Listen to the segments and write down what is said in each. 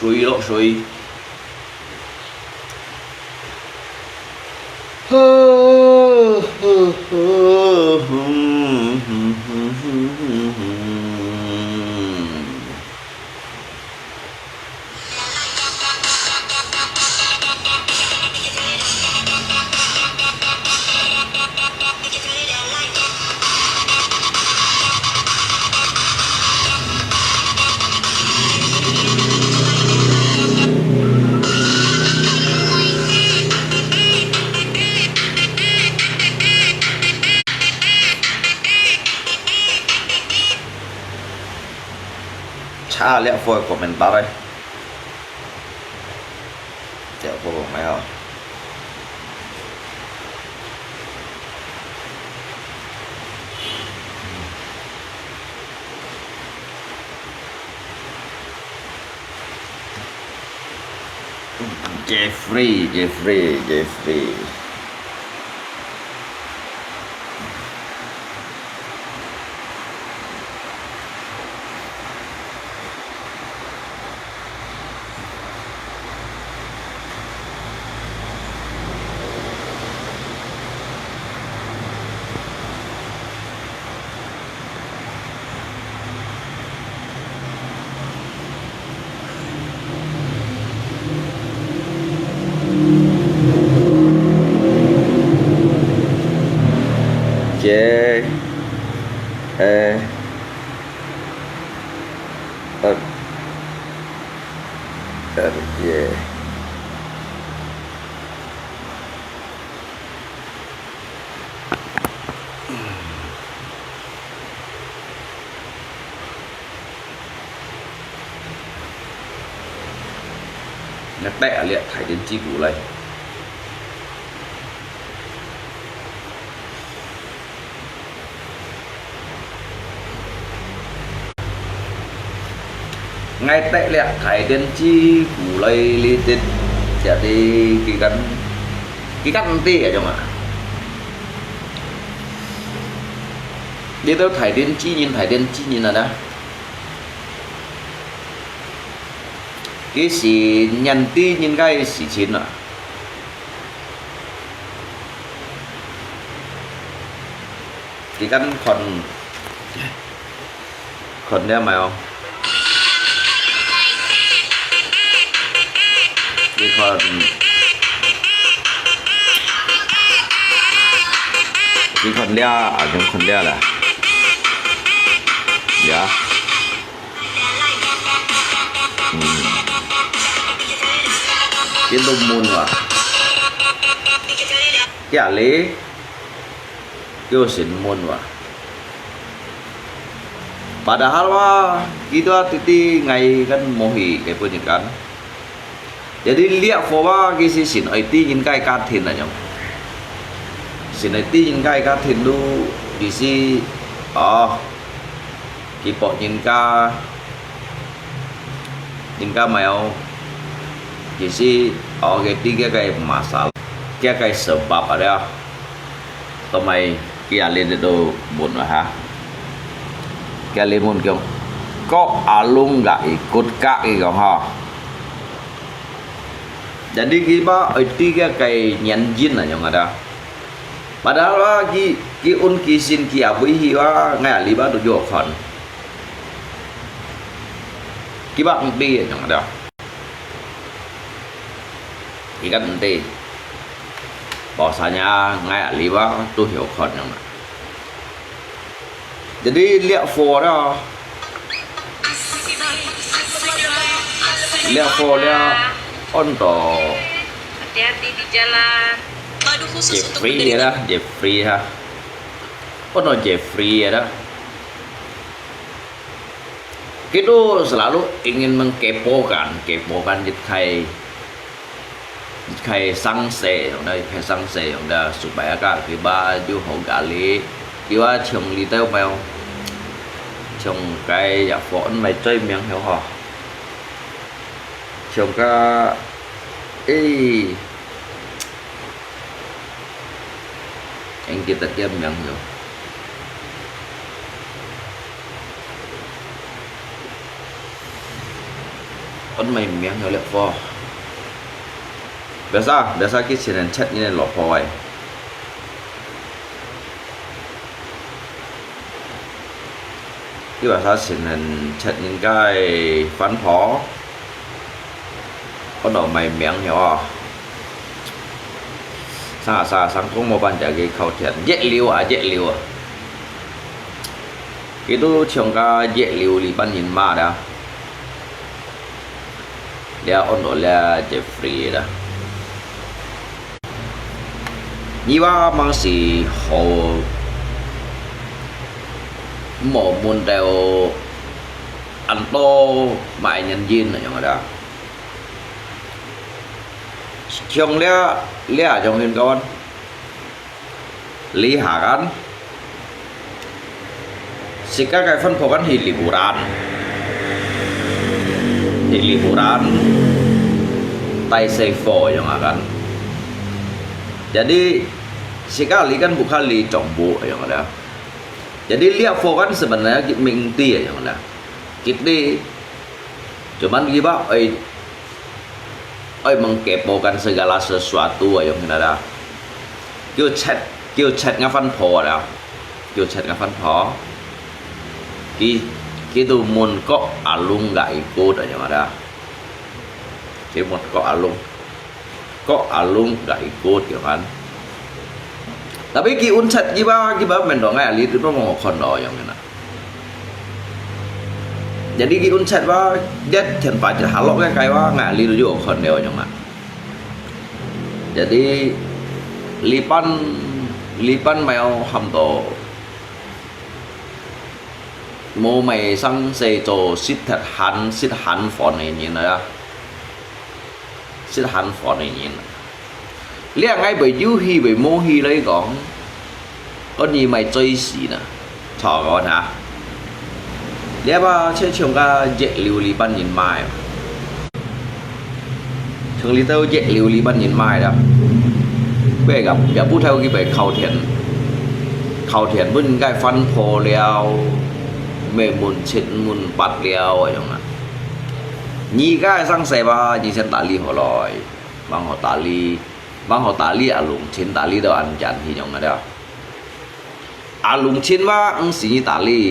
lộ suy lihat for komentar ya. Lihat for komentar. Jeffrey. Nhắc bẹ liệt thải đến chi củ này. Ngay tệ liệt thải đến chi củ lây li tít jadi cái nanti ya cuma dia tuh thải đến chi nhìn là đó cái gì nhận ti nhìn cái gì chín à cái căn còn đeo mày không cái còn đeo ở trong còn đeo là dạ cái đông môn à cái lý cái xin môn à padahal wah itu titi ngai kan mohi kayak punya kan jadi lihat bahwa kisi sin IT nhìn cái cá thìn là nhung sin IT nhìn cái cá thìn lu di si kipok nhìn ka mèo di si cái tiga cái masalah cái sebab ada tomai kia lên itu buồn lah ha Kalimun kong kok alung nggak ikut kak gitu ha. Jadi kita tiga kayak nyanjin aja nggak ada. Padahal wah ki un kisin ki abui wah nggak libat tujuh kon. Kita nanti aja nggak ada. Ikan nanti. Bahasanya nggak libat tujuh kon yang nggak. Jadi lihat for đó lihat for dia untuk hati-hati di jalan. Jeffrey ya dah Jeffrey ha untuk Jeffrey ya dah itu selalu ingin mengkepokan Jithai sang se yang dah supaya kan kita ju hậu gali kêu chồng lì teo mèo chồng cái giả phỏn mày chơi miếng hiểu hò chồng ca anh kita tiêm miếng hiểu on mai miang yo liak fo biasa ki sinan chat ni lo fo ai ki biasa sinan chat ni kai fan phó on mai miang yo sa sang không mau ban cái khẩu thiện dễ liu itu trong cái dễ liu li ban nhìn ma đó dia on là Jeffrey đó như ba mang si hồ một môn đều ăn to mại nhân viên này nhưng đó trong lẽ trong hiện con lý hạ gan si các cái phân phối gan thì liburan tay xây phổi yang akan jadi sekali kan bukan li combo yang ada jadi lihat fokan sebenarnya mengti yang ada kita cuman gimana mengkepokan segala sesuatu yang ada kêu chat ngah fan phò đó kêu chat ngah fan phò itu mun kok alung gak ikut aja ada ki mun kok alung gak ikut gitu kan tapi ki unchat gimana mendong ali itu mau kondo yang mana jadi ki unchat wa dia thian paจะหาลอกใกล้ๆว่างali itu juga kondo yang mana jadi lipan mèo hầm tổ mô mày sang xây cho xít hắn phỏ này nhìn rồi xít hắn phỏ này nhìn liếc ngay bởi dữ hi bởi mô hi lấy gọn có gì mày chơi xỉ nè thỏ gọn hả liếc ba chơi chung ca dễ liu li ban nhìn mai thường li tao dễ liu li ban nhìn mai đó bây gặpอย่าพูดเท่ากี่ไปเข้าเถียนบึ้นใกล้ฟันโพเลียวเมมุนเช็ดมุนปัดเลียวอย่างนั้นนี่ใกล้สร้างเสบานี่เช่นตาลีหัวลอยบางหัวตาลีอาลุงเช่นตาลีเดาอันจันที่อย่างนั้นเดียวอาลุงเช่นว่าอังสีตาลี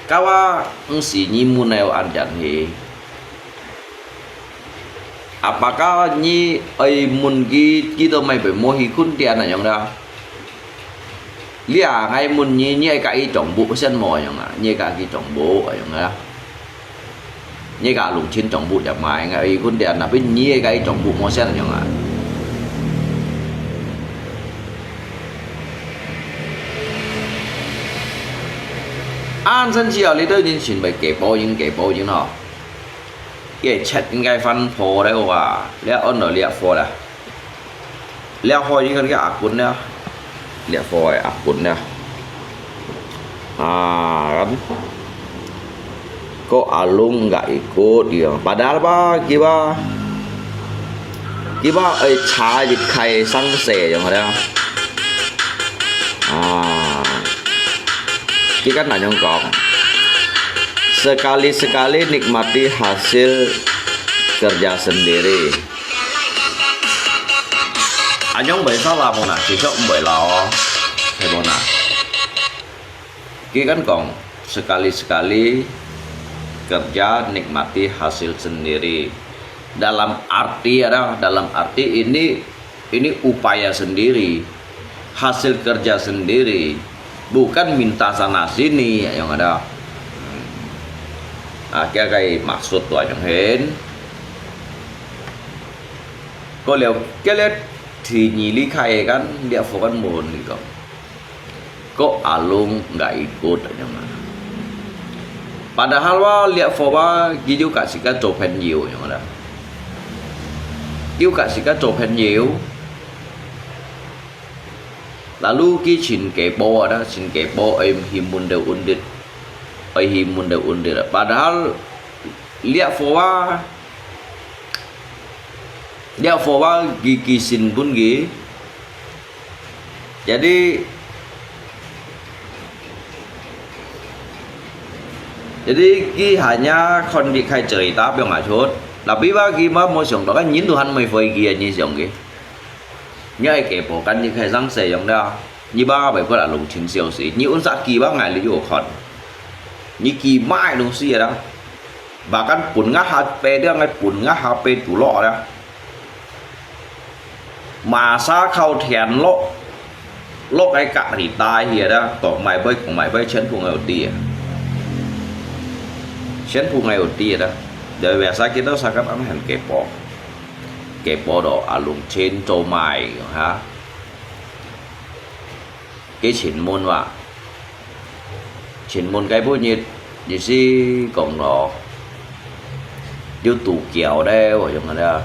ก็ว่าอังสีนี่มุนเอวอันจันที่apakah ni ai mun kita mai be mohi kun tian na yang da lia ngai mun ni ai kai chong bu sen mo yang a ni ka ki chong bu yang da ni ka lung chin chong bu ja mai ngai kun tian na bin ni ai kai chong bu mo sen yang a an san chi a li tôi nhìn xin bài kể bộ những nó cái chat ngay fan phô đấy và lẽ on ở lẽ phô là lẽ phô những cái cuốn đó lẽ phô cuốn đó kan kok alung nggak ikut dia padahal kiba cha di kai sang se yang ada kita kan nyong kong sekali-sekali nikmati hasil kerja sendiri. Anyong bởi sao làm nè, chỉ cho bởi là thầy bọn nè. Kia kan kong sekali-sekali kerja nikmati hasil sendiri. Dalam arti ini upaya sendiri, hasil kerja sendiri, bukan minta sana sini yang ada. Cái maksud tuh yang hen có liệu cái lết thì nhị lý khai kan dia fokan mohon gitu kok alung nggak ikut yang mana padahal wa lihat foba gitu kasih kan copen nhiều yang mana yêu kasih kan copen nhiều lalu ki chin kepo ada chin kepo em himun de undit himun de undit padahal lihat foba gigi sin pun gi jadi Jadi ki hanya kondi kai cerita biang macot. Tapi bagi mah mau song đó nhìn Tuhan mới phải kia như song kia. Nhớ cái bộ căn như khai răng sẻ giống đó. Như ba bảy có là lùng chính siêu sĩ. Như ôn sát kỳ bác ngày lý dụ khẩn. Như kỳ mai đúng xí đó. Bà căn bùn ngá hạt bê đó ngay bùn ngá hạt bê tủ lọ đó. Mà xa khâu thèn lọ cái cả thì tai hier đó. Tổ mày bơi của mày bơi chân phụ ngày ở tìa. Chân phụ ngày ở tìa đó. Dari biasa kita sangat aman kepo đó alung trên châu mai ha cái chuyên môn cái bố nhiệt như si còn đó yêu tủ kéo đây ở trong đó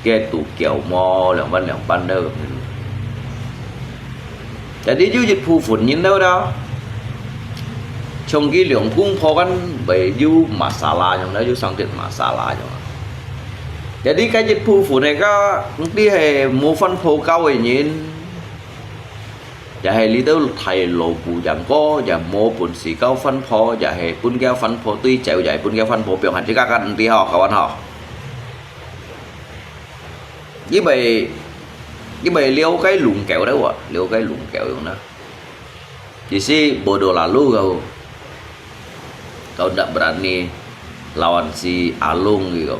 cái tủ kéo mò lượng ban đâu jadi yêu dịch phu phun nhìn đâu đó trong cái lượng cung phô kan bởi yêu masalah trong đó yêu sang tiền masalah trong đó. Jadi cái dịch phu này có đi hệ mua phân phô cao ấy nhìn dạ hệ lý đâu thầy lộ phụ chẳng có dạ mua bún xì cao phân phô dạ hệ bún kéo phân phô tuy chịu dạy bún kéo phân phô biểu hành chứ các anh đi họ các anh họ với bày liêu cái lùng kẹo đấy ạ liêu cái lùng kẹo đó jadi sih bodoh lalu kau tidak berani lawan si Alung gitu.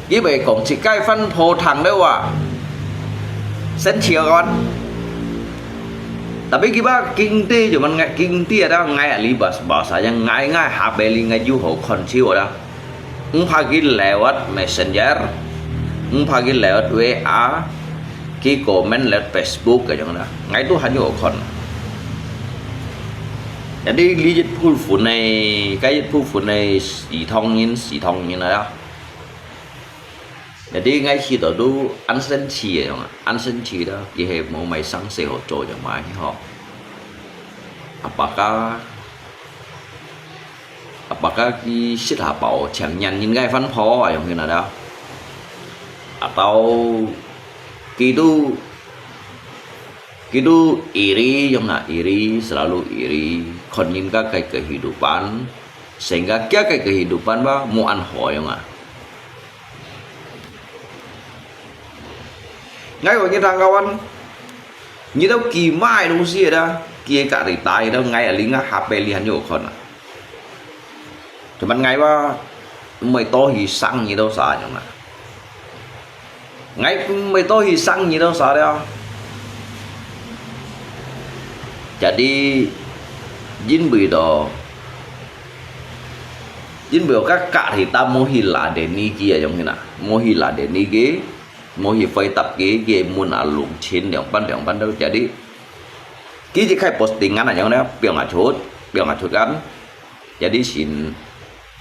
Như vậy cũng chỉ cái phân phô thằng đấy ạ. Sến chiều con. Tapi kita kinh tế cuman ngay kinh tế đó ngay ở lý bảo saya ngay hạ bề li ngay du hộ còn chiều đó. Pagi lewat Messenger, pagi lewat WA, ki komen lewat Facebook kayak gitu. Ngay itu hanya kon. Jadi lý dịch phu phụ này cái dịch phu phụ này xì thông như này đó. Jadi ngay khi đó đủ ăn sinh chi đó thì hệ một máy sáng sẽ hỗ trợ cho máy họ. Apakah cái sự hạ bảo chẳng nhận những cái phân phó ở như này đó. Atau gitu iri selalu iri konjingkan kayak kehidupan sehingga kia kayak kehidupan bah mau anhoy yang ngay ở như thằng kawan như đâu kỳ mai đúng gì đó kia cả thì tài đâu ngay ở lính HP lihan nhiều con cuman ngay ba mày to thì xăng như đâu xả nhưng mà ngay mày to thì xăng như đâu xả đâu. Jadi jin biro các cả thì ta mau hila deni kia giống như nào mau hila deni ghế mau hi phải tập ghế muốn alung trên yang ban đâu jadi kí chỉ khai postingan aja kan biar ngachut kan jadi sin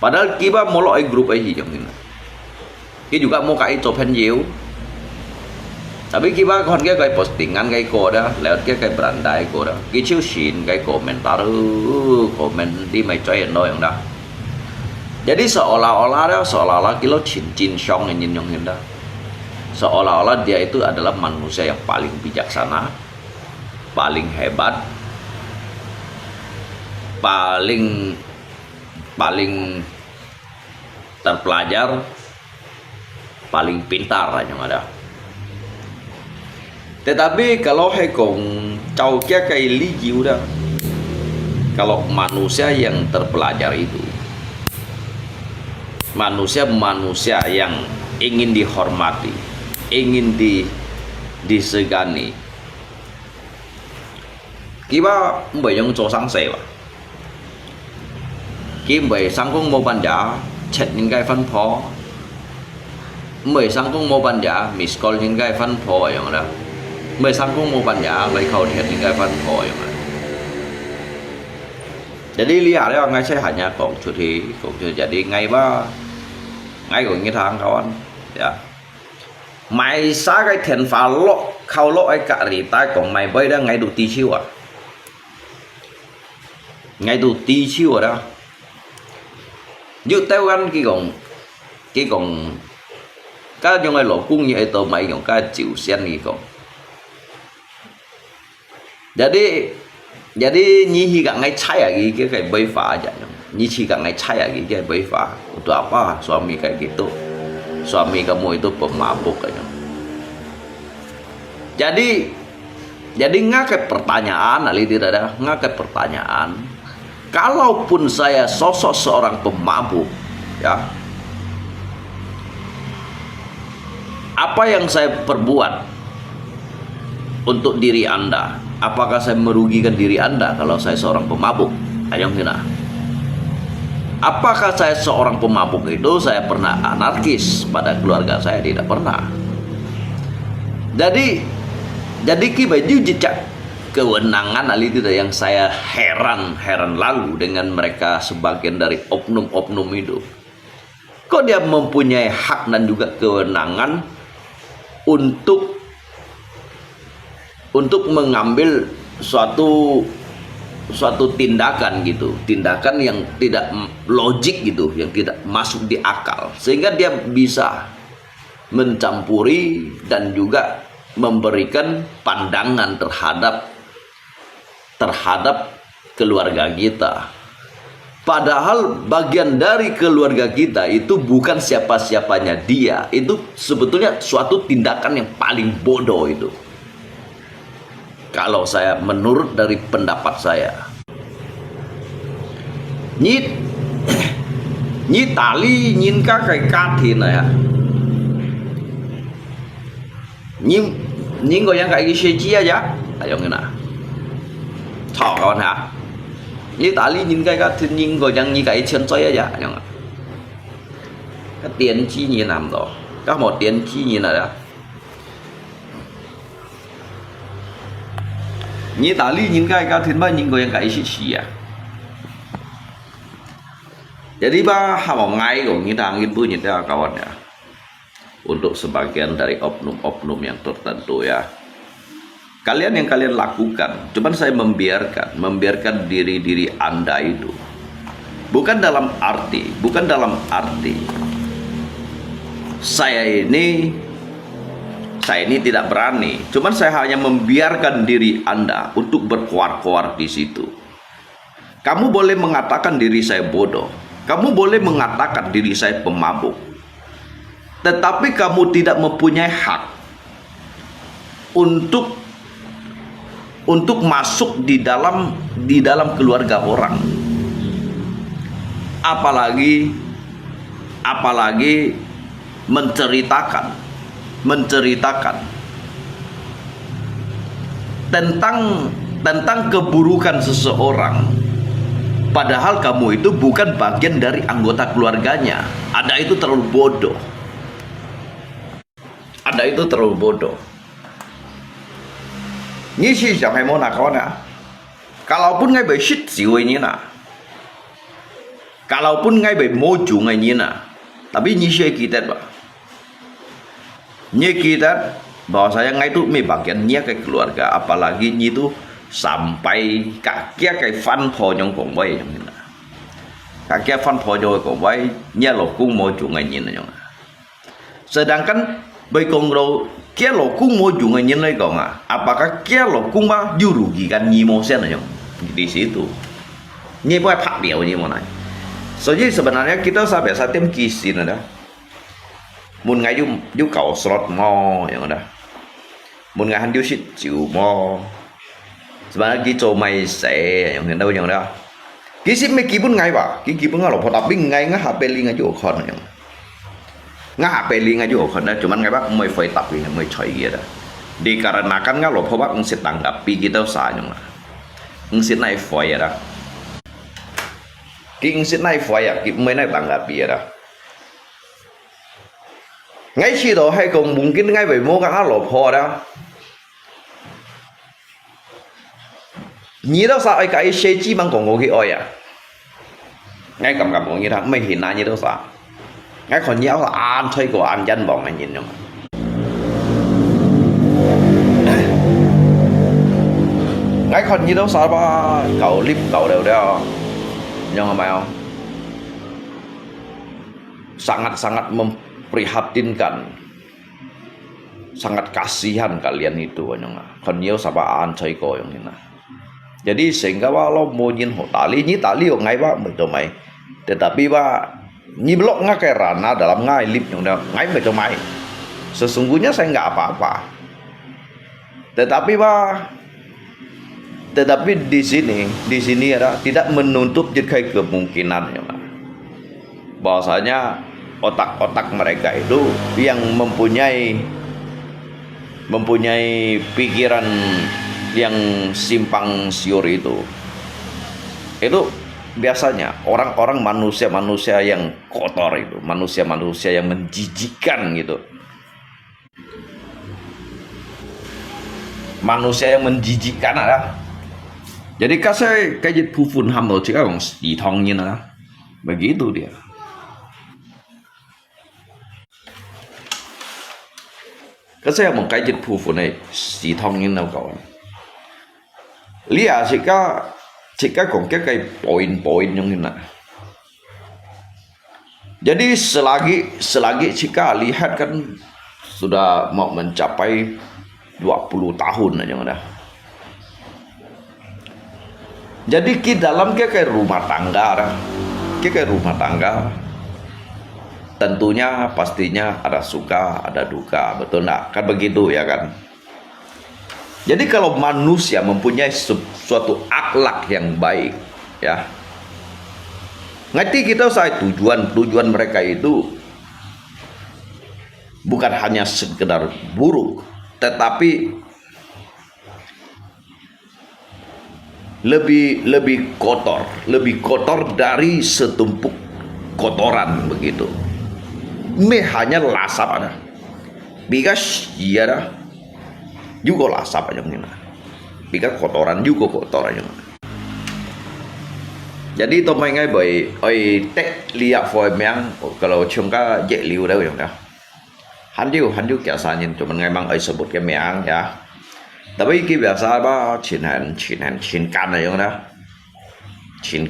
padahal kiba mau loi grup aja giống như nào kí juga mau kai copen jiu. Tapi kita kon cái postingan cái cô đó lewat cái berandai cô đó cái chiếu xin cái komentar komen đi mày chơi nó yang đó. Jadi seolah-olah kita cincin song yang đó. Seolah-olah dia itu adalah manusia yang paling bijaksana, paling hebat, paling terpelajar, paling pintar yang ada. Tetapi kalau hekong cau kia kayak liu dah, kalau manusia yang terpelajar itu, manusia yang ingin dihormati, ingin disegani, kita yang sang sewa, kita sang kong mau banja, chat những cái phân phó, sang kong mau banja, miss call những cái phân phó yang ada. Mới sang cũng mau banja lấy khẩu thiệt những cái phân phối mà. Jadi lihat ya ngay saya hanya kong cuti jadi ngay của những thằng kawan ya. Mày sa cái thiền phá lọ khâu lọ cái cả rì tai của mày bây đã ngay đủ tí chiêu à. Ngay đủ tí chiêu ở đó. Như tao ăn cái còn các những người lọ cung như tao mày còn các chịu sen gì còn. Jadi Jadi nyihi gak ngai caya gitu kayak befa aja. Nyihi gak ngai caya gitu kayak befa. Untuk apa suami kayak gitu? Suami kamu itu pemabuk aja. Jadi ngakai pertanyaan, ali tidak ada ngakai pertanyaan. Kalaupun saya sosok seorang pemabuk, ya, apa yang saya perbuat untuk diri Anda? Apakah saya merugikan diri Anda kalau saya seorang pemabuk? Ayo hina. Apakah saya seorang pemabuk itu saya pernah anarkis pada keluarga saya? Tidak pernah. Jadi baju jejak kewenangan ali tidak yang saya heran lalu dengan mereka sebagian dari oknum-oknum itu. Kok dia mempunyai hak dan juga kewenangan untuk mengambil suatu tindakan gitu, tindakan yang tidak logik gitu, yang tidak masuk di akal, sehingga dia bisa mencampuri dan juga memberikan pandangan terhadap keluarga kita. Padahal bagian dari keluarga kita itu bukan siapa-siapanya dia. Itu sebetulnya suatu tindakan yang paling bodoh itu. Kalau saya menurut dari pendapat saya. Nyi tali nyin ka kai ka thì này à. Nyin có yang kai cái chia aja. Ayo ngena. Thọ con hả? Như tả lý nhìn cái thiên nhiên rồi chẳng như cái chân xoay á cái tiền chi như nằm đó các một tiền chi như là đó như tả lý nhìn cái thiên ba nhìn rồi chẳng cái gì à. Jadi hama ngai kok kita angin punya kawan ya. Untuk sebagian dari oknum-oknum yang tertentu ya. Kalian yang kalian lakukan, cuman saya membiarkan diri Anda itu. Bukan dalam arti saya ini tidak berani, cuman saya hanya membiarkan diri Anda untuk berkoar-koar di situ. Kamu boleh mengatakan diri saya bodoh, kamu boleh mengatakan diri saya pemabuk, tetapi kamu tidak mempunyai hak untuk masuk di dalam keluarga orang, apalagi menceritakan tentang keburukan seseorang, padahal kamu itu bukan bagian dari anggota keluarganya. Anda itu terlalu bodoh. Như si chẳng phải môn nào con ạ. Kalaupun ngay bởi shit xíu như nà, kalaupun ngay bởi môi chủ ngay như nà, tapi như si kita pak, như kita bahwa saya ngay itu bagiannya ke keluarga, apalagi như itu sampai kakek cái fan phò trong cổng bay trong như nà, kakek fan phò trong cổng bay, như là cung môi chủ ngay như nà. Sedangkan baik kongro kia lokung mau juga nilai kau nggak? Apakah kia lokung mah dirugikan nyimo sen aja di situ? Nyi boleh pak dia nyi mau nanya. Jadi sebenarnya kita sampai saat ini kisin ada. Mun ngai ju kau slot mo yang ada. Mun ngai han ju shit chiu mo. Sebenarnya kita mai se yang đâu yang ada. Kisin me kibun ngai ba? Kibun ngai lo phot abing ngai ngai HP li ngai ju kon yang. Nggak HP li nggak juga kan, cuman nggak bak mau fight tapi mau coy gitu. Dikarenakan nggak lo,เพราะว่าngsit tanggapi kita usahanya nggak, ngsit naik fight ya dah, ngsit naik fight ya, mau naik tanggapi ya dah. Ngay khi đó hay còn mungkin ngay bởi mua các lo phò đó, nhớ đó sao cái xe chi bằng còn ngồi cái oi à, ngay cầm ngồi như thế, mấy hiện nay như đó sao? Ngay còn nhớ là anh thấy của anh danh bọn anh nhìn không? Ngay còn như đó sao ba cậu clip cậu đều đeo nhưng mà mày không? Sangat memprihatinkan, sangat kasihan kalian itu, kon nhớ sao ba anh thấy của yang ini. Jadi sehingga walau mau nyin ho tali nyi tali ho ngai ba mai. Tetapi ba nyi blok ngakai rana dalam ngai lip yang ngai mai. Sesungguhnya saya nggak apa-apa. Tetapi di sini ada tidak menutup jekai kemungkinan ya, bahwasanya otak-otak mereka itu yang mempunyai pikiran yang simpang siur itu biasanya orang-orang manusia yang kotor itu, manusia yang menjijikkan gitu, manusia yang menjijikkan ada. Jadi kasih kayak pufun ham lo cika orang di tongnya lah, begitu dia. Kasih yang kayak pufun di tongnya lah kawan. Lihat jika konkret kayak poin-poin yang ini. Jadi selagi jika lihat kan sudah mau mencapai 20 tahun aja ada. Jadi dalam kayak rumah tangga, tentunya pastinya ada suka, ada duka, betul nggak? Kan begitu ya kan? Jadi kalau manusia mempunyai suatu akhlak yang baik, ya, ngerti kita saya tujuan mereka itu bukan hanya sekedar buruk, tetapi lebih kotor dari setumpuk kotoran begitu. Hanya lasap ada, bigas iya dah. Juga lasap aja mungkin, bika kotoran juga kotor aja. Jadi tomai ngai boy, tek lihat foi meang kalau cungka je liu dah yang dah. Handiu kiasannya cuma ngai mang sebut ke meang ya. Tapi ki biasa ba chin kan aja dah. Chin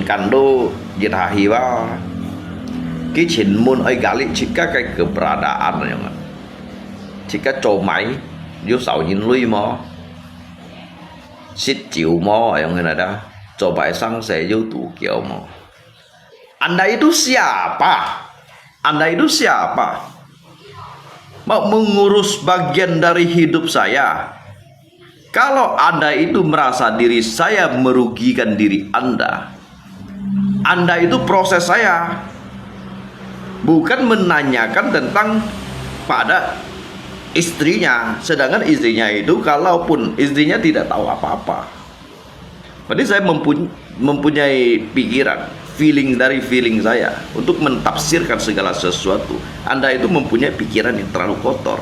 kan do jirahi ba. Ki chin mun gali jika kayak keberadaan aja. Jika comai, dia sawin lui mo, sit ciu mo yang ada, coba sang saya tu kiau mo. Anda itu siapa? Mau mengurus bagian dari hidup saya? Kalau Anda itu merasa diri saya merugikan diri Anda itu proses saya, bukan menanyakan tentang pada istrinya, sedangkan istrinya itu kalaupun istrinya tidak tahu apa-apa. Berarti saya mempunyai pikiran, feeling saya untuk mentafsirkan segala sesuatu. Anda itu mempunyai pikiran yang terlalu kotor.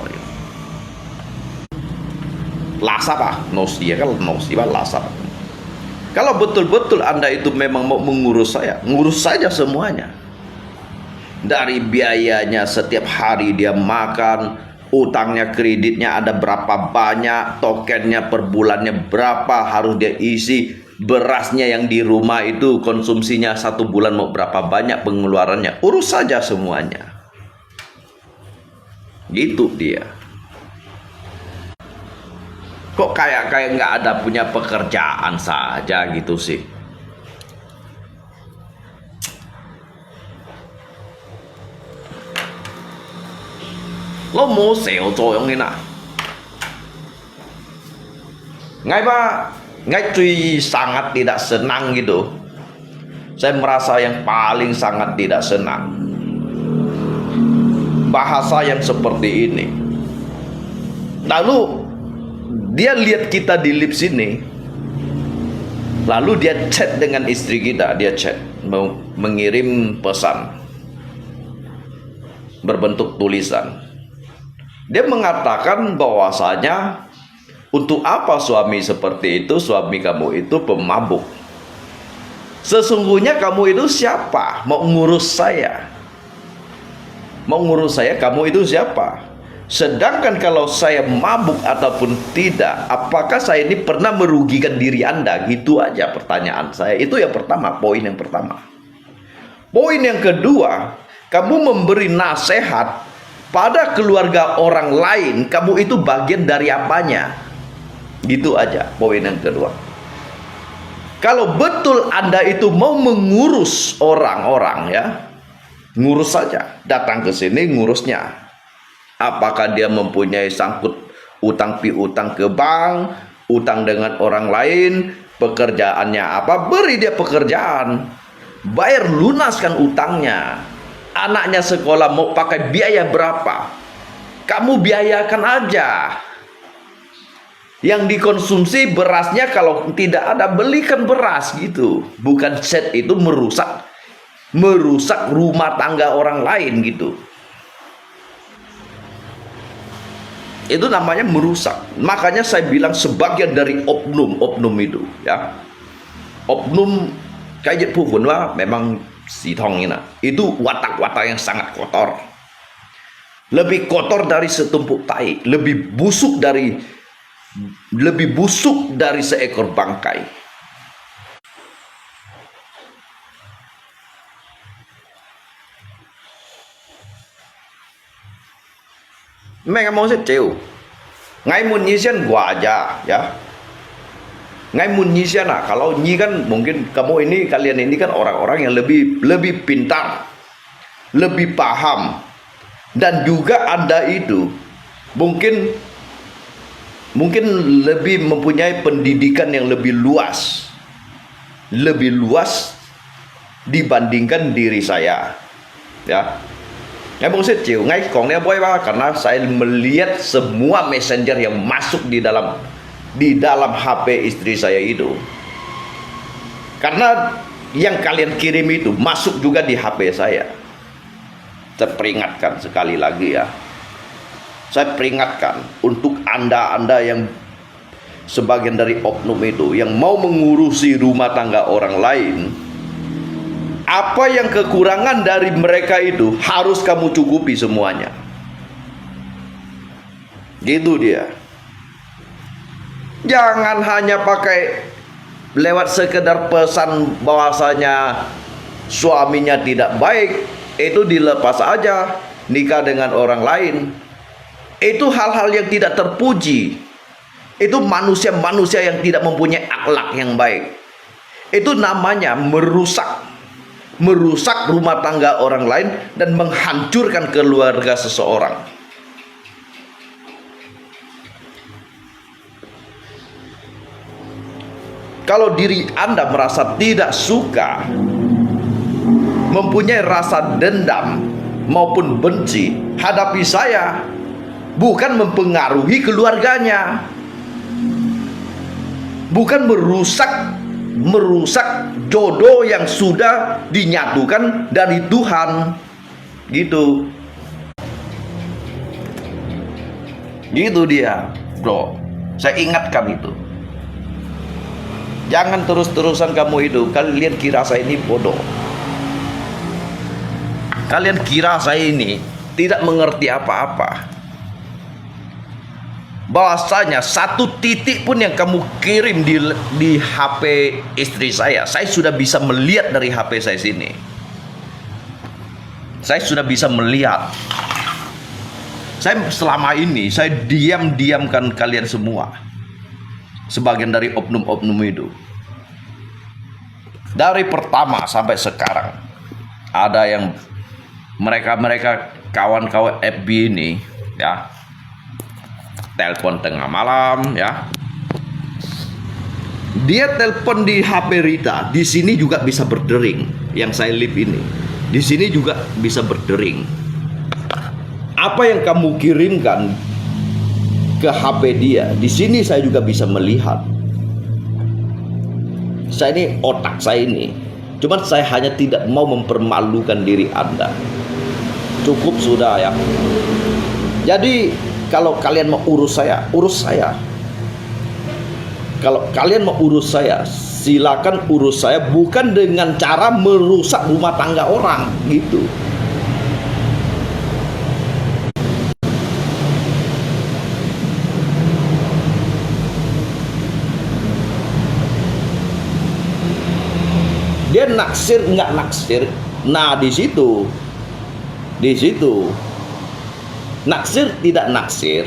Lasap lasap. Kalau betul-betul Anda itu memang mau mengurus saya, ngurus saja semuanya. Dari biayanya setiap hari dia makan, utangnya kreditnya ada berapa banyak, tokennya per bulannya berapa harus dia isi, berasnya yang di rumah itu konsumsinya 1 bulan mau berapa banyak pengeluarannya, urus saja semuanya. Gitu dia. Kok kayak nggak ada punya pekerjaan saja gitu sih. Lo mau seo yang ini ngai sangat tidak senang gitu. Saya merasa yang paling sangat tidak senang bahasa yang seperti ini. Lalu dia lihat kita di live sini, lalu dia chat dengan istri kita, dia chat mengirim pesan berbentuk tulisan. Dia mengatakan bahwasanya untuk apa suami seperti itu, suami kamu itu pemabuk. Sesungguhnya kamu itu siapa? Mau ngurus saya, kamu itu siapa? Sedangkan kalau saya mabuk ataupun tidak, apakah saya ini pernah merugikan diri Anda? Gitu aja pertanyaan saya. Itu yang pertama, poin yang pertama. Poin yang kedua, kamu memberi nasihat pada keluarga orang lain, kamu itu bagian dari apanya? Gitu aja poin yang kedua. Kalau betul Anda itu mau mengurus orang-orang ya, ngurus saja. Datang ke sini ngurusnya. Apakah dia mempunyai sangkut utang piutang ke bank, utang dengan orang lain, pekerjaannya apa, beri dia pekerjaan. Bayar lunaskan utangnya. Anaknya sekolah mau pakai biaya berapa, kamu biayakan aja. Yang dikonsumsi berasnya, kalau tidak ada belikan beras gitu. Bukan set itu merusak rumah tangga orang lain gitu. Itu namanya merusak. Makanya saya bilang sebagian dari oknum itu ya. Oknum kayak pun memang si Tong ini. Itu watak-watak yang sangat kotor. Lebih kotor dari setumpuk tai, lebih busuk dari seekor bangkai. Mereka mau sejauh ngai munisian gua aja ya, ngai munisian lah. Kalau nyi kan mungkin kalian ini kan orang-orang yang lebih pintar, lebih paham, dan juga Anda itu mungkin lebih mempunyai pendidikan yang lebih luas dibandingkan diri saya ya. Ngomong sejauh ngai kongnya boy karena saya melihat semua messenger yang masuk di dalam HP istri saya itu, karena yang kalian kirim itu masuk juga di HP saya. Saya peringatkan sekali lagi ya, saya peringatkan untuk anda yang sebagian dari oknum itu yang mau mengurusi rumah tangga orang lain. Apa yang kekurangan dari mereka itu harus kamu cukupi semuanya. Gitu dia. Jangan hanya pakai lewat sekedar pesan bahwasanya suaminya tidak baik, itu dilepas aja, nikah dengan orang lain. Itu hal-hal yang tidak terpuji. Itu manusia-manusia yang tidak mempunyai akhlak yang baik. Itu namanya merusak rumah tangga orang lain dan menghancurkan keluarga seseorang. Kalau diri Anda merasa tidak suka, mempunyai rasa dendam maupun benci, hadapi saya. Bukan mempengaruhi keluarganya, bukan merusak jodoh yang sudah dinyatukan dari Tuhan. Gitu dia bro. Saya ingatkan itu. Jangan terus-terusan kamu itu. Kalian kira saya ini bodoh. Kalian kira saya ini tidak mengerti apa-apa. Bahwasanya satu titik pun yang kamu kirim di HP istri saya sudah bisa melihat dari HP saya sini. Saya sudah bisa melihat. Saya selama ini saya diamkan kalian semua. Sebagian dari oknum-oknum itu. Dari pertama sampai sekarang ada yang mereka kawan-kawan FB ini ya, telepon tengah malam ya. Dia telepon di HP Rita, di sini juga bisa berdering. Yang saya live ini, di sini juga bisa berdering. Apa yang kamu kirimkan ke HP dia, di sini saya juga bisa melihat. Saya ini otak saya ini, cuman saya hanya tidak mau mempermalukan diri Anda. Cukup sudah ya. Jadi kalau kalian mau urus saya, urus saya. Kalau kalian mau urus saya, silakan urus saya, bukan dengan cara merusak rumah tangga orang gitu. Dia naksir nggak naksir, nah di situ naksir tidak naksir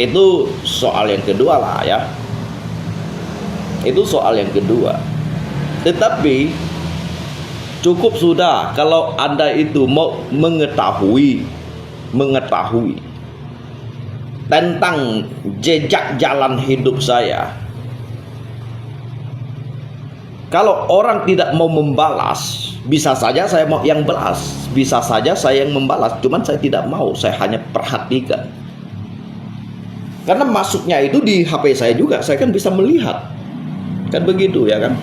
itu soal yang kedua lah ya. Itu soal yang kedua. Tetapi cukup sudah kalau Anda itu mau mengetahui tentang jejak jalan hidup saya. Kalau orang tidak mau membalas, bisa saja saya mau yang balas, bisa saja saya yang membalas, cuman saya tidak mau, saya hanya perhatikan. Karena masuknya itu di HP saya juga, saya kan bisa melihat. Kan begitu ya kan?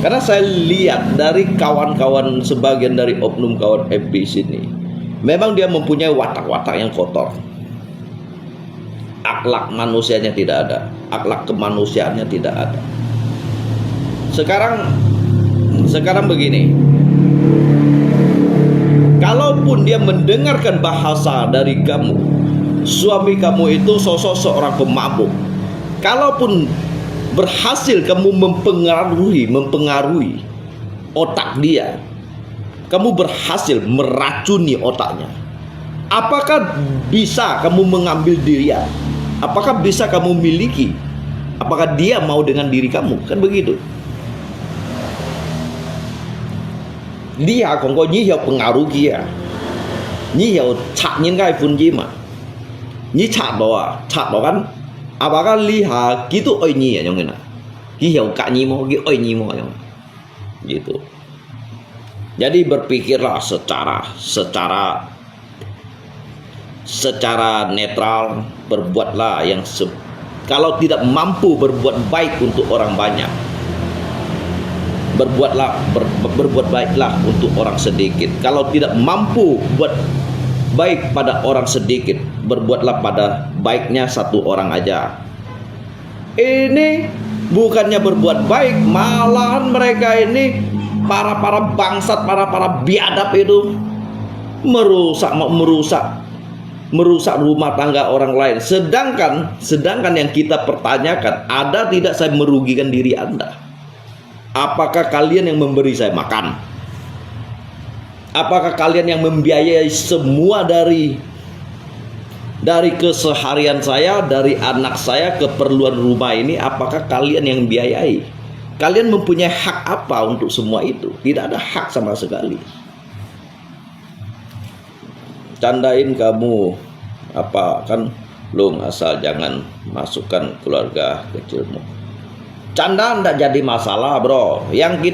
Karena saya lihat dari kawan-kawan, sebagian dari oknum kawan FB sini, memang dia mempunyai watak-watak yang kotor. Akhlak manusianya tidak ada, akhlak kemanusiaannya tidak ada. Sekarang begini, kalaupun dia mendengarkan bahasa dari kamu, suami kamu itu sosok seorang pemabuk, kalaupun berhasil kamu mempengaruhi otak dia, kamu berhasil meracuni otaknya, apakah bisa kamu mengambil dia? Apakah bisa kamu miliki? Apakah dia mau dengan diri kamu? Kan begitu. Dia còn có nhiều pengaruh kia, nhiều chặt những cái phun gì mà, như chặt đó kan, apakah lihat gitu ini ya yang mana, nhiều cả nhiều mau, gitu ini mau yang, gitu. Jadi berpikirlah secara netral, berbuatlah yang kalau tidak mampu berbuat baik untuk orang banyak, berbuat baiklah untuk orang sedikit. Kalau tidak mampu buat baik pada orang sedikit, berbuatlah pada baiknya satu orang aja. Ini bukannya berbuat baik, malahan mereka ini para bangsat, para biadab itu merusak rumah tangga orang lain. Sedangkan yang kita pertanyakan, ada tidak saya merugikan diri Anda? Apakah kalian yang memberi saya makan? Apakah kalian yang membiayai semua dari keseharian saya, dari anak saya, keperluan rumah ini? Apakah kalian yang biayai? Kalian mempunyai hak apa untuk semua itu? Tidak ada hak sama sekali. Candain kamu apa kan, belum, asal jangan masukkan keluarga kecilmu. Canda tidak jadi masalah, bro. Yang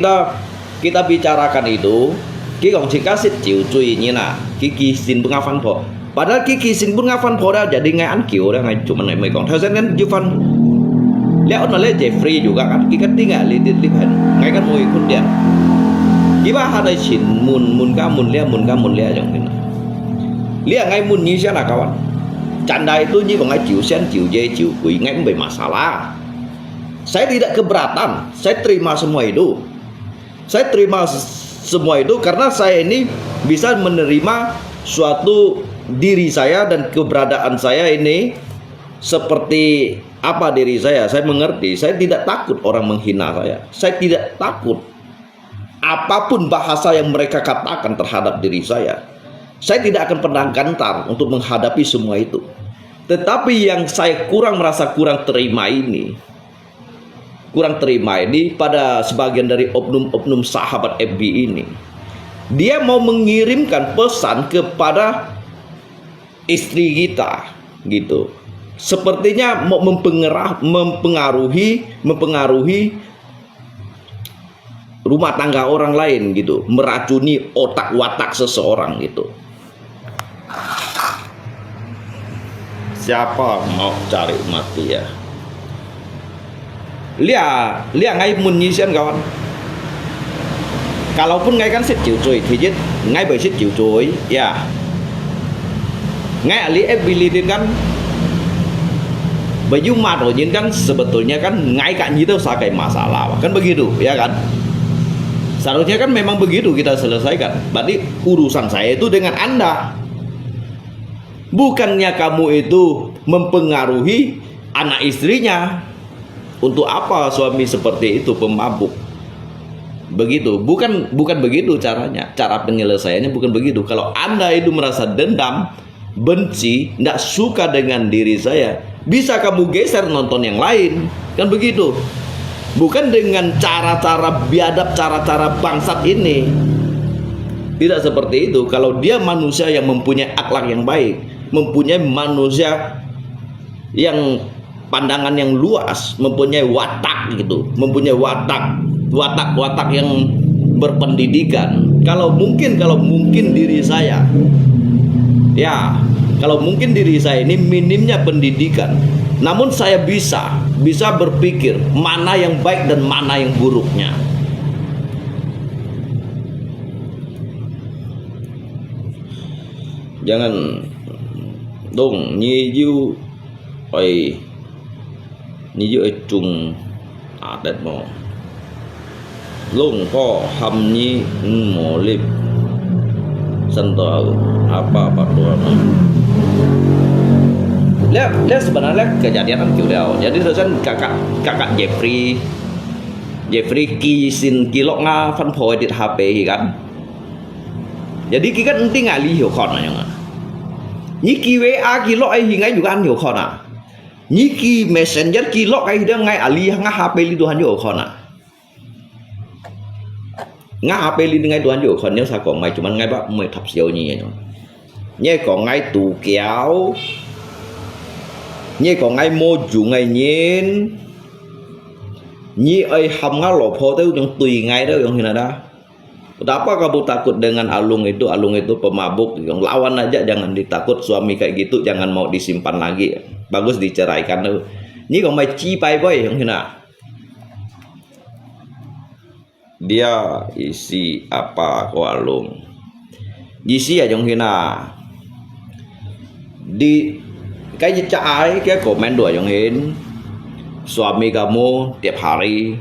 kita bicarakan itu, kita kasih ciu cuy nyina, kiki sin pengafan po. Padahal kiki sin pengafan po dah jadi ngai an kiu dah ngai cuma ngai mekong. Terus kan Jufan lihat oleh Jeffrey juga kan, kita tinggal di kan, ngai kan mau ikut dia. Kita ada sin mun kamun lihat yang ini. Lihat ngai mun ni siapa kawan. Canda itu ni kong ngai ciu sen ciu je ciu kui ngai pun bermasalah. Saya tidak keberatan, saya terima semua itu. Saya terima semua itu karena saya ini bisa menerima suatu diri saya dan keberadaan saya ini seperti apa diri saya. Saya mengerti, saya tidak takut orang menghina saya. Saya tidak takut apapun bahasa yang mereka katakan terhadap diri saya. Saya tidak akan pernah gentar untuk menghadapi semua itu. Tetapi yang saya merasa kurang terima ini pada sebagian dari oknum sahabat FB ini. Dia mau mengirimkan pesan kepada istri kita gitu. Sepertinya mau mempengaruhi rumah tangga orang lain gitu, meracuni otak watak seseorang gitu. Siapa mau cari mati ya? Lihat ngay mun nhi xem kawan. Kalaupun ngay kan sit chịu chuối thì chết ngay bởi sit chịu chuối ya. Ngay ali ability kan baju madonya kan sebetulnya kan ngay kan itu sakai masalah kan begitu ya kan. Seharusnya kan memang begitu kita selesaikan. Berarti urusan saya itu dengan Anda. Bukannya kamu itu mempengaruhi anak istrinya. Untuk apa suami seperti itu pemabuk? Begitu, bukan begitu caranya. Cara penyelesaiannya bukan begitu. Kalau Anda itu merasa dendam, benci, tidak suka dengan diri saya, bisa kamu geser nonton yang lain, kan begitu. Bukan dengan cara-cara biadab, cara-cara bangsat ini. Tidak seperti itu. Kalau dia manusia yang mempunyai akhlak yang baik, mempunyai manusia yang pandangan yang luas, mempunyai watak gitu, mempunyai watak yang berpendidikan. Kalau mungkin diri saya, ya, kalau mungkin diri saya ini minimnya pendidikan, namun saya bisa berpikir mana yang baik dan mana yang buruknya. Jangan dong nyiu oi chung adat mo lung po ham nyi mo lip sentuh apa tuh. Lihat sebenarnya kejadian kan Kiudao. Jadi terusan kakak Jeffrey Kisin kilok nga fan phoi dit HP kan. Jadi ki kan enti ngali hiểu kon na yang. Nyi ki WA kilok ai hingai juga an hiểu kon à. Nyi ki messenger kilok ai dia ngai ali nga HP li Tuhan hiểu kon à. Nga HP li ngai Tuhan hiểu kon nhưng sao còn mày cuman ngai ba mày thập siêu nyi nhá. Nyi còn ngai tù kéo. Nyi còn ngai mô chủ ngai nyen. Nyi ai ham nga lo po tu yang tui ngai đó yang hinada. Betapa kamu takut dengan Alung itu pemabuk, yang lawan aja, jangan ditakut. Suami kayak gitu jangan mau disimpan lagi, bagus diceraikan tuh. Ini kok mai chi pai boy yang hina. Dia isi apa ko Alung? Isi aja yang hina. Di cái trái cái komen dua yang hin. Suami kamu tiap hari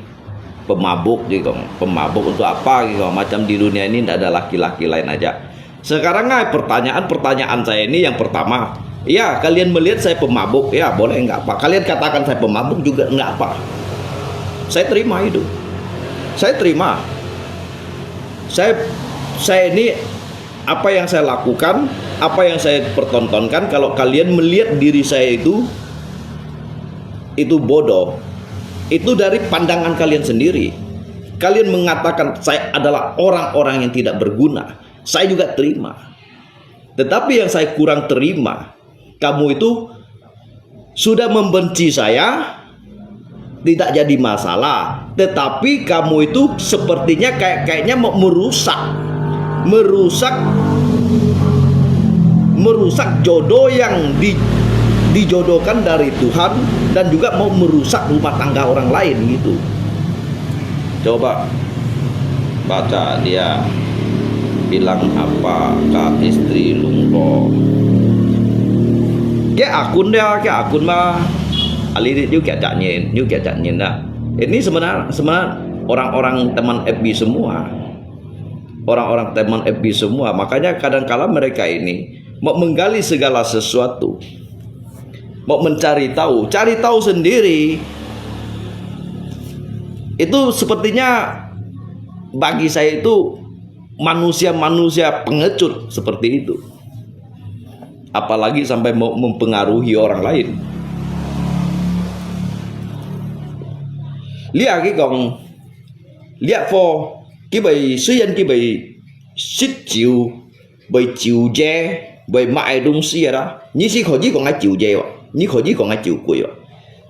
pemabuk gitu, pemabuk untuk apa gitu, macam di dunia ini tidak ada laki-laki lain aja. Sekarang pertanyaan saya ini yang pertama, ya kalian melihat saya pemabuk, ya boleh nggak apa, kalian katakan saya pemabuk juga nggak apa, saya terima itu, saya terima, saya ini apa yang saya lakukan, apa yang saya pertontonkan, kalau kalian melihat diri saya itu bodoh, itu dari pandangan kalian sendiri. Kalian mengatakan saya adalah orang-orang yang tidak berguna, saya juga terima. Tetapi yang saya kurang terima, kamu itu sudah membenci saya, tidak jadi masalah. Tetapi kamu itu sepertinya kayaknya mau merusak jodoh yang dijodohkan dari Tuhan, dan juga mau merusak rumah tangga orang lain gitu. Coba baca dia bilang apa ke istri Lungko. Cái akun mah alirit juga cak nyen dah. Ini sebenarnya orang-orang teman FB semua. Orang-orang teman FB semua. Makanya kadang-kala mereka ini mau menggali segala sesuatu, mau mencari tahu, cari tahu sendiri. Itu sepertinya bagi saya itu manusia-manusia pengecut seperti itu. Apalagi sampai mau mempengaruhi orang lain. Lihat for cái bài suy nhân cái bài xích chịu bài chịu dè bài mại đông xia đó, như si khỏi chỉ còn ai chịu dè, như khỏi chỉ còn ai chịu quỷ.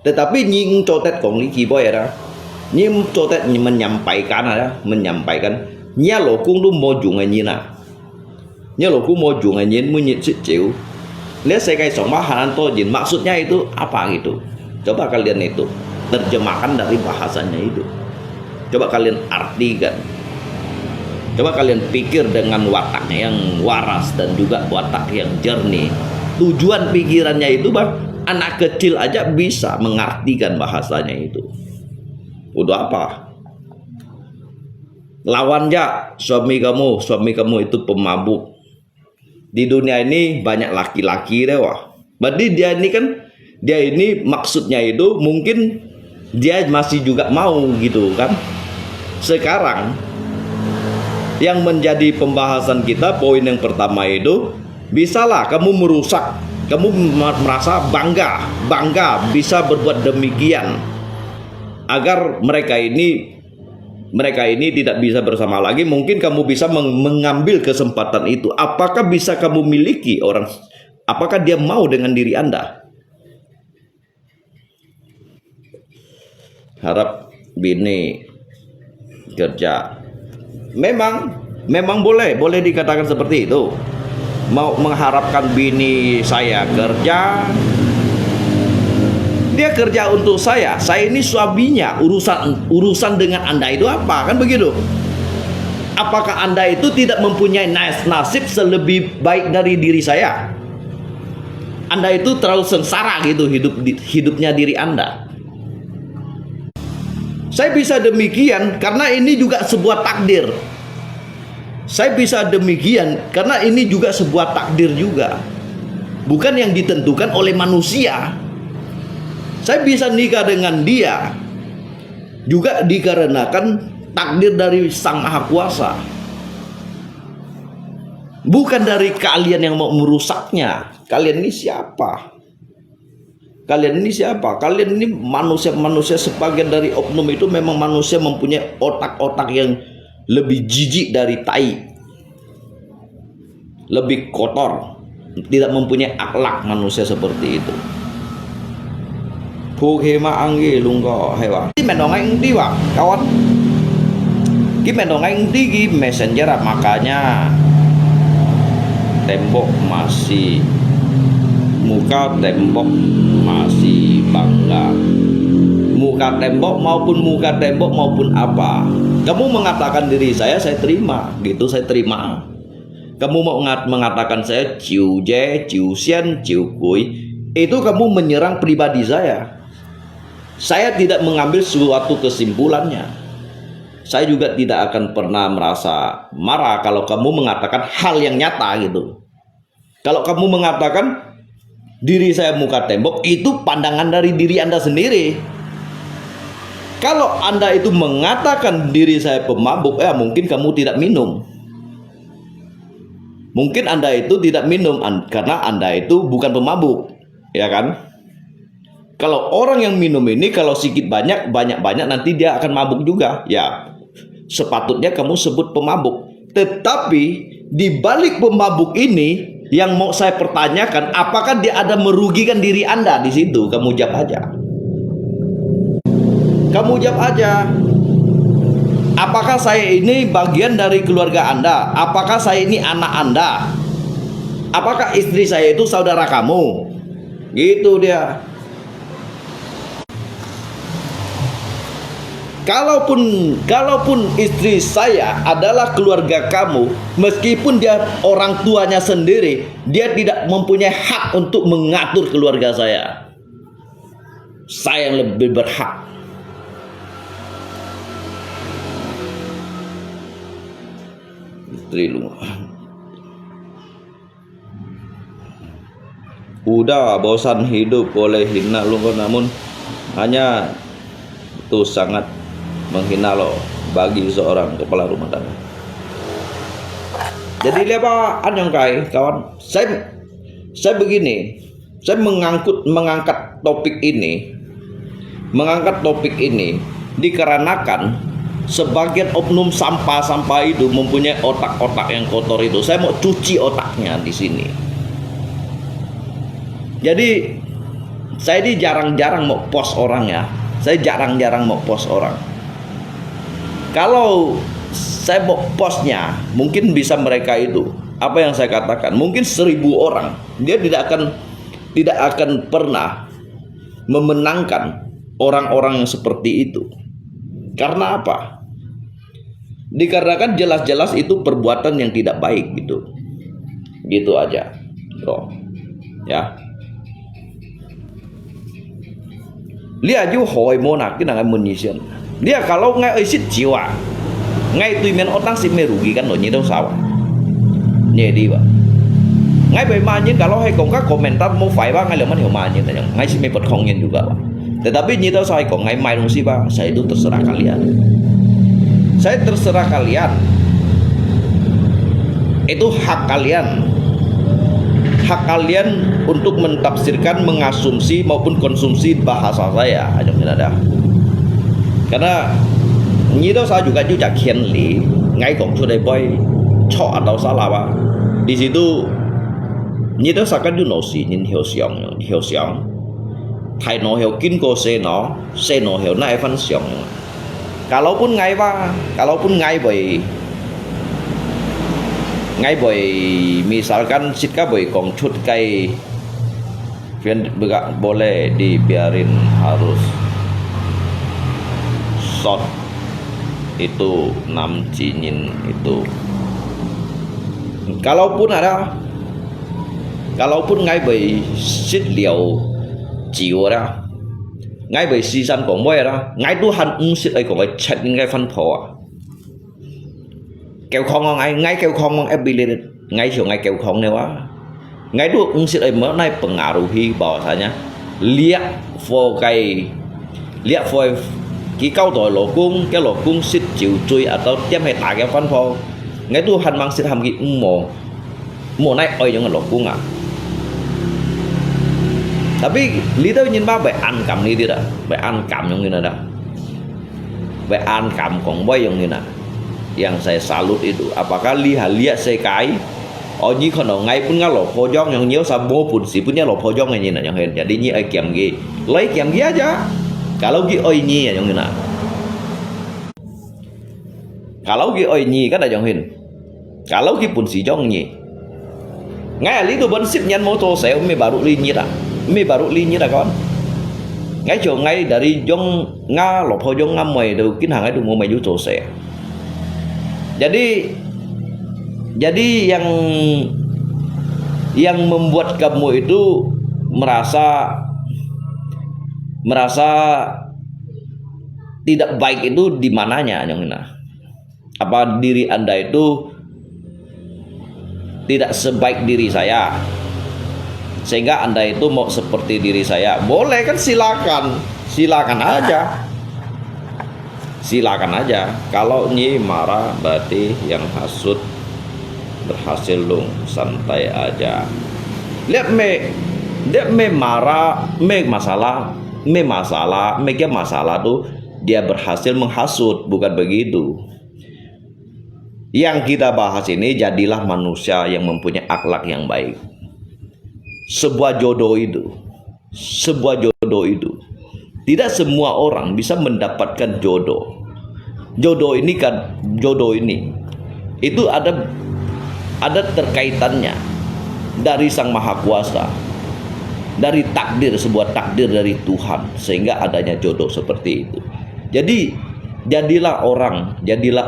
Tetapi nying cotet kong li kiboy ada, nying cotet menyampaikan nya lo kung lu mau jungai nyina, nya lo kung mau jungai nyin munyi chicil. Lihat saya kayak sama Hananto Jin, maksudnya itu apa gitu? Coba kalian itu terjemahkan dari bahasanya itu. Coba kalian artikan. Coba kalian pikir dengan watak yang waras dan juga watak yang jernih. Tujuan pikirannya itu bang, anak kecil aja bisa mengartikan bahasanya itu. Udah apa? Lawannya suami kamu itu pemabuk. Di dunia ini banyak laki-laki deh wah. Berarti dia ini maksudnya itu mungkin dia masih juga mau gitu kan. Sekarang yang menjadi pembahasan kita, poin yang pertama itu, bisalah kamu merusak, kamu merasa bangga bisa berbuat demikian. agar mereka ini tidak bisa bersama lagi, mungkin kamu bisa mengambil kesempatan itu. Apakah bisa kamu miliki orang? Apakah dia mau dengan diri Anda? Harap bini kerja. Memang boleh dikatakan seperti itu. Mau mengharapkan bini saya kerja, dia kerja untuk saya ini suaminya, urusan dengan Anda itu apa? Kan begitu. Apakah Anda itu tidak mempunyai nasib selebih baik dari diri saya? Anda itu terlalu sengsara gitu hidupnya diri Anda. Saya bisa demikian karena ini juga sebuah takdir. Saya bisa demikian karena ini juga sebuah takdir juga. Bukan yang ditentukan oleh manusia. Saya bisa nikah dengan dia juga dikarenakan takdir dari Sang Maha Kuasa. Bukan dari kalian yang mau merusaknya. Kalian ini siapa? Kalian ini siapa? Kalian ini manusia-manusia, sebagian dari oknum itu memang manusia mempunyai otak-otak yang lebih jijik dari tai. Lebih kotor. Tidak mempunyai akhlak manusia seperti itu. Hema anggi lungko hewa. Ki mendongeng di wa, kawan. Ki mendongeng di messenger, makanya tembok masih, muka tembok masih bangga. Muka tembok maupun apa. Kamu mengatakan diri saya terima, gitu saya terima. Kamu mau mengatakan saya ciu je, ciu sian, ciu kui, itu kamu menyerang pribadi saya. Saya tidak mengambil suatu kesimpulannya. Saya juga tidak akan pernah merasa marah kalau kamu mengatakan hal yang nyata gitu. Kalau kamu mengatakan diri saya muka tembok, itu pandangan dari diri Anda sendiri. Kalau Anda itu mengatakan diri saya pemabuk, mungkin kamu tidak minum. Mungkin Anda itu tidak minum karena Anda itu bukan pemabuk, ya kan? Kalau orang yang minum ini, kalau sedikit banyak nanti dia akan mabuk juga. Ya, sepatutnya kamu sebut pemabuk. Tetapi di balik pemabuk ini, yang mau saya pertanyakan, apakah dia ada merugikan diri Anda di situ? Kamu jawab aja. Kamu jawab aja. Apakah saya ini bagian dari keluarga Anda? Apakah saya ini anak Anda? Apakah istri saya itu saudara kamu? Gitu dia. Kalaupun istri saya adalah keluarga kamu, meskipun dia orang tuanya sendiri, dia tidak mempunyai hak untuk mengatur keluarga saya. Saya yang lebih berhak. Istri lu. Udah bosan hidup boleh hina lu, namun hanya itu sangat menghina lo bagi seorang kepala rumah tangga. Jadi lihat yang kai kawan, saya begini, saya mengangkat topik ini dikarenakan sebagian oknum sampah itu mempunyai otak-otak yang kotor itu. Saya mau cuci otaknya di sini. Jadi saya ini jarang-jarang mau post orang ya. Saya jarang-jarang mau post orang. Kalau saya mau postnya, mungkin bisa mereka itu apa yang saya katakan, mungkin 1000 orang, dia tidak akan pernah memenangkan orang-orang yang seperti itu. Karena apa? Dikarenakan jelas-jelas itu perbuatan yang tidak baik gitu. Gitu aja. Bro. Ya. Lihat ju hoi monak kita nggak menyisian. Dia kalau nggak isit jiwa, ngay tùy men otak sih merugikan lo như đâu sao? Nhẹ đi vậy. Ngay bagaimana kalau hay kong các komentar mau phải ba ngay leman hiểu mà như thế ngay sih me perkongin juga. Tetapi như đâu sao kong ngay mai dong sih ba, saya itu terserah kalian. Saya terserah kalian. Itu hak kalian. Hak kalian untuk mentafsirkan, mengasumsi maupun konsumsi bahasa saya. Ada. Karena Nyi saya juga Kian Li ngai gong chu dai boy cho atau salah Pak. Di situ Nyi saya kan no si nin hiu xiong thai no hiu kin ko se no hiu nai fan xiong. Kalaupun ngai boy misalkan sitka boy gong cut kai enggak boleh dibiarin, harus shot itu 6 cinin itu. Kalaupun ngai bei sit liao jiu ra ngai bei si san gong boy ra ngai tu han sit ai gong ai chat ngai fan pho à kêu không ngai kêu không ép bi lên ngai chiều ngai kêu không này quá ngai tu sit ai mở nay pengaruhi bahwasanya lihat cái câu tội lỗ cung sit chịu chui atau tiêm hay tại cái fan pho ngai tu han mang sit ham ki mùa này oi yang lỗ cung à. Tapi Lito nhìn ba bài ăn cầm đi tidak, bài ăn cầm yang ini dah, bài ăn cầm kong boy yang ini, yang saya salut itu. Apakah lihat saya kai, oh ni kalau ngai pun nggak lo pojong yang nyew sabo pun si punya lo pojong yang ini yang hen. Jadi ni ai kiam gi, lay kiam gi aja. Kalau gi oi ni yang ini, kalau gi oi ni kan ada yang hen. Kalau gi pun si jong ni, ngai Lito bên ship nyan motor saya me baru li ni dah. Mi baru linya dah kawan. Ngay dari jong nga lopo jong ngamai do kin hangai do mau maju selesai. Jadi yang membuat kamu itu merasa tidak baik itu di mananya nyongina? Apa diri Anda itu tidak sebaik diri saya? Sehingga Anda itu mau seperti diri saya, boleh kan, silakan aja. Kalau Nyi marah berarti yang hasut berhasil dong, santai aja. Lihat me marah, me masalah tuh dia berhasil menghasut, bukan begitu. Yang kita bahas ini, jadilah manusia yang mempunyai akhlak yang baik. Sebuah jodoh itu tidak semua orang bisa mendapatkan jodoh ini itu ada terkaitannya dari Sang Maha Kuasa, dari takdir, sebuah takdir dari Tuhan, sehingga adanya jodoh seperti itu. Jadi jadilah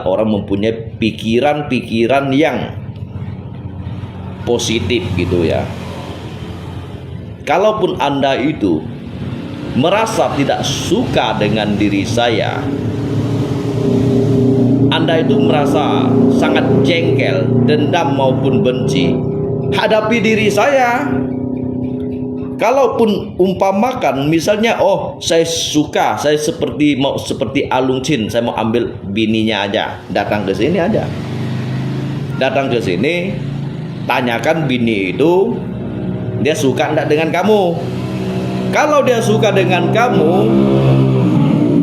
orang mempunyai pikiran yang positif gitu ya. Kalaupun Anda itu merasa tidak suka dengan diri saya, Anda itu merasa sangat jengkel, dendam maupun benci, hadapi diri saya. Kalaupun umpamakan misalnya, oh saya suka, saya seperti Alung Chin, saya mau ambil bininya aja, datang ke sini, tanyakan bini itu dia suka enggak dengan kamu. Kalau dia suka dengan kamu,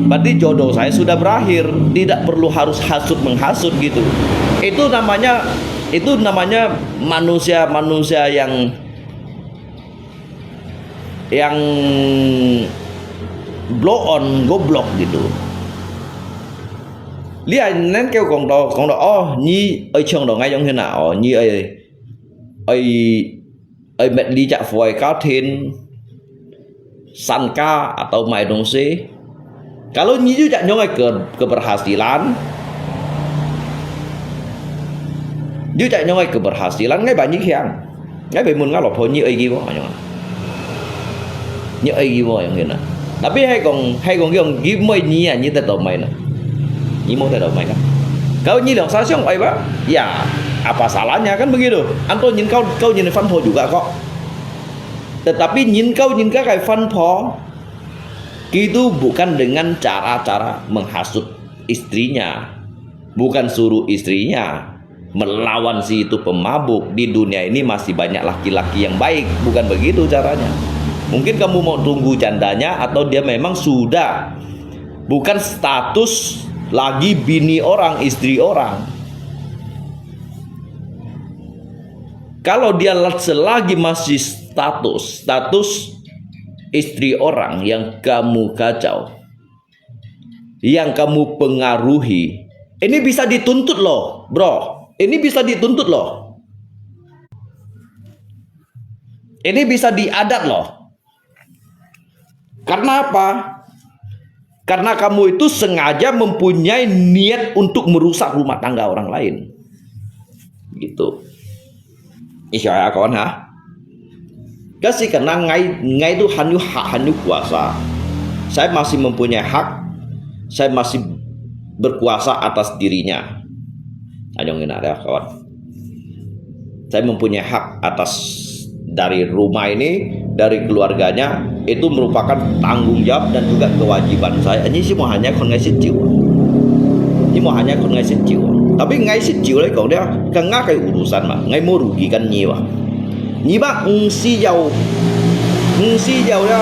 berarti jodoh saya sudah berakhir. Tidak perlu harus hasut menghasut gitu. Itu namanya manusia yang blow on, goblok gitu. Lihat nên kêu còn đó Nhi ơi chồng đó ngay giống thế nào, Nhi ơi mẹ đi chợ phôi có thiên Sanka atau Maidongse. Kalau Nyi juga nyongai keberhasilan ngay banyak yang ngay bemun ngalop ho Nyi ơi gitu Nyi ơi gitu yang hina. Tapi hay còn yang gitu mới Nyi Nyi tetap main. Nyi mau tetap main kan? Kalau Nyi dong saya oi Pak. Ya, apa salahnya kan begitu? Anto nhìn kau nhìn fan po juga kok. Tetapi nhìn kayak fan po itu bukan dengan cara-cara menghasut istrinya, bukan suruh istrinya melawan si itu pemabuk. Di dunia ini masih banyak laki-laki yang baik, bukan begitu caranya. Mungkin kamu mau tunggu jandanya, atau dia memang sudah bukan status lagi bini orang, istri orang. Kalau dia selagi masih status istri orang yang kamu kacau, yang kamu pengaruhi, ini bisa dituntut loh, bro. Ini bisa dituntut loh. Ini bisa diadat loh. Karena apa? Karena kamu itu sengaja mempunyai niat untuk merusak rumah tangga orang lain. Gitu. Iya kawan ha. Kasih karena ngai itu hanya hak, hanya kuasa. Saya masih mempunyai hak. Saya masih berkuasa atas dirinya. Anyong ada kawan. Saya mempunyai hak atas dari rumah ini, dari keluarganya, itu merupakan tanggung jawab dan juga kewajiban saya. Ini semua hanya kon ngai sijiu. Ini mau hanya kon ngai sijiu. Tapi ngai sijiu lagi kau dia kan nggak kayak urusan mah, ngai mau rugikan nyiwa. Nyiwa ngsi jauh ya.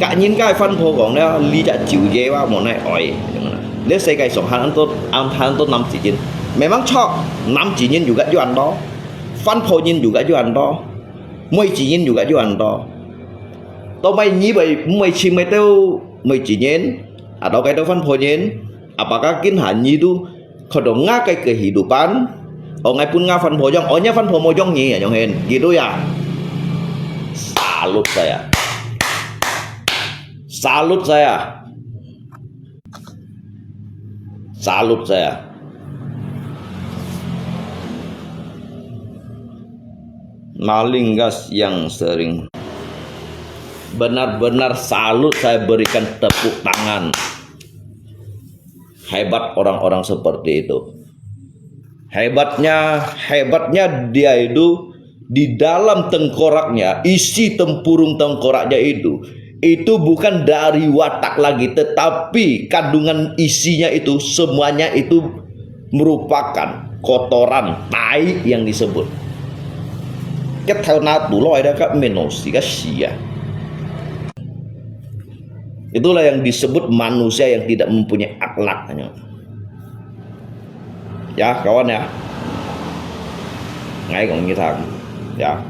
Cả nhìn cái phân phối của nó lý trả chịu dễ vào một này ỏi nếu xây cái sổ hàng ăn tốt 5 chỉ nhìn memang cho 5 chỉ nhìn juga jual đó phân phối nhìn juga jual đó 10 chỉ nhìn juga jual đó tao mày nhí vậy mày chỉ mày tao 10 chỉ nhìn atau cái đó phân phối nhìn apakah kin hanya itu kalau nggak kayak kehidupan ngai pun nggak phân phối yang nya phân phối mau jong nhỉ yang hen gitu ya. Salut saya. Salut saya. Salut saya. Maling gas yang sering. Benar-benar salut saya berikan tepuk tangan. Hebat orang-orang seperti itu. Hebatnya dia itu di dalam tengkoraknya, isi tempurung tengkoraknya itu bukan dari watak lagi, tetapi kandungan isinya itu semuanya itu merupakan kotoran tai yang disebut. Itulah yang disebut manusia yang tidak mempunyai akhlak. Ya kawan ya, ngay còn như thật, ya.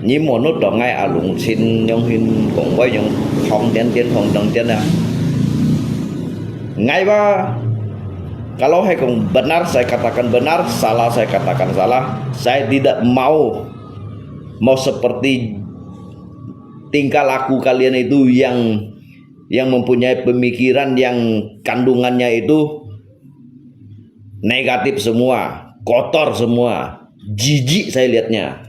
Nhưng một nút đó ngay à lùng xin nhông hin cũng với những không đồng tiền ya. Ngay ba kalau hay kong benar saya katakan benar, salah saya katakan salah. Saya tidak mau seperti tingkah laku kalian itu yang mempunyai pemikiran yang kandungannya itu negatif semua, kotor semua, jijik saya lihatnya.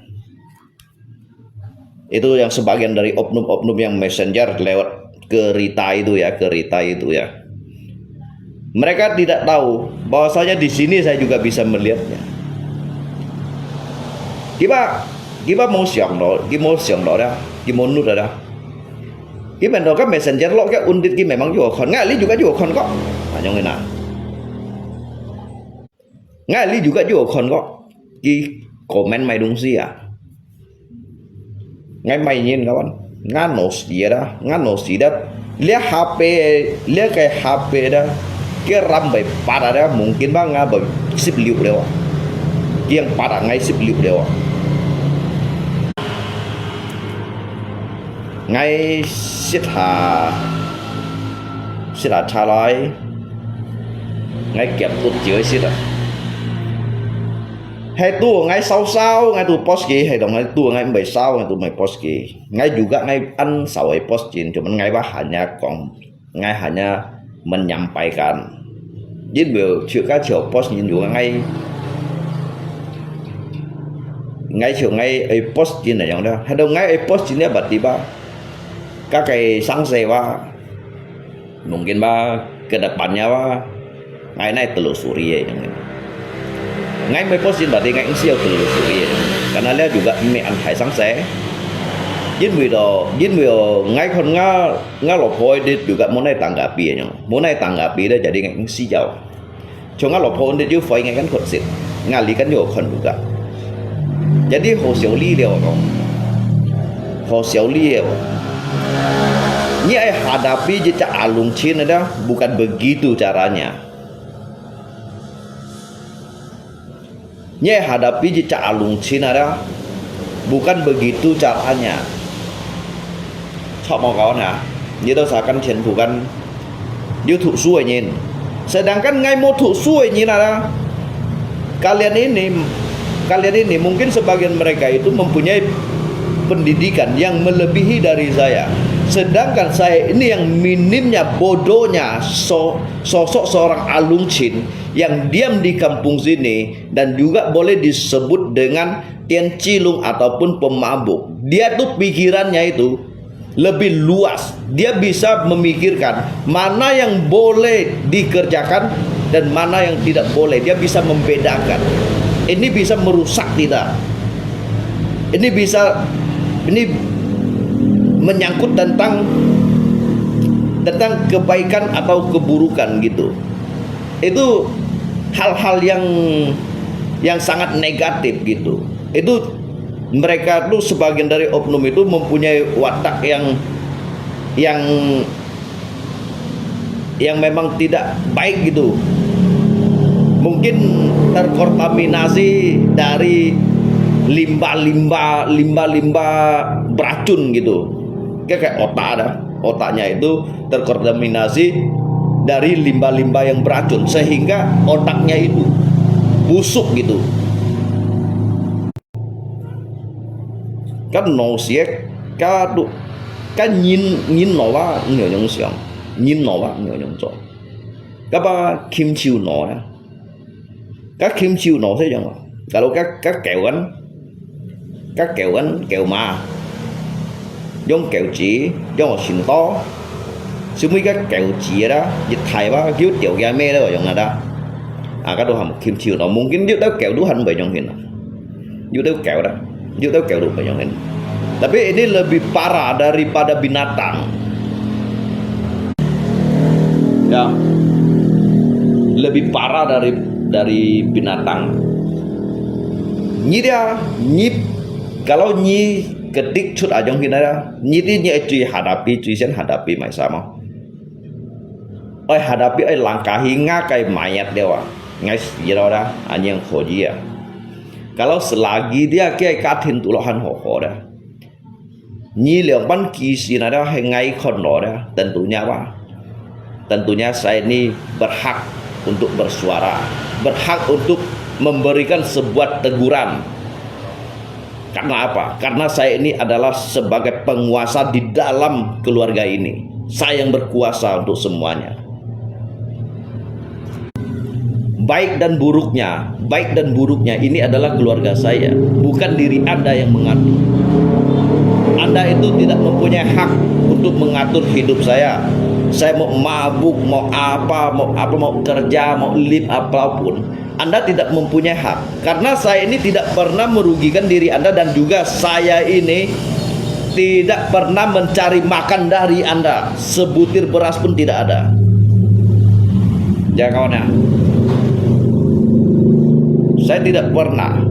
Itu yang sebagian dari oknum-oknum yang messenger lewat ke Rita itu ya. Mereka tidak tahu bahwasanya di sini saya juga bisa melihatnya. Kita mau siang đó ya, kita mau nut đó. Kita đó các messenger lo cái undit kita memang juga kon, ngali juga kon kok. Yang ini. Ngali juga kon kok. Ki komen mày đúng gì à? Ngay mày nhìn kawan, nganos dia dah, lihat HP, lihat kayak HP dah, cái RAM bay parah dah, mungkin bang ngabay 10 liệu dewa, yang parah ngay 10 liệu dewa, ngay siết hà trả lại, ngay kẹp tụt dưới siết à. Hay tua ngay sau ngay tu post kì hay dong ngay tua ngay mbay sau ngay tu may post kì ngay juga ngay an sau ay post kì cuman ngay ngay hanya menyampaikan jadi biểu chữ các chiều post nhìn juga ngay chiều ngay ay post kì này yang đó hay dong ngay ay post kì này tiba các cái sanksi mungkin kedepannya ngay này telusuri ya yang ini. Ngay mới postin berarti ngay siêu telusuri karena dia juga ini antai sangse jin video ngay kon nga lopoi dia juga mau naik tanggapi dia jadi ngay si jauh cuma lopoi dia juga ngay kan konsit ngali kan juga kon juga jadi ho xiao li dia Nyi hadapi jejak alung cin ada bukan begitu caranya. Nyi hadapi jejak alung cin ada bukan begitu caranya. Chọn mau kawan ya. Như tôi seakan chen bukan như thụ suai nhìn. Sedangkan ngai mau thụ suai nhìn ada kalian ini mungkin sebagian mereka itu mempunyai pendidikan yang melebihi dari saya. Sedangkan saya ini yang minimnya bodohnya sosok seorang alung cin yang diam di kampung sini dan juga boleh disebut dengan tian cilung ataupun pemabuk. Dia tuh pikirannya itu lebih luas. Dia bisa memikirkan mana yang boleh dikerjakan dan mana yang tidak boleh. Dia bisa membedakan. Ini bisa merusak tidak. Ini menyangkut tentang kebaikan atau keburukan gitu. Itu hal-hal yang sangat negatif gitu. Itu mereka tuh sebagian dari oknum itu mempunyai watak yang memang tidak baik gitu. Mungkin terkontaminasi dari limbah-limbah beracun gitu. Kayak otaknya itu terkontaminasi dari limbah-limbah yang beracun sehingga otaknya itu busuk gitu. Kan nó sẽ cái nhìn nó và nhiều những chuyện nhìn nó và nhiều những chỗ các ba kim chiu nó các kim chiu nó thế chẳng kalau các kẹo mà giống kẹo chỉ giống xịn to xíu mấy các kẹo chỉ đó dịch thải ba kiểu tiểu gà mê đó ở đó các đồ hàng kim chiu nó mungkin dia tahu kẹo đủ hành bởi trong hình dia tahu kẹo đó dia tahu kẹo đủ bởi trong hình. Tapi ini lebih parah daripada binatang. Ya. Lebih parah dari binatang. Nyi kalau nyi ketik chút ở trong kia đó, nyi thì nyi truy hadapi, truy sen hadapi mày sao mau? Oi hadapi oi langkahi ngakai mayat dewa. Ngai gì đó dah, anh yang khoji ya. Kalau selagi dia kayak katin tulahan hoko dah. Nyi liang ban kisi nada hengai kono dah. Tentunya saya ini berhak untuk bersuara, berhak untuk memberikan sebuah teguran. Karena apa? Karena saya ini adalah sebagai penguasa di dalam keluarga ini. Saya yang berkuasa untuk semuanya. Baik dan buruknya ini adalah keluarga saya, bukan diri Anda yang mengatur. Anda itu tidak mempunyai hak untuk mengatur hidup saya. Saya mau mabuk, mau kerja, mau live apapun, Anda tidak mempunyai hak. Karena saya ini tidak pernah merugikan diri Anda dan juga saya ini tidak pernah mencari makan dari Anda. Sebutir beras pun tidak ada. Ya kawan ya. Saya tidak pernah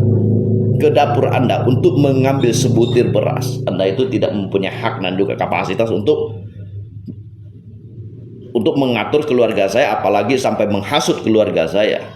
ke dapur Anda untuk mengambil sebutir beras. Anda itu tidak mempunyai hak dan juga kapasitas untuk mengatur keluarga saya, apalagi sampai menghasut keluarga saya.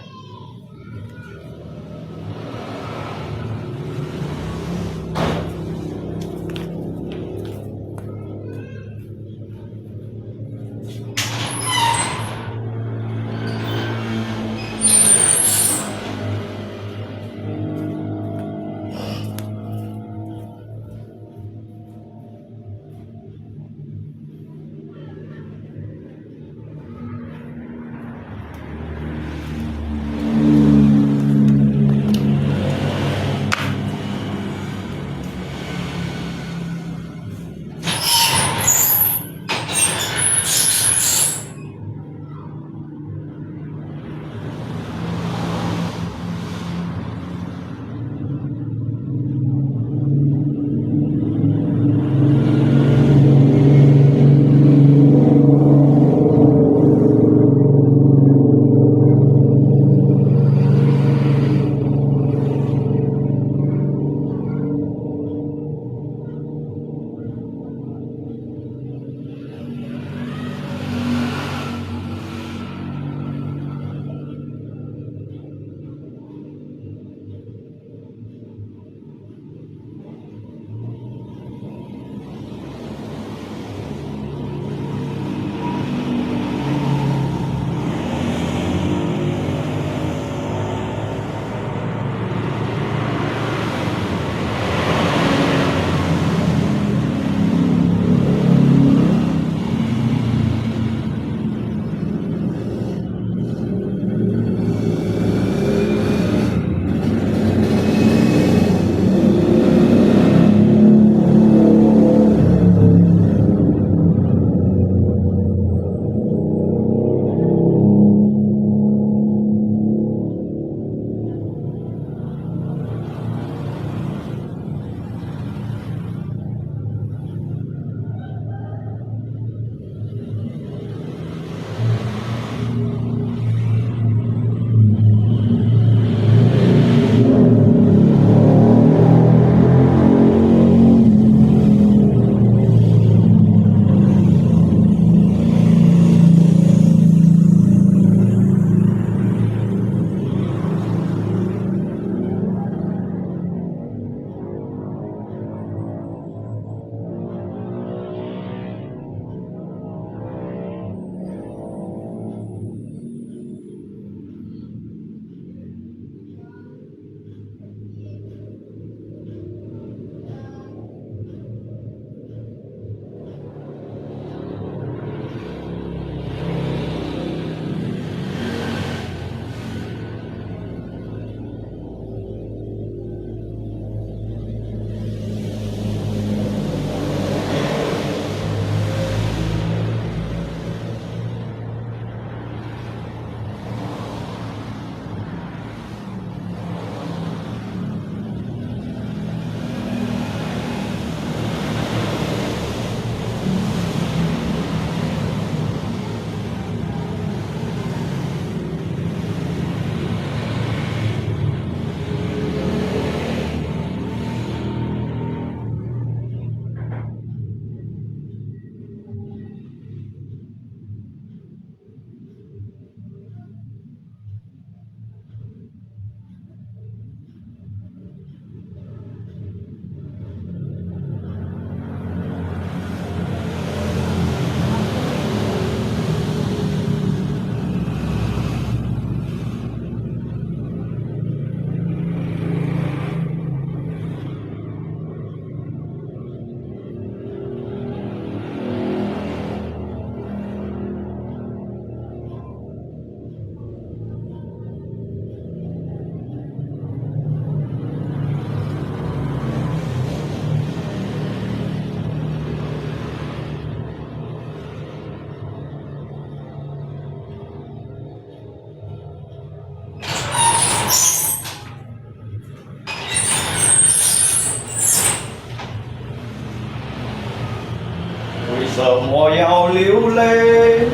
Semua yang liu lei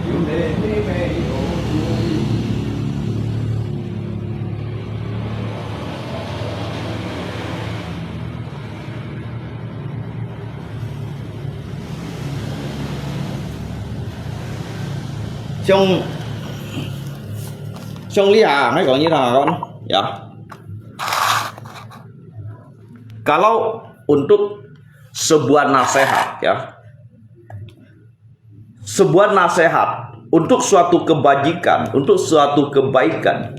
你没有注意。Xong lihat, hãy gọi như nào con? Ya. Kalau untuk sebuah nasihat, ya, sebuah nasihat untuk suatu kebajikan, untuk suatu kebaikan,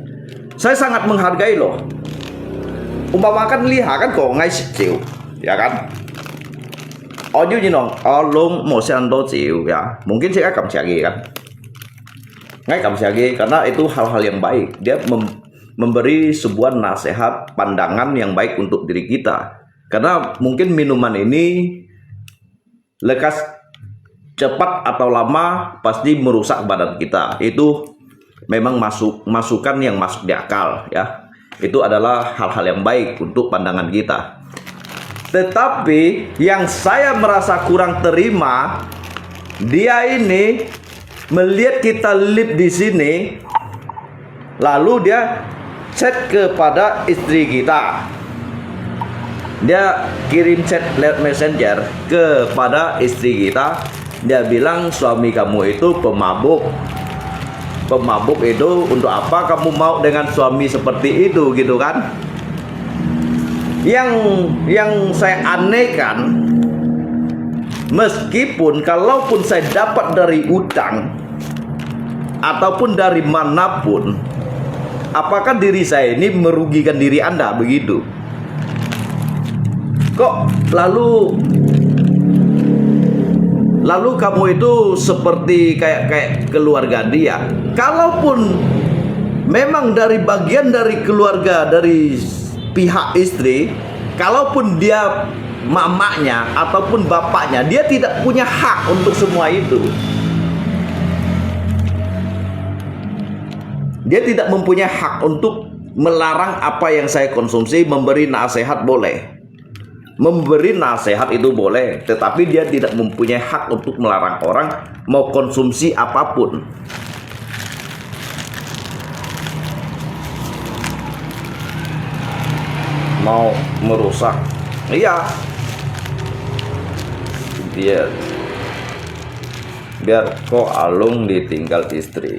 saya sangat menghargai loh. Umpamakan lihat kan kok ngay chịu, ya kan? Ở như nào, long một xe đô chịu, ya, mungkin saya akan cari kan? Ngay kamu cari karena itu hal-hal yang baik. Dia memberi sebuah nasihat, pandangan yang baik untuk diri kita. Karena mungkin minuman ini lekas cepat atau lama pasti merusak badan kita. Itu memang masukan yang masuk di akal, ya. Itu adalah hal-hal yang baik untuk pandangan kita. Tetapi yang saya merasa kurang terima, dia ini melihat kita live di sini, lalu dia chat kepada istri kita. Dia kirim chat lewat messenger kepada istri kita. Dia bilang suami kamu itu pemabuk. Pemabuk itu untuk apa kamu mau dengan suami seperti itu, gitu kan? Yang saya anehkan, meskipun kalaupun saya dapat dari utang ataupun dari manapun, apakah diri saya ini merugikan diri Anda begitu? Kok lalu kamu itu seperti kayak keluarga dia? Kalaupun memang dari bagian dari keluarga dari pihak istri, kalaupun dia mamanya ataupun bapaknya, dia tidak punya hak untuk semua itu. Dia tidak mempunyai hak untuk melarang apa yang saya konsumsi. Memberi nasihat boleh, memberi nasihat itu boleh, tetapi dia tidak mempunyai hak untuk melarang orang mau konsumsi apapun. Mau merusak, iya, biar kok Alung ditinggal istri.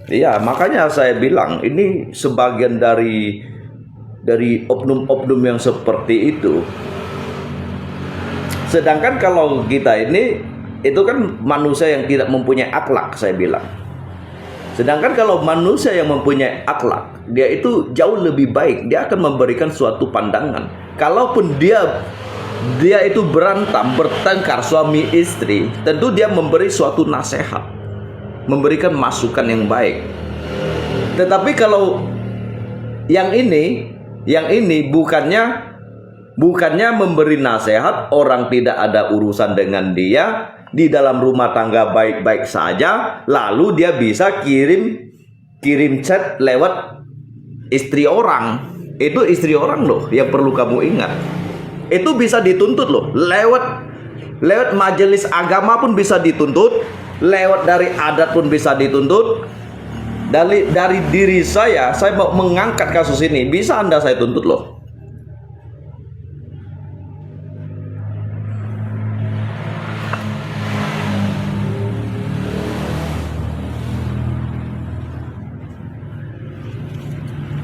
Iya, makanya saya bilang ini sebagian dari oknum-oknum yang seperti itu. Sedangkan kalau kita ini, itu kan manusia yang tidak mempunyai akhlak, saya bilang. Sedangkan kalau manusia yang mempunyai akhlak, dia itu jauh lebih baik. Dia akan memberikan suatu pandangan. Kalaupun dia itu berantem, bertengkar suami istri, tentu dia memberi suatu nasihat, memberikan masukan yang baik. Tetapi kalau yang ini bukannya memberi nasihat, orang tidak ada urusan dengan dia, di dalam rumah tangga baik-baik saja, lalu dia bisa kirim chat lewat istri orang. Itu istri orang loh yang perlu kamu ingat. Itu bisa dituntut loh, lewat majelis agama pun bisa dituntut, lewat dari adat pun bisa dituntut. Dari diri saya mau mengangkat kasus ini, bisa Anda saya tuntut loh.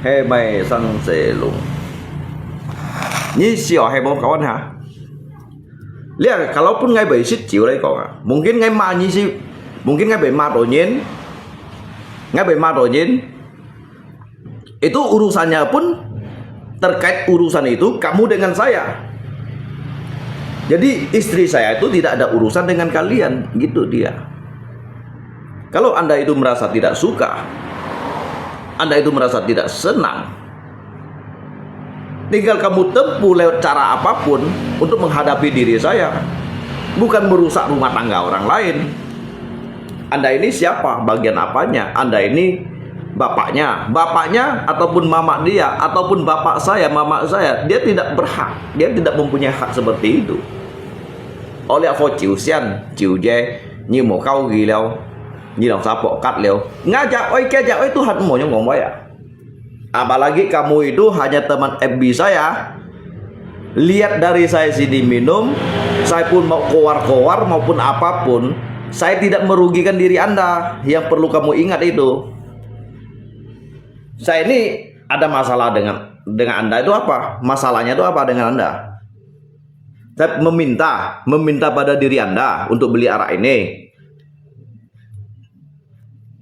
Hei mày sang dễ lùng Nhi xỉu hay mau kawan ha. Lihat, kalaupun ngay bị xích chịu đây còn mungkin ngay ma nhi sih, mungkin ngay bị ma đổ nhiên, ngay bị ma đổ nhiên. Itu urusannya pun terkait urusan itu kamu dengan saya. Jadi istri saya itu tidak ada urusan dengan kalian, gitu dia. Kalau Anda itu merasa tidak suka, Anda itu merasa tidak senang, tinggal kamu tempuh lewat cara apapun untuk menghadapi diri saya, bukan merusak rumah tangga orang lain. Anda ini siapa? Bagian apanya? Anda ini bapaknya ataupun mama dia, ataupun bapak saya, mama saya. Dia tidak berhak, dia tidak mempunyai hak seperti itu. ở lẽ phô chịu sen chịu dê như một câu gì đâu như lòng sao bỏ cắt liều ngajak oi kejak oi Tuhan mau yang ngomong ya. Apalagi kamu itu hanya teman FB saya. Lihat dari saya sini minum, saya pun mau keluar-keluar maupun apapun, saya tidak merugikan diri Anda. Yang perlu kamu ingat itu. Saya ini ada masalah dengan Anda itu apa? Masalahnya itu apa dengan Anda? Saya meminta pada diri Anda untuk beli arak ini.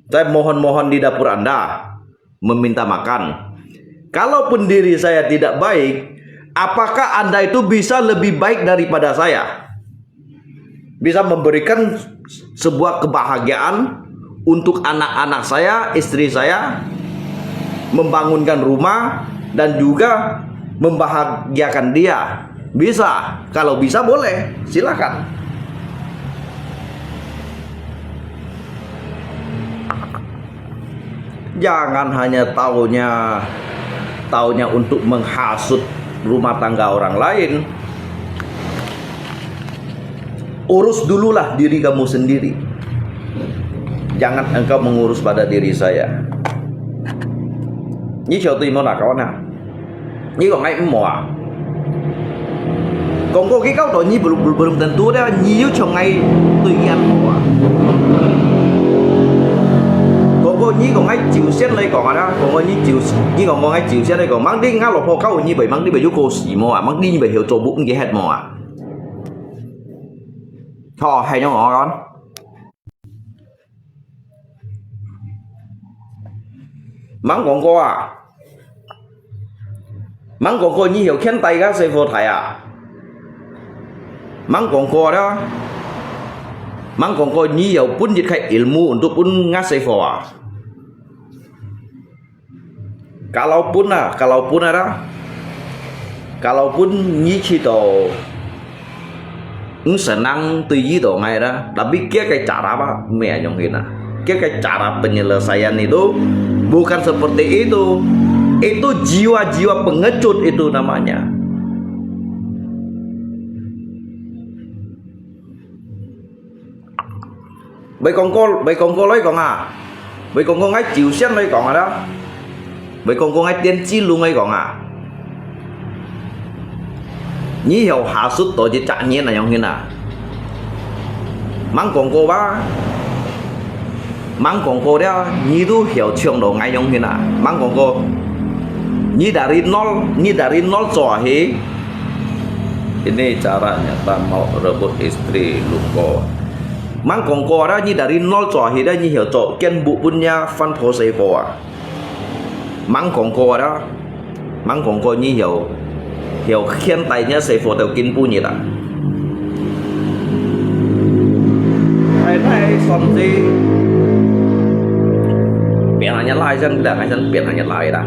Saya mohon-mohon di dapur Anda, meminta makan. Kalaupun diri saya tidak baik, apakah Anda itu bisa lebih baik daripada saya? Bisa memberikan sebuah kebahagiaan untuk anak-anak saya, istri saya, membangunkan rumah, dan juga membahagiakan dia. Bisa, kalau bisa boleh, silakan. Jangan hanya taunya untuk menghasut rumah tangga orang lain. Urus dululah diri kamu sendiri. Jangan engkau mengurus pada diri saya. Như chiều tùy môn là có nào. Như còn ngay mùa. Còn có cái câu tội như belum tentu đó. Như chiều ngay tùy ăn mùa. Còn có như còn ngay chiều xét đây còn đó. Còn có như còn ngay chiều xét đây còn mang đi ngáo lột hồ câu như vậy mang đi bởi cô xỉ mùa. Mang đi như vậy hiểu trộn bụng cái hết mùa. Thôi hay nhau ngỏ con. Mắng còn cô à? Mắng còn cô như hiểu khen tay các sư phụ thầy à? Mắng còn cô đó. Mắng còn cô như hiểu pun dịch khai ilmu untuk pun ngas sư phụ à? Kalaupun ada. Kalaupun như khi tổ senang tuh ngay đó. Tapi kayak cara apa? Mea nyong hina. Kayak cara penyelesaian itu bukan seperti itu. Itu jiwa-jiwa pengecut itu namanya. Bây con cô lấy còn à? Bây con cô ngay chịu xét lấy còn à đó. Bây con cô ngay tiên chi luôn ngay còn à? Nhí hiểu hạ xuất tổ chỉ trả nhiên là nhong hiền à? Mắng con cô ba. Mắng con cô đó nhí tu hiểu trường độ ngay nhong hiền à? Mắng con cô. Nhí dari nol sohi. Ini cara nyata mau rebut istri luko. Mang con cô đó như dari nol sohi đó như hiểu chỗ kiên bụ punya fan pose cô à? Mang con cô đó. Mang con cô như hiểu khen tay nhá sẽ phụ theo kinh pu nhỉ ta. Đây xong gì? Biển là nhắn lại dân là dân biển là nhắn lại đã.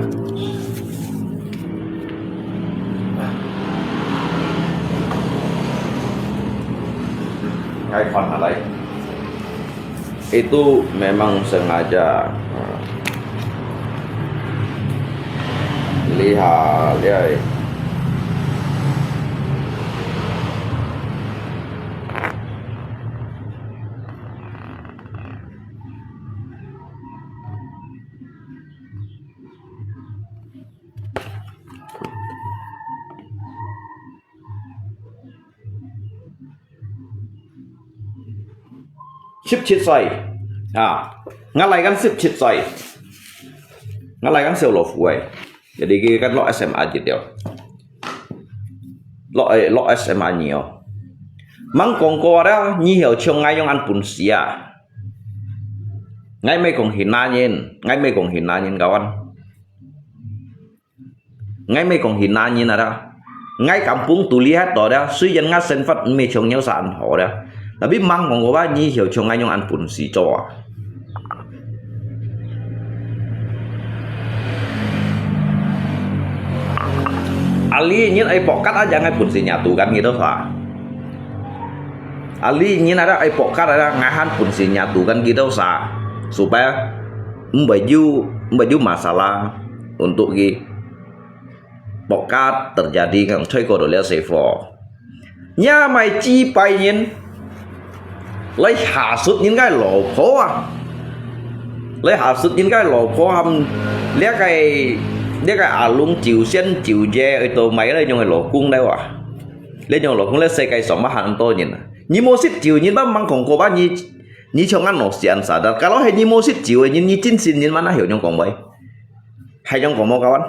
Ngay phần ở đây. Itu memang sengaja. Lihat ya. Ship chít xoay ngắt lại gắn ship chít xoay ngắt lại gắn siêu lột phù jadi cái loại SMA chỉ điều loại SMA nhiều mắng con cô đó như hiểu trong ngay trong ăn bún xì à ngay mấy còn hình na nhìn kawan ngay mấy còn hình na nhìn ada ngay kampung tu lihat đó đó suy dân ngắt sen phát mê chồng nhau sản họ đó tapi mang con cô ba như hiểu trong ngay trong ăn bún xì cho Ali ingin pokat aja ngai pun si nyatukan gitu Pak. Ali ingin ada pokat ada ngahan pun si nyatukan gitu sa supaya baju masalah untuk pokat terjadi kan chơi cổ lihat sevo. nhà mày chi bay nhìn lấy hạ xuất những cái lỗ phố à, lấy hạ xuất những cái lỗ phố hầm lấy cái lung chiều sen chiều dè ở tổ máy lấy những cái lỗ cung đây à, lấy những lỗ cung lấy xây cái sòng bát hàng to nhìn ni mua xít chiều nhìn bác mang còn cô bác ni trong ăn nổ xiên sao đó, kalau hay ni mua xít chiều nhìn ni chín xin nhìn mana hiểu trong còn vậy, hay trong còn mau kawan,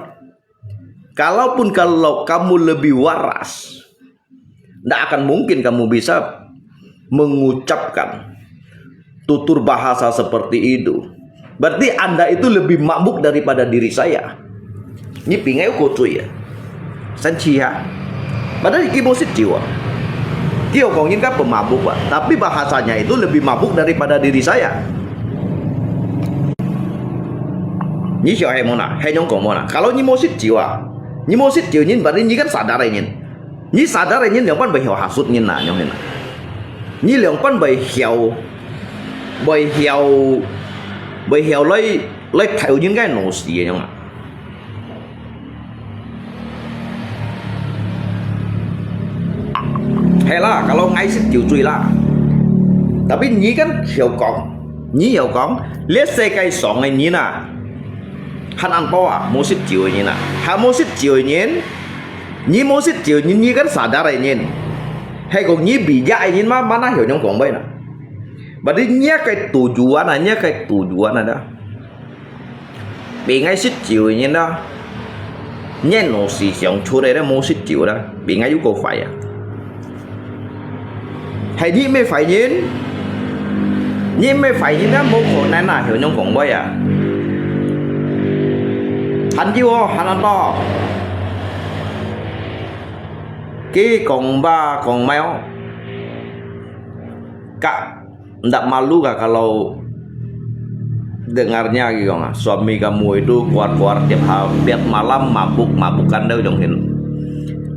kalaupun kalau kamu lebih waras, tidak akan mungkin kamu bisa mengucapkan tutur bahasa seperti itu. Berarti Anda itu lebih mabuk daripada diri saya. Ini pingai kocuy ya. Senci ya. Padahal ini musik jiwa. Dia ngomongin kan pemabuk Pak, tapi bahasanya itu lebih mabuk daripada diri saya. Ini siapa yang mana? Hanya ngomong mana? Kalau ini musik jiwa ini berarti ini kan sadar ini. Ini sadar ini yang pan berhiau hasut ini nah yang ini. Ini yang pan berhiau lấy theo những cái nổ xì không ạ? Hay là kalau ngay xích chiều truy là, tapi ini kan hiểu con, lihat saya kayak song ini na, han antoa mau xích chiều ini na, ha mau xích chiều ini mau xích chiều ini kan sadar ini, hay còn ini bijak ini mana hiểu trong con bay na. Berarti nya kayak tujuan ada. Bị ngay xích chiều như đó, nhé nó xì xong chỗ đây đó mua xích chiều đó, bị ngay giúp cô phải à? Hay đi mới phải nhìn đó mua khổ này là hiểu nhau còn bây à? Hắn chiêu hắn ăn to, cái còn ba còn mèo, kak ndak malu gak kalau dengarnya gitu nggak, suami kamu itu keluar tiap malam mabuk-mabukan deh dong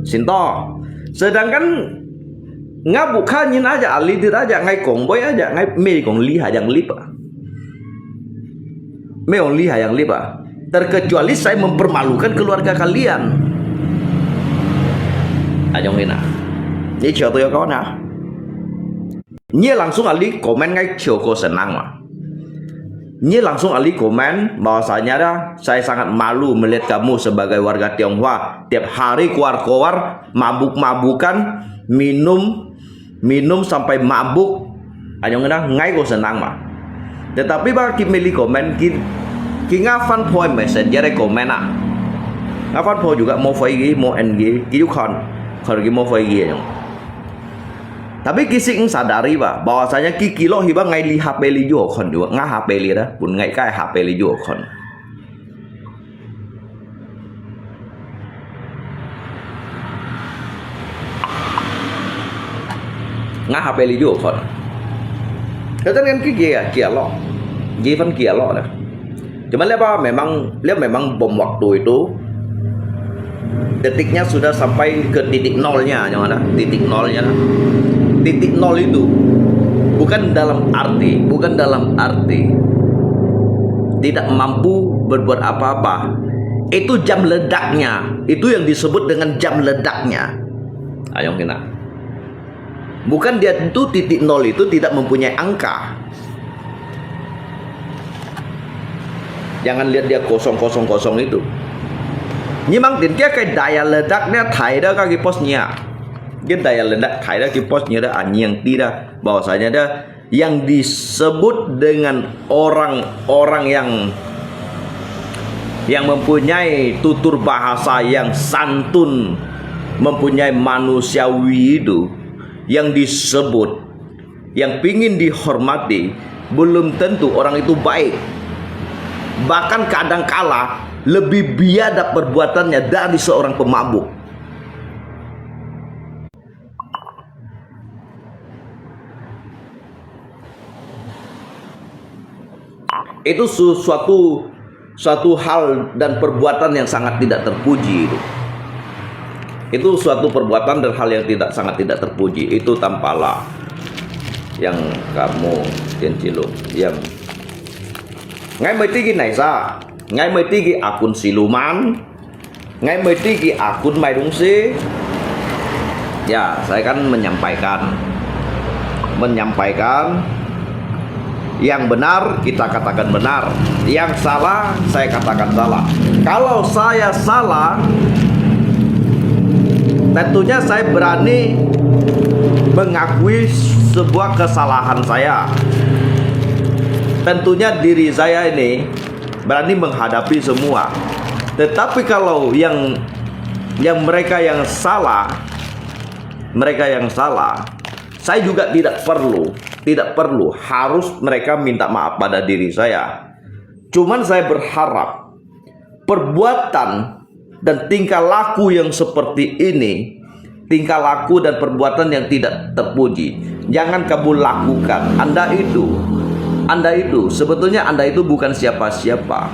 Sinto, sedangkan ngabukannya aja alidir aja ngai kongboy aja ngai me kong liha yang lipa terkecuali saya mempermalukan keluarga kalian ajong ini ini contoh ya kawan ya. Ini langsung Ali komen ngay chiều cô senang mà. Ini langsung Ali komen bahwasanya dah saya sangat malu melihat kamu sebagai warga Tionghoa tiap hari keluar mabuk-mabukan minum sampai mabuk. Anyong dah ngay cô senang mà. Tetapi bagi milih komen ki ngafan point messenger komen ah. Ngafan point juga mau faigi mau NG ki yukon kalau ki mau faigi anyong. Tapi kising sadari Pak bahwasanya kilo hiba ngai li HP li juga kon juga ngah HP li dah pun ngai kai HP li juga kon. Ngah HP li juga kon. Kadang kan kia lo. Jivan kia lo dah. Cuman memang bom waktu itu detiknya sudah sampai ke titik nolnya, jangan ada titik nolnya. Titik nol itu bukan dalam arti tidak mampu berbuat apa-apa. Itu jam ledaknya, itu yang disebut dengan jam ledaknya. Ayo kena. Bukan dia itu titik nol itu tidak mempunyai angka. Jangan lihat dia kosong itu. Nyimang tin kia kayak daya ledaknya thai dah kaki posnya. Cái daya ledak thải ra cái postnya ada yang tidak bahwasanya ada yang disebut dengan orang-orang yang mempunyai tutur bahasa yang santun, mempunyai manusiawi itu yang disebut yang pingin dihormati belum tentu orang itu baik, bahkan kadangkala lebih biadab perbuatannya dari seorang pemabuk. Itu suatu hal dan perbuatan yang sangat tidak terpuji itu suatu perbuatan dan hal yang sangat tidak terpuji. Itu tampalah yang kamu Kencilo yang ngay mới tí này ra ngay mới tí akun siluman ngay mới tí akun mày đúng xí Ya, saya kan menyampaikan yang benar kita katakan benar, yang salah saya katakan salah. Kalau saya salah, tentunya saya berani mengakui sebuah kesalahan saya. Tentunya diri saya ini berani menghadapi semua. Tetapi kalau yang mereka yang salah, saya juga tidak perlu harus mereka minta maaf pada diri saya. Cuman saya berharap perbuatan dan tingkah laku yang seperti ini, tingkah laku dan perbuatan yang tidak terpuji, jangan kamu lakukan. Anda itu sebetulnya Anda itu bukan siapa-siapa.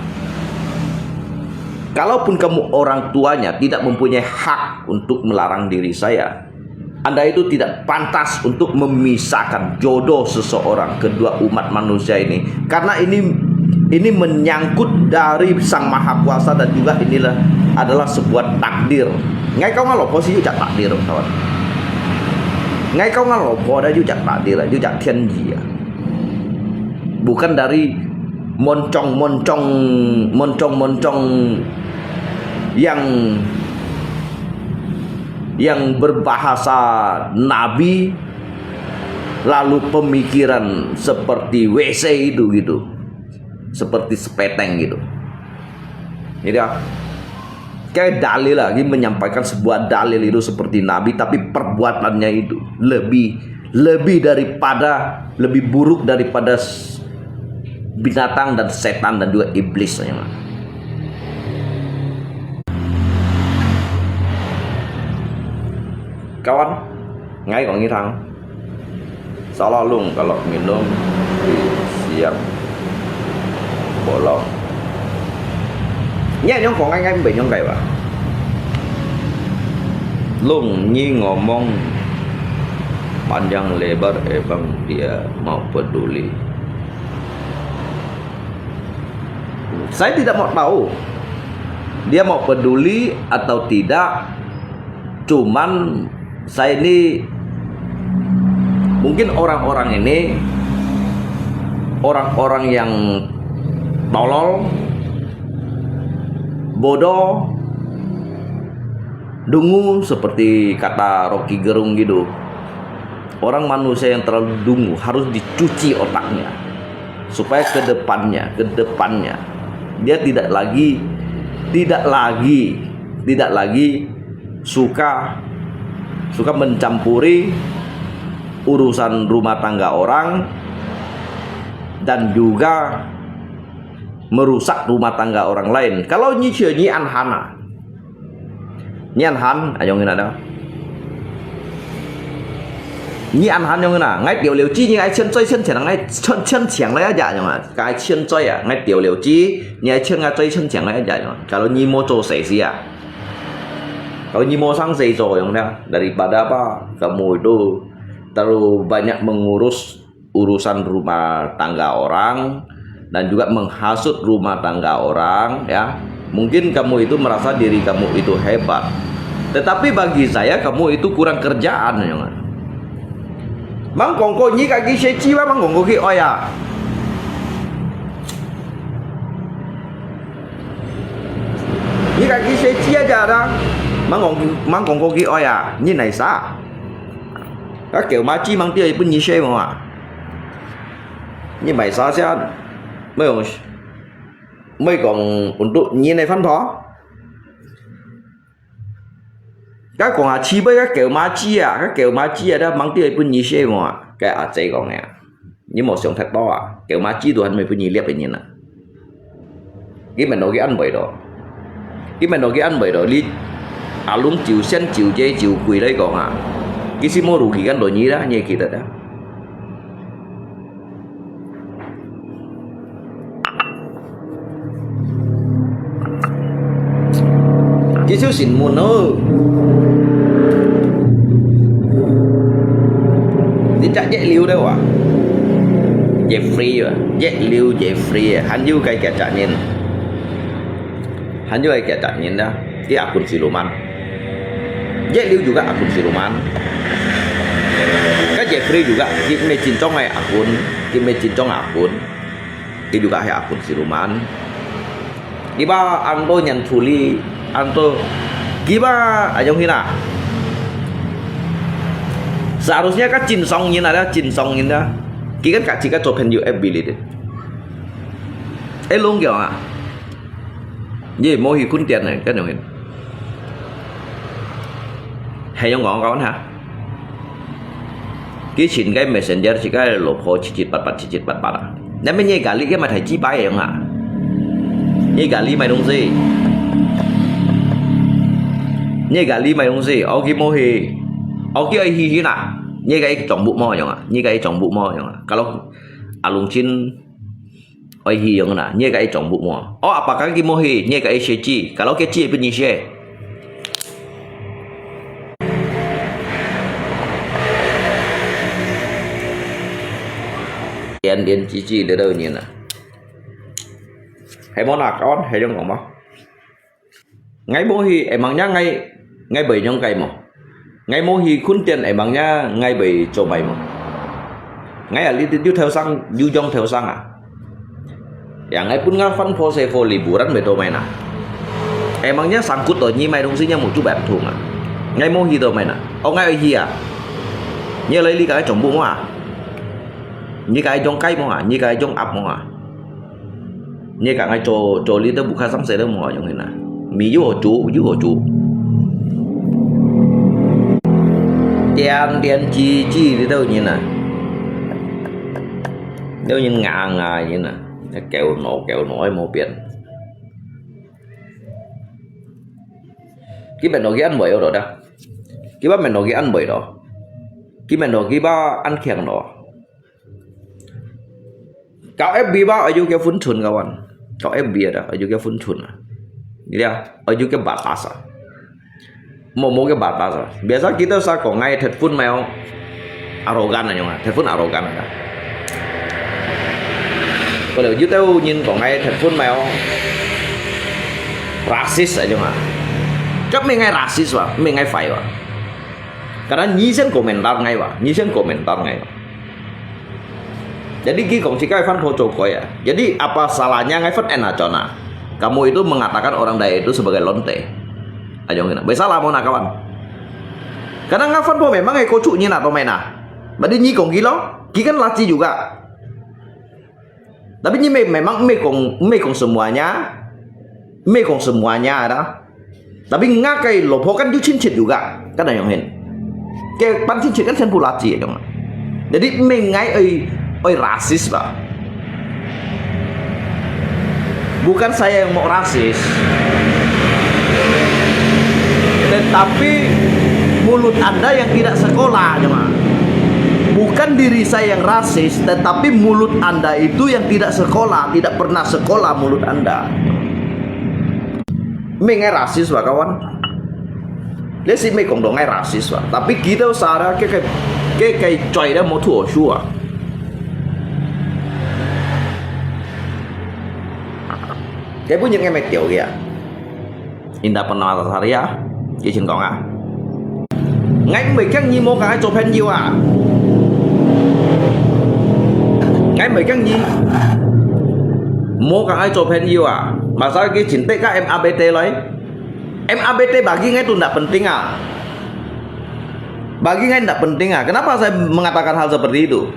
Kalaupun kamu orang tuanya tidak mempunyai hak untuk melarang diri saya. Anda itu tidak pantas untuk memisahkan jodoh seseorang, kedua umat manusia ini. Karena ini menyangkut dari Sang Maha Kuasa dan juga inilah adalah sebuah takdir. Ngay kau ngalopo sih juga takdir, kawan. Ngay kau ngalopo ada juga takdir, juga tianji ya. Bukan dari moncong yang berbahasa nabi, lalu pemikiran seperti WC itu gitu, seperti sepeteng gitu. Jadi kayak dalil lagi, menyampaikan sebuah dalil itu seperti nabi, tapi perbuatannya itu lebih buruk daripada binatang dan setan dan juga iblis. Kawan, ngay còn nghĩ rằng salah luôn kalau minum siap bolong. Nhá, còn anh bị nyong kayak apa? Lung nyi ngomong panjang lebar, emang dia mau peduli. Saya tidak mau tahu dia mau peduli atau tidak. Cuman saya ini mungkin orang-orang ini orang-orang yang tolol, bodoh, dungu seperti kata Rocky Gerung gitu. Orang manusia yang terlalu dungu harus dicuci otaknya supaya ke depannya dia tidak lagi suka mencampuri urusan rumah tangga orang dan juga merusak rumah tangga orang lain. Kalau nyi an han ayong ada nyi an han yang ngay điều liều chi như ai chân chơi chân chèn ngay chân chèn lấy aja nhưng mà cái chân chơi à ngay điều liều chi như ai chân ngay chơi chân chèn lấy aja. Kalau nyi mau做谁sih ya? Kalau nyi mau sang sejo yang daripada apa kamu itu terlalu banyak mengurus urusan rumah tangga orang dan juga menghasut rumah tangga orang ya. Mungkin kamu itu merasa diri kamu itu hebat, tetapi bagi saya kamu itu kurang kerjaan ya. Mang kongko nyi kaki seci wa mang kongko ki oya. Nyi kaki seci aja ada. Mang kongko ki oya, nyi này sao? Các kiểu ma chi mang tiêu pun nyi she mà. Nyi mày sao chứ? Mới còn untuk nyi này phân phó. Các con chi với các kiểu ma chi đó mang tiêu pun nyi she mà. Cái chạy con này. Nhưng một sống thật to kiểu ma chi tuần mới pun nyi liệp vậy nè. Cái mình nói cái ăn bậy đó đi. Alung chiều sen chiều dây chiều quỳ đấy còn cái gì mua đủ kỳ gan đồ nhí đó như kỳ đó. Cái số xịn mua nó đi chắc dễ liêu đâu Jeffrey dễ liêu Jeffrey hắn juga kayak kata nyin dah. Dia akun siluman. Jack Liu juga akun siluman. Kan Jeffrey juga Kim Me Jin Chong akun, Kim Me Jin Chong akun. Dia juga akun siluman. Giba Anto Nyan Tuli, Anto Giba Ajong Hina. Seharusnya kan Jin Song Yin ada Jin Song Yin dah. Kita kan jika copen UFB itu. Long kiểu à? Gì mô hi kun tiền này cái nào hiện? Hay trong ngọn con hả? Cái chuyện cái messenger chỉ cái lột hồ chít bát à? Nếu mấy nhây cả lý cái mà thầy chi bài không hả? Nhây cả lý mày đúng gì? Nhây cả lý mày đúng gì? Ở cái mô hi, ở cái hi nè, nhây cái trọng bộ mò không à? Nhây cái trọng bộ mò không à? Kalau alung chin hi yang na, nhây cái trọng bộ mò. Apakah cái mô hi nhây cái chi? Kalau cái chi bên gì? Điền chi để đâu nhìn nè. Hay món nào con hay trong ngõ ngay mô hi emang nhá ngay bảy trong cây mà ngay mô hi khun tiền emang nhá ngay bảy cho bảy mà ngay ở litiu theo sang du dong theo sang à yang ngay pun nggak fan pose for liburan betul main à emangnya sangkut tuh nyi mai dong sih một chút bẹp thùng à ngay mô hi tuh main à ngay ở gì à nhớ lấy ly cái trồng bụng à như cái trong cây mà như cái trong ập mà như cả ngay trò lý tới bukan sáng sẽ đâu mà giống như này mì với hồ chú tiền chi thì đâu như này đâu như ngà như này kẹo nổi một biển cái bên đó cái ăn bưởi rồi đó cái bên đó cái ăn bưởi đó cái bên đó cái ba ăn kẹo đó kau FB ba ayo ke fun chun kawan kau FB ada ayo ke fun chun dia ayo ke batas mau ke batas biasa kita sa ko ngai thật fun mèo arrogant này nhung thật fun arrogant ada kalau you tahu nhìn ko ngai thật fun mèo racist aja mah cấp mình ngai racist wa mình ngai phải wa karena nyisen komentar ngai wa nyisen komentar ngai Jadi gini si kai fan Hocoko ya. Jadi apa salahnya ngai fan enacona? Kamu itu mengatakan orang Dayak itu sebagai lonte. Ayo ngina. Salah mau nak kawan. Karena ngafan po memang ngai kocunya atau mena. Badi nyi kong gilo, ki kan laci juga. Tapi nyi memang mekong semuanya. Mekong semuanya ada. Tapi ngakai lopo kan ju cincit juga. Kan ayo ngin. Kayak pan cincit kan sen pulaci ya. Jadi mengai rasis pak. Bukan saya yang mau rasis, tetapi mulut Anda yang tidak sekolah cuma. Bukan diri saya yang rasis, tetapi mulut Anda itu yang tidak sekolah, tidak pernah sekolah mulut Anda. Mengai rasis pak kawan. Dia sih mekong dongai rasis pak. Tapi kita usah kayak coy dah mau tuh shua. Kayak punya ngemek tiểu kìa. Indah pernah hari ya. Chị chừng còn à. Ngay mấy các nhi mua cái cho pen nhiều à. Ngay mấy các nhi mua cái cho pen nhiều à. Mà sao cái cinta các MABT lấy. MABT bagi ngay itu tidak penting ah. Bagi ngay tidak penting ah. Kenapa saya mengatakan hal seperti itu?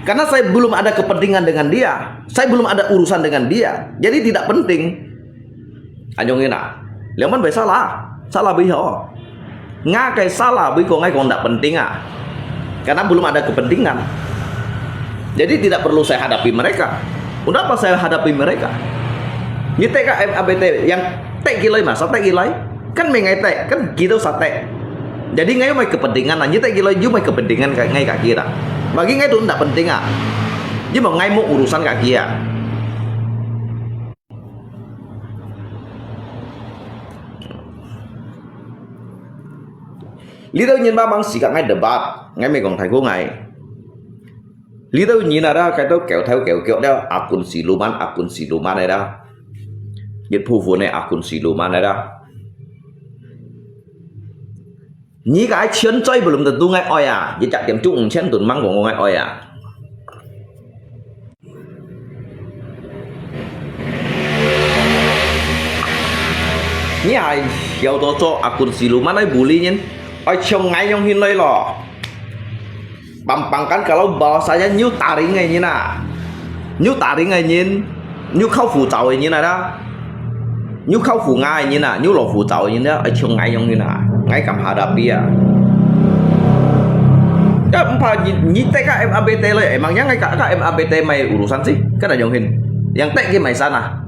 Karena saya belum ada kepentingan dengan dia, saya belum ada urusan dengan dia, jadi tidak penting. Anjong ina, leman bay salah bây ho, ngakai salah bây ko ngai ko tidak penting ah, karena belum ada kepentingan. Jadi tidak perlu saya hadapi mereka. Udah apa saya hadapi mereka? Như TK MABT yang tek gilai masa tek gilai, kan mengai tek, kan kita sate. Jadi ngai mai kepentingan, như tek gilai ju mai kepentingan ngai kak kita. Bagi ngay itu tidak penting ah. Dia mau ngay mau urusan kaki ya. Lý đâu nhìn ba bằng xì cả ngay debat, ngay mấy còn thầy cô ngay. Lý đâu nhìn là cái đó kéo theo đó akun siluman này đó. Nhiệt phu này akun siluman này đó. Nhí cái chuyến chơi belum tentu ngai oi à, jadi cak tiam cung chen tun mang của ngai oi à. Nhí ai hiểu to cho akun siluman ai bully nyen, oi chong ngai yang hin loi lo. Pampangkan kalau bahwasanya nyu taring ngai nyen à, nyu taring ngai nyen, nyu khâu phủ chào nyen này đó. Nyu khâu phủ ngai nyen à, nyu lo phủ chào nyen đó, oi chong ngai yang hin à. Ngay cảm hadapi ya. Ya empat nyite ka MABT lo ya. Emangnya ngay ka MABT mai urusan sih? Kan ada Yonghin. Yang tek mai sana.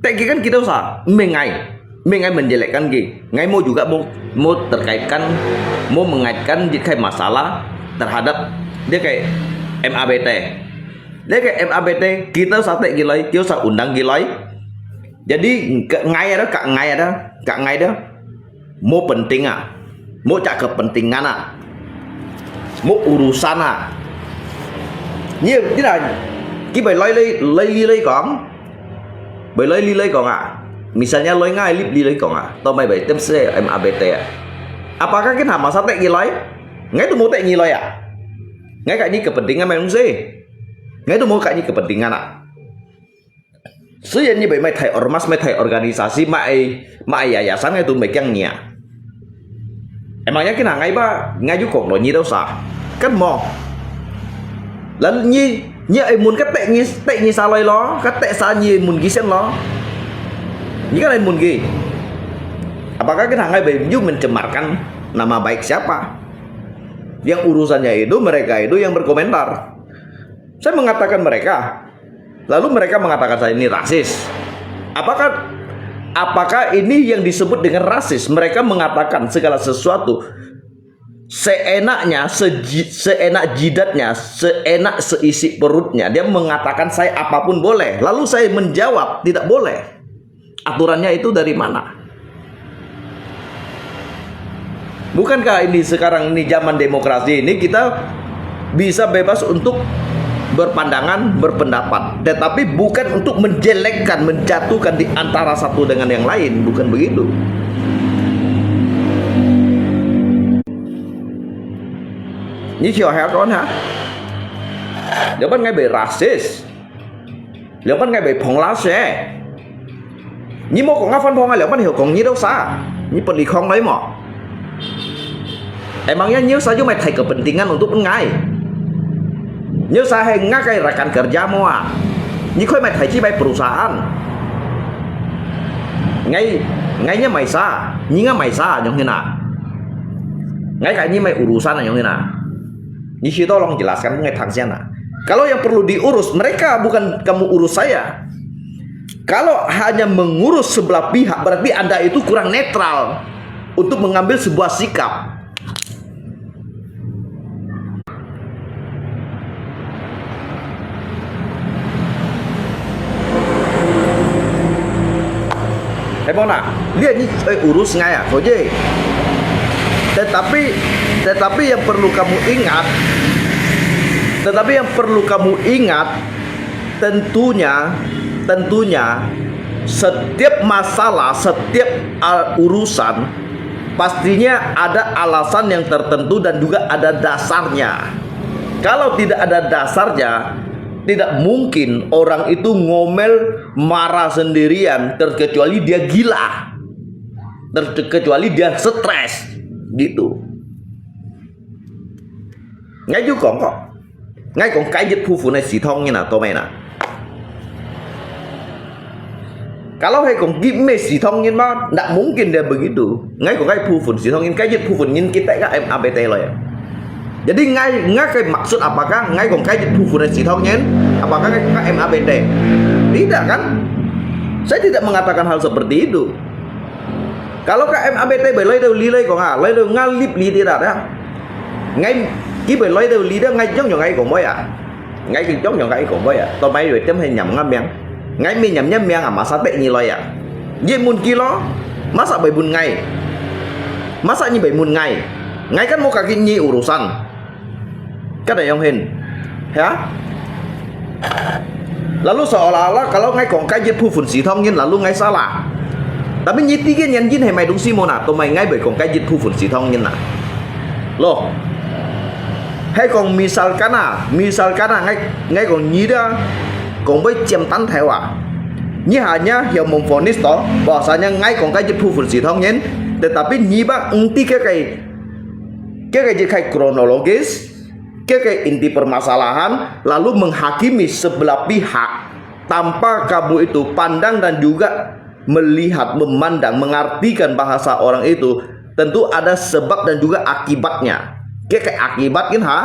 Tek kan kita usah mengai menjelekkan G. Ngai mau juga mau terkaitkan mau mengaitkan jika masalah terhadap dia kayak MABT. Dia kayak MABT kita usah tek gilai, kita usah undang gilai. Jadi ngai ada kak ngai dah. Mau penting à, mau cak kepentingan à, mau urusan à. Nhiều thế là cái bài lấy con, bài lấy con à. Misalnya lôi ngay lấy con à, tao mày bài tem C MABT à. Apakah kita masa tek gilai? Ngai tu mau tek gilai à? Ngai kayaknya kepentingan memang sih. Ngai tu mau kayaknya kepentingan à. Sudah như vậy mày thầy ormas, mày thầy organisasi, mày yayasan ngay tụi mày căng nhà. Emangnya cái nào ngay ba ngay chú còn nói như đâu sao? Cắt mò. Là như ai muốn cắt tệ như sao lấy nó, cắt tệ sao như muốn ghi xem nó. Như cái này muốn ghi. Apakah cái thằng ngay bị giúp mình cemarkan nama baik siapa? Yang urusannya itu mereka itu yang berkomentar. Saya mengatakan mereka. Lalu mereka mengatakan saya ini rasis. Apakah ini yang disebut dengan rasis? Mereka mengatakan segala sesuatu seenaknya, seenak jidatnya, seenak seisi perutnya. Dia mengatakan saya apapun boleh. Lalu saya menjawab tidak boleh. Aturannya itu dari mana? Bukankah ini sekarang ini zaman demokrasi ini kita bisa bebas untuk berpandangan, berpendapat, tetapi bukan untuk menjelekkan, menjatuhkan di antara satu dengan yang lain, bukan begitu. Như chiều hè con hả? Nếu bắt ngay bị racist, nếu bắt ngay bị phong lá xe, như một con ngáp phân phong hay nếu bắt hiểu còn như đâu xa, như bật đi không lấy mỏ. Emangnya như saja mày thầy kepentingan untuk ngai. Như saya ngakai rekan kerja mua, như khơi mày thấy chi bay perusahaan, ngainya mày sa, như mày sa yang hina, ngai kayaknya mày urusan yang hina. Di situ tolong jelaskan ngai thang sana. Kalau yang perlu diurus mereka bukan kamu urus saya. Kalau hanya mengurus sebelah pihak berarti Anda itu kurang netral untuk mengambil sebuah sikap. Mona, lihat ini urus nggak ya, Koje. Tetapi yang perlu kamu ingat, tentunya setiap masalah, setiap urusan pastinya ada alasan yang tertentu dan juga ada dasarnya. Kalau tidak ada dasarnya, tidak mungkin orang itu ngomel marah sendirian terkecuali dia gila, terkecuali dia stres gitu. Ngay chú còn kok, ngay còn cái dịch phu phụ này xì thông như nào tôi mày nè. Kalau hay còn gim mày xì thông như mà, tidak mungkin dia begitu. Ngay còn cái phu phụ xì thông như cái dịch phu phụ như kita kan MABT loh ya. Jadi ngay cái maksud apakah ngay còn cái dịch phu phụ này xì thông như, apakah cái MABT? Tidak kan? Saya tidak mengatakan hal seperti itu. Kalau cái MABT bởi lấy đâu lý lấy còn lấy đâu ngalip lý tidak đó. Ngay chỉ bởi lấy đâu lý đó ngay giống như ngay còn mới à. Ngay cái giống như ngay còn mới à. Tôi bay rồi chấm hay nhầm ngâm miếng. Ngay mi nhầm nhâm miếng à masa tệ như loy à. Dia mun kilo masa 7 bulan ngay. Masa như 7 bulan ngay. Ngay kan mau kaki nyi urusan. Kan ada yang hin. Ya. Lalu seolah-olah kalau ngay còn cái dịch phu phun xì thông nhiên lalu ngay salah. Tapi nyi tiga nhân dinh hay mày đúng xí mô nào tụi mày ngay bởi còn cái dịch thu phun xì thông nhân nào lo hay còn misalkan ngay còn nyi đó còn với chém tán theo nyi hanya hiểu mong fonis đó bahasanya ngay còn cái dịch thu phun xì thông nhân tetapi nyi ba inti cái dịch khai kronologis cái inti permasalahan lalu menghakimi sebelah pihak tanpa kamu itu pandang dan juga melihat, memandang, mengartikan bahasa orang itu. Tentu ada sebab dan juga akibatnya. Kayak akibat kan ha?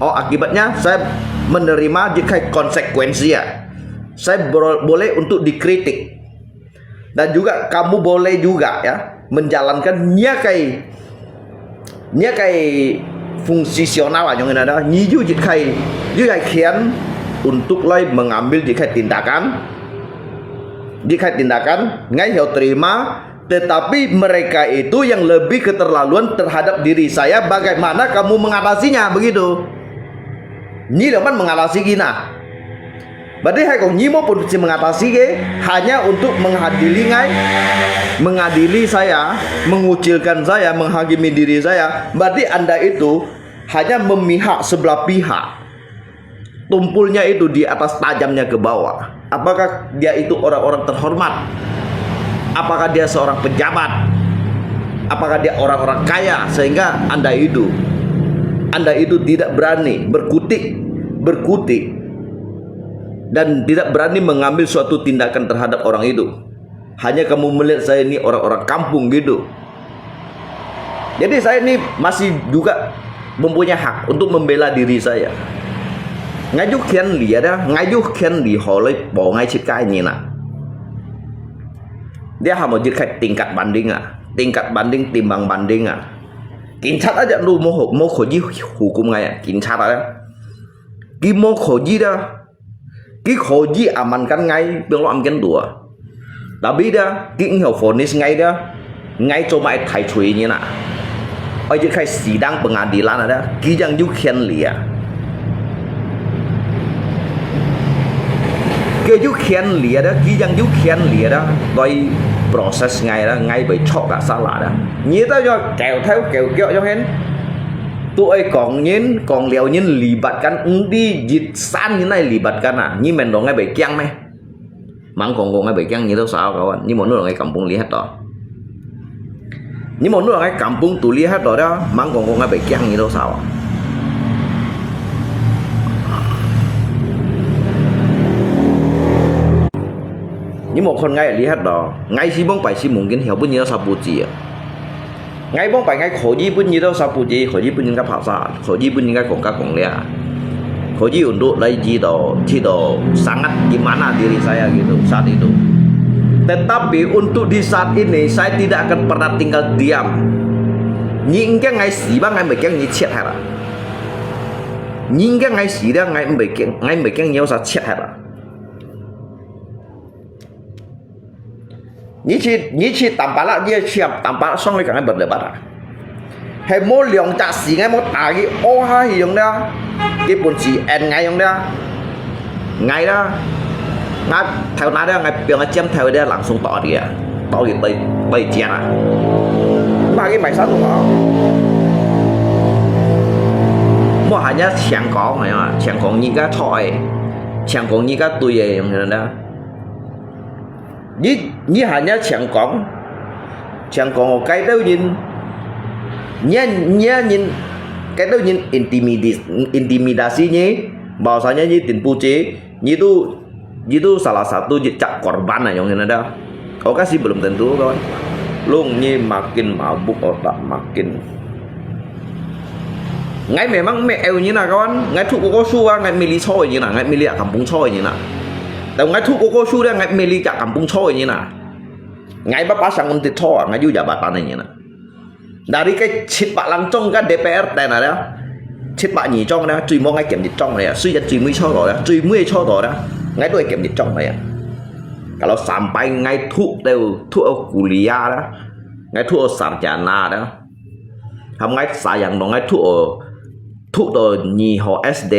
Oh akibatnya saya menerima jika konsekuensi ya. Saya boleh untuk dikritik. Dan juga kamu boleh juga ya menjalankan nya kai fungsional yang ada nyiu jikai kian untuk mengambil jika tindakan ngai hiểu terima, tetapi mereka itu yang lebih keterlaluan terhadap diri saya. Bagaimana kamu mengatasinya begitu? Nyi dapat mengatasi gina. Berarti hai kong nyi mau pun mengatasi hanya untuk mengadili saya, mengucilkan saya, menghakimi diri saya. Berarti Anda itu hanya memihak sebelah pihak. Tumpulnya itu di atas, tajamnya ke bawah. Apakah dia itu orang-orang terhormat? Apakah dia seorang pejabat? Apakah dia orang-orang kaya? Sehingga Anda itu tidak berani berkutik dan tidak berani mengambil suatu tindakan terhadap orang itu. Hanya kamu melihat saya ini orang-orang kampung gitu. Jadi saya ini masih juga mempunyai hak untuk membela diri saya. Ngajuk kian lihat di holai bỏ ngay trên cái nhìn dia mau jadi tingkat banding timbang banding Kincat aja lu mau khoji hukum ngay kincat aja ki mau khoji dah ki khoji amankan ngay bilang lo amkan dua tapi dah ki hiểu vonis ngay cuma thai chui như nào ở jadi sidang pengadilan ada ki yang juk kian lihat cái giúp khen lìa đó, khi dân giúp khen lìa đó, tôi proses ngay bị chọc cả salah đó, nhớ tới cho kéo cho hết, tụi còn liều nhìn libatkan đi dịch san như này libatkan như mình đó ngay bị keng này, mang còn ngay bị keng như thế sao các bạn, như một nước ngay kampung lihat đó, như một nước ngay kampung tụi lihat đó, mang còn ngay bị keng như thế sao? Ini một con ngay lihat đó, ngay si bông phải si mungkin hiểu bao nhiêu sapuji à, ngay bông phải ngay khổ gì bao nhiêu sapuji, khổ gì bao nhiêu cái bahasa, khổ gì bao nhiêu cái kong lia, khổ gì untuk lagi do sangat gimana diri saya gitu saat itu. Tetapi untuk di saat ini saya tidak akan pernah tinggal diam. Những cái ngày xí ba ngày mấy cái như chết hết à, những cái ngày xí đó ngày mấy cái nhiều sao chết hết à. Nhí chi tanpa lah dia siap tanpa xong với cả berdebat hay mua liang chặt xí ngay mua tả cái ô ha gì đó cái bồn xí en ngay đó ngay đó ngay theo nó đó ngay biếng ngay chém theo đó lặng xuống tỏ đi bay chén ba cái máy sát của nó mua hanya chẳng có mày mà chẳng có như cái thỏi chẳng có như cái tuổi gì đó như hanya chẳng có cái đâu nhìn nhìn cái đâu nhìn intimidasi nhé bahasanya như tipu chế itu salah satu jejak korban yang ada. Oke sih belum tentu kawan. Lu makin mabuk otak makin ngay memang eo như nào kawan, ngay thuốc có su ngay mili soi như nào, ngay mili kampung soi như nào. Tapi ngay tuh koko sudah ngay milik cak kampung coy ini nah, ngay pasang untuk coy ngay juga jabatan ini nah. Dari cái chit pak Langcong kan DPR đây là đó, chit pak nhị trong đó, truy mua ngay kiểm dịch trong này, suy ra truy mới cho rồi đó, truy mới cho rồi đó, ngay đuôi kiểm dịch trong này. Kalau sampai ngay thuốc ở kuliah đó, ngay thuốc ở sarjana đó, không ngay sayang dong ngay thuốc ở nhị họ SD,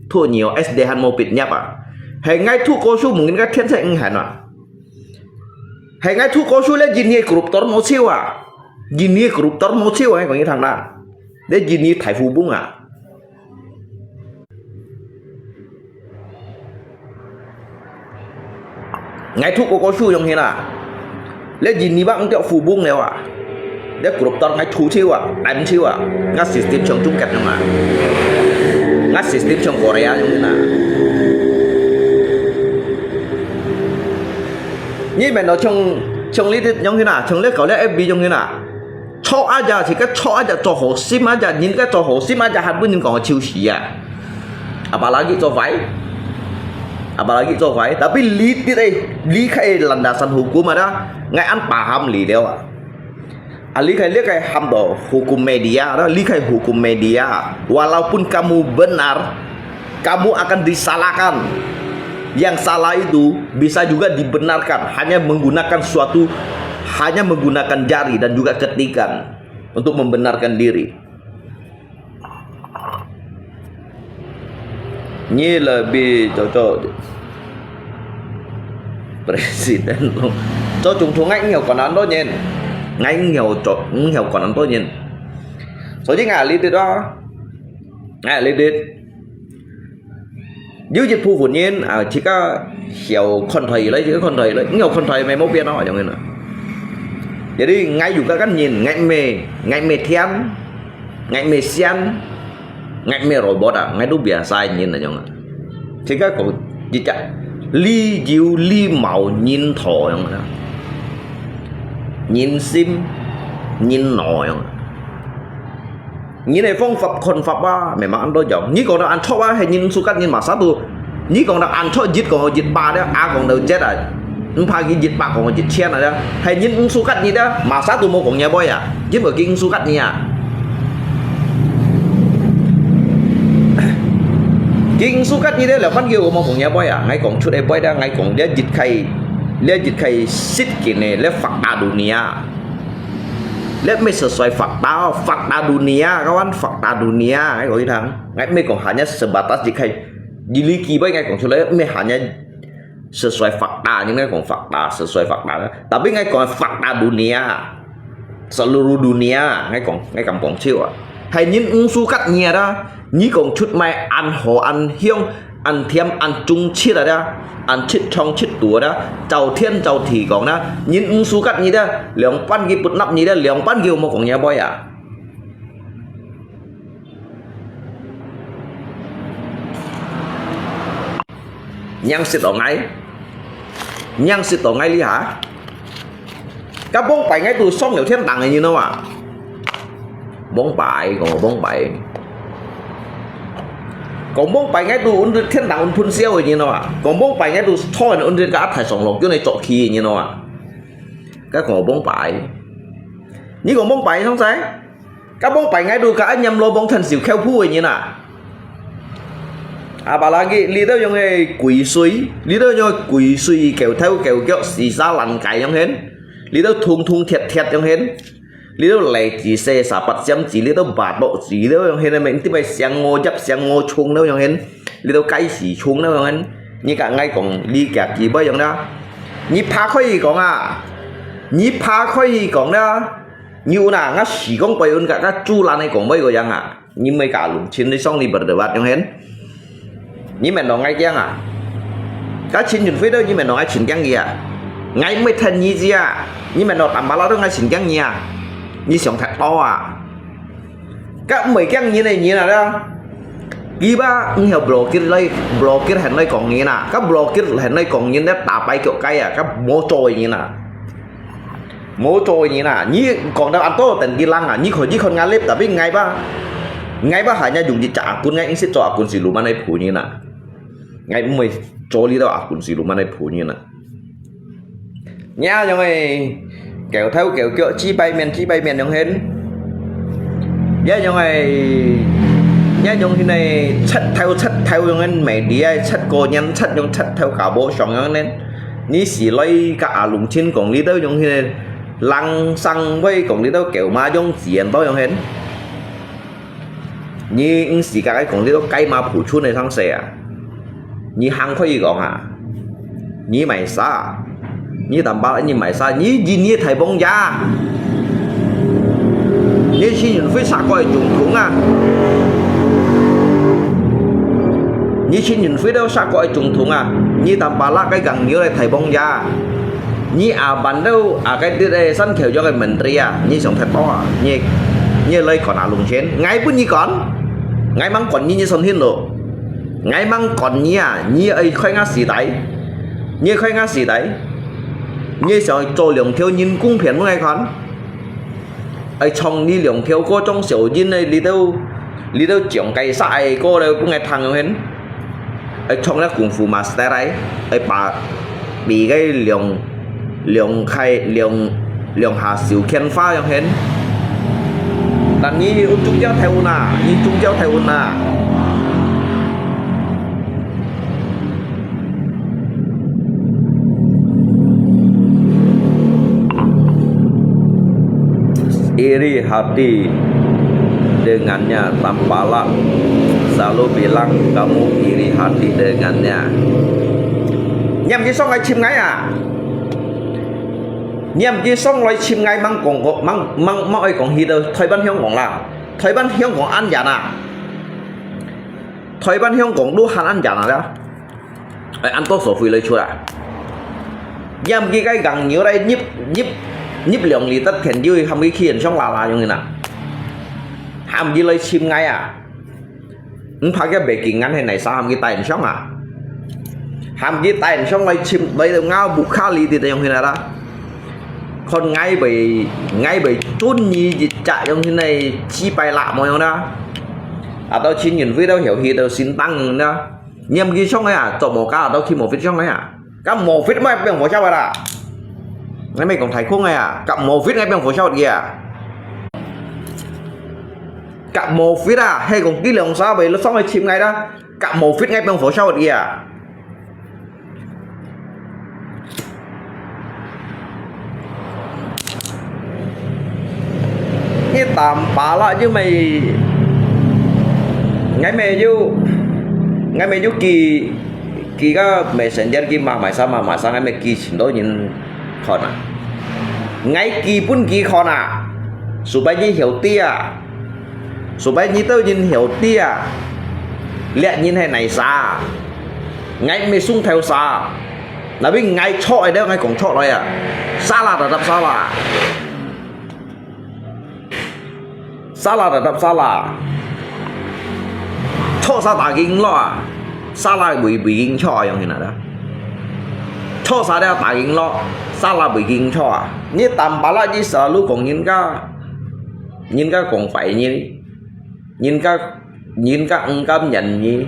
thuốc nhị họ SD han mau pit nyap à. Hay ngay thu cô su mungkin kan thiên sẽ hẳn à hay ngay thu có số lên gì nhiều corruptor một siêu à gì nhiều corruptor một siêu hay còn như thằng nào để gì nhiều thải phù bung à ngay thu có số giống như nào lấy gì nhiều bác tiệu phù bung này à để corruptor ngay thu siêu à đánh siêu à ngay system trong trung kẹp mà ngay system trong Korea giống như nào như vậy nó trong lý giống như nào trong lý có lẽ FB giống như nào cho aja thì cái cho aja cho hồ sim aja nhìn cái cho hồ sim aja hạt bên còn chiêu xì à apalagi cho váy tapi lý đi đây lý khai landasan hukum ada ngai an paham lý đeo à lý khai ham do hukum media đó lý khai hukum media walaupun kamu benar kamu akan disalahkan. Yang salah itu bisa juga dibenarkan hanya menggunakan jari dan juga ketikan untuk membenarkan diri. Ini lebih cocok presiden luôn. Cho chúng tôi ngay nhiều còn ăn đó nhìn, ngay nhiều còn ăn đó nhìn. Số chứ ngài lý đó, ngài lý dưới dịch vụ vốn nhiên chỉ có hiểu con thầy lấy nhiều con thầy mày mốt biết nó trong này nữa jadi ngay juga kan nhìn ngay mê thiên ngay mê sen ngay mê robot ngay itu biasa nhìn là trong chỉ có cậu chỉ chắc li diu li màu nhìn thò trong này nhìn sim nhìn nọ trong như này phong pháp con pháp ba mẹ mà ăn đôi dòng như còn đang ăn chó ba hay nhìn su cắt nhìn mà sát tu như còn đang ăn chó giết còn giết ba đó còn đầu chết à nó pha cái giết ba còn giết chen này đó hay nhìn su cắt như đó mà sát tu mua còn nhà boy à giết vào cái su cắt như à cái su cắt như đó là phân kiểu của một nhà boy à ngay còn chút em boy đó ngay còn để giết khay xích cái này để phạt đa dunia let me sesuai fakta dunia kawan fakta dunia ngay gọi thằng ngay me còn hanya sebatas jika diliki baik ngay còn sudah me hanya sesuai fakta nhưng ngay còn fakta sesuai fakta tapi ngay còn fakta dunia seluruh dunia ngay còn siêu à hay những su cắt nhẹ đó như còn chút mai ăn hồ ăn hiông ăn thiêm ăn chung chiết ở đó ăn chiết trong chiết tủa đó chầu thiên chầu thì còn đó những su cắt như đó lượng pan kia bút nắp như đó lượng pan kia một con nhà boy à nhang xịt ở ngay đi hả các bông bảy ngay từ xong hiểu thiên đẳng này như nào à bông bảy còn bông bảy còn bông bảy ngay từ ôn thiên đẳng ôn phun siêu như nào à còn bông bảy ngay từ thôi ôn thiên cả thải sòng lộc cái này trọ khí như nào à các còn bông bảy như còn bông bảy không sai các bông bảy ngay từ cả nhầm lô bông thần xỉu kheo phu như nào apalagi leader yang quỷ suy leader yang quỷ suy kéo xì xa lằn cày yang hến leader thung thiệt yang hến leader lại chỉ xe xả bát xem chỉ leader bạt bộ chỉ leader yang hến mình tí bay sang ngô chung đâu yang hến leader cái chỉ chung đâu yang hến như cả ngay còn đi cả chỉ bao yang đó như phá khơi còn đó như là ngắt chỉ con bay ôn cả các chu lan này còn mấy cái yang à như mấy cả lùng chiến đi xong đi bật được bát yang hến như mày nói ngay chăng à các chiến chuẩn phí đâu như mày nói chiến chăng gì à ngay mới thân như gì à như mày nói tầm bao lâu đó ngay chiến chăng gì à như sống thật to à các mấy chăng như này như nào đó ghi ba nhiều blocker hẹn đây còn như nào các blocker hẹn đây còn như nét tạp bay kiểu cây à các mô trôi như nào như còn đâu ăn tốt tình kia lăng à như khỏi ngã lép tapi ngay ba hanya dùng gì trả akun ngay sẽ cho akun si luman này phủ như nào ngay mới cho đi đâu akun si luman này phủ như nào nha cho mày kéo kiểu chi bay men trong hết nhá cho mày nhá trong khi này chất theo trong anh mày đi chất cô nhân chất theo cả bộ sòng trong nên ní xì lấy cả lùng trên còn đi đâu trong khi này lăng xăng với còn đi đâu kiểu ma trong diện bao trong hết như時間講呢個雞馬蒲村嘅ทั้ง四啊，你行可以講啊，你咪啥？ như tầm ba như mày sa như gì như thầy bông da như xin nhìn phía xa coi trùng cũng à như xin nhìn phía đâu xa coi trùng thùng à như tầm ba lá cái gần như là thầy bông da như bản đâu cái đây sân kiểu cho cái mình ria như sống thật to như lấy còn nào lùng chén ngay bữa như còn ngay mang còn như sân hiên lộ ngay mang còn như ấy khoai ngã xì đấy như khoai ngã xì đấy như sợ trôi lượng theo nhìn cung phiền ngay con ấy trong đi lượng theo cô trong sổ nhìn này đi đâu trưởng cây sai cô đâu cũng nghe thằng hết ấy trong đó cùng phụ master đấy ấy bà bị cái lượng khai lượng hạ xỉu khen pha trong hết đàn như chúng cháu theo như chúng cháu theo iri hati dengannya tampaklah selalu bilang kamu iri hati dengannya nhầm chỉ xong lại chim ngay à nhầm chỉ xong lại chim ngay mang còn mang ấy còn hi đâu thời ban香港啦thời ban香港ăn giả à thời ban香港都很ăn giả à đó ăn tốt số phi lấy chua à nhầm cái gần nhiều đây nhíp lượng lì tất thiền dư không cái khiển trong là như thế nào hàm gì lấy chim ngay à phải cái bể kỳ ngắn hay này sao hàm cái tay xong à hàm cái tay xong lấy chim lấy được ngao bục khá lì thì trong thế này đó còn ngay bởi chôn nhì chạy trong thế này chi bài lạ mọi người đó tao chỉ nhìn với đâu hiểu thì tao xin tăng đó nhầm ghi xong ấy à chọn một cá tao khi một viết xong ấy à cá một viết mấy bên của sao vậy à ngay mày còn thấy khung này à cặp một viết ngay bên của sao kìa cặp một viết à hay còn kỹ lượng sao vậy nó xong rồi chìm ngay đó cặp một viết ngay bên của sao kìa cái tạm bả lại chứ mày ngay mày vô kỳ cái mày sẽ dân kia mà mày sao ngay mày kỳ xin đối nhìn con à ngay kỳ pun kỳ con à số bao nhiêu hiểu tia số bao nhiêu tao nhìn hiểu tia lẹ nhìn hay này xa ngay mày sung theo xa là biết ngay chọi đấy ngay cũng chọi rồi à xa là đập xa là đập xa là cho xa đá kinh lo xa là bị kinh cho như thế nào đó cho xa đá đá kinh lo xa là bị kinh cho như tầm bả lại chỉ sợ lúc còn nhìn cái còn phải nhìn cái cảm nhận gì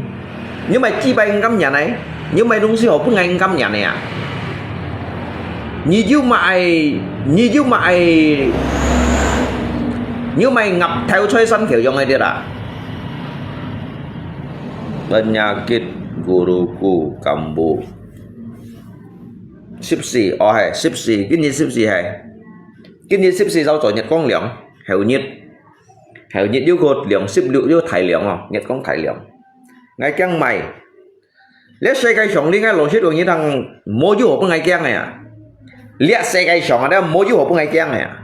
nhưng mà chi bay cảm nhận này nhưng mà đúng siêu cũng ngay cảm nhận này à như mày ngập theo chơi sân kiểu giống này đi à penyakit guruku kambuh 14 hay 14 cái nhiệt 14 hay cái nhiệt 14 giao cho nhiệt con lượng hiểu nhiệt yêu cột lượng 10 liệu yêu thải lượng à nhiệt con thải lượng ngay căng mày lấy xe cây sống đi ngay lộ chết được như thằng mua du hộp ngày căng này à liệt xe cây sống ở đây mua du hộp ngày căng này à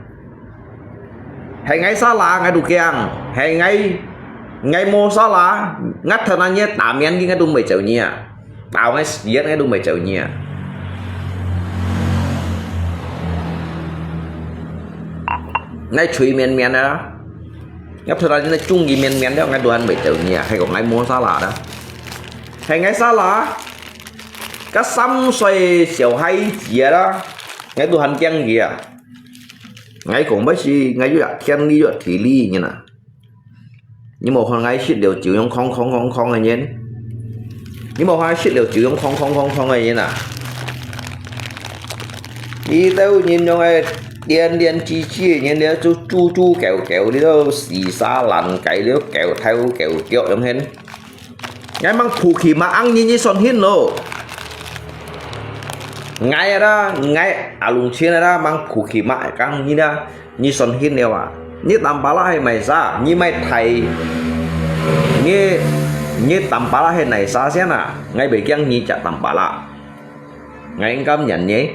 hay ngay xa là ngay đủ căng hay ngay mua xa là ngắt thân anh nhé tạm nhân ngay đúng 10 triệu nhỉ tao ngay giết ngay đúng 10 triệu nhỉ ngay chui miền đó ngắt thân anh nó chung gì miền đó ngay đồ ăn 7 triệu nhỉ hay còn ngay mua xa là đó hay ngay xa là cái xăm xoay xẻo hay gì đó ngay đồ ăn chăng gì à ngay cũng bác sĩ ngay dưới khen đi dưới thì ly như nào nhưng mà hôm nay shit đều chịu trong không này nhé nhưng mà hôm nay shit đều chịu trong không này nhé nào đi đâu nhìn trong này điên chi nhìn đấy chu kẹo đi đâu xì xa lằn cái đó kẹo theo kẹo trong hết ngay mang thủ khí mà ăn như son hiên lô ngay đó ngay lùng chiên đó mang thủ khí mà căng như đó như son hiên nèo à như tầm bá la hay mày ra như mày thầy như tầm bá la hay này xa xé nè ngay bị kăng như chặt tầm bá la ngay anh cảm nhận nhé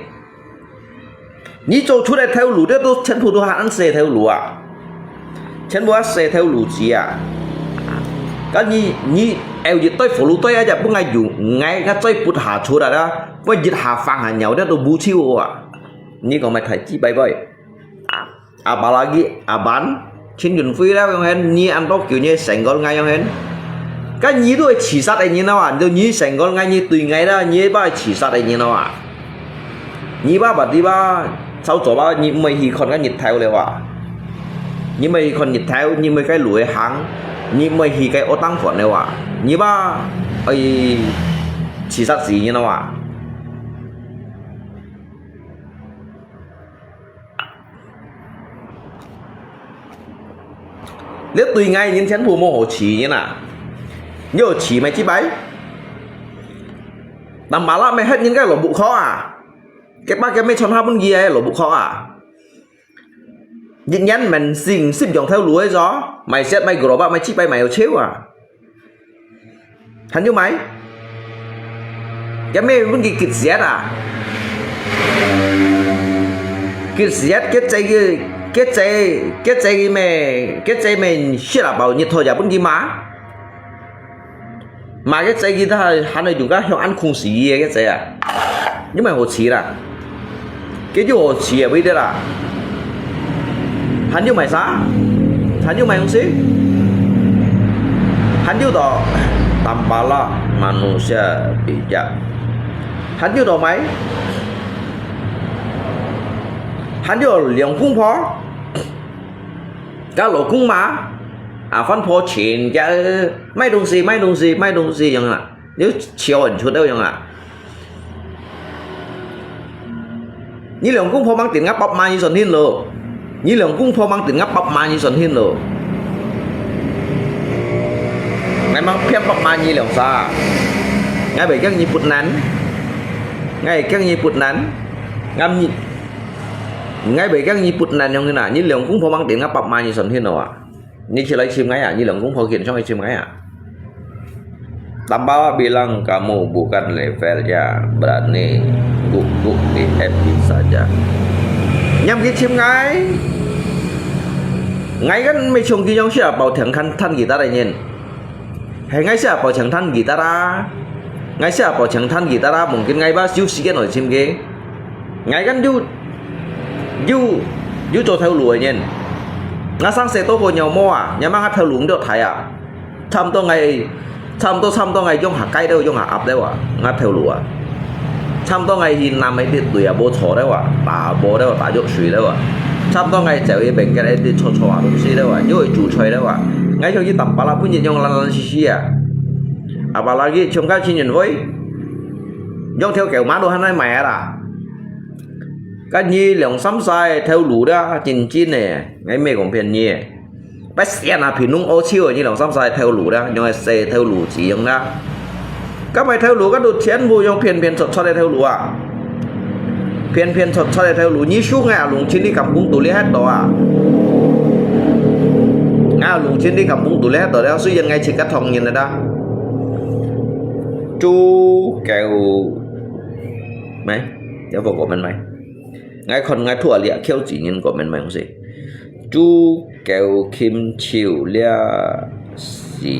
你做出来条路的都全部都喊写条路啊，全部写条路子啊。cái你eo dịch tới phụ lũ tới á, giờ bữa ngày dùng ngay cái tới bút hạ chuột đó, với dịch hạ phang hạ nhau đó, tôi bù chiu à, ni còn mày thấy chi bay vậy, bà lagi bán trên đường phi đó, không hen, ni ăn đó kiểu như sành con ngay không hen, cái nhí tôi chỉ sát anh như nào à, tôi nhí sành con ngay như tùy ngay đó, nhí ba chỉ sát anh như nào à, nhí ba bà đi ba, sau chỗ ba nhí mày thì còn cái nhịp theoเลยว่ะ, nhí mày còn nhịp theo, nhí mày cái lưỡi hàng như mày thì cái ô tăng phận này à như ba ấy chỉ sát gì như nào à nếu tùy ngay những chén phù mô hồ chỉ như nào nhớ chỉ mày chỉ bấy đảm bảo là mày hết những cái lỗ bụ khó à cái ba cái mấy chọn hai bên gì ấy lỗ bụ khó à những nhắn mình xin xếp dòng theo lúa gió mày xét mày gửi ba mày chích bay mày ở chiếu à hắn như mày cái mày vẫn cái kịch xét à kịch xét cái chạy mày xếp là bảo nhiệt thôi giờ vẫn gì mà cái chạy kia ta hắn này dùng cái hiệu ăn khung xí cái chạy à nhưng mà hồ chí là cái chỗ hồ chí ở bây giờ là hắn như mày sao hắn như mày không xí hắn như đó tampala manusia bijak hắn như đó mày hắn như liang cung phó cái lỗ cung má phân phó tiền cái mấy đồng gì chẳng à nếu chiều ẩn chút đâu chẳng à như liang cung phó mang tiền ngáp bọc mai như sần hin lờ như lượng cung phô mang tiếng ngắp bọc ma như xuân hiên rồi ngay mang phép bọc ma như lượng xa ngay bởi các nhị bụt nắn ngay bởi các nhị bụt nắn trong thế nào như lượng cung phô mang tiếng ngắp bọc ma như xuân hiên rồi à như chỉ lấy chim ngay à như lượng cung phô kiện trong cái chim ngay à Tambawa bilang kamu bukan level ya berani guguk di epic saja nhằm cái chim ngay cái mấy chồng kia sẽ bảo thằng thân guitar này nhìn hay ngay sẽ bảo thằng thân guitar ngay sẽ bảo thằng thân guitar mungkin ngay ba siêu sĩ cái nổi chim kia ngay cái du cho theo lùi nhìn ngã sang xe tô vào nhau mua à nhà mang theo lùi được thải à thăm tôi ngày trong hạt cây đâu trong hạt ập đâu à ngã theo lùi thăm tôi ngày thì nằm ấy đi tuổi à bố chó đâu à bà bố đâu bà dốc suy đâu à thăm tôi ngày chạy bên cái đấy đi chó à đúng xí đâu à nhớ chủ chơi đâu à ngay trong cái tầm bà la cũng nhìn nhông lăn xí à bà la cái trong cái chi nhìn với dòng theo kiểu má đồ hắn này mẹ à cái nhi lượng sắm sai theo lũ đó chín chín này ngay mẹ còn phiền nhi bác sĩ là phiền nung ô chiêu như lượng sắm sai theo lũ đó nhưng mà xe theo lũ chỉ giống đó các mày theo lũ các đồ chén vui trong phiền sọt cho đây theo lũ à phiền sọt cho đây theo lũ như suốt ngày lũ chín đi cầm cũng tủ hết đó à ngay lũ chín đi cầm cũng tủ hết đó suy dân ngay chỉ cắt thòng nhìn này đó chú kèo mấy cho vào của mình mày ngay còn ngay thua liệt kêu chỉ nhìn của mình mày không gì chú kèo kim chiều lia gì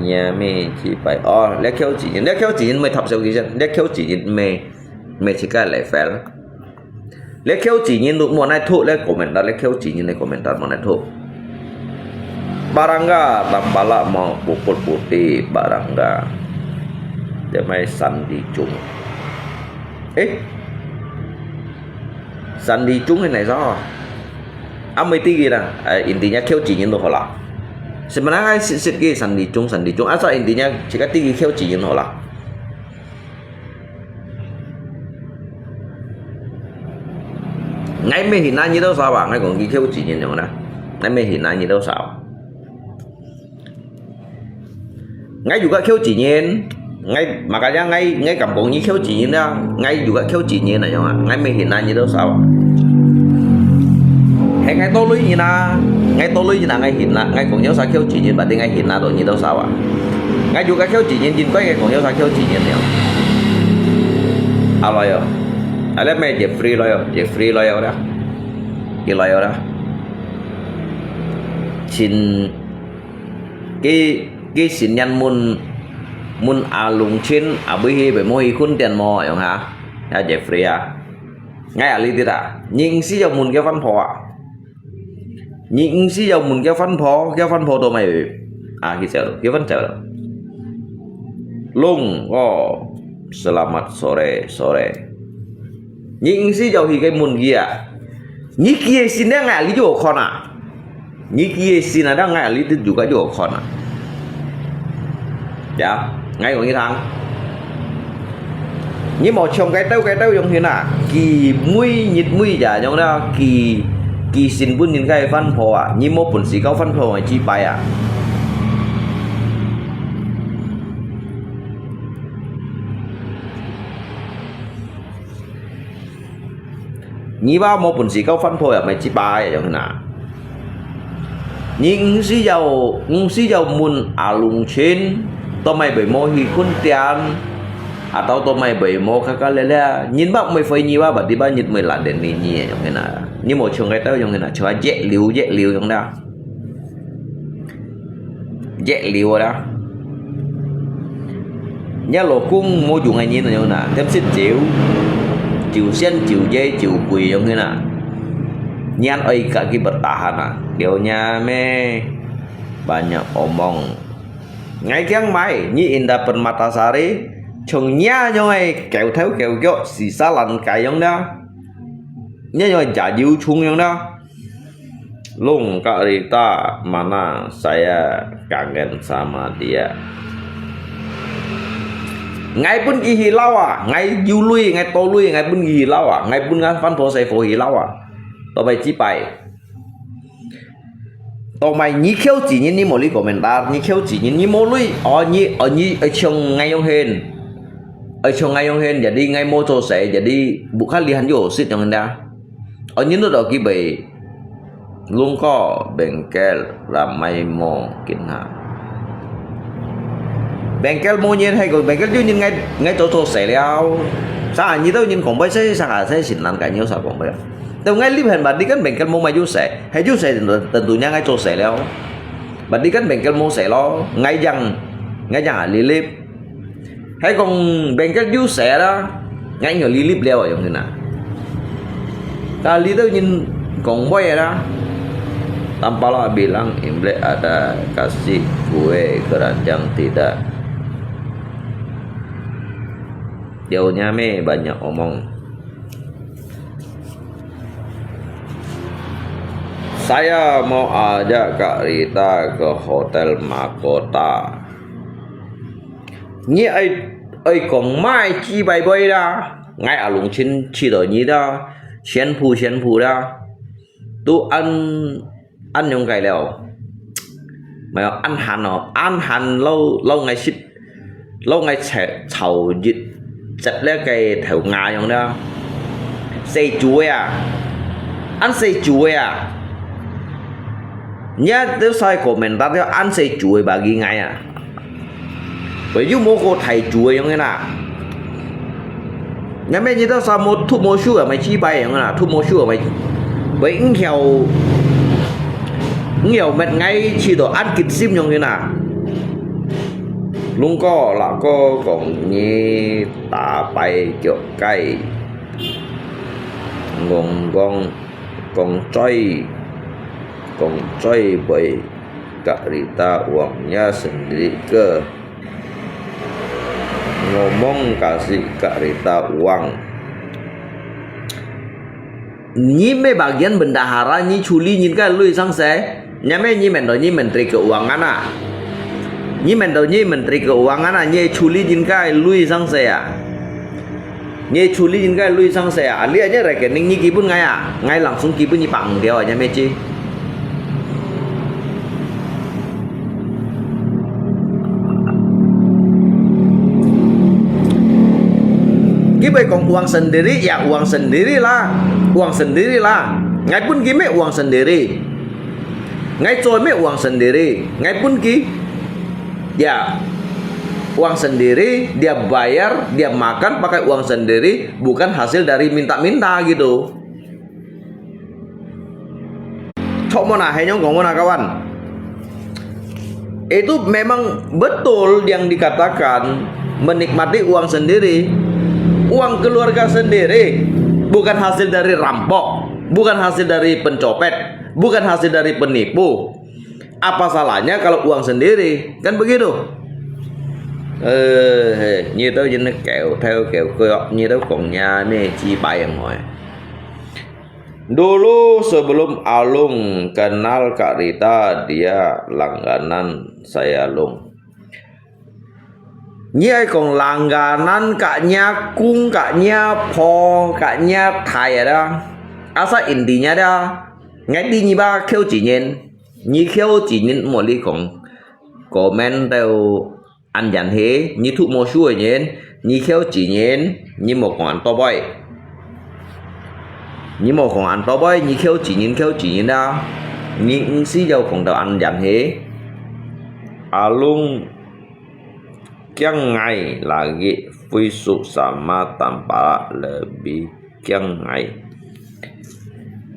nhà mẹ chỉ phải lấy kêu chỉ nhìn mày thập sao gì chứ lấy kêu chỉ nhìn mẹ chỉ cái lại phải lấy kêu chỉ nhìn lúc mùa này thua lấy của mình đã lấy kêu chỉ nhìn này của mình đã mùa này thua barangga tambala mau puput putih barangga dia mai sandi chung sandi chung cái này do amiti gì nè intinya kêu chỉ nhìn thôi là sebenarnya sedikit sandi chung asal intinya jika tinggi kêu chỉ nhìn thôi là ngay mấy hiện nay như đâu sao bạn ngay còn ghi kêu chỉ nhìn nhau nè ngay mấy hiện nay như đâu sao ngay juga kêu chỉ nhìn ngay makanya ngay kampung như kêu chỉ nhìn đó ngay juga kêu chỉ nhìn này không ạ ngay mấy hiện nay như đâu sao hay ngay tôi lý như na ngay tôi lý như là ngay hiện na ngay còn nhớ sao kêu chỉ nhìn berarti ngay hiện na rồi như đâu sao ạ ngay juga kêu chỉ nhìn có ngay còn nhớ sao kêu chỉ nhìn này alo yo Ada me Jeffrey loyo dah. Ki loyo dah. Xin cái xin nhân mun alung chin abihi be moi kun tiền mo yong ha ya Jeffrey à ngay ali tidak nhưng si dòng mun cái văn phò nhưng si dòng mun cái văn phò tụi mày khi chờ cái văn chờ lung selamat sore nhưng si dòng thì cái mun kia ni kia sin đang ngay ali jo khona ni kia sin đang ngay ali juga jo khona dạ ngay còn như thằng nhưng một trong cái tao giống thế nào kỳ nhiệt mũi giả giống đó kỳ xin buôn những cái văn phò à nhưng một bổn sĩ cao văn phò mà chi bài à như bao một bổn sĩ cao văn phò à mày chi bài giống thế nào nhưng si giàu muốn alung trên tao mày bởi mô hi kun tiền atau tao mày bởi mô kakak lele nhìn bác mày phải nhìn bác đi bác nhìn mày là đến này nhỉ giống thế nào như một trường cái tao giống thế nào cho dễ liu giống đó dễ liu đó nhá lô cung mô dùng ngày nhìn là giống thế nào thêm xích chịu sen chịu dây chịu quỳ giống thế nào nyan ơi cả cái bertahan à kiểu nhà me banyak omong ngay kiang mai như Indah Permatasari chồng nhá nhoi kéo theo kéo gõ xì xa lăn cái giống đó nhá nhoi giả diu chung giống đó Lung Kak Rita mana saya kangen sama dia ngay pun ki hilau à ngay du lui ngay to lui ngay pun ki hilau à ngay pun ngan fan po sai fo hilau à tao bay chi bài tao mày nhí khéo chỉ nhìn một lý commentar nhí khéo chỉ nhìn một lui ở trong ngay ông hên jadi ngay mô tô sẽ jadi bukan lihat jo sit yang anda ở những lúc đó kia bày luôn có bengkel ramai mo kinha bengkel mo nhiên hay còn bengkel chứ nhìn ngay tô sẽ leo sao như tao nhìn không bay sẽ xin làm cái nhiều sao không bay tao ngay clip hình bạn đi cắn bengkel mo mày du sẽ hay du sẽ tentunya ngay tô sẽ leo bạn đi cắn bengkel mo sẽ lo ngay rằng li clip hay còn bengkel du sẽ đó ngay người li clip leo ở trong thế nào ta li tao nhìn còn bay đó Tampaklah bilang Imlek ada kasih kue keranjang tidak. Jauhnya me banyak omong. Saya mau ajak Kak Rita ke Hotel Mahkota. Nhị ấy còn mai chi bài bay ra ngay ở lũng chín chi đổi nhị đó xén phù đó tu ăn những cái leo mà ăn hành lâu ngày chầu dịch chặt lấy cái thầu ngà giống đó xây chuối à ăn xây chuối à nhá nếu sai komentar theo ăn xây chuối bà ghi ngay à bởi vì mua cô thầy chuối giống thế nào nhá mấy như tao sao một thuốc mua sugar mày chi bay giống thế nào thuốc mua sugar mày bởi nhiều mệt ngay chỉ đồ ăn kịp sim như thế nào luôn có là có còn như tà bay kiểu cây còn chơi bởi Kak Rita uangnya sendiri ke ngomong kasih Kak Rita uang nyi me bagian bendahara nyi culi nyi kan lui sang se nyame nyi mendo nyi menteri keuangan ah nyi mendo nyi menteri keuangan ah nyi culi nyi kan lui sang se à nyi culi nyi kan lui sang se à lihat aja rekening nyi kipun ngay langsung kipun nyi pang dia nyame chi Kibai kong uang sendiri ya uang sendirilah ngay pun ki me uang sendiri ngay coy me uang sendiri ngay pun ki ya uang sendiri, dia bayar, dia makan pakai uang sendiri, bukan hasil dari minta-minta gitu. Cok mana henyong ngomong kawan. Itu memang betul yang dikatakan menikmati uang sendiri, uang keluarga sendiri, bukan hasil dari rampok, bukan hasil dari pencopet, bukan hasil dari penipu. Apa salahnya kalau uang sendiri? Kan begitu. Như tao nhìn nó kẹo theo kẹo cược như tao còn nhà này chi bayang rồi. Dulu sebelum Alung kenal Kak Rita, dia langganan saya Alung. Như ai còn langganan kaknya Kung, kaknya Po, kaknya Thai ada. Asa intinya ada. Ngay đi như ba kêu chỉ nhìn. Như kêu chỉ nhìn một ly còn comment theo anh dành thế như thụ mô xuôi nhìn như kêu chỉ nhìn như một con to boy như một con to boy như kêu chỉ nhìn đâu những xí dâu còn đầu anh dành thế Alung kiang ngày lagi visu sama tanpa lebih kiang ngày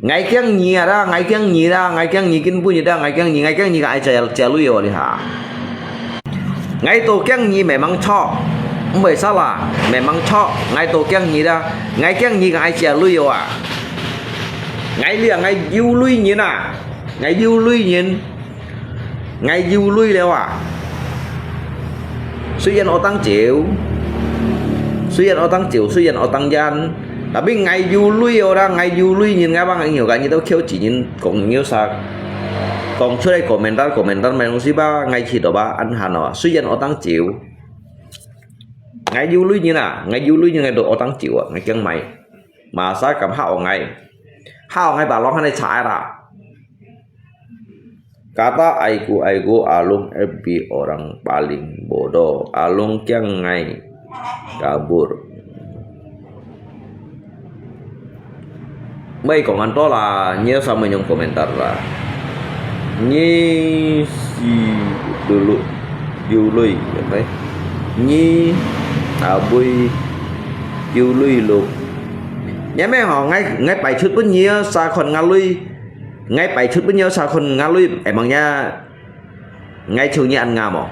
ngày kiang nhì ra ngày kiang nhì kinh punya dah ngày kiang nhì ai chơi lui rồi hả ngày tổ kiang nhì memang cho không sao là memang cho ngày tổ kiang nhì ra ngày kiang nhì ai chơi lui rồi à ngày liền ngày du lui nhìn à ngày du lui nhìn ngày du lui leo à suy dân ở tăng chịu suy dân ở tăng gian tapi ngày du lui orang ngày du lui nhìn ngay bang anh hiểu cái như tao kêu chỉ nhìn cũng nhiều sao còn trước đây komentar memang sih ba ngày chỉ đó ba anh Hà Nội suy dân ở tăng chịu ngày du lui như nào ngày du lui như ngày độ ở tăng chịu ngày chân mày mà sao cảm hao ngày bà lo hay chạy ra kata aiku Alung lebih orang paling bodoh Alung kiang ngày kabur mấy còn anh đó là nhớ sao mình trong komentar là nhi si dulu yului đấy nhi bui yului lục nhớ mấy họ ngay bài chút bữa nhớ xa còn ngã lui ngay bài chút bữa nhớ xa còn ngã lui em bằng nha ngay trường như ăn ngà mỏ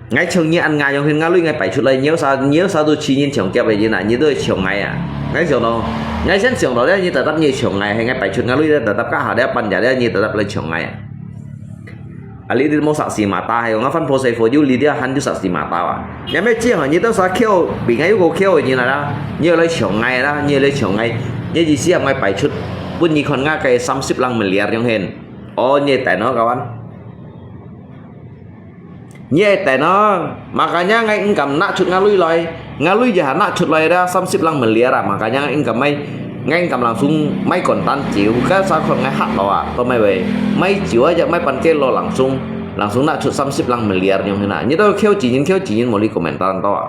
ngay trường như ăn ngà trong ngã lui ngay bài chút này nhớ sao tôi chỉ nhìn trường kẹp về như này như tôi trường ngày à ngay trường đâu ngay sen trường đó đấy như tập như trường ngày hay ngay bài chút ngã lui đấy tập các hạt đấy ban giải đấy như tập lên trường ngày ali di mau saksi mata hay ngafan pose for you lidia han ju saksi mata à nhớ mấy chiếc như tao sa kêu bị ngay cô kêu như này đó như lấy trường ngày đó như lấy trường ngày như gì xí ngay bài chút pun như còn ngã cái 30 miliar trong hình như tại nó kawan như tại nó makanya ngay income nak cut ngalui jahat nak cut loi dah 30 miliar makanya income ngay income langsung mấy kontan chịu cái sao còn ngay hạt lo à tôi mấy về mấy chịu aja mấy pan ke lo langsung nak cut 30 miliar yang hina như tôi kêu chỉ nhìn một ly komentar tau à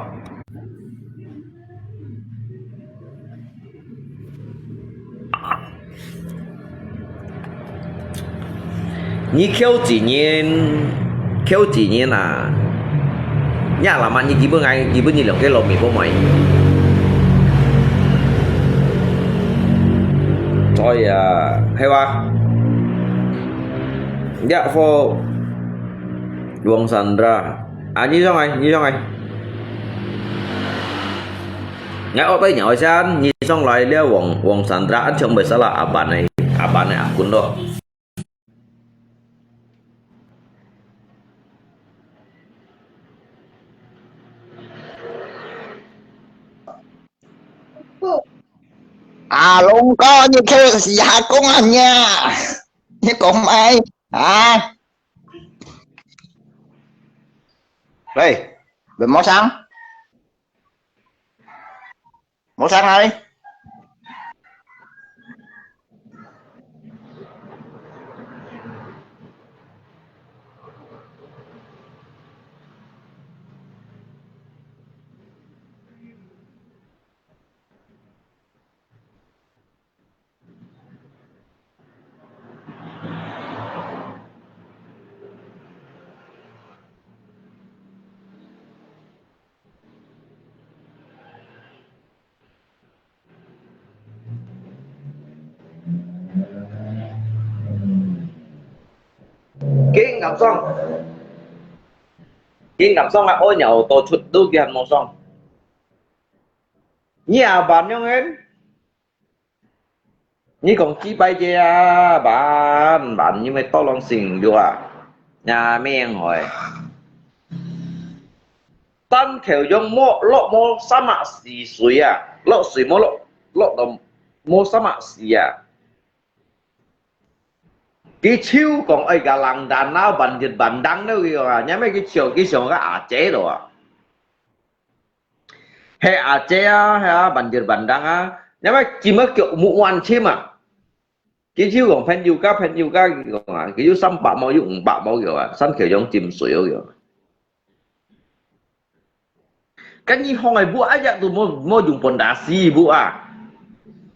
như kêu chỉ nhìn à nhà làm ăn như chỉ bữa như là cái lồng mì của mày thôi à hay quá dạ phô Luang Sandra như sao mày ngay ở tay nhỏ san như xong lại đeo Luang Sandra ăn trong bề là bạn này akun đó Alung có như kêu dạ cũng anh nha như cùng ai đây về món sáng này Kinh ngắm xong là ôi nhậu tổ chuột đu kia hẳn mong xong nhà bạn nhau hết như còn chi bay chứ bạn như mấy to lòng xình được à nhà men hỏi tân theo dùng mô sa mạc xì suy à lộ suy lộ đồng mô sa mạc xì à cái chiêu còn ai cả làng đàn nào bản đăng đâu kìa à nhá mấy cái chiều cái chế rồi à hay chế á hay bản đăng á nhá mấy chỉ mới kiểu mũ ngoan chim à cái chiêu còn fan yoga kìa à cái chiêu xăm bạo máu kìa à xăm kiểu giống chìm suy kìa cái gì không ai bua á tụi mua dùng quần đá xì bua à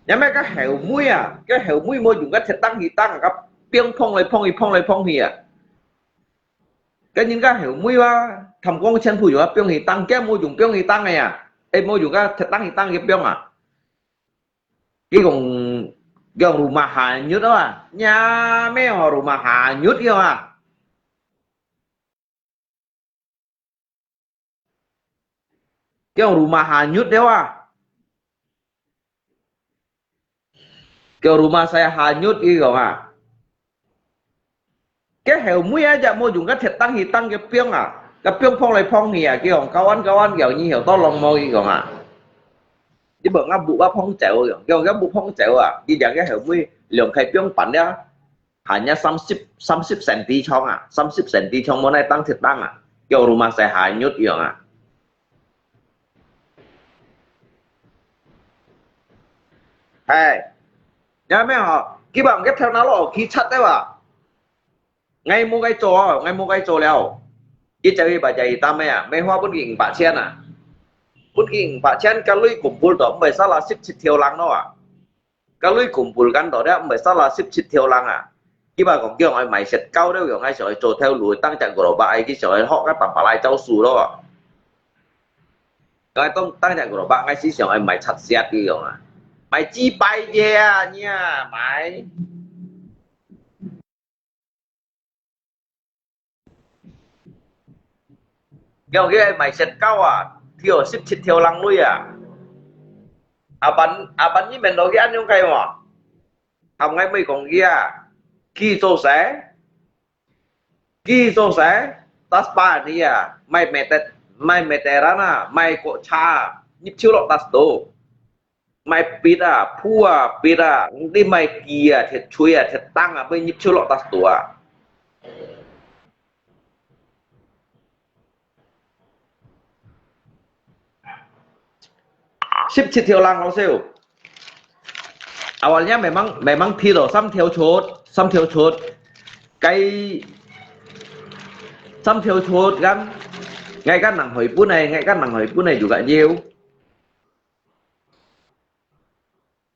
nhá mấy cái hẻo mũi à cái hẻo mũi mua dùng cái thịt tăng cái piang phong hi à cái những cái hiểu mũi ba thầm con chân phụ rồi piang hi tăng cái mua dùng piang hi tăng này à em mua dùng cái thịt tăng cái piang à cái còn rù mà hà nhút đó à nhà mấy họ rù mà hà nhút kia à cái rù mà hà nhút đó à cái rumah saya hanyut gitu à cái heo muối á dạ mua dùng cái thịt tăng cái piang phong lại phong thì à kiểu kawan kiểu như hiểu to lòng môi kiểu à chứ bữa ngáp bụ ba phong chèo kiểu cái bụ phong chèo à đi dạng cái heo muối lượng khai piang bản đó hanya 30 cm trong à 30 cm trong món này tăng thịt tăng à kiểu rumah saya hanyut gitu à hey nhá mấy họ cái bằng cái theo nó là khí chất đấy mà ngay mua cái trò leo cái chơi bà chạy ta mẹ mấy hoa bútกิ่ง bạ chen à bútกิ่ง bạ chen cái lưới kumpul đó mới sao là ship chít theo lăng đó à cái lưới kumpulกันđó đấy mới sao là ship chít theo lăng à cái bà còn kêu ai mày sệt cao đấy kiểu ngay sợi trò theo lùi tăng chạy của bà cái sợi họ cái tầm bà lại châu sù đó cái tông tăng chạy của bà ngay xí sợi ai mày chặt xẹt đi kiểu à mày chi bay yeah nha mày kiểu cái mày sệt cao à thiểu ship chít theo lăng lui à bắn như mình nói cái ăn những cái mà học ngay mấy còn kia khi số sẽ tas ba đi à mày mẹ tè ra na mày có cha nhịp chiếu lọt tas đồ mày pít à đi mày kia thiệt chui à thiệt tăng à bên nhịp chiếu lọt tas đồ à ship chít theo lăng nó siêu awalnya memang tidak sam theo chốt cái sam theo chốt kan ngay cái nằng hỏi bún này juga nhiều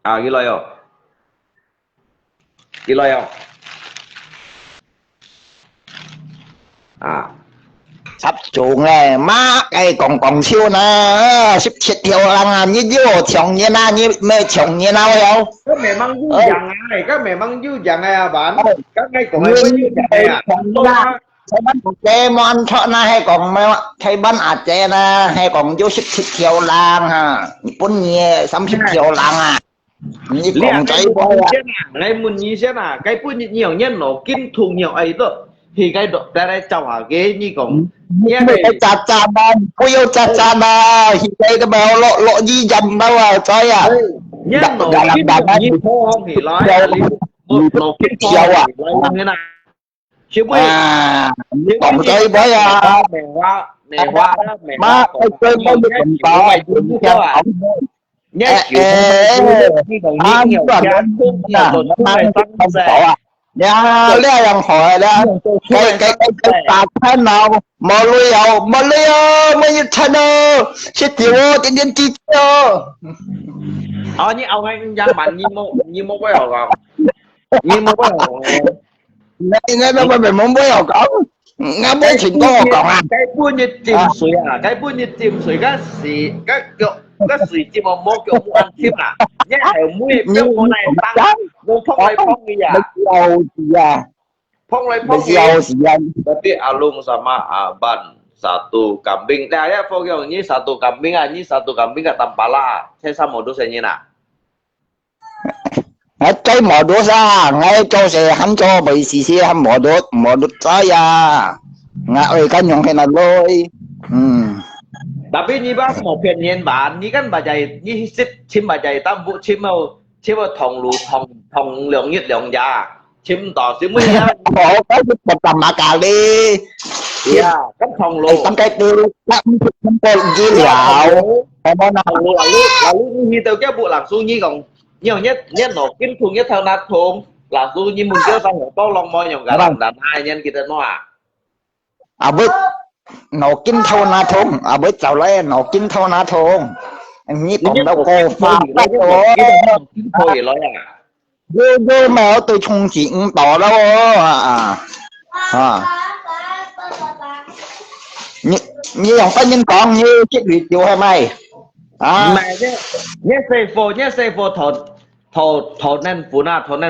à cái loyo à sắp chuồng này má cái còn siêu nè sắp chết theo lăng như vô chồng như na như mê chồng như nào không cái mẹ mang du dàng này à bạn các ngay còn ai với dàng này à thấy bắn chè mà ăn thọ na hay còn thấy bắn chè na hay còn vô sắp chết theo lăng ha bún nhẹ sắm sắp theo lăng à như còn cái ngay muốn như thế nào cái bún nhiều nhân nó kinh thùng nhiều ấy đó thì cái độ đây chào hả ghế như còn nghe cái cha mà bây giờ cha mà thì cái bèo lộ gì dầm đâu à coi à nhân nó kinh như thô không thì nói nó kinh thô à như nào chứ bây còn chơi với mẹ hoa đó má chơi với mình có nhé kiểu khi còn nhiều chán không nhiều tăng rẻ dạ lấy rằng hỏi đó cái ta nào mà lui mới như thế nào sẽ tiêu tiền tiền chi tiêu như ông anh giang bạn như mô cái hậu không như mô cái hậu nghe nó phải mong với hậu cổng nghe bố chuyện có còn à cái buôn như tìm suối cái gì cái kiểu cái gì chỉ mà mô kiểu mua ăn thêm à nhé hẻo mũi cái mô này tăng mô phong này phong gì à đâu gì à phong lại bây phong giờ gì anh berarti Alung sama Aban satu kambing. Nah ya Fogyo ini satu kambing ini satu kambing gak tampala. Saya sama modus ini nak. hết cái mỏ đốt ra ngay cho xe hắn cho bị xì xì hắn mỏ đốt tới à ngã ơi cái nhung hay là lôi Tapi ini bang mau pengen ban, ini kan bajai, ini sit chim bajai tam bu chim mau thong lu thong lượng nhiệt lượng già, chim tỏ xíu mới nhá. khổ cái một tầm mà cả đi Iya, kan thong lu. tâm cái tư tâm cái gì lão em nói nào Lalu ini tahu ke bu langsung ni kong, nhiều nhất nổ kinh thùng nhất thao nát thùng, langsung ni mungkin tao nổ to lòng môi nhong garang dan hai nhân kita nói. à bớt nổ kinh thâu na thùng à bớt chào lấy nổ kinh thâu na thùng anh nghĩ còn đâu cô pha bắt thôi nói à. vô mèo tôi chung chỉ tỏ đâu như không có nhân con như chiếc vị chịu hay mày Mày nhé xe phô thổ nên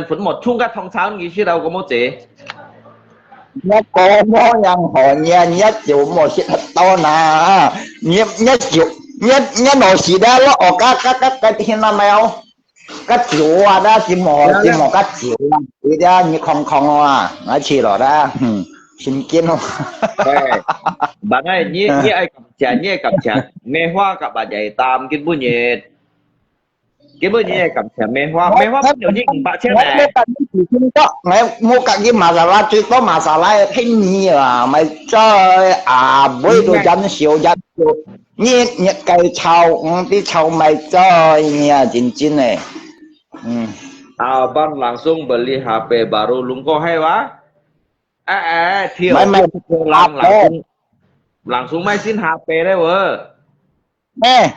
phun một chung các thông sáng nghĩ chứ đâu có một chế. nó có nó nhân họ nha nhất chịu một chiếc thật to nè nhất chịu nhất nổi xì đá nó ở các thiên nam mèo các chịu đó chỉ một các chịu thì ra như không nó chỉ rồi đó xin kiến không Bạn ơi như ai cầm chả mê hoa các bà dạy tam cái bữa nhiệt cầm chả mê hoa bắt đầu như bạn chết này mày mua cả cái mà là最多mà là黑泥啊mày chơi à với đồ dân xíu như cái châu đi châu mày chơi nha chính này Abang langsung beli HP baru lungko hay wá thiểu langsung may xin HP đấy vợ nè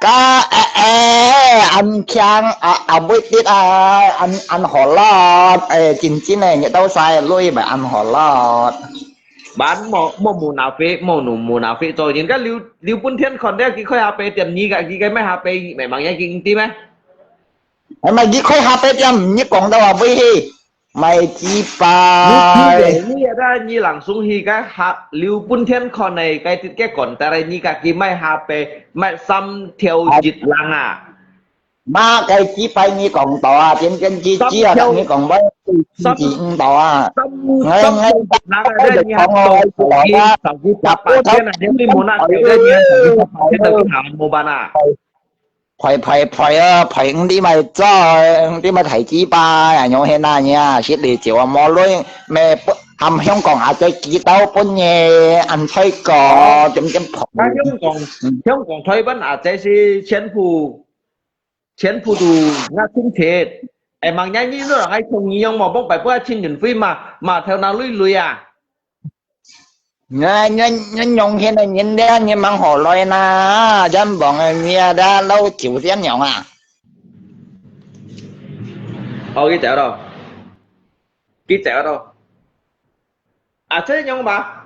cá anh chàng với tiết anh họ lọt chính này những đâu sai lui mà anh họ lọt bán mù nào phê rồi những cái lưu quân thiên còn đấy cái khơi HP tiền nhi cái mấy HP mày mang nhá kinh tim ấy mày đi khơi HP em như còn đâu à với mày chỉ phải như ra như lặng xuống hi cái lưu quân thiên còn này cái còn tại như cái mấy HP mày xăm theo dịch lăng à ba cái chỉ phải như còn tòa trên chi chia như còn với chỉ tòa ngay nó cái như tập thế này nếu đi muốn ăn cái gì cái từ hàng mua bán à phải đi mà cho đi mà thấy chỉ ba nhau hiện nay nha sẽ để chịu mò luôn mẹ hầm không còn à chơi chỉ tao bốn nhẹ ăn thấy cò chấm không còn thấy vẫn à chơi si chiến phụ đủ nga không thiệt em mang nhanh như là ngay không nhiều mà bốc bài qua trên nhìn phim mà theo nào lùi à nhân nhung hiện nay nhìn đen như mang hồ loài na dân bọn nghe đã lâu chịu tiếng nhộng à cái chẻo đâu à thế nhau bà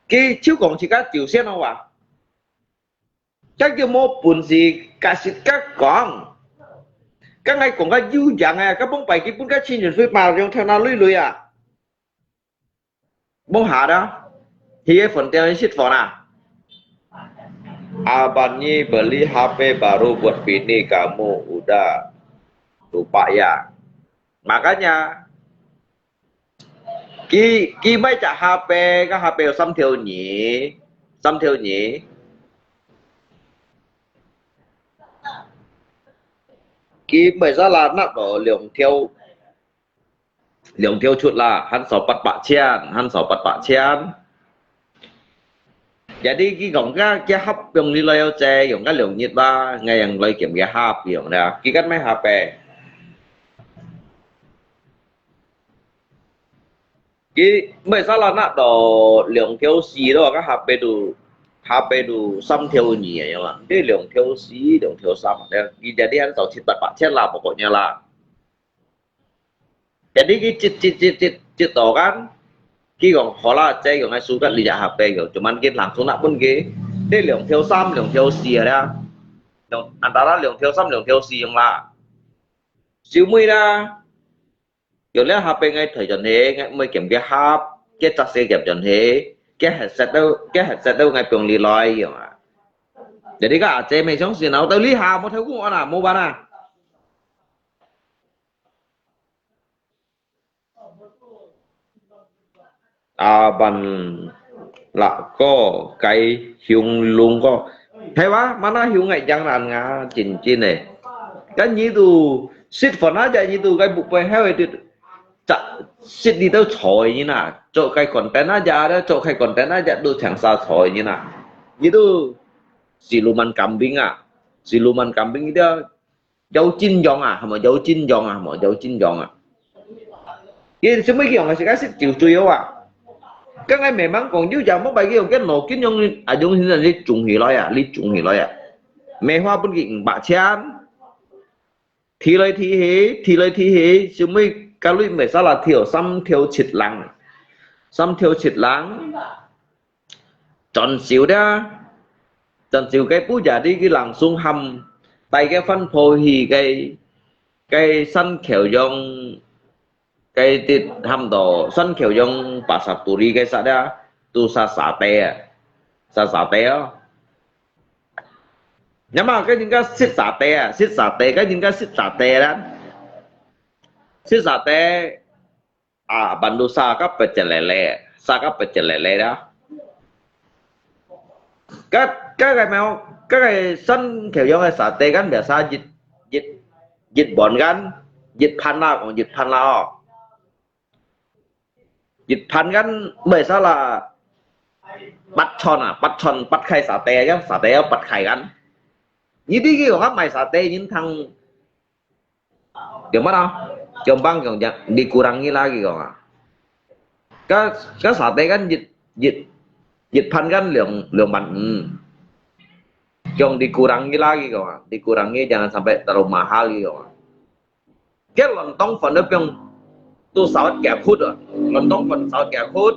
cái chiếu còn chỉ có chịu xem không bà các cái mô buồn gì cả xịt các con các ngày cũng có dư dạng à các bóng bài cái bún các chi nhìn phim mà trong theo nào lùi à bông hạ đó thì cái phần tiêu shit vào nào Abani beli HP baru buat bini kamu udah lupa ya makanya Ki mấy trả HP các HP xăm theo nhỉ Ki bây giờ là nó đổ liều theo chuột là hắn sổ bắt chian jadi ki gong cái hấp yung nilai che yung cái liều nhiệt ba ngày yang lấy kiểm cái hấp yung nè ki cắt mấy HP ki bây giờ là nó đổ liều theo xì đó các HP đủ xăm theo nhỉ vậy mà cái liều theo xì liều theo xăm đấy ki jadi hắn sổ chít bắt chian là pokoknya là jadi cái tổ kan khi còn khó là chơi còn ai xuống các lì HP kiểu cuman kita langsung nak pun ke dia liang theo sam liang theo xì ra antara liang theo sam liang theo xì yang lah siêu mui ra kiểu lẽ HP ngay thời chuẩn thế ngay mới kiểm cái hap cái chặt xe kiểm chuẩn thế cái headset đâu ngay 병 lì lòi kiểu à jadi cái chế mày sống gì nào tao lý hà một thứ cũng là mua bán à bằng là có cái hiệu luôn có hay quá mà nó hiệu ngày chẳng là ngã chỉnh chi này cái như tu shit phần á chạy như tu cái bụng bề heo thì chặt shit đi đâu chọi như nào chỗ cái content á ra đó chỗ cái content á ra đồ chẳng sao chọi như nào như tu siluman kambing à siluman kambing đó dấu chín dòng à mà dấu chín dòng à mà dấu chín dòng à cái số mấy cái người sẽ chịu chui à cái ngày memang còn dữ dàng mất bài cái nổ kiến nhung à dùng hình là đi trùng hỉ nói à đi trùng hỉ nói à mẹ hoa bên cạnh bạ chán thì lời thì hế chứ mấy cái lúc mẹ sao là thiểu xăm thiểu chịt lắng tròn xíu đó tròn xíu cái bút giả đi cái làng xuống hầm tay cái phân phôi thì cái sân khéo dòng cái tít hầm đồ sân khéo dòng bà sạp tù đi cái xã đó tu sa xả tè nhưng mà cái những cái xít xả tè cái những cái xít xả tè đó xít xả tè à bản đồ sa các bạch lẻ đó cái mèo cái sân kiểu giống cái xả tè gắn để sa dịch bọn gắn dịch pan nào còn dịch pan nào dịch pan gắn bởi sao là bắt chọn bắt khai xả tè chứ xả tè bắt khai gắn như thế kia của mày xả tè những thằng kiểu mất không kiểu băng kiểu đi kurang như lagi kok cái xả tè kan dịch pan kan lượng mạnh yang dikurangi lagi kok dikurangi jangan sampai terlalu mahal gitu cái lontong phần nó yang tu sawat kẹp hút rồi lontong phần sawat kẹp hút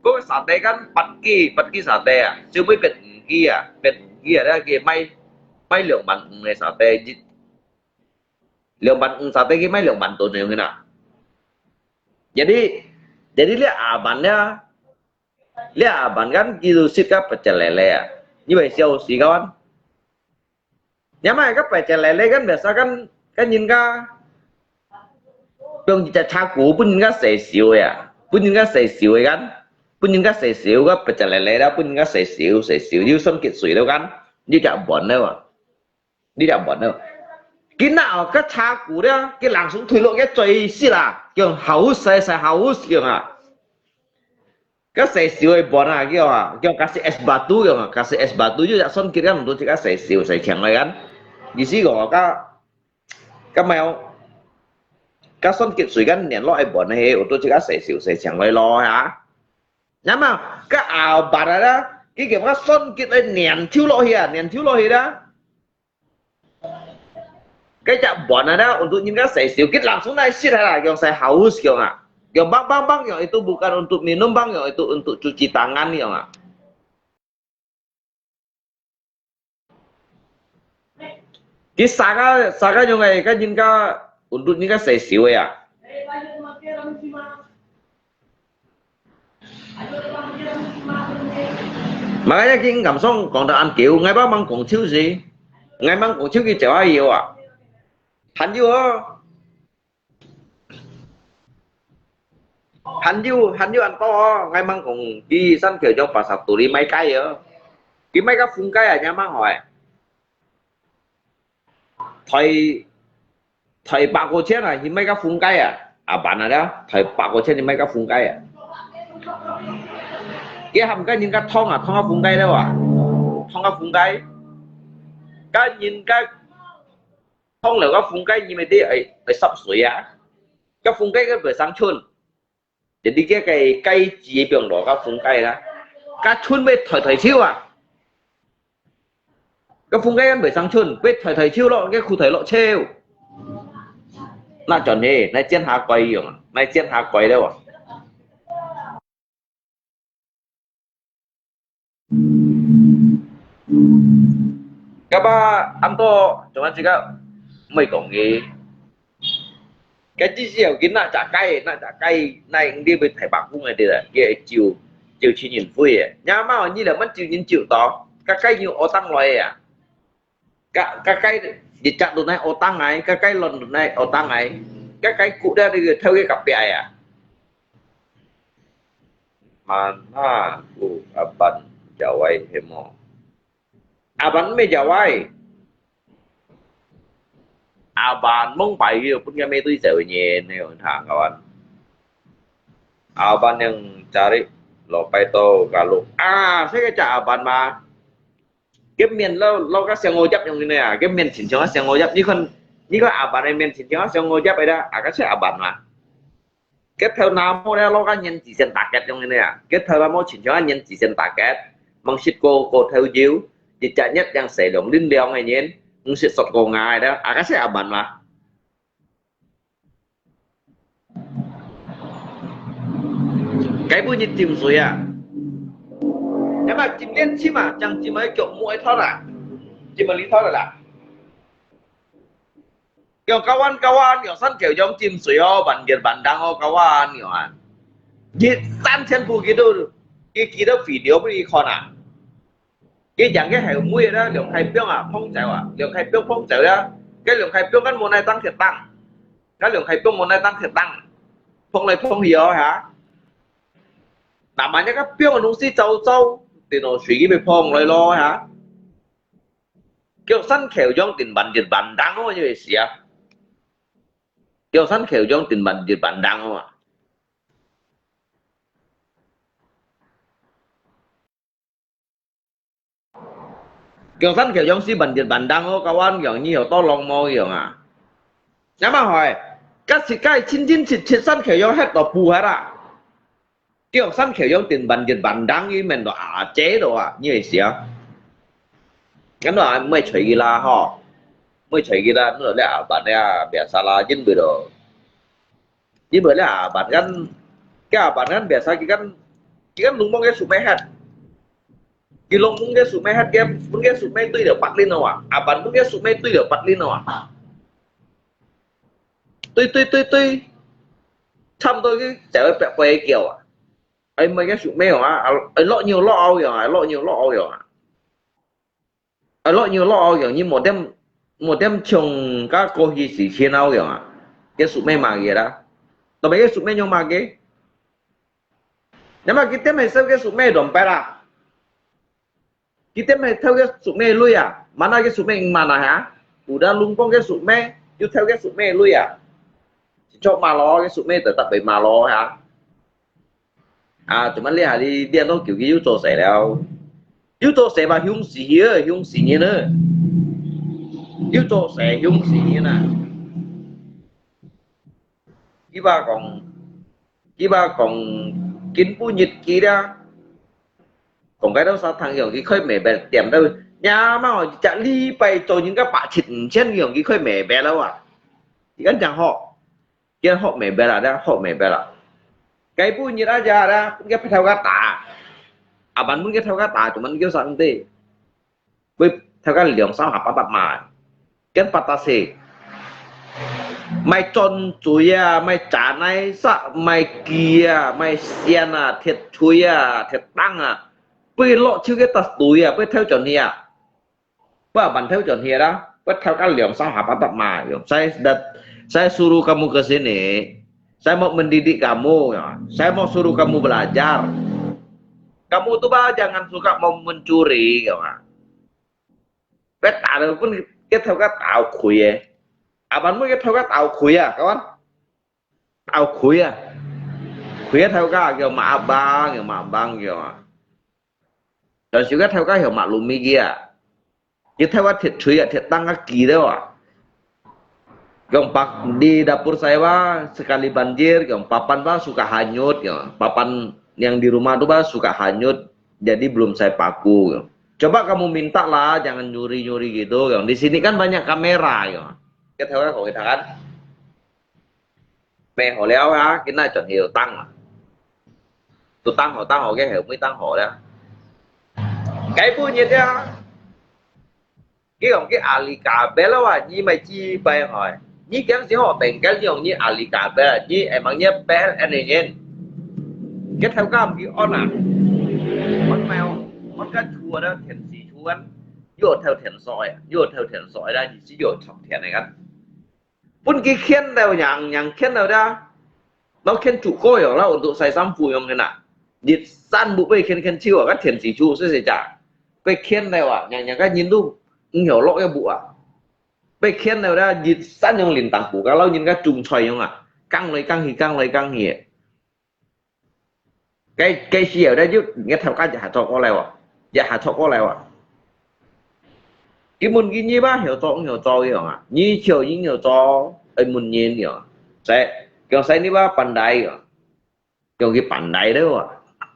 có cái xả tè kan bắt ki xả tè à chứ mới bệt kia đó kia may lượng mạnh này xả tè lượng mạnh xả tè cái mấy lượng mạnh tụi này như nào jadi lihat aban kan gitu sikap pecel lele ya như vậy siêu xí kawan nhưng mà các pecel lele kan biasa kan nhìn ka yang cha cũ pun nhìn ka sẻ xíu ya pun nhìn ka sẻ xíu kan pun nhìn ka sẻ xíu ka pecel lele đó pun nhìn ka sẻ xíu như sân kiệt sủi đâu kan như chạm bẩn đâu à đi chạm bẩn đâu cái nào cái cha cũ đó cái làng xuống thủy lộ cái chơi xí là kiểu hấu sai hấu kiểu à cái sẻ xíu ấy bọn à kiểu kasih es batu kiểu kasih es batu juga son kira untuk kita sẻ xíu sẻ chèn lại kan di sini có cái mèo cái son kiệt sủi kan nén loại bọn này untuk kita sẻ xíu sẻ chèn lại lo hả nhưng mà cái ảo bạt đó cái kiểu cái son kiệt ấy nén thiếu lộ đó cái chạm bọn này đó untuk kita sẻ xíu kita langsung naik sih lah kiểu saya haus kiểu à yang bang yang itu bukan untuk minum bang yang itu untuk cuci tangan ya nggak cái saga yang này cái nhìn ka untuk những cái sẻ xíu ya makanya cái cảm xúc còn được ăn kiểu ngay bác mang còn thiếu gì ngay mang còn thiếu cái chảo ai yêu à hắn yêu hắn yêu ăn to ngay mang cùng đi săn kiểu cho bà sập tủ đi mấy cây á cái mấy cái phun cây à nha má hỏi thầy bạc cô chết này thì mấy cái phun cây à bạn này đó thầy bạc cô chết thì mấy cái phun cây cái hầm cái những cái thong cái phun cây đâu thong cái phun cây cái nhìn cái thong là cái phun cây như mấy tí ấy sắp sủi cái phun cây cái vừa sáng chuồn jadi cái chỉ biển đó các phun cây đó các chuồn biết thời chiêu cái phun cây bởi sang chuồn biết thời chiêu lộ cái khu thời lộ treo là chuẩn nè này trên hạ quay rồi này trên hạ quay đâu các ba ăn to chúng ta chỉ có mấy cổng gì cái chi xíu cái nạ trả cây này đi với thầy bạc cũng này đi là cái chiều chiều chỉ nhìn vui à nhà mà như là mất chiều nhìn chiều to các cây nhiều ô tăng loài à các cây dịch chặt đồ này ô tăng này các cây lần đồ này ô tăng này các cây cụ đã đi theo cái cặp bè à mà na u aban jawai hemo aban me jawai aban mong phải punya me tu jawanya ni orang kawan aban yang cari lopay to kalau saya cari aban mà cái miền lâu các xe ngô chấp trong này à cái miền chỉnh cho xe ngô chấp như con aban này miền chỉnh cho xe ngô chấp ấy đó các xe aban mà kết theo nam mô đó các nhân chỉ xem tạc kết trong này à kết theo nam mô chỉnh cho nhân chỉ xem tạc kết mong shit cô theo diếu dịch chạy nhất đang sử dụng linh đeo này nhé nhưng sẽ sọt cổ ngài đó các xe aban mà cái bu như chìm suối à nhưng mà chìm lên chim à chẳng chìm ấy chỗ mũi thoát à chìm mà lý thoát là kiểu kawan kiểu sân kiểu giống chìm suối ô bản đăng ô kawan kiểu à dịch tan chân phù kia đâu cái đó video đi con à cái dạng cái hệ mũi đó lượng khai标à phong trào à lượng khai标phong trào đó cái lượng khai标cái môn này tăng thiệt tăng cái lượng khai标môn này tăng thiệt tăng phong này phong hiểu hả đảm bảo các标mà nó sẽ châu thì nó suy bị phong lại lo hả kiểu sân kiểu giống tiền bản đăng không như vậy gì à kiểu sân kiểu giống tiền bản đăng không à kiểu sân kiểu giống si bản đăng không kawan kiểu như hiểu to lòng mò kiểu à nhắm mà hỏi các sĩ cái chín sân kiểu giống hết đỏ bù hết à kiểu sân kiểu giống tiền bản đăng như mình đó chế đồ à như vậy gì à cái đó mới chơi gì là họ mới chơi gì là nó là bạn này biasa lah jin biro jadi boleh bạn kan biasa kan lumbung cái sụp mehat cái lumbung cái sụp mehat cái sụp mehat tuy được bắt lên nào à bạn cái sụp mehat tuy được bắt lên nào à tuy thăm tôi cái chả phải quay kiểu à anh mấy cái sụp mehat à lọ nhiều lọ rồi lọ nhiều lọ rồi lọ nhiều lọ kiểu như một đêm trồng các cô gì xỉ chia nào kiểu à cái sụp mehat mà gì đó tao mấy cái sụp mehat nhau mà cái nếu mà kita mai theo cái sụp mehat dompet à kita mai theo cái sụp mehat lui à mana cái sụp mehat mana hả udah lumpong cái sụp mehat you theo cái sụp mehat lui à cho mà lo cái sụp mehat tetap phải mà lo hả cuman lihat di dia tuh kiểu cái chỗ sẻ đâu chỗ sẻ mà hung xỉ như nữa chỗ sẻ hung xỉ như nè cái ba còn kín bu nhật kia đó còn cái đó sao thằng kiểu cái khơi mẻ bè tiệm đâu nhà mà họ chả đi bay cho những các bạn thịt trên kiểu cái khơi mẻ bè đâu à thì căn chẳng họ kia họ mẻ bè là đó họ mẻ bè là cái bu nhật aja đó cũng cái theo cái tả bạn muốn cái theo cái tả chúng mình kêu sao thế với theo cái lượng sao hạt bắt mà cái patase mày tròn chuối à mày trả này sa mày kia mày xiên à thiệt chuối à thiệt tăng à bây lọ chưa cái tật túi à bây theo chuẩn hi à và bạn theo chuẩn hi đó bây theo các liệm sao hả bắt mà saya suruh kamu ke sini saya mau mendidik kamu ya saya mau suruh kamu belajar kamu tuh jangan suka mau mencuri ya bây tạo pun cái theo các tạo khuya bạn muốn cái theo các tạo khuya các bạn tạo khuya theo các kiểu mà bang kiểu dan juga theo các hiểu maklumi kia chứ theo các thiệt suy thiệt tăng các kỳ đó à Pak di dapur saya sekali banjir papan suka hanyut papan yang di rumah tuh suka hanyut jadi belum saya paku coba kamu minta lah jangan nyuri gitu di sini kan banyak kamera cái theo các hội thằng mẹ họ léo á cái này chuẩn hiểu tăng tôi tăng họ cái hiểu mới tăng họ đó cái punya dia cái Ali kabel là như mày chi bay hỏi Ni kan si họ bengkel yang ni Alibaba, ni emangnya PNN. Cái theo cam cái on à, con mèo, con cá chua đó thiền sĩ chuan, vô theo thiền sỏi ra chỉ vô thọc thiền này kan. Pun cái khen đâu yang khen đâu ra, nó khen chủ coi ở là untuk sai sam phu yang kena. Dit san bu bay khen chiu ở các thiền sĩ chu sẽ trả. Bay khen đâu à, yang các nhìn du, hiểu lỗi cái bu à. Bay khen đâu ra, dit san yang lin tang phu, kalau nhìn các trùng xoay yang à, căng lấy căng hì. Cái gì ở đây chứ nghe theo các giả cho có leo à, giả cho có leo à. Cái môn cái như ba hiểu to hiểu à, như chiều như hiểu to, anh muốn nhìn hiểu, sẽ kiểu sẽ như ba bàn đài hiểu, kiểu cái bàn đài đó à,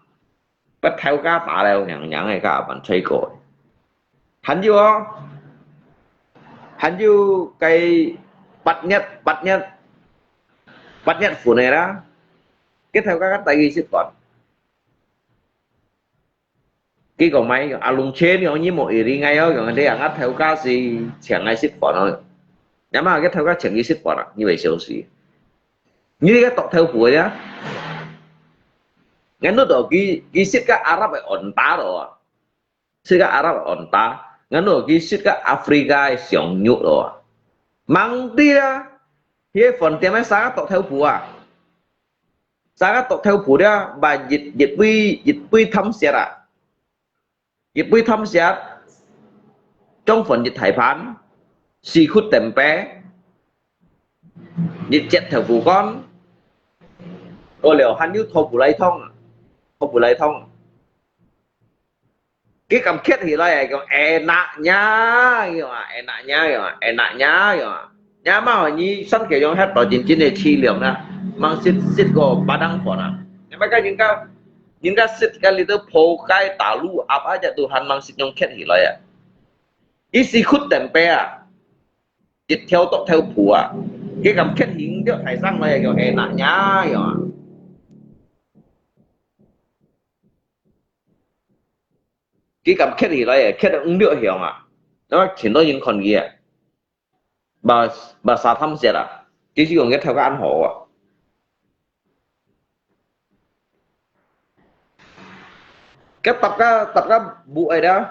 bắt theo các bà leo nhàng này cả bạn chơi cội, hắn chưa cái bắt nhất phụ này đó, cái theo các tay ghi xích còn. Cái còn mấy alung trên nó như một đi ngay đó rồi đây ngắt theo cá gì chẳng ngay ship bỏ thôi, nhắm mà cái theo cá chẳng đi ship bỏ như vậy xấu xí như cái tọt theo phủi á, ngắn nốt ở cái ship các Arab phải ổn tá rồi, ship các Arab ổn tá, ngắn nốt cái ship các Africa xiong nhụ rồi, mang đi ra, cái phần tiền mấy sáng tọt theo phủi à, sáng tọt theo phủi đó, bà dịch quy thăm xe à. Dịch quy thăm xét trong phần dịch thải phán xì khút tèm bé dịch chết theo phụ con rồi liệu hắn như thô phụ lấy thông cái cầm kết thì lại còn nạ nhá nhá mà hỏi như sẵn kể trong hết đó chính để chi liệm nè mang xích gồ ba đăng phỏ nè nhưng mà cái những cái xích cái lý do phô cái tả lũ áp aja Tuhan mang xích trong kết thì lại à cái xì khút tèm bé à dịch theo tộc theo phụ à cái cầm kết hiện được thải sang lại kiểu nạ nhá cái cầm kết thì lại kết ứng được hiểu à nó chỉ nói những con kia bà xã thăm sẽ là cái gì còn kết theo cái ăn hổ à cái tập cái bụi đó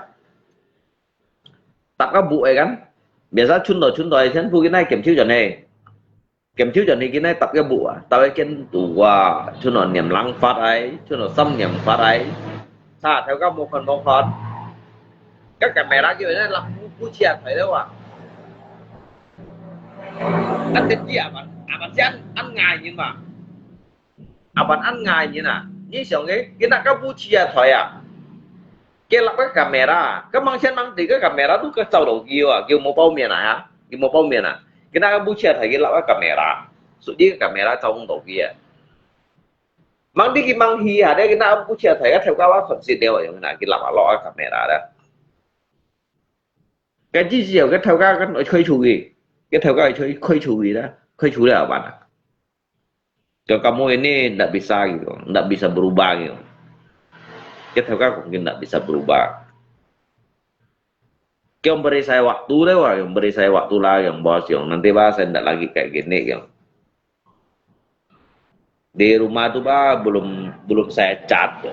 tập cái bụi kan biasa chun đòi sen phu cái này kiểm chiếu chuẩn này cái này tập cái bụi tập cái chân tủ chun nó niệm lăng phát ấy chun nó xâm niệm phát ấy xa theo các một phần các camera kiểu này là phu chia thấy đâu à ăn thịt gì à bạn sẽ ăn ngày nhưng mà bạn ăn ngày như nào như xong cái là các phu chia thấy à cái là cái camera cái mang trên mang thì cái camera tu cái sau đầu kêu một bao miền à kêu một bao miền à cái nào bút chia thấy cái là cái camera số đi cái camera trong đầu kia mang đi cái mang hi à đây cái nào bút chia thấy cái theo các bác phần xịt đều ở chỗ này cái là lo cái camera đó cái gì cái theo các cái nội khơi chủ gì cái theo các khơi chủ gì đó khơi chủ là bạn kalau kamu ini tidak bisa gitu tidak bisa berubah gitu kita mungkin tidak bisa berubah. Yang beri saya waktu deh, yang beri saya waktu lah, yang bos, yang nanti bah saya tidak lagi kayak gini, yang di rumah tuh bah belum saya cat,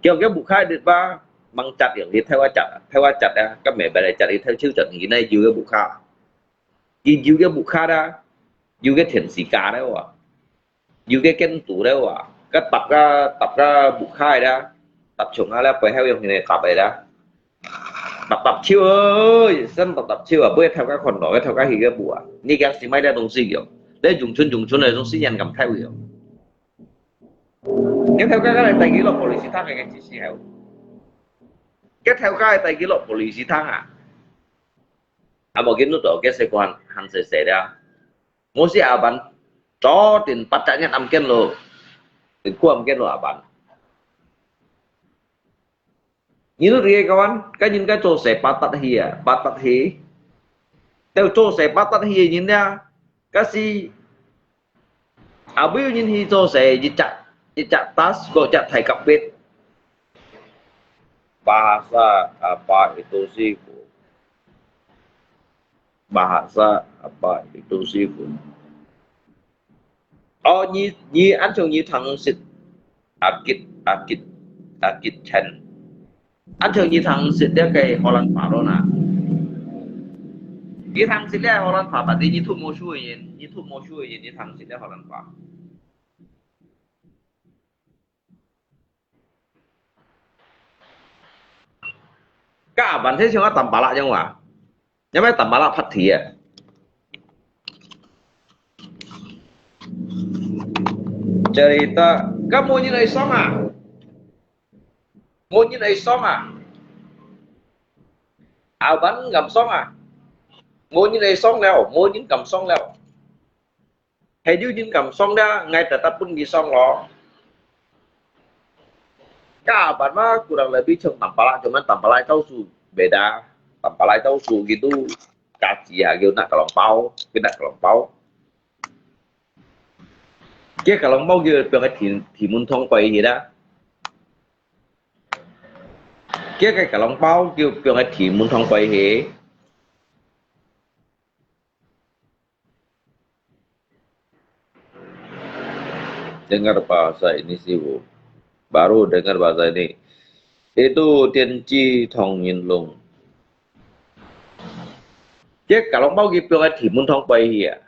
yang buka di bah mang cat yang đi theo cat ya, các mẹ bài cat đi theo chiếu chuẩn như này juga buka, juga buka dah, juga thiền sĩ cả đấy, juga ken tu đấy, cái tập ra buka đó. Tập trung là phải theo những này tập này đó tập chiêu ơi dân tập chiêu à bơi theo các con đó theo các hình cái bùa ni cái gì mấy đứa đồng sĩ kiểu để dùng chân này đồng sĩ nhận cầm theo kiểu cái theo các này tại kỷ luật policy thang cái gì xí heo cái theo các tại kỷ luật policy thang một cái nút đó cái sẽ quan hàng sẽ đó muốn gì bạn cho tiền bắt trả nhận âm kiến rồi tiền cuồng kiến rồi bạn như thế kawan cái những cái chỗ sẽ bắt tắt hi theo chỗ sẽ bắt tắt hi nhìn ra cái gì bây giờ nhìn chỗ sẽ di chặt tas kok chặt thầy cặp biết bahasa apa itu sih bahasa apa itu seafood. Oh, ni anh chồng ni thằng xịt akit chen. Anh chồng ni thằng xịt dia cái Holland phá đó nè. Ni thằng xịt dia Holland phá, but ni thu mua chui yin, ni thu mua chui yin ni thằng xịt dia Holland phá. Cả bản thế chúng ta tầm bả lại không à? Nhưng mà tầm bả lại phát thị à? Cerita kamu như này xong à? Muốn như này xong à? Áo bắn ngầm xong à? Muốn như này xong leo, muốn những cầm xong leo. Hay như những cầm xong ra, ngay tại ta pun đi xong lo. Cả bản mà kurang lebih cuma tampala, cuman tampala tausu beda. Tampala tausu gitu kaji ya, gitu nak kelompau, kita kelompau. Cái kelompau gitu biar thì muốn thông quay gì đó. Cái kelompau kiểu biar thì muốn thông quay gì. Dengar bahasa ini sih Bu. Baru dengar bahasa ini. Itu Tiên Tri Thông Nhiên Lung. Cái kelompau gitu biar thì muốn thông quay gì à?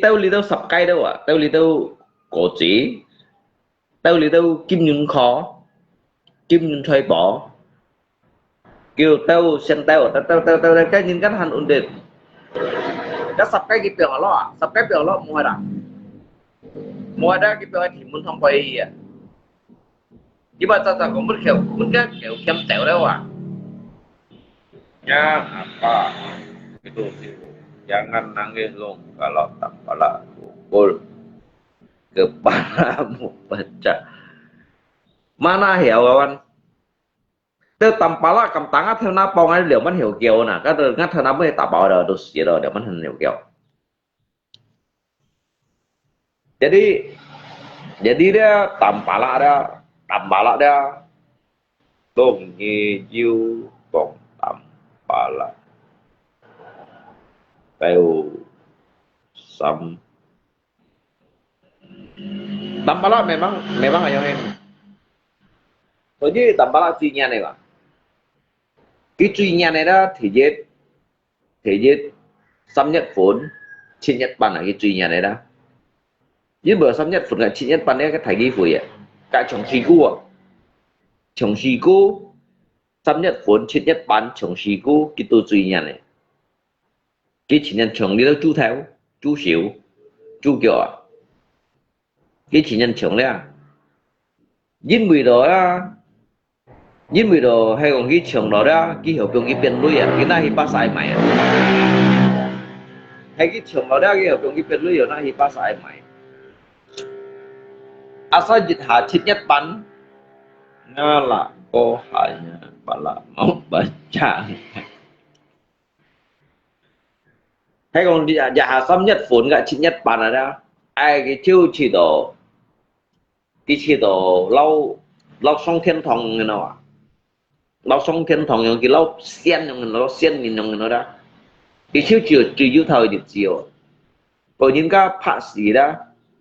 Tao li tao sập cây đâu à, tao li tao cổ chỉ, tao li tao kim nhung khó, kim nhung xoay bỏ, kêu tao sen tao cái nhìn cái hành ổn định, đã sập cây kịp ở lo, sập cây ở lo mua đã kịp thì muốn thông quay gì à, nhưng mà tao cũng muốn cái kiểu kem tẹo đâu à, ya apa itu sih. Jangan nangis long kalau tak pala pukul kepalamu pecah. Mana hiểu kawan? Từ tầm pala cầm tangan theo na pong ấy liệu mất hiểu kiều nè, cái từ ngắt theo na mới tạo bảo đời tôi xí rồi để mất hình hiểu kiều. Jadi dia tampala dia dong nyiu bong tampala. Tahu sam Tampala memang yang em. Jadi Tampala truy nhà này mà. Cái truy nhà này đó thì viết xâm nhất vốn trên Nhật Bản là cái truy nhà này đó. Nhưng bữa xâm nhất vốn là trên Nhật Bản đấy cái thầy ghi phủi ạ. Cả chồng xì cu xâm nhất vốn trên Nhật Bản chồng xì cu cái tôi truy nhà này. Cái chỉ nhân chồng đi đâu chú theo, chú xỉu, chú kiểu à. Cái chỉ nhân chồng đấy à. Dính mùi đó hay còn cái chồng đó đó, cái hiểu dùng cái biển lưới à, cái này thì ba sai mày à. Hay cái chồng đó đó, cái hiểu dùng cái biển lưới ở này thì ba sai mày. Asal dịch hạ chết nhất bắn, nó là cô hại bà là một bà chàng. Hay còn giả xâm nhất vốn gạ chị Nhật Bản ở đó ai cái chiêu chỉ đồ lâu xong thiên thòng người nào à lâu xong thiên thòng những cái lâu xiên nhìn những nó đó cái chiêu chỉ yêu thời được chiều có những cái phát sĩ đó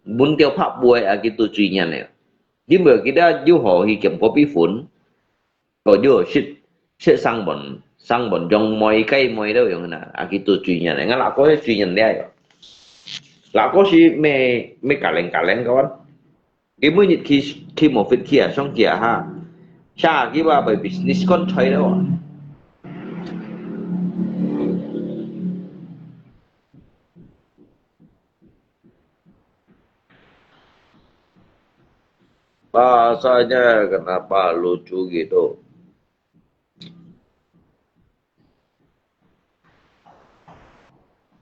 muốn tiêu pháp buổi ở cái tổ truy nhà này nhưng mà cái đó yêu họ thì kiểm có bí phun có yêu sẽ sang bọn trong mọi cây mọi đâu vậy nè à cái tổ truy nhà này nó là có cái truy nhà đây là có gì mê cả lên các bạn cái mới nhật khi một việc kia xong kia ha cha cái bà bởi business con thấy đâu bahasanya kenapa lucu gitu.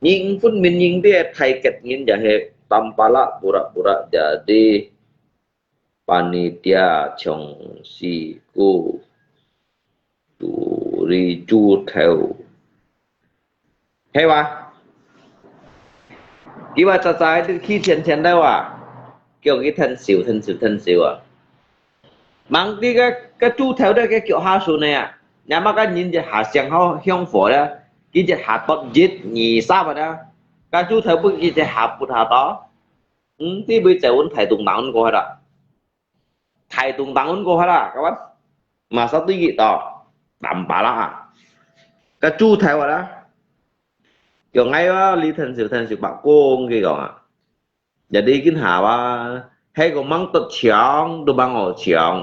Nying pun menying dia thai ket ngin jahe tampala pura-pura jadi panitia chong si ku turi chu theo. Hay ba? Khi mà cha cha khi tiền đâu à? Kiểu cái thân xỉu à? Mang cái chu theo đây cái kiểu ha số này à? Nyama kan nhìn cái hạ xiang hao hiong phổ đó, cái hạ tốt giết nhị sa vào đó, cái chú thầy bưng cái hạ bút hạ đó, thì bây giờ vẫn thầy tung tăng của đó, thầy tung tăng của đó các bạn, mà sao tôi nghĩ đó, đảm bảo là cái chú thầy vào đó, kiểu ngay đó lý thần sự bảo cô cái gọi à, jadi cái hạว่าให้ก็มั่งตัดเฉียงดูบางออกเฉียง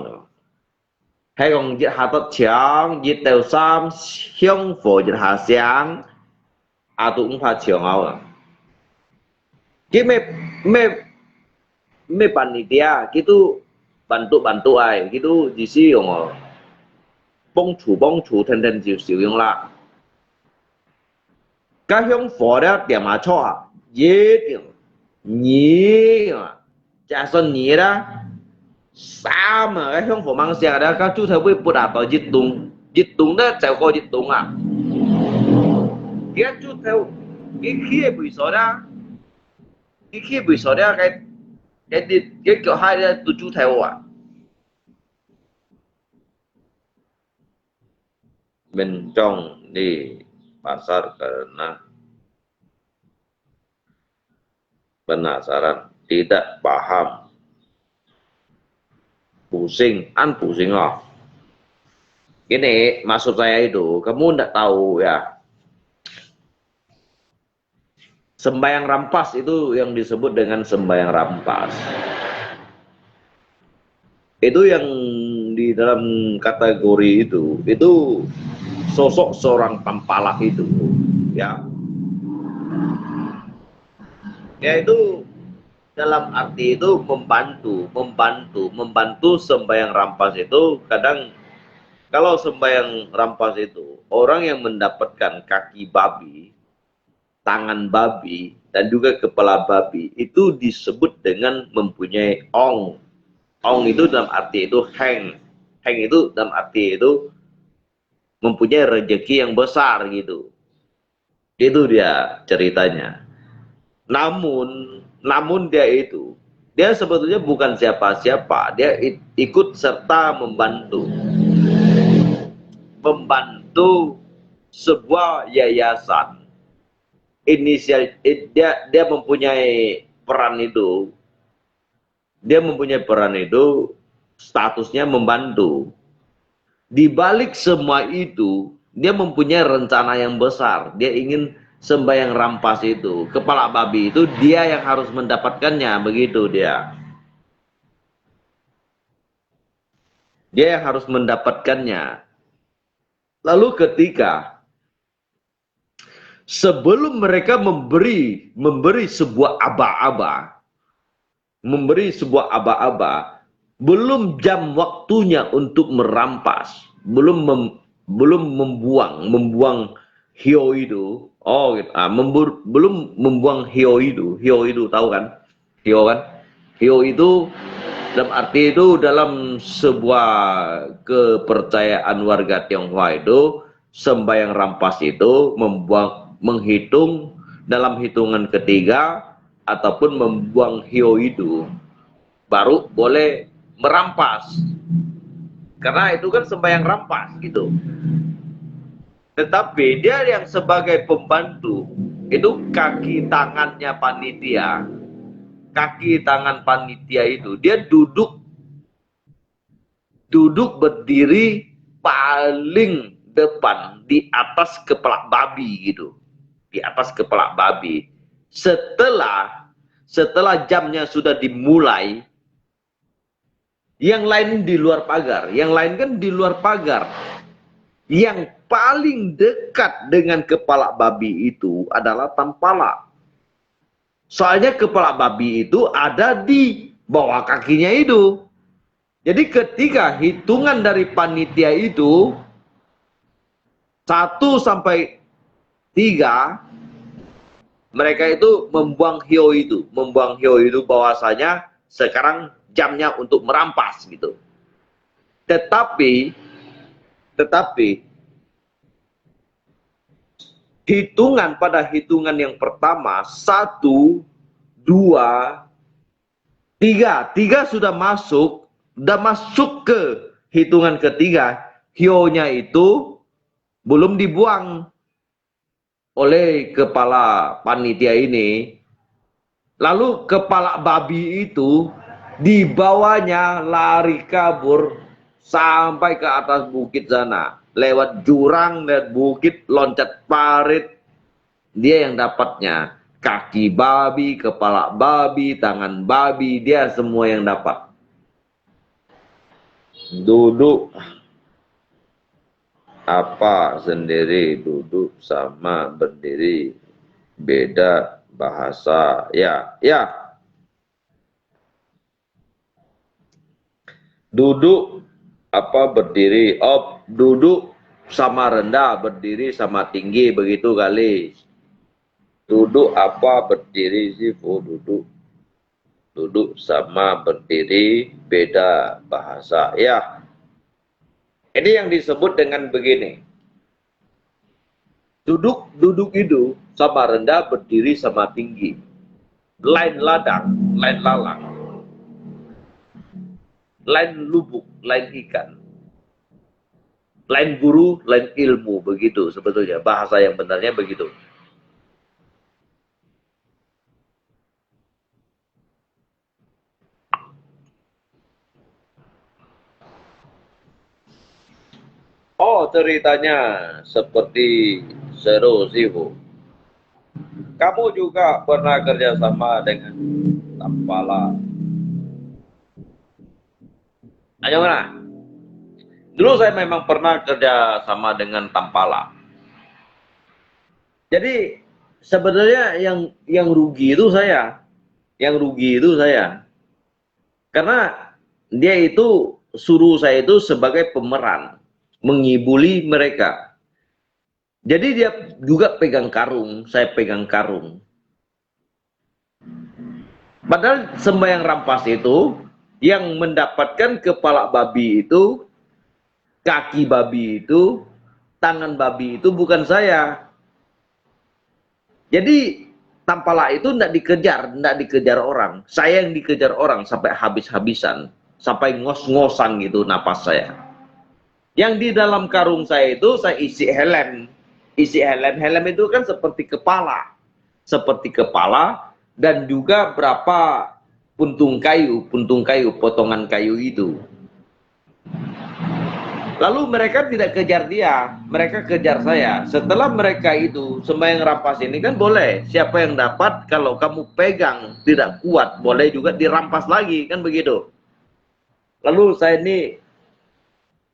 ให้ก็ยึดหาตัดเฉียงยึดเตวซ้ำเฮียงฝอยยึดหาเสียงอาตุงพาเฉียงเอาอ่ะkitaไม่panitia gitu bantu ai gitu jadi yang bong chu ten siu yang lah cái hiong phổ đó điểm mà cho dễ điểm nhí chả son nhí đó sao mà cái hiong phổ mang xe đó các chú thầy với bột đạp vào dịch tung đó chạy qua dịch tung à cái chú thầy cái kia bị sỏi đó cái kia bị sỏi đó cái kiểu hai đó tụi chú thầy à bên trong đi pasar karena penasaran, tidak paham, pusing oh. Gini maksud saya itu, kamu tidak tahu ya, sembahyang rampas itu yang disebut dengan sembahyang rampas. Itu yang di dalam kategori itu sosok seorang tampalak itu, ya. Ya itu dalam arti itu membantu sembahyang rampas itu. Kadang kalau sembahyang rampas itu orang yang mendapatkan kaki babi, tangan babi, dan juga kepala babi itu disebut dengan mempunyai ong. Ong itu dalam arti itu heng itu dalam arti itu mempunyai rezeki yang besar gitu. Itu dia ceritanya. Namun dia sebetulnya bukan siapa-siapa, dia ikut serta membantu sebuah yayasan. Inisial dia mempunyai peran itu. Dia mempunyai peran itu, statusnya membantu. Di balik semua itu, dia mempunyai rencana yang besar. Dia ingin sembahyang rampas itu, kepala babi itu dia yang harus mendapatkannya, begitu dia. Dia yang harus mendapatkannya. Lalu ketika sebelum mereka memberi sebuah aba-aba, belum jam waktunya untuk merampas, belum membuang hio itu. Belum membuang hio itu tahu kan? Hio itu dalam arti itu dalam sebuah kepercayaan warga Tionghoa itu sembahyang rampas itu menghitung dalam hitungan ketiga ataupun membuang hio itu baru boleh merampas, karena itu kan sembahyang rampas gitu. Tetapi dia yang sebagai pembantu itu kaki tangan panitia itu dia duduk berdiri paling depan di atas kepala babi gitu, di atas kepala babi. Setelah jamnya sudah dimulai, yang lain di luar pagar, yang paling dekat dengan kepala babi itu adalah tampala. Soalnya kepala babi itu ada di bawah kakinya itu. Jadi ketika hitungan dari panitia itu 1 sampai 3, mereka itu membuang hio itu bahwasanya sekarang jamnya untuk merampas gitu. Tetapi pada hitungan yang pertama 1, 2, 3 sudah masuk ke hitungan ketiga. hionya itu belum dibuang oleh kepala panitia ini. Lalu kepala babi itu dibawanya lari kabur sampai ke atas bukit sana. Lewat jurang, lewat bukit, loncat parit. Dia yang dapatnya. Kaki babi, kepala babi, tangan babi, dia semua yang dapat. Duduk apa sendiri, duduk sama berdiri, beda bahasa. Ya, ya. Duduk apa berdiri, oh duduk sama rendah, berdiri sama tinggi, begitu kali. Duduk apa berdiri sih, oh duduk. Duduk sama berdiri beda bahasa. Ya. Ini yang disebut dengan begini. Duduk itu sama rendah, berdiri sama tinggi. Lain ladang, lain lalang. Lain lubuk, lain ikan. Lain guru, lain ilmu, begitu sebetulnya. Bahasa yang benarnya begitu. Oh, ceritanya seperti seru sih, Bu. Kamu juga pernah kerjasama dengan Tampala. Ayo mana? Dulu saya memang pernah kerja sama dengan Tampala. Jadi sebenarnya yang rugi itu saya. Yang rugi itu saya. Karena dia itu suruh saya itu sebagai pemeran. Mengibuli mereka. Jadi dia juga pegang karung. Saya pegang karung. Padahal sembahyang rampas itu yang mendapatkan kepala babi itu, kaki babi itu, tangan babi itu bukan saya. Jadi Tampala itu tidak dikejar orang. Saya yang dikejar orang sampai habis-habisan, sampai ngos-ngosan gitu napas saya. Yang di dalam karung saya itu saya isi helm. Isi helm. Helm itu kan seperti kepala. Seperti kepala dan juga berapa puntung kayu, potongan kayu itu. Lalu mereka tidak kejar dia, mereka kejar saya. Setelah mereka itu sembahyang rampas ini kan boleh, siapa yang dapat kalau kamu pegang tidak kuat, boleh juga dirampas lagi, kan begitu. Lalu saya ini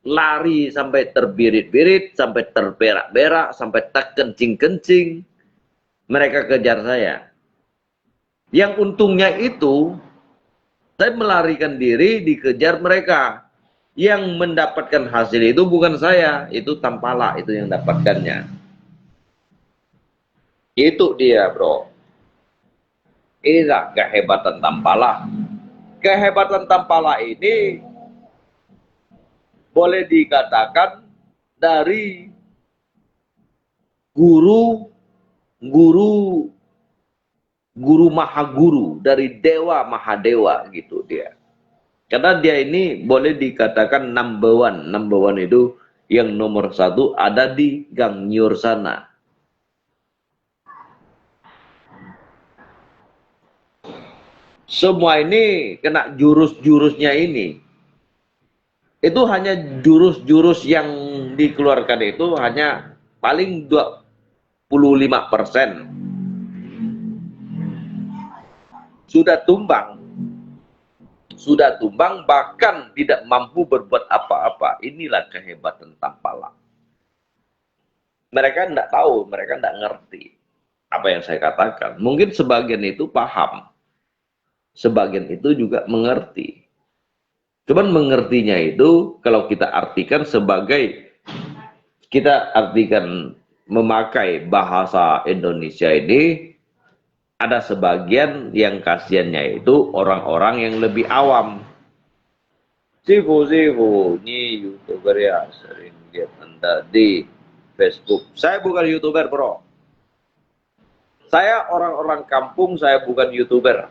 lari sampai terbirit-birit, sampai terberak-berak, sampai terkencing-kencing. Mereka kejar saya. Yang untungnya itu saya melarikan diri, dikejar mereka. Yang mendapatkan hasil itu bukan saya, itu Tampala itu yang dapatkannya. Itu dia, bro. Inilah kehebatan Tampala. Kehebatan Tampala ini boleh dikatakan dari guru mahaguru, dari dewa mahadewa gitu dia. Karena dia ini boleh dikatakan number one. Number one itu yang nomor satu ada di Gangnyur sana. Semua ini kena jurus-jurusnya ini. Itu hanya jurus-jurus yang dikeluarkan itu hanya paling 25%. Sudah tumbang bahkan tidak mampu berbuat apa-apa. Inilah kehebatan Tampala. Mereka tidak tahu, mereka tidak ngerti apa yang saya katakan. Mungkin sebagian itu paham, sebagian itu juga mengerti. Cuman mengertinya itu kalau kita artikan sebagai, kita artikan memakai bahasa Indonesia ini, ada sebagian yang kasihannya itu orang-orang yang lebih awam. Sifu, ini YouTuber ya, sering lihat Anda di Facebook. Saya bukan YouTuber, bro. Saya orang-orang kampung, saya bukan YouTuber.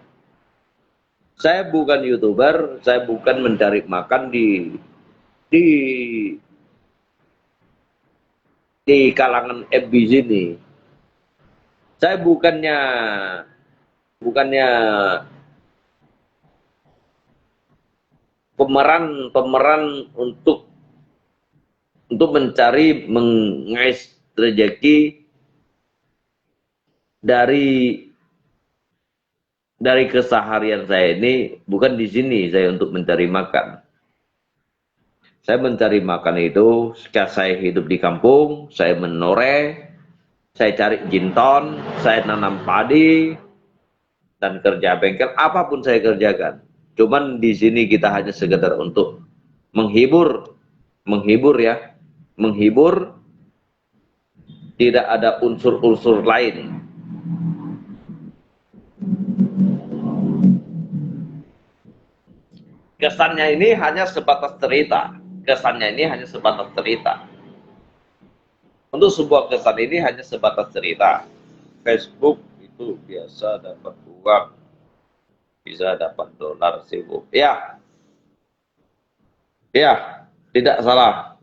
Saya bukan YouTuber, saya bukan mencari makan di di kalangan FB sini. Saya bukannya pemeran untuk mencari mengais rezeki dari keseharian saya ini. Bukan di sini saya untuk mencari makan. Saya mencari makan itu ketika saya hidup di kampung, saya menoreh, saya cari jinton, saya nanam padi, dan kerja bengkel, apapun saya kerjakan. Cuman di sini kita hanya sekedar untuk menghibur ya, menghibur, tidak ada unsur-unsur lain. Kesannya ini hanya sebatas cerita. Untuk sebuah kesan ini hanya sebatas cerita. Facebook itu biasa dapat uang, bisa dapat dolar sibuk. Ya, tidak salah.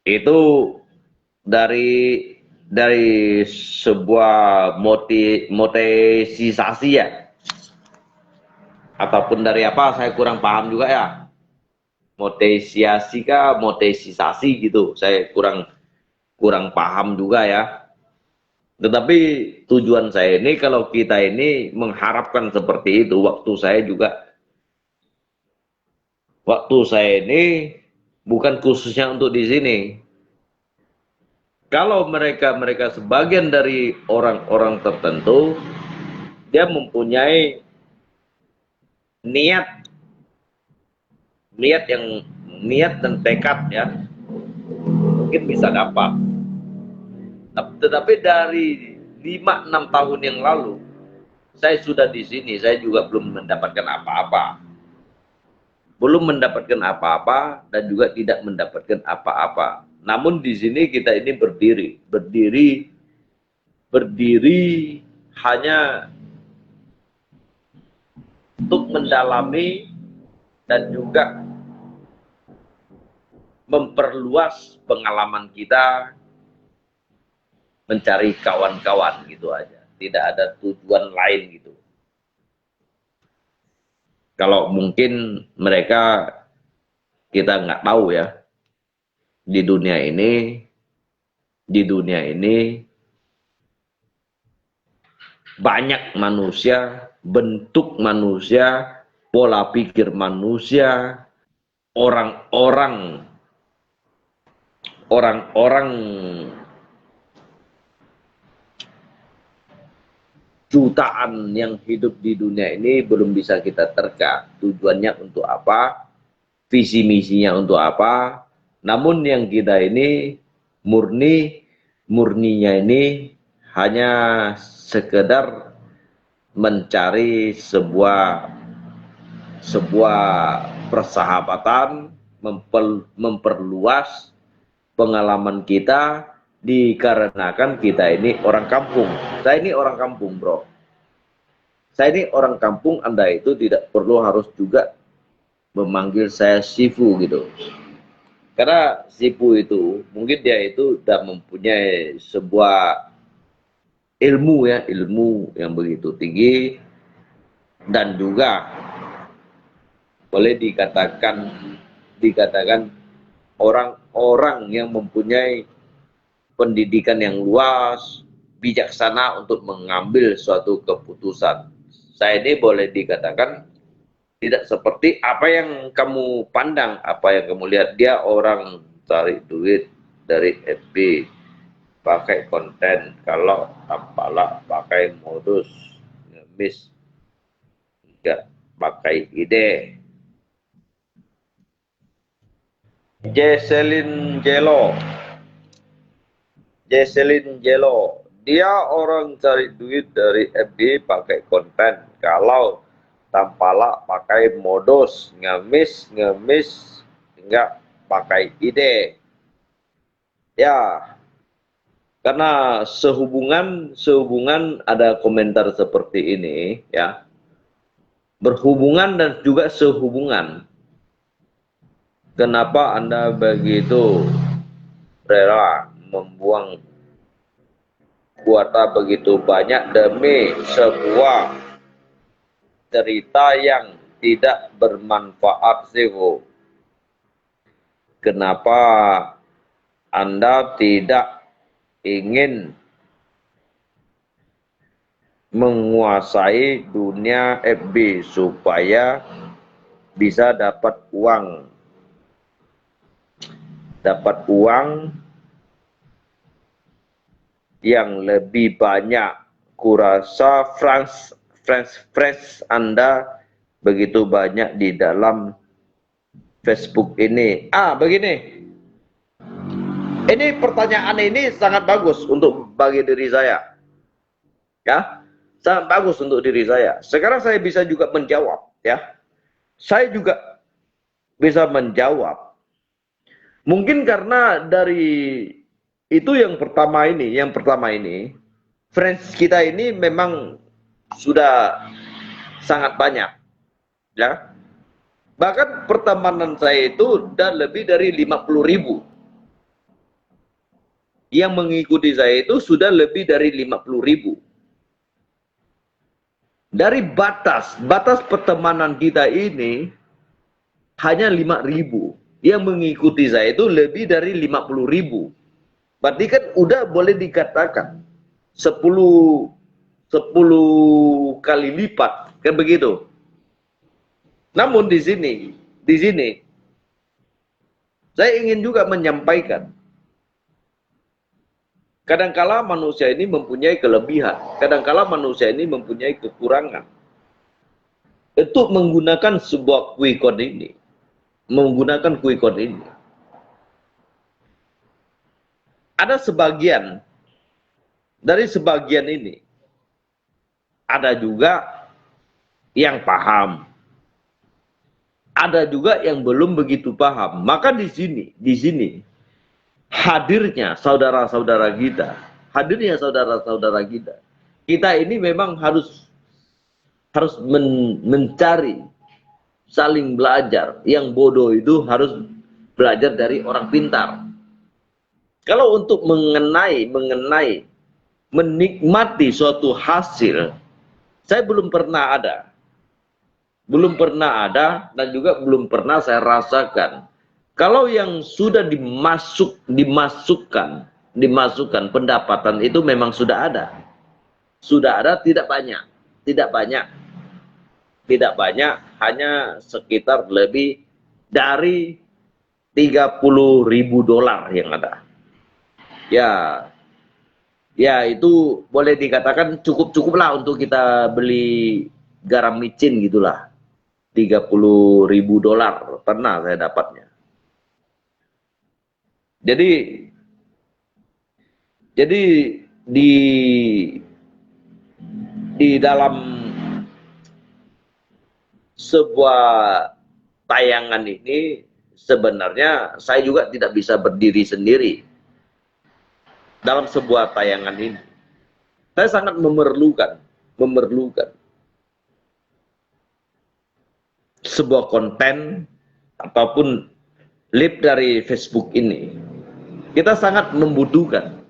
Itu dari sebuah motivasi ya. Ataupun dari apa, saya kurang paham juga ya. Motivasi kah, motivasi gitu. Saya kurang paham juga ya. Tetapi tujuan saya ini, kalau kita ini mengharapkan seperti itu, waktu saya ini bukan khususnya untuk di sini. Kalau mereka sebagian dari orang-orang tertentu, dia mempunyai niat dan tekad ya, mungkin bisa dapat. Tetapi dari 5-6 tahun yang lalu saya sudah di sini, saya juga belum mendapatkan apa-apa dan juga tidak mendapatkan apa-apa. Namun di sini kita ini berdiri hanya untuk mendalami dan juga memperluas pengalaman kita, mencari kawan-kawan gitu aja. Tidak ada tujuan lain gitu. Kalau mungkin mereka, kita nggak tahu ya, di dunia ini banyak manusia, bentuk manusia, pola pikir manusia, orang-orang jutaan yang hidup di dunia ini belum bisa kita terka tujuannya untuk apa, visi misinya untuk apa. Namun yang kita ini murninya ini hanya sekedar mencari sebuah persahabatan, memperluas pengalaman kita, dikarenakan kita ini orang kampung. Saya ini orang kampung, bro. Saya ini orang kampung, Anda itu tidak perlu harus juga memanggil saya Sifu gitu. Karena Sifu itu, mungkin dia itu sudah mempunyai sebuah ilmu yang begitu tinggi, dan juga boleh dikatakan orang-orang yang mempunyai pendidikan yang luas, bijaksana untuk mengambil suatu keputusan. Saya ini boleh dikatakan tidak seperti apa yang kamu pandang, apa yang kamu lihat. Dia orang cari duit dari FB, pakai konten, kalau apalah pakai modus, ngemis, enggak pakai ide. Jesselyn Jello, dia orang cari duit dari FB pakai konten, kalau tampala pakai modus, ngemis, enggak pakai ide. Ya, karena sehubungan ada komentar seperti ini ya, berhubungan dan juga sehubungan. Kenapa Anda begitu rela membuang kuota begitu banyak demi sebuah cerita yang tidak bermanfaat, Sifu. Kenapa Anda tidak ingin menguasai dunia FB supaya bisa dapat uang yang lebih banyak. Kurasa friends Anda begitu banyak di dalam Facebook ini. Begini. Ini pertanyaan ini sangat bagus untuk bagi diri saya. Ya. Sangat bagus untuk diri saya. Sekarang saya bisa juga menjawab, ya. Saya juga bisa menjawab. Mungkin karena dari itu yang pertama ini, friends kita ini memang sudah sangat banyak, ya. Bahkan pertemanan saya itu sudah lebih dari 50.000. Yang mengikuti saya itu sudah lebih dari 50.000. Dari batas pertemanan kita ini hanya 5.000. Yang mengikuti saya itu lebih dari 50.000. Berarti kan udah boleh dikatakan 10 kali lipat, kan begitu. Namun di sini saya ingin juga menyampaikan, kadangkala manusia ini mempunyai kelebihan, kadangkala manusia ini mempunyai kekurangan. Untuk menggunakan sebuah quick count ini, ada sebagian dari sebagian ini, ada juga yang paham, ada juga yang belum begitu paham. Maka di sini hadirnya saudara-saudara kita, kita ini memang harus mencari, saling belajar. Yang bodoh itu harus belajar dari orang pintar. Kalau untuk menikmati suatu hasil, saya belum pernah ada dan juga belum pernah saya rasakan. Kalau yang sudah dimasukkan pendapatan itu memang sudah ada, tidak banyak, hanya sekitar lebih dari $30.000 yang ada. Ya itu boleh dikatakan cukup-cukuplah untuk kita beli garam micin gitulah. $30.000 pernah saya dapatnya. Jadi di dalam sebuah tayangan ini sebenarnya saya juga tidak bisa berdiri sendiri dalam sebuah tayangan ini. Saya sangat memerlukan sebuah konten ataupun live dari Facebook ini. Kita sangat membutuhkan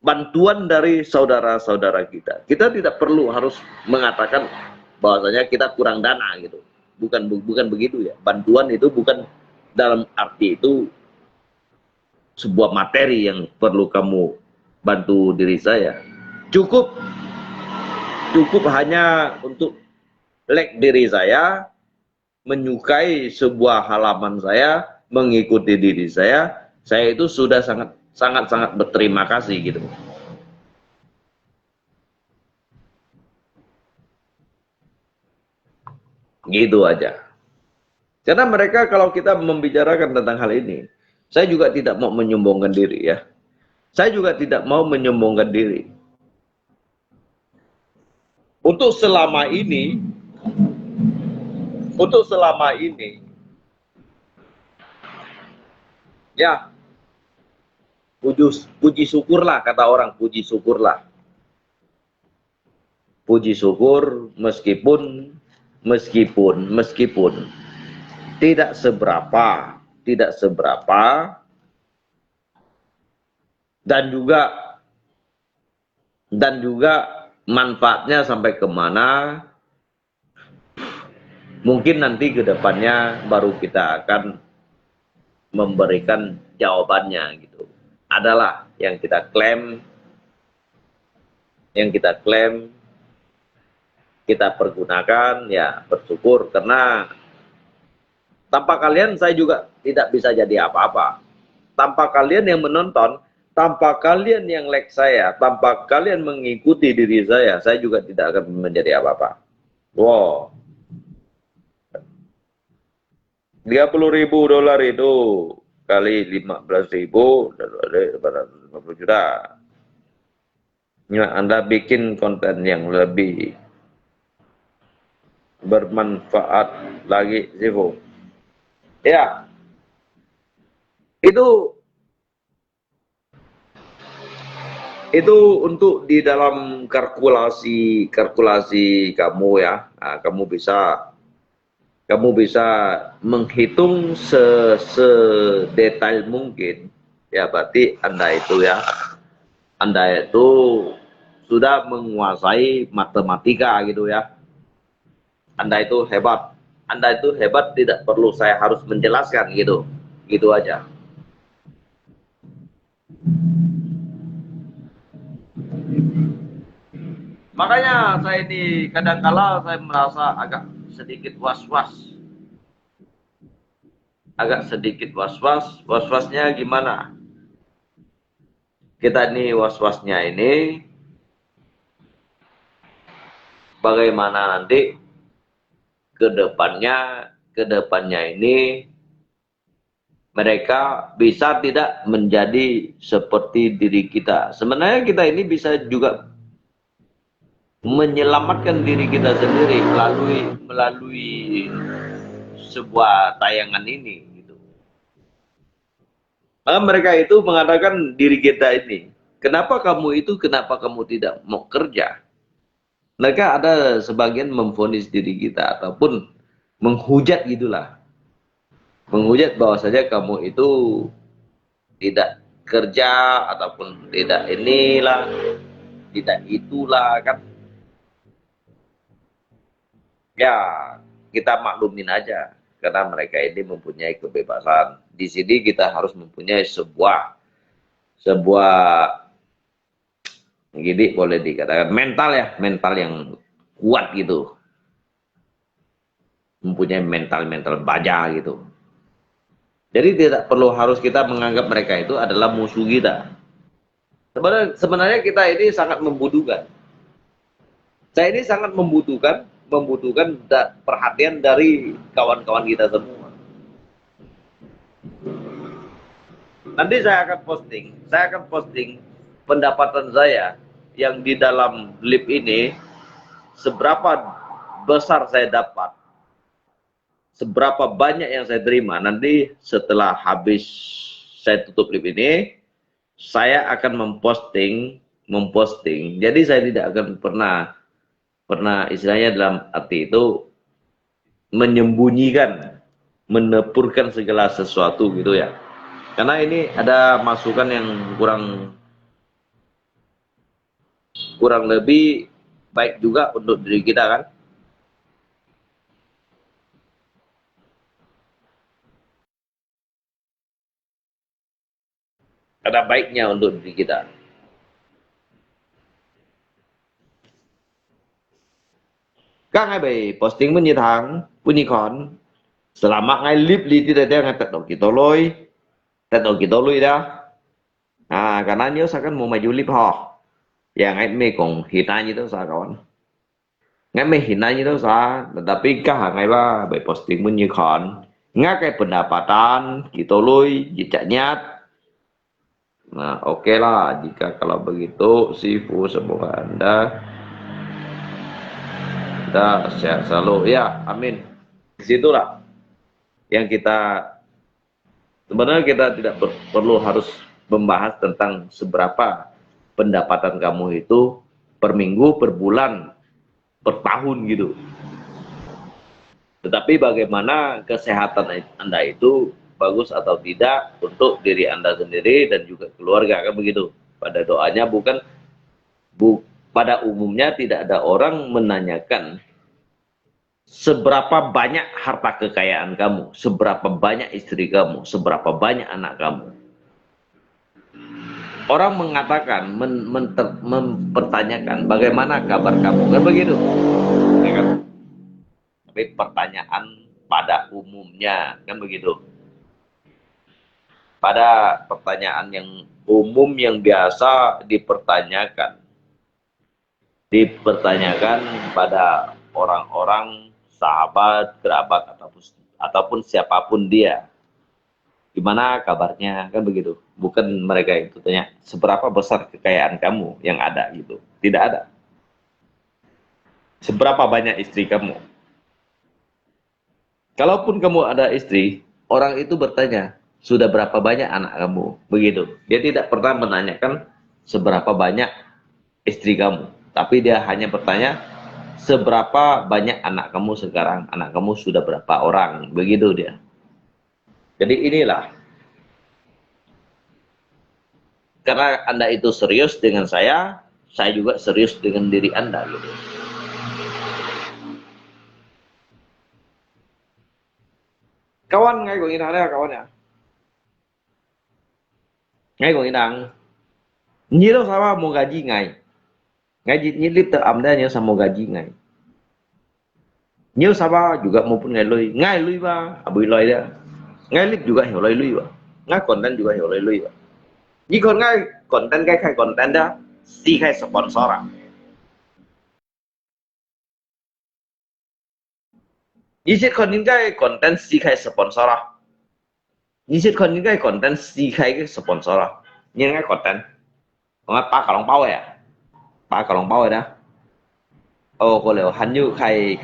bantuan dari saudara-saudara kita. Kita tidak perlu harus mengatakan bahwasanya kita kurang dana gitu. Bukan begitu ya. Bantuan itu bukan dalam arti itu sebuah materi yang perlu kamu bantu diri saya. Cukup hanya untuk like diri saya, menyukai sebuah halaman saya, mengikuti diri saya itu sudah sangat berterima kasih gitu. Gitu aja. Karena mereka kalau kita membicarakan tentang hal ini, saya juga tidak mau menyombongkan diri ya. Saya juga tidak mau menyombongkan diri. Untuk selama ini ya, puji syukurlah, kata orang, puji syukurlah. Puji syukur meskipun tidak seberapa dan juga manfaatnya sampai kemana, mungkin nanti ke depannya baru kita akan memberikan jawabannya gitu. Adalah yang kita klaim, kita pergunakan, ya bersyukur, karena tanpa kalian saya juga tidak bisa jadi apa-apa. Tanpa kalian yang menonton, tanpa kalian yang like saya, tanpa kalian mengikuti diri saya juga tidak akan menjadi apa-apa. Wow. $30.000 itu kali 15.000, 250 juta. Ya, Anda bikin konten yang lebih bermanfaat lagi, Zivo. Ya, itu untuk di dalam kalkulasi kamu ya. Nah, kamu bisa menghitung sedetail mungkin. Ya, berarti Anda itu sudah menguasai matematika gitu ya. Anda itu hebat. Tidak perlu saya harus menjelaskan gitu. Gitu aja. Makanya saya ini kadang-kala saya merasa agak sedikit was-was. Was-wasnya gimana? Kita ini was-wasnya ini bagaimana nanti ke depannya ini mereka bisa tidak menjadi seperti diri kita. Sebenarnya kita ini bisa juga menyelamatkan diri kita sendiri melalui sebuah tayangan ini gitu. Maka mereka itu mengatakan diri kita ini, kenapa kamu tidak mau kerja? Mereka ada sebagian memvonis diri kita ataupun menghujat gitulah. Menghujat bahwasanya kamu itu tidak kerja ataupun tidak inilah, tidak itulah kan. Ya, kita maklumin aja karena mereka ini mempunyai kebebasan. Di sini kita harus mempunyai sebuah gini boleh dikatakan mental yang kuat gitu. Mempunyai mental baja gitu. Jadi tidak perlu harus kita menganggap mereka itu adalah musuh kita. Sebenarnya kita ini sangat membutuhkan. Saya ini sangat membutuhkan perhatian dari kawan-kawan kita semua. Nanti saya akan posting pendapatan saya yang di dalam live ini, seberapa besar saya dapat, seberapa banyak yang saya terima. Nanti setelah habis saya tutup live ini, saya akan memposting. Jadi saya tidak akan pernah istilahnya dalam arti itu menyembunyikan, menepurkan segala sesuatu gitu ya. Karena ini ada masukan yang kurang lebih baik juga untuk diri kita kan. Ada baiknya untuk diri kita. Các ngày bị posting với như thằng unicorn selamat ngay lip li tidak ada ngai tetap kita lui dah. Karena nhớ sao kan mau maju lip ho. Ya ngay mê cùng hiện nay như thế sao kawan. Ngay mê hiện nay như thế sao, tetapi kah ngay ba bị posting với unicorn ngak cái pendapatan kita lui jejaknya. Nah, oke lah jika kalau begitu Sifu semoga Anda kita sehat selalu ya, amin. Disitulah yang kita sebenarnya kita tidak perlu harus membahas tentang seberapa pendapatan kamu itu per minggu, per bulan, per tahun gitu. Tetapi bagaimana kesehatan Anda itu bagus atau tidak untuk diri Anda sendiri dan juga keluarga, kan begitu. Pada doanya pada umumnya tidak ada orang menanyakan seberapa banyak harta kekayaan kamu, seberapa banyak istri kamu, seberapa banyak anak kamu. Orang mengatakan, mempertanyakan bagaimana kabar kamu, kan begitu. Ya kan? Tapi pertanyaan pada umumnya, kan begitu. Pada pertanyaan yang umum yang biasa dipertanyakan pada orang-orang, sahabat, kerabat, ataupun siapapun dia. Gimana kabarnya, kan begitu. Bukan mereka itu tanya seberapa besar kekayaan kamu yang ada gitu. Tidak ada. Seberapa banyak istri kamu. Kalaupun kamu ada istri, orang itu bertanya, sudah berapa banyak anak kamu? Begitu. Dia tidak pernah menanyakan seberapa banyak istri kamu. Tapi dia hanya bertanya, seberapa banyak anak kamu sekarang? Anak kamu sudah berapa orang? Begitu dia. Jadi inilah, karena Anda itu serius dengan saya juga serius dengan diri Anda gitu. Kawan ngay của ngân hàng đấy là kawan ya. Ngay của ngân hàng. Nhớ đâu sao mau gaji ngay. Gaji nyelip teramda nhớ sama gaji ngay. Nhớ sao juga maupun ngay lui ba abui loi dia. Ngay lip juga hiểu lôi lui ba. Ngay konten juga hiểu lôi lui ba. Như còn ngay konten cái khai konten đó si khai sponsor à. Như chết còn những cái content si khai sponsor à. Như chết còn những cái content si khai cái sponsor à. Như cái content. Còn ngay ba cả lòng bao à. Ba cả lòng bao rồi đó. Có lẽ hình như khai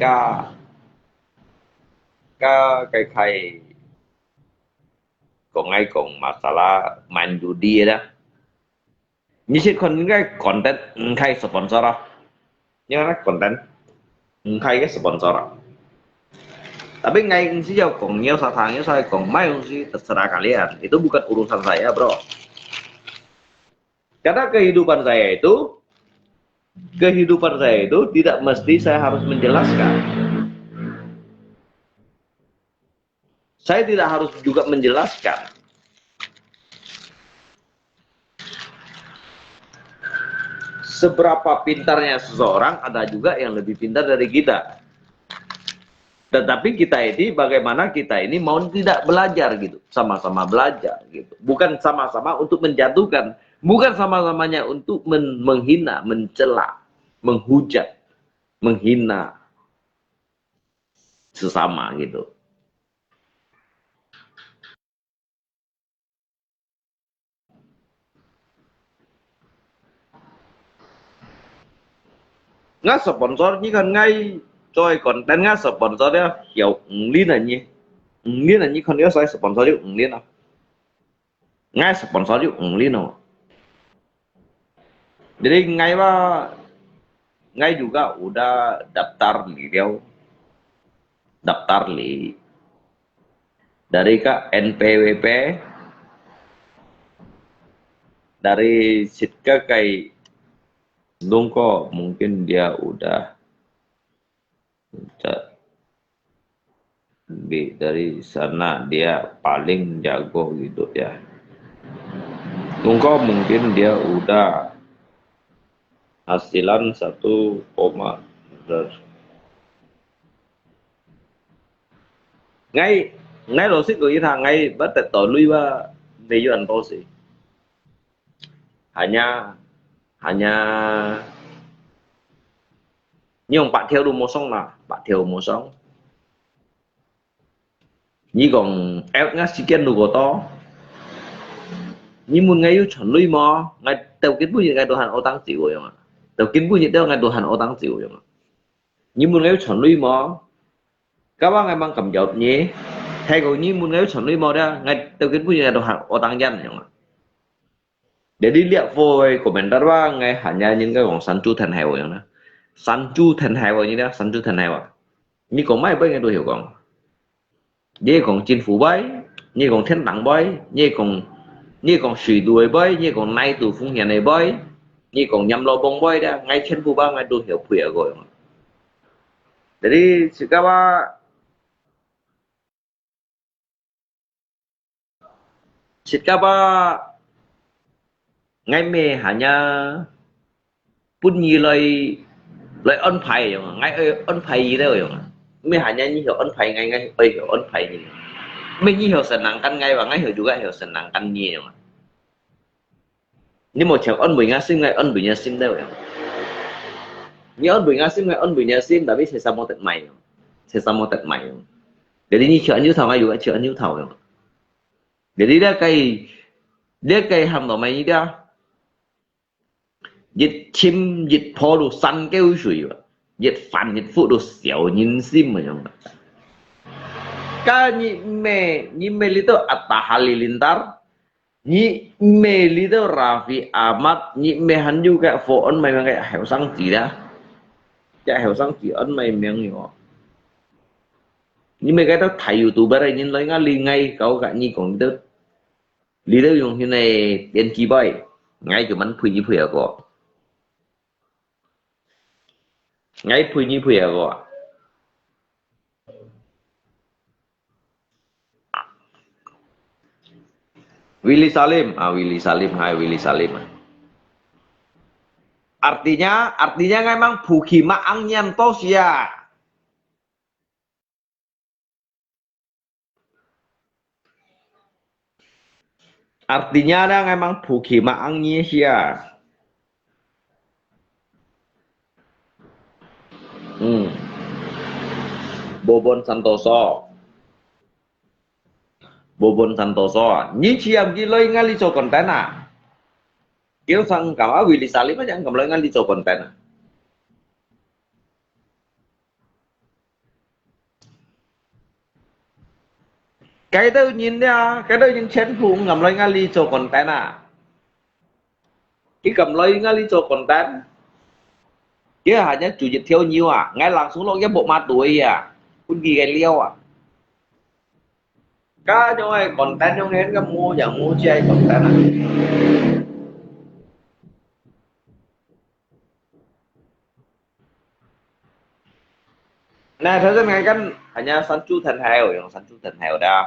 cái khai còn ngay còn masalah main judi đó. Như chết còn những cái content khai sponsor à. Như cái content khai cái sponsor à. Tapi ngai sih jauh kongnya satangnya saya kong mai sih terserah kalian. Itu bukan urusan saya, bro. Karena kehidupan saya itu tidak mesti saya harus menjelaskan. Saya tidak harus juga menjelaskan. Seberapa pintarnya seseorang, ada juga yang lebih pintar dari kita. Tetapi kita ini, bagaimana kita ini mau tidak belajar gitu, sama-sama belajar gitu. Bukan sama-sama untuk menjatuhkan, bukan sama-samanya untuk menghina, mencela, menghujat, menghina sesama gitu. Nggak sponsornya kan ngay tôi content ngã sponsor đó hiểu liên là gì không nhớ sai sponsor itu liên nào ngay sponsor itu liên nào jadi ngay juga udah daftar li dari Kak NPWP dari Sitka kayak Dongko mungkin dia udah dari sana dia paling jago gitu ya. Tungko mungkin dia udah hasilan 1, ngay lô xích của thằng ngay bắt tật tội lui ba về cho anh tôi sih hanya nhưng bạn theo đúng một song là bạn theo một song như còn ép ngắt si kiên đủ to như một ngày chuẩn lui mò ngày đầu kiến vui ngày đồ hàn ô tăng chịu rồi mà đầu kiến vui nhiệt ngày đồ hàn ô tăng chịu rồi mà như một ngày chuẩn lui mò các bác ngày mang cầm giọt nhé hay còn như một ngày chuẩn lui mò đó ngày đầu kiến vui ngày đồ hàn ô tăng dân rồi mà để đi liệp vội của mình đó ba ngày hẳn nha những cái còn sẵn chú thần hèo rồi đó Sanju thành hèo như đó, Sanju thành hèo à? Như còn mấy bên nghe tôi hiểu còn. Vậy còn chinh phủ bấy, như còn thiên đẳng bói như còn suy đuổi bói như còn nay tụ phong hiền này bói như còn nhầm lo bông bói đó ngay trên phu ba ngay đồ hiểu quỷ rồi jadi sekarang ngay mê hanya bunyi lời ân phải rồi ngay ân phải gì đâu rồi mê hanya như hiểu ân phải ngay hiểu ân phải gì mình như hiểu senang kan ngay và ngay hiểu juga hiểu senang kan nhiều nhưng một chàng ân bình asim ngay ân bình asim đâu rồi như ân bình asim ngay ân bình asim tapi sesama tận mày jadi như chuyện như thầu ngay juga chuyện như thầu rồi jadi dia kayak hamba mai dia dịch chim dịch phò đồ săn kêu suy dịch phản dịch phụ đồ xẻo nhìn sim mà nhung ka ni me lito atta halilintar ni me lito Raffi Ahmad ni me han juga phò ấn mày kayak hiểu sang chỉ đó kayak hiểu sang chỉ ấn mày miếng nhiều ni me cái đó thầy youtuber này nhìn lấy ngay kau gak ni còn được lý do dùng thế này tiền chi bay ngay từ mình phui như phui à cô ngay phui như phui à cô Willy Salim hai Willy Salim artinya memang Bukima Angyan Tosya artinya ada memang Bukima Angnya Bobon Santoso ni chiam ki loi ngali cho konten à kiểu sang cảm áo Willy Salim aja cầm loi ngali cho konten à cái đó nhìn chén phụng cầm loi ngali cho konten à cái cầm loi ngali cho konten kia hanya chủ dịch theo nhiều à ngay langsung lo cái bộ ma tuổi à pun ghi cái liêu à cá cho ai konten cho nên cái mua chẳng mua chơi konten à này thế nên ngay kan hanya sancu thần heo yang sancu thần heo dah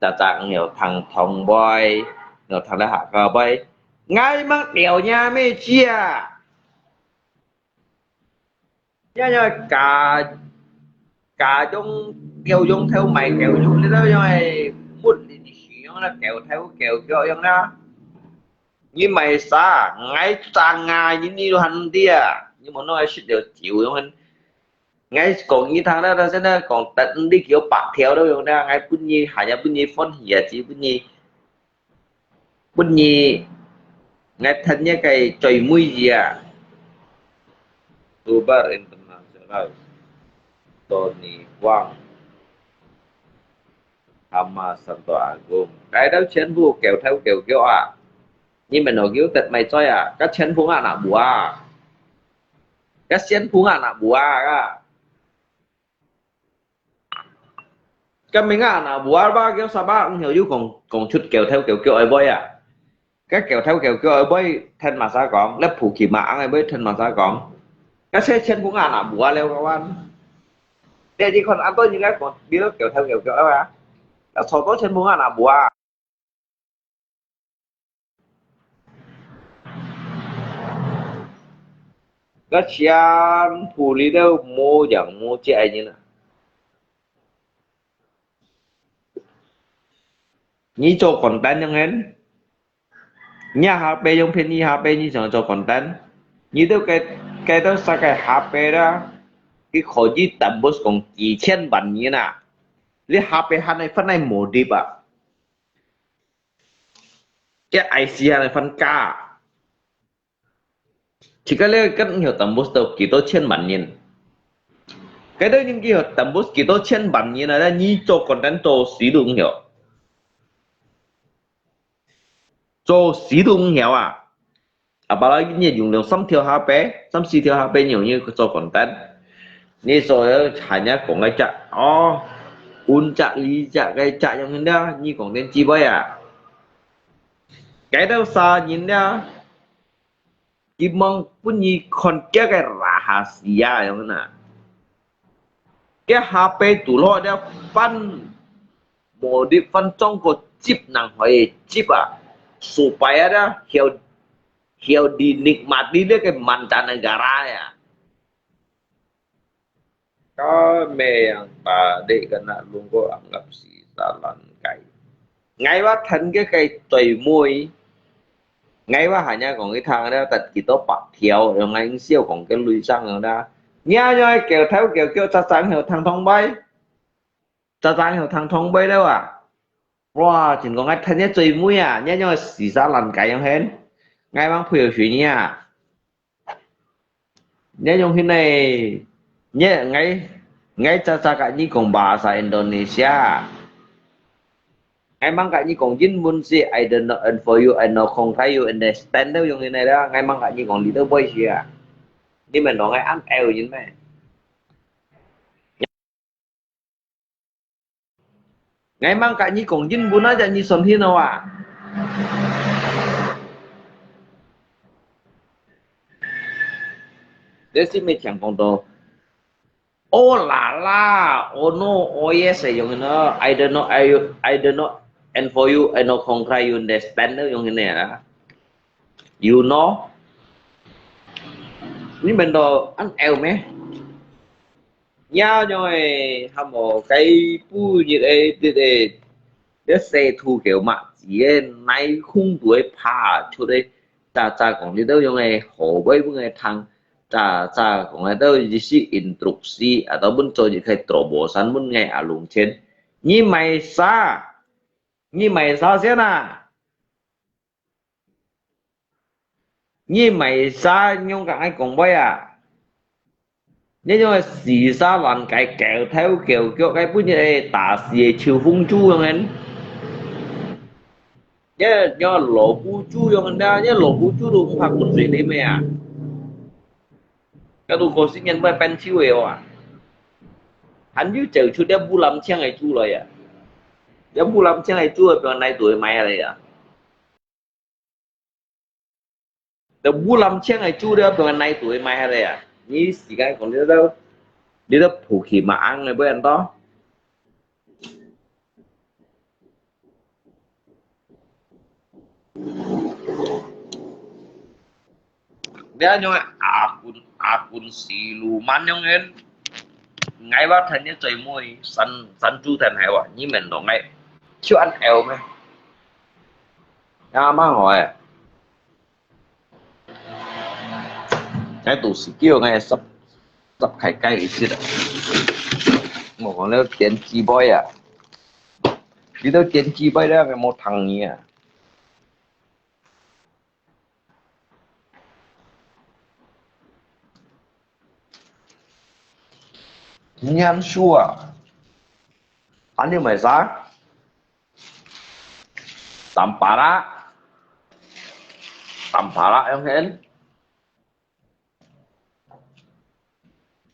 datang nhiều thằng thòng boy nhiều thằng đã hạ cờ boy ngay mang đèo nha mê chia nha cả trong kêu giống theo mày kêu giống đi đó cho mày muốn đi nó là kêu theo kêu cho giống đó như mày xa ngay sang ngày như đi hành tia nhưng mà nó sẽ đều chịu giống anh ngay còn như thằng đó sẽ nó còn tận đi kiểu bạc theo đâu giống đó ngay bún nhi hanya bún nhi phun hiệp chỉ bún nhi ngay thân như cái trời mũi gì à Tubar International Tony Wang Hama Santo Agung cái đó chén vu kèo theo kiểu à nhưng mà nó kiểu tật mày chơi à các chén phúng à nạ bùa các chén phúng à nạ bùa cái mình à nạ bùa ba kiểu sao ba không hiểu chứ còn chút kèo theo kiểu ấy bơi à các kèo theo kiểu ấy bơi thân mà sao còn lớp phủ kỳ mã này bơi thân mà sao còn các chén phúng à nạ bùa leo các bạn để chỉ còn ăn tôi những cái còn biết kiểu theo kiểu ấy à là số tốt chén phúng à nạ bùa kasihan puli đâu mua chẳng mua chạy như nào như cho content yang hen nhà HP yang pen như HP như chẳng cho content như đâu cái đó sao cái HP đó cái khối gì tầm bớt còn几千万như nào cái HP hắn này phân này một đi à cái IC này phân ca chỉ có lẽ các hiểu tầm bút đầu kỳ tô trên bản nhìn cái đó những cái hiểu tầm bút kỳ tô trên bản nhìn là như cho còn đánh cho sử dụng hiểu cho sử dụng hiểu à bảo là như dùng lượng xăm theo HP xăm xì theo HP nhiều như cho còn đánh như rồi hanya của ngay chặt Uncak lijak cái cak yang indah ni kong den chi boy à. Cái đâu sa nhìn nha. Kimong punya kontak cái rahasia yang mana. Cái HP tu lo dia fan modif fan trong ko chip nang hoi chip à. Supaya dia hiau dinikmati dia ke mancanegara ya. Kami yang tadi kena lunggu anggap sisa lankai. Ngay bác thân cái tùy môi. Ngay bác hanya còn cái thằng đó tật kỳ tố bạc thiểu. Rồi ngay siêu còn cái lùi sang rồi đó. Nhá nhoi kèo theo kèo kêu ta sáng hiểu thằng thông bay. Ta sáng hiểu thằng thông bay đâu à. Wow, chỉ có ngay thân nhất tùy môi à. Nhá nhoi sisa lankai yang hết. Ngay bác phiêu suy nha. Nhá nhung thế này. Nhé ngay cakap ni kong bahasa Indonesia. Ngay mang kat ni kong jin mun si I don't know and for you I know kong thay you understand đâu yung này đó. Ngay mang kat ni kong little boy sia. Ni mình nói ngay ăn eo jin mẹ. Ngay mang kat ni kong jin bun aja ni son hin à. Dia si me chang kong to. Oh la la, oh no, oh yes, yung ino, I don't know, and for you, I know, kongkra, you understand, yung ino ya, you know, ini benda ăn eo meh, nhau rồi, ham một cái pu như thế, để xe thu kiểu mặt gì này khung tuổi phá, chỗ đây, ta còn đi đâu yung này, hồ với người thằng kung ada isi instruksi ataupun jadi kayak terobosan pun ngai alung chen ni mai sa siapa ni mai sa nhung cả ai cùng bay à nhưng mà xì sa làm cái kéo theo kiểu cái bút như thế tả xì chiều phong chu yang anh nhớ lộ bu chu yang anh nhớ lộ bu chu đúng hoặc một gì đấy mày à. Cái đồ cổ sinh nhân với bên chiếu ấy à. Hắn như chờ chú đem bu làm chiang ấy chú rồi à. Đem bu làm chiang ấy chú ở bên này tuổi mày rồi à. Đem bu làm chiang ấy chú ở bên này tuổi mày rồi à. Như gì cái còn đi đâu phụ khí mà ăn này với anh đó. Dia nyoy akun siluman yang en ngay bác thân nhất trời môi săn chu thần heo à như mình đó ngay chưa ăn eo mày à má hỏi cái tủ xí kêu ngay sắp khai cây cái gì đó một con nó tiền chi boy à đi đâu tiền chi boy đó cái một thằng nhỉ à. Nhan xua anh đi mày sao tampara em thấy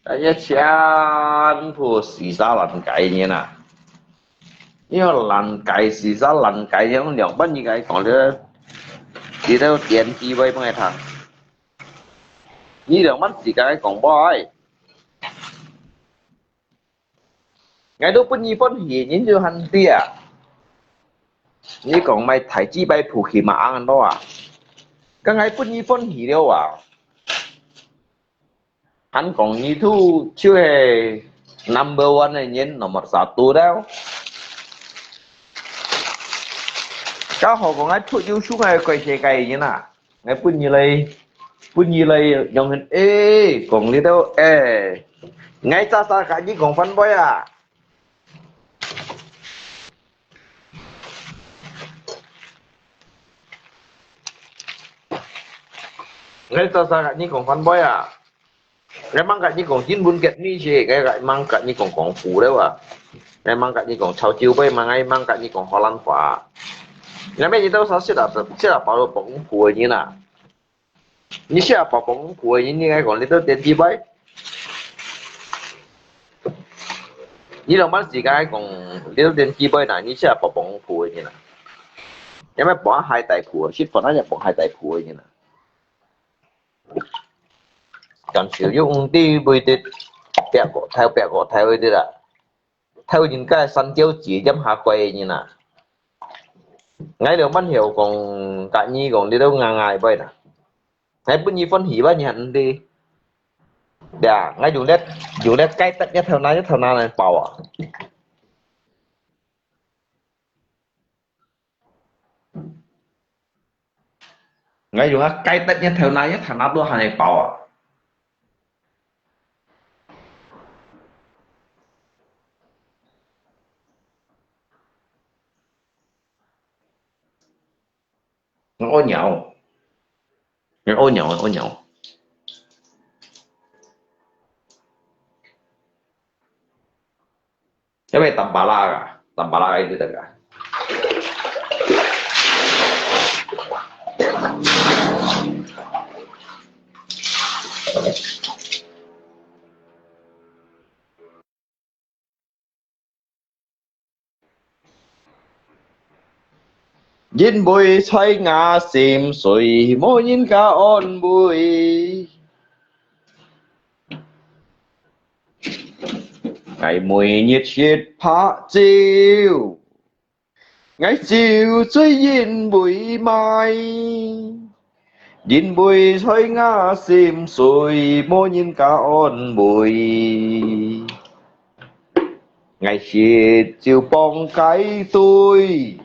cái chán phụ xì xa lần cày như nè nhưng lần cày xì xa lần cày nhưng nhiều bất như cái còn nữa đi đâu tiền chi vay mấy thằng như được mất gì cái còn boy ngày đó phân nhi phân hỉ nhìn như hắn tia như còn mày thải chi bay phụ khí mà ăn đó à cái ngày phân nhi phân hỉ đâu à hắn còn như thu chưa hề number one này nhìn nó mặt sạt tu đâu các họ còn ai thuốc yêu xuống ngày quay xe cày như nè ngày phân nhi lây dòng hình ê còn đi đâu ê ngay xa cả như còn phân boy à ngay ta gak ni kong fan boy à cái mang gak ni kong jin bun get mi sih cái gak mang gak ni kong kong fu đấy à cái mang gak ni kong chao chiu bay mang gak ni kong Holland phá cái mấy gì đâu sao sẽ là bảo đồ bóng phù như nào như sẽ là bảo bóng phù như cái còn lấy đâu tiền chi bay 你两班時間講，你都練基本啦，你先係幫鋪嘅啦，因為幫海大鋪，先幫人幫海大鋪嘅啦。咁少用啲每啲白個睇嗰啲啦，睇人家新椒字飲下貴嘅啦。ngay兩班hiểu còn cả nhi còn đi đâu ngài vậy nè ngay bên nhi phân hỉ bao nhận đi dạ ngay dù lết cái tất nhất theo nào này bảo à ngay dù cái tất nhất theo nào thằng nào đó hàng này bảo à ô nhậu cái này tầm bà la cái gì tất cả Nhìn bụi xoay ngã xìm xuôi mỗi nhìn cả ôn bụi ngày mùi nhiệt chiết phá chiều ngày chiều chơi nhìn bụi mai nhìn bụi xoay ngã xìm xuôi mỗi nhìn cả ôn bụi ngày chiều bong cái tôi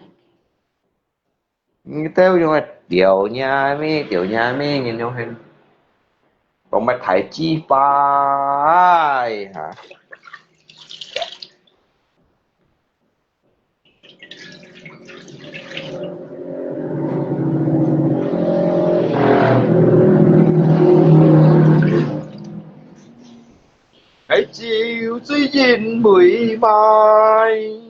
theo nhưng mà tiểu nhà mi nhìn nhau hình còn mày thấy chi phải hả hãy chịu suy nhìn mười mai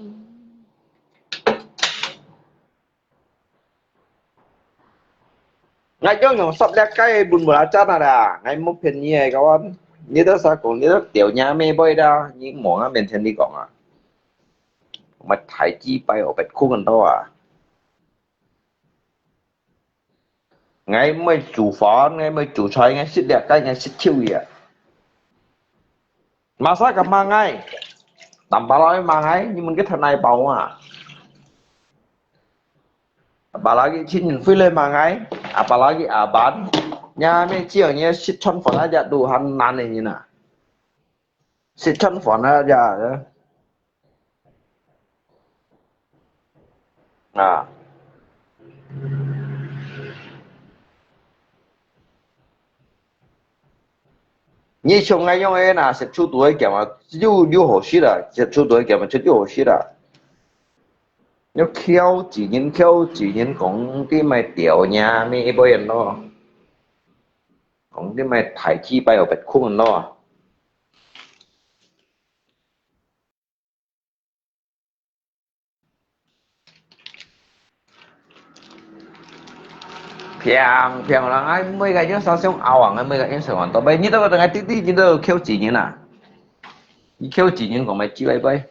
ngay cho nhau sắp lẹ cái bún bò chát à ngay một phần như này các bạn như đó sao cũng như đó tiểu nhà mê bơi ra những món ăn bên trên đi còn à mà thái chi bay ở bên khu gần đó à ngay mới chủ phó ngay mới chủ xoay ngay xích đẹp cái ngay xích chiêu gì à mà sao gặp mang ngay tầm ba nói mang ngay nhưng mình cái thằng này bầu à apalagi chin phi lên mang ngay apalagi aban nhà mấy chiều như xích chân phở ra đủ hắn nan này như nào xích chân phở ra à你从爱用诶呐，是出多一点嘛，有好些啦，是出多一点嘛，就有好些啦。要挑几年講啲咪掉nhà咪一般人咯，講啲咪抬起擺有別空人咯。平啦，哎，每個人少少熬啊，每個人食完到尾，你都個等下滴滴，你都扣幾年啊？你扣幾年講咪幾位杯？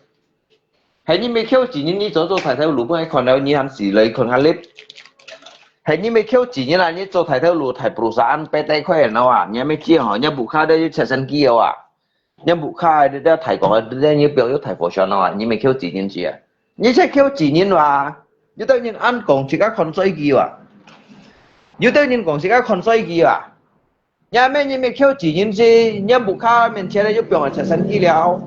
係你未扣幾年，你做抬頭路本看到你還是嚟看下你。係你未扣幾年啦，你做抬頭路抬 perusahaan PT 塊人啊，你未知嗬，你buka dia cesan kia啊，你buka dia抬講dia你表要抬 portion 啊，你未扣幾年住啊？你才扣幾年話，你對人按講自家看衰機啊？有的人講自家看衰機啊，nhà mẹ你扣幾年gì，你buka面前就表係 cesan kia 了。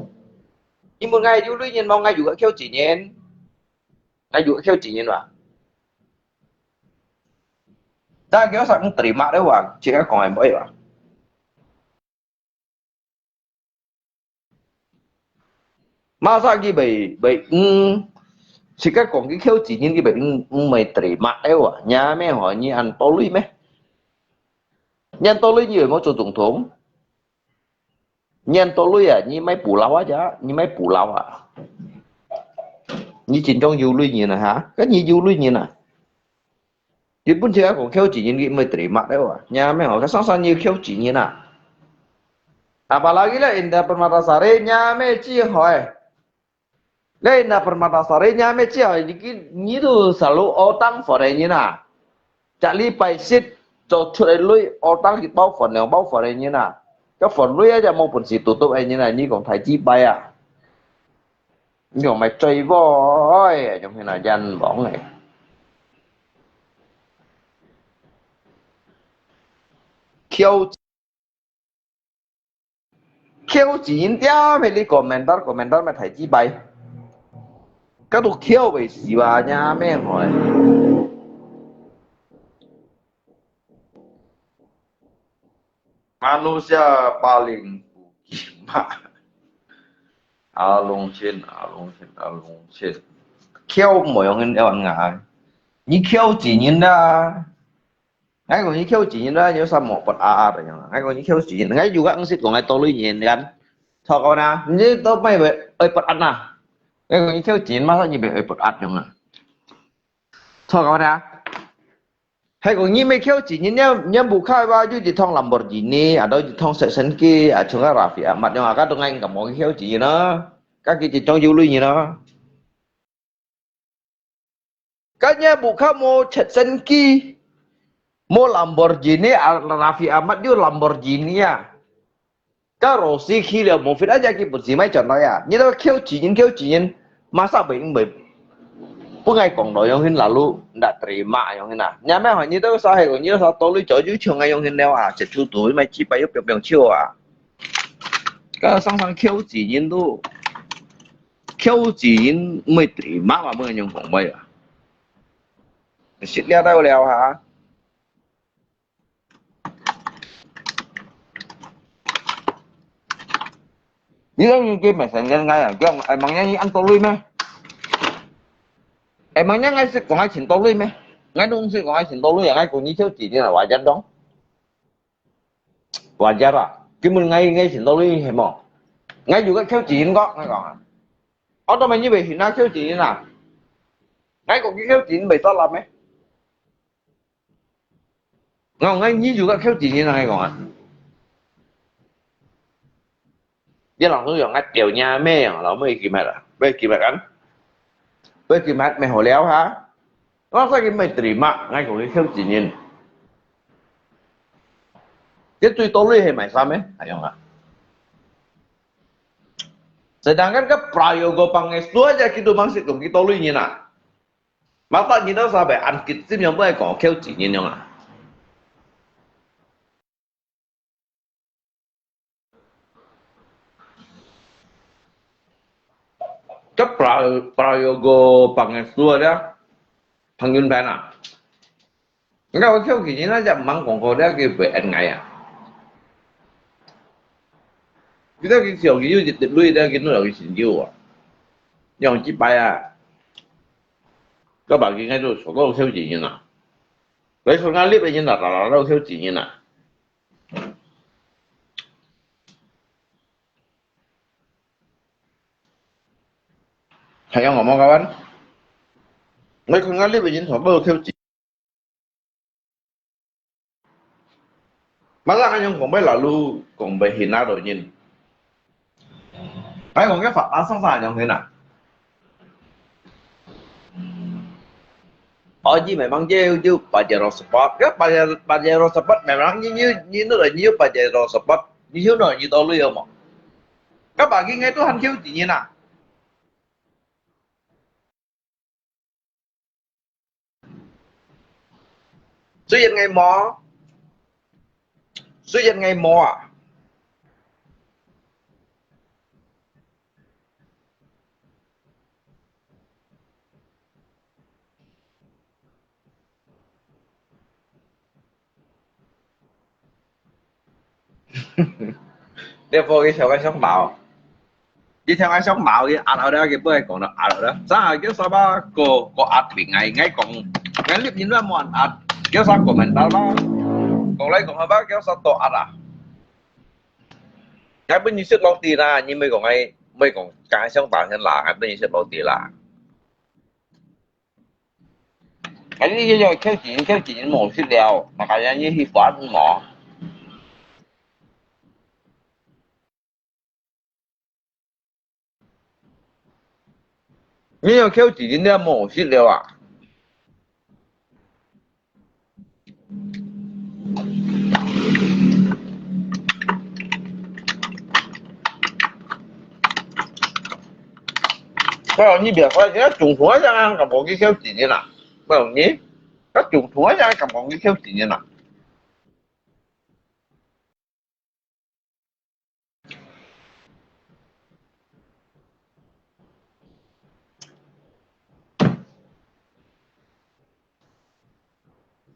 你một ngày du lịch nhiên mong ngày juga kêu chỉ nhiên ngày juga kêu chỉ nhiên mà ta kêu sao cũng terima đấy hoàng chỉ có còn em bơi mà mà sao cái bị chỉ có còn cái kêu chỉ nhiên cái bị mày terima đấy hoàng nhà mẹ hỏi như ăn tô lưới mấy nhân tô lưới nhiều mà cho tổng thống nhân tôi lui à như mấy bù lâu á chứ như mấy bù lâu à như chuyện trong du lui nhiều nè hả cái gì du lui nhiều nè thì bún chả còn kêu chỉ những cái mới trị mặt đấy à nhà mấy họ cái sáng như kêu chỉ như nè apalagi lah indah permatasari nhà mấy chi hỏi Lain na permatasarenya mecia ini tu selalu otang forenya na. Cakli paisit cho chuột lui otang kit bao forenya na. Cái phần lui aja maupun si tutup aja na ni còn thai chi bay à. Nhưng mày chơi voi trong khi nào danh bỏng này. Kêu chỉ dia mày đi komentar mày thai chi bay. Cái đồ kêu về gì mà nha mẹ hỏi. Manusia paling bukima. Along trên. Kêu mọi người đều ăn ngại. Như kêu chỉ nhìn ra. Ngay còn như kêu chỉ nhìn ra nhớ sao một bật rồi nhá. Ngay còn như kêu chỉ nhìn ngay juga ngsit của ngay tôi lui nhìn kan. Thôi kau na, như tôi mày về ơi bật ăn à. Ngay còn như kêu chỉ nhìn mà sao như về ơi bật ăn nhá. Thôi kau na. Hay còn như mấy kêu chỉ nhìn nhá bù khai ba chứ chỉ thong Lamborghini, ở đâu chỉ thong Sexenki, ở chỗ cái Raffi Ahmad nhưng mà các đồng anh cả mọi kêu chỉ nhìn nó. Các cái chỉ trong du lịch nhìn nó. Các nhà bù khai mua Sexenki. Mau Lamborghini, Raffi Ahmad juga Lamborghini ya. Các Rossi khi là một phiên aja cái bật gì mấy chuyện đó ya. Như đó kêu chỉ nhìn, masa bệnh ngay còn nói yang hin lalu ndak terima yang hin à. Nhà mấy hỏi như đó sao hay còn như sao tôi lui chỗ dưới trường ngay yang hin leo à, chết chú tuổi mấy chi bay biểu chiêu à. Các sang kêu chỉ nhìn tu, kêu chỉ nhìn mới terima mà mới yang còn bay à. Xịt leo đâu leo hả? Như cái mày thành ngay à, cái ông mang như ăn tôi lui mày. Emangnya ngay sih kong ai xin tôi lui mày. Ngay đúng sih kong ai xin tôi lui, ngay cũng như thiếu chỉ như là wajar dong. Wajar à? Cái mình ngay xin tôi lui hay mò. Ngay juga thiếu chỉ có ngay còn. Ở đâu mày như vậy thì nó thiếu chỉ như nào? Ngay cũng thiếu chỉ mày sao làm ấy? Ngon ngay như juga thiếu chỉ như nào ngay còn. Với lòng tôi ngay tiểu nhà mẹ nó mới kìm mày à? Mới kìm mày ăn. Với kìm mày hồi léo hả? Nó sao cái mày terima ngay cũng thiếu chỉ nhìn. Cái tôi lui hay mày sao mấy? Hay không ạ? Sedangkan kan prayoga pangestu aja gitu maksud kong kita lui nyina. Mata kita sampai ankit sim yang boleh kong kêu chỉ nhìn không ạ? Cái prayoga pangestu aja pangjun ban à? Cái kêu chỉ nhìn aja mang kong kau dia ke về anh ngày à? Kita cái siêu cái gì tự lui ra cái nó là cái chuyện yêu à, nhưng chỉ bài à, các bạn cái ngay rồi số đâu theo chỉ như nào, lấy số ngắn clip như nào là đâu theo chỉ như nào, hay không ngomong kawan, lấy số ngắn clip như số đâu theo chỉ, malah anh không biết là lu còn bị hình nào rồi nhìn. Cái còn cái Phật án sáng sàn như thế nào? Ở gì mày mang dêu chứ Pajero Sport, cái Pajero Sport mày mang như nó là như Pajero Sport, như thiếu rồi như tôi lui không ạ? Các bạn kia nghe tôi hành khiếu chỉ như nào? Suy dân ngay mò à? Đi vô cái theo cái sống bạo, đi theo cái sống bạo thì ăn ở đó cái bữa còn là ăn ở đó. Sáng rồi cái sao ba cô ăn bị ngay còn ngay clip nhìn ra món ăn kéo sang của mình đó còn lấy còn hơi bác kéo sang tổ ăn à? Ngay bên như xếp bao tiền ra nhưng mấy còn cái sống bạo hơn là ngay bên như xếp bao tiền là cái này do kéo chuyện một xíu đèo mà cái như hi phát mỏ. 你要扣几斤的毛细了啊？Kalau ni biasa kita jumpa jangan kamu pergi kau sini lah. Kalau ni, kita jumpa jangan kamu pergi kau sini lah.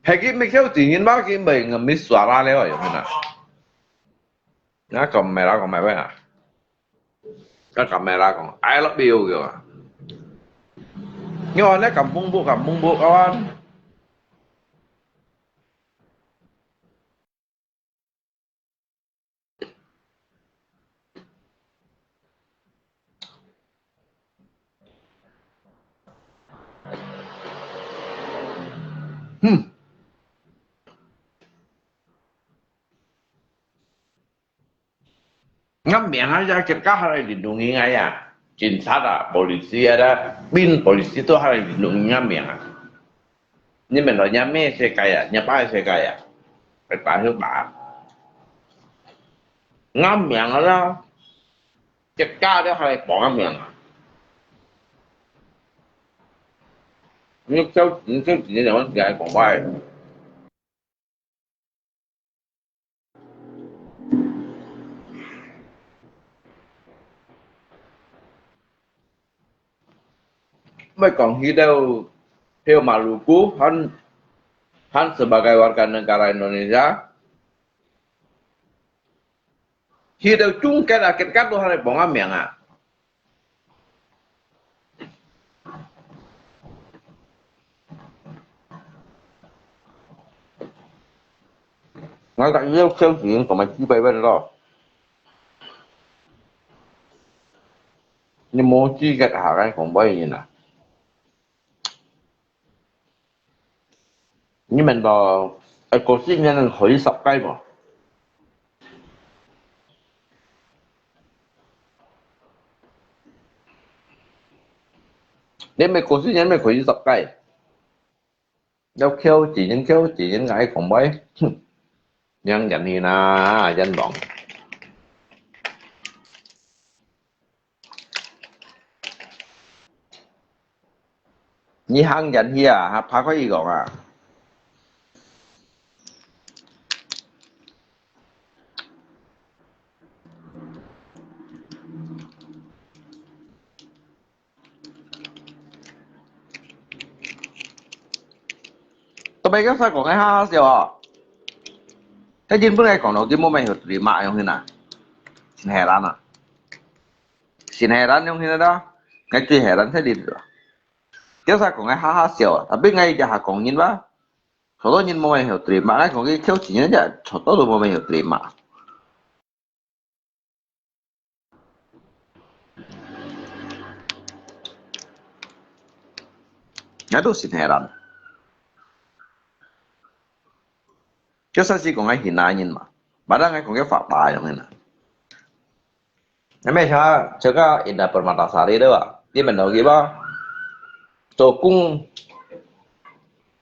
Hãy cái mấy kêu tự nhiên bao cái mình mới xóa raเลยvậy mình à? Nó camera còn mày vậy à? Nó camera còn I love you kìa. Nhưng mà nó cầm bung bộ các bạn. Ngắm miệng aja kita harus dilindungi ya. Cinta ada, polisi ada, bin polisi itu harus dilindungi ngắm miệng. Ini menurutnya me saya kaya, nyapa saya kaya. Phải hướng bà. Ngắm miệng đó, kita đó harus bỏ ngắm miệng. Nhưng sao chỉ là vấn đề còn bài. Mới còn Hideo Maluku, han sebagai warga negara Indonesia, Hideo cungket akhir kan tuh harus bongam ya nggak? Ngay tại yêu câu chuyện của mày chỉ bay bên đó, nhưng mua chi cái hạ cái còn bay như nào? Nhưng mình bảo có sinh nhân khởi sập cây mà nên mày có sinh nhân mày khởi sập cây đâu kêu chỉ nhân cái còn bay nhân dành thì na danh bọn như hăng dành hi à phá có gì gọi à bây giờ sao có cái ha sao thế nhưng bữa nay còn đầu tiên mua mày hợp lý mạng không thế nào xin hè đan à xin hè đan không thế đó ngay chuyện hè đan thế đi được kéo sao có cái ha sao à biết ngay giờ hà còn nhìn ba số đó nhìn mua mày hợp lý mạng còn cái kéo chỉ nhớ giờ số đó được mua mày hợp lý mạng ngay đó xin hè đan kéo sao chỉ còn cái hiện nay nhìn mà bà đang ngay còn cái phạm bài không thế nào mấy sao cho cái Indah Permatasari đó ạ đi mình nói gì ba tổ cung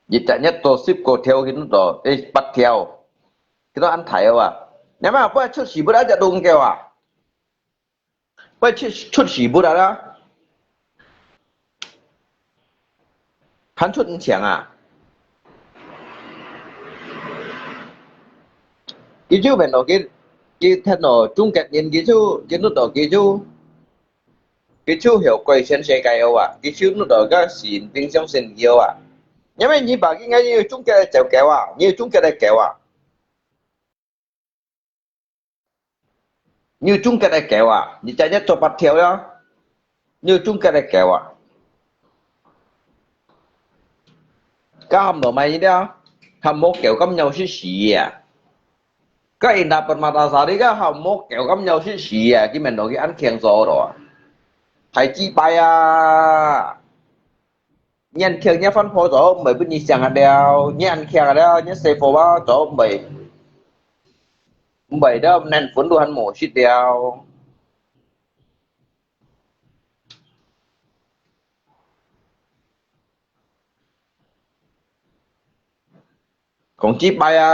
dịch tại nhất tổ ship cổ theo cái nó bắt theo cái đó ăn thải à nếu mà bây chút xí bữa đã đông kêu à bây chút xí bữa đã đó hắn chút tiền à cái chú mình nói cái thân nó trung kết nhân cái nút đó cái chú hiểu quay trên xe cái à cái chú nút đó cái xịn bình trong xịn nhiều à nhưng mà như bà cái ngay như trung kết chèo kéo à như trung kết kéo à như trung kết kéo à như chạy nhất cho bắt theo đó như trung kết kéo à cái hầm đồ mày như đó hầm một kéo cắm nhau xí à cái Indah Permatasari cái hầm một kéo cắm nhau xí à cái mình nói cái ăn khen gió rồi thầy chi bay à nhân khen nhá phân phối chỗ mày bên nhị sang ở đeo nhá ăn khen ở đeo nhá xe phô bao chỗ mày đó nên phun đồ ăn mổ xịt đeo Kong Cipai ya.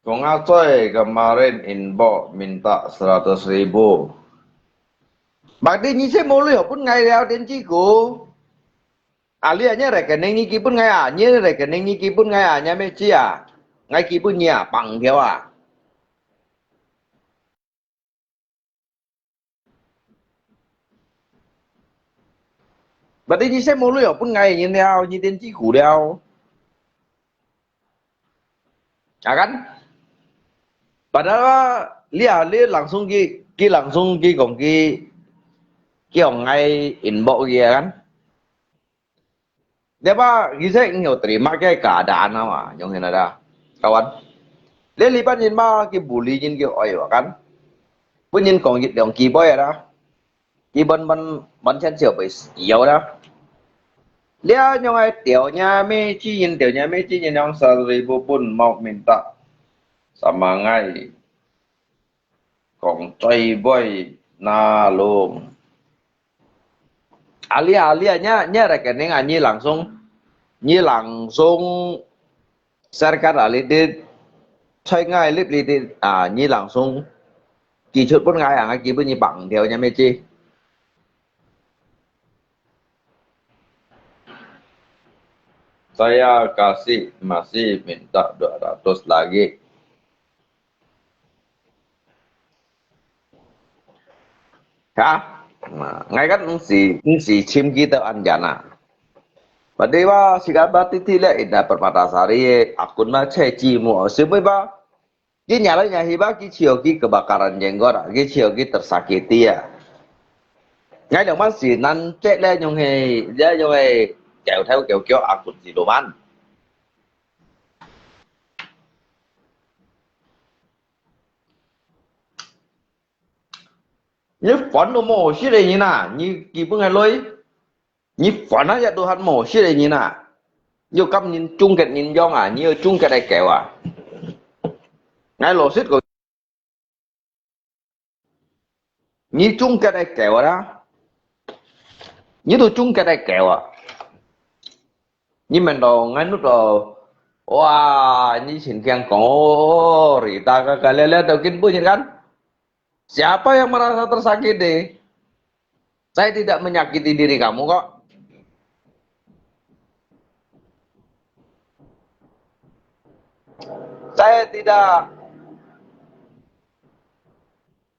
Kong Acoy kemarin inbox minta 100.000. Bạc đi như thế mô lưu pun ngày leo đến chi cô. Lihatnya rekening ni kipun ngay à, như rekening ni kipun ngay à, nhà mẹ chi à, ngay kipun nhà bằng theo à. Bạc đi như thế mô lưu pun ngay như theo, như đến chi cũ đeo. Kan? Padahal lihat langsung ki langsung ki kong ki orang ngay inbox dia kan. Dia pak kita nggak terima kayak keadaan apa yang ini ada kawan. Dia lipat nhìn ba ki bully nhìn ki oi kan. Pun nhìn kong dịch dong ki boy ada. Ki ban chân chiều bị yếu đó. Dia yang ai tiểu me chi nhìn yang 100.000 pun mau minta sama ngay kong coy boy na long. Nya rekening nyi langsung share card ali di chơi ngay lip li di nyi langsung kỳ chút pun ngay ngay kỳ pun nyi bằng theo nya mechi. Saya masih minta 200 lagi. Hả? Ngay cách si chim kita anjana. Padewa sikat titi le ina Permatasari akun mah ceci mu semua ba. Ki nyalanya hiba ki cioki kebakaran jenggot, ki cioki tersakiti ya. Ngay đồng mắt si nan cek le nhung he kéo theo kéo akun si doman. Như phấn đồ mổ xí đây như nào, như kỳ bưng ngày lôi. Như phấn á, đồ hạt mổ xí đây như nào. Như căm nhìn chung kết nhìn dông à, như chung kết đây kẹo à. Ngay lô xít của như chung kết đây kẹo đó. Như đồ chung kết đây kẹo à. Như mình đồ ngay nút đồ. Wah, như xin khen cổ rita cái lele tao kinh bữa nhìn kan. Siapa yang merasa tersakiti? Saya tidak menyakiti diri kamu kok. Saya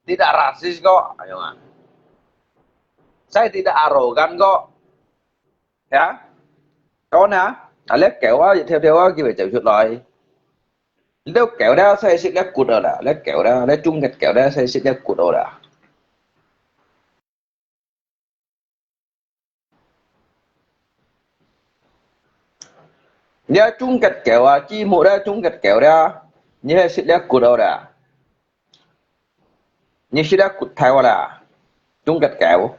tidak rasis kok. Ayo man. Saya tidak arogan kok. Ya. Kawan ya, lihat kéo theo kia phải chịu chút lời. Nếu kéo ra saya sẽ lihat cụt rồi, lihat kéo ra, lihat chung kết kéo ra saya sẽ lihat cụt rồi. Dia chung kết kéo chi mộ ra chung kết kéo ra, như sẽ lihat cụt rồi. Như sẽ lihat cụt theo rồi, chung kết kéo.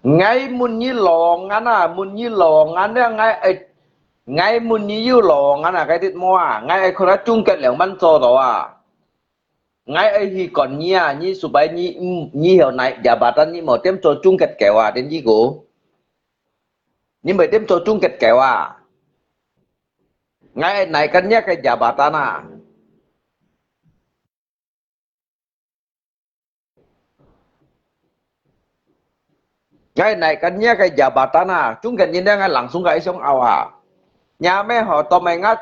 Ngay mun như lòng anh ngay mun như lòng anh cái tiết mua ngayคนละchung kết liệuมันcho đó ngay thì còn như supaya như hiểu này jabatan như một tem cho chung kết kéo đến gì cô như mấy tem cho chung kết kéo ngay này kan cái jabatan Ngay này kan cái jabatan chung kết nhìn ngay langsung cái isong awak Nyame ho tomai ngat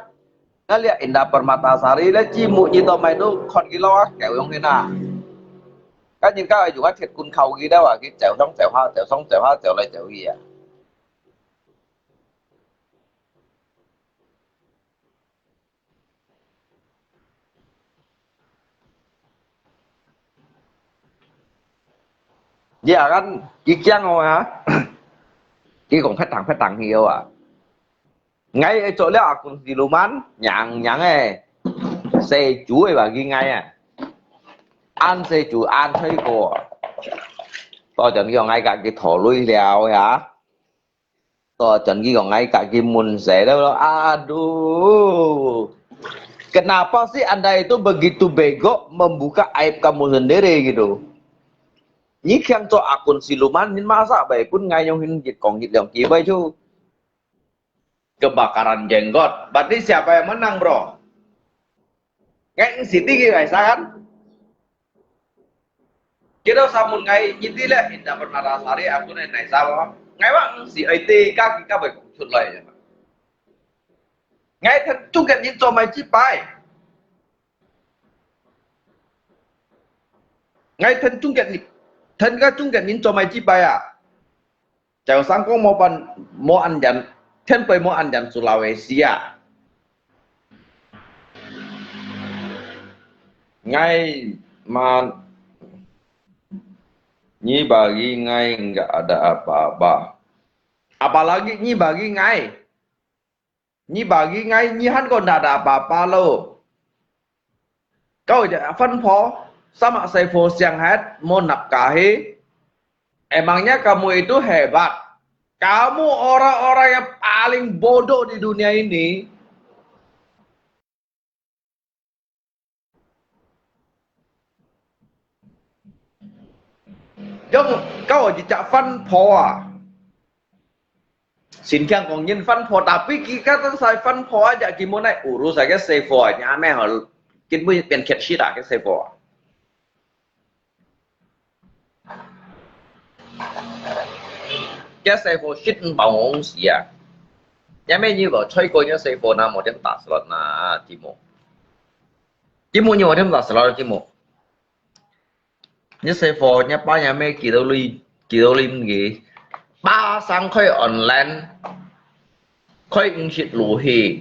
lihat Indah Permatasari le cimu như tomai itu kon kilo kéo yang kena. Kan nhìn các juga thiệt kun khâu gì đâu cái chéo ha chéo lại chéo gì Dạ kan kikiang rồi hả? Ki cũng phát tặng nhiều ngay ở chỗ đó cũng gì luôn man nhàng xe chú ấy bà ghi ngay ăn xe chú ăn thấy cô tôi chẳng hiểu ngay cả cái thổ lui lèo hả to chuẩn ghi còn ngay cả Kimun saya đâu. Aduh. Kenapa sih Anda itu begitu bego membuka aib kamu sendiri gitu? Nhí khen cho akun siluman nhưng masa baik pun ngayohin kongit yang kibai cu. Kebakaran jenggot. Berarti siapa yang menang, bro? Ngay Siti guys kan? Kita samun ngay nyiti lah indah pernah rasari aku này sao ngay bang si IT các bài cũng xuất lời ngay thân chung kết nhìn cho mày chi bài ngay thân chung kết thân các chung kết nhìn cho mày chi bài à chào sáng có một anh dặn thân phải một anh dặn Sulawesi à ngay mà Nyi bagi Ngai nggak ada apa-apa. Apalagi Nyi bagi Ngai. Nyi bagi Ngai, Nyi Han còn nggak ada apa-apa loh. Kau phân phó sama Saiful Sianghat mau nafkahi. Emangnya kamu itu hebat. Kamu orang-orang yang paling bodoh di dunia ini. Kau tidak phân phó à? Xin khen còn nhân phân phó, tapi kita kan saya phân phó aja gimana urus aja Saiful nyame hal kin bu pen ket shit ke Saiful. Cái Saiful shit bảo ông gì à? Nyame như bảo chơi coi nhá Saiful na một điểm打死了那寂寞。寂寞你我点打死了寂寞。Nhất Saiful nhá ba nhà mê kỳ đâu lim gì ba sang khơi online khơi ứng shit lũ hì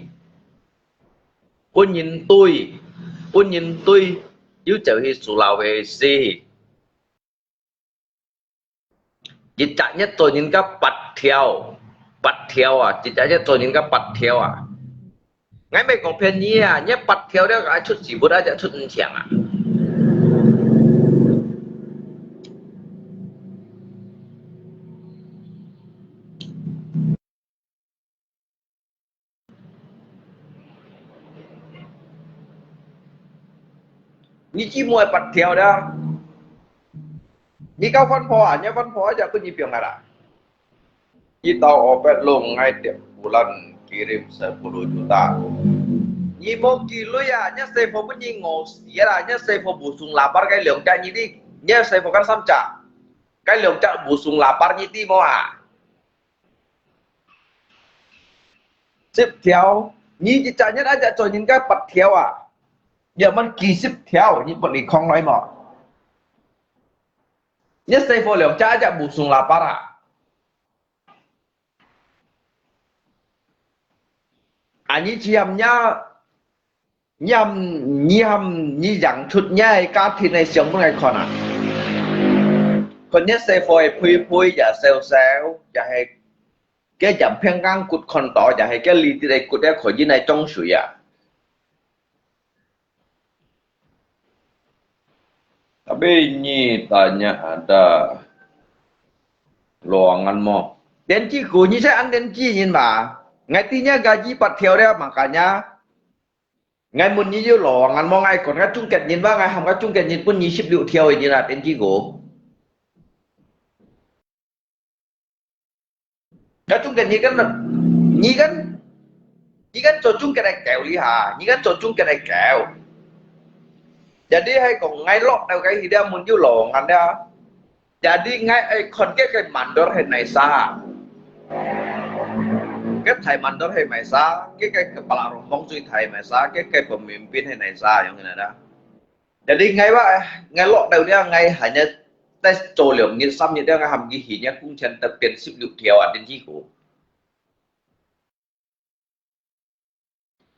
quân nhìn tôi yếu trở hi Sulawesi chỉ chạy nhất tôi nhìn các bạch theo à chỉ chạy nhất tôi nhìn các bạch theo à ngay mấy con phiền nhí à nhất bạch theo đó cái chút gì bữa đã chút chẳng à Nhi chi mùi bật theo đó Nhi cao phân phó à nhé phân phó aja aku nyi piang nara Nhi tau opet long ngay tiap bulan kirim 10 juta Nhi mau kilo ya nhé Saiful pun nyi ngos ya lah nhé Saiful busung lapar cái lượng cak nyi di nhé Saiful kan samca cái lượng cak busung lapar nyi ti mau à tiếp theo Nhi chỉ chạy nhất aja cho những cái bật theo à giờ mình kỳ xếp theo những bọn đi không nói mà nhất Saiful lượng cha aja busung lapar à anh chị em nhá nhầm nhí rằng chút nhá cá thịt này sống ngày còn à còn nhất Saiful phui giờ xèo giờ hay cái chậm phiên ngang cụt còn tỏ giờ hay cái ly này cụt đây khỏi dưới này trong suy à tapi Nyi tanya ada lowongan mau. Denci ku Nyi saya denci nhìn mà. Ngay tinya gaji pat theo đấy makanya ngay muốn Nyi yêu lowongan mau ngay còn ngay chung kết nhìn ba ngay không có chung kết nhìn pun Nyi ship liệu theo như là denci ku. Ngay chung kết nhìn kan Nyi kan cho chung kết này kẹo li hà, Nyi kan cho chung kết này kẹo. Jadi hay còn ngay lọt đâu cái gì đó muốn yêu lowongan đó. Jadi ngay còn cái mandor hay này sa. Cái thầy mandor hay này sa, cái kepala rombong suy thầy này sa, cái pemimpin hay này sa yang ini dah. Jadi ngay lọt đâu dia ngay hanya tes trò lượng như xăm như dia ngay hàm ghi hinya cũng chân tập tiền ship liệu theo đến chi của.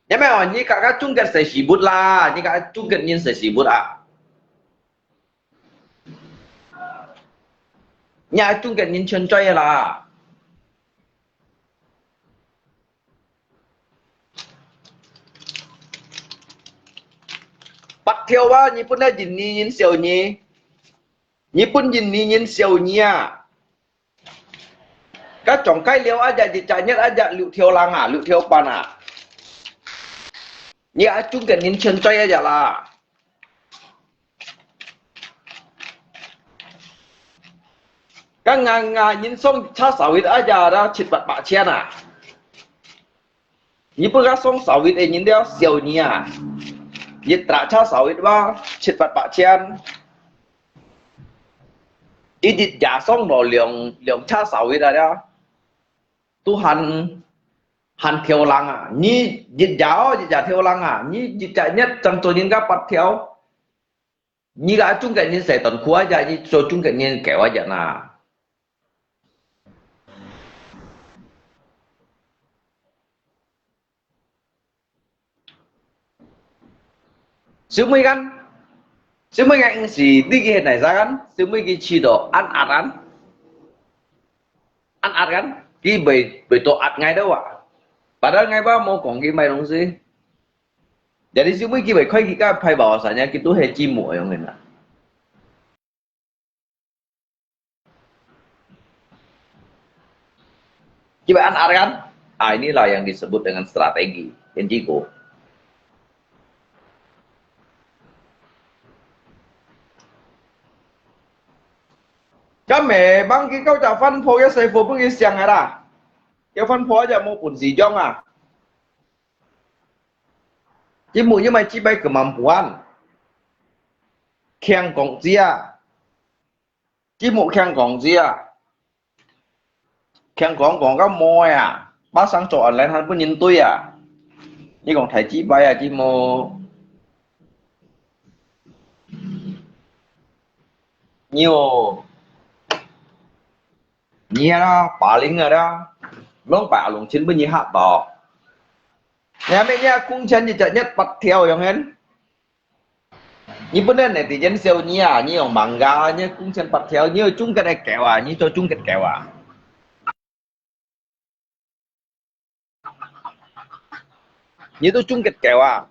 Nhá mày hỏi như các chung kết sẽ xí bút là như các chung kết nhìn sẽ xí bút à nhà chung kết nhìn chân chơi là bắt theo ba như pun đã nhìn siêu nhỉ như pun nhìn siêu nhỉ à Các chồng cái liều aja di chanyat aja liu thiêu langa, liu thiêu pana. Nya chung cái nhìn chân chơi aja lah. Các ngang nhìn xong cha sawit aja ra chit bat bạc chen à. Ni pun các xong sawit nhìn đeo siêu nia. Ni tra cha sawit ba chit bat bạc chen. Idit giả xong rồi liều cha sawit aja. Tuhan han thiêu lăng à, ni dịch giả thiêu lăng à, ni dịch giả nhất trong số những các bắt thiêu, ni cả chung cái nhân sẽ tuần khóa ra, ni số chung cái nhân kéo ra na. Sư mấy gan gì đi cái này ra gan, sư mấy cái chi đó ăn gan, cái bề tổ ăn ngay đâu à. Padahal ngay ba mau kong gimai dong sih. Jadi semua kita koi kita pai bahwasanya kita heci mu yang ini. Kita kan? Inilah yang disebut dengan strategi Enjiko. Kami bang kita ucap fan po ya saya po pun siang ada. Cái phân phối aja mau pun si jong à. Chỉ mù như mày chỉ bay kemampuan. Khen gong chia. Chỉ mù khen gong chia. Khen gong cái môi à. Bác sáng chỗ lên hắn cũng nhìn tôi à. Như còn thấy chỉ bay à chỉ mù. Nhiều. Nhiều đó, bà lính rồi đó. Long bả lùng chín bên như hạ bò. Nhà mẹ nha cung chân thì chạy nhất bắt theo giống hết. Như vấn đề này thì dân siêu như à, như ông bằng gà như cung chân bắt theo như chung cái này kẹo à, như cho chung cái kẹo à. Như tôi chung cái kẹo à.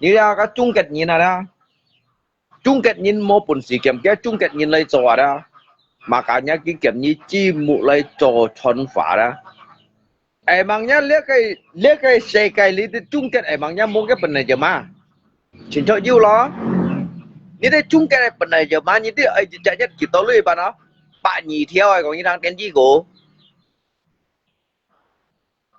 Như ra cái chung cái nhìn nào đó. Chung kết nhìn mô bùn sĩ kiểm kia chung kết nhìn lấy trò đó. Makanya cái kiểm như chi mụ lấy trò tròn phá đó. Emangnya lihat cái xe cái lý chung kết emangnya muốn cái phần này giờ mà. Chính cho yêu lo. Như thế chung kết phần này giờ mà như thế ấy chạy nhất kỳ tố lưu bà nó. Bạn nhì theo ai còn như đang tên gì cổ.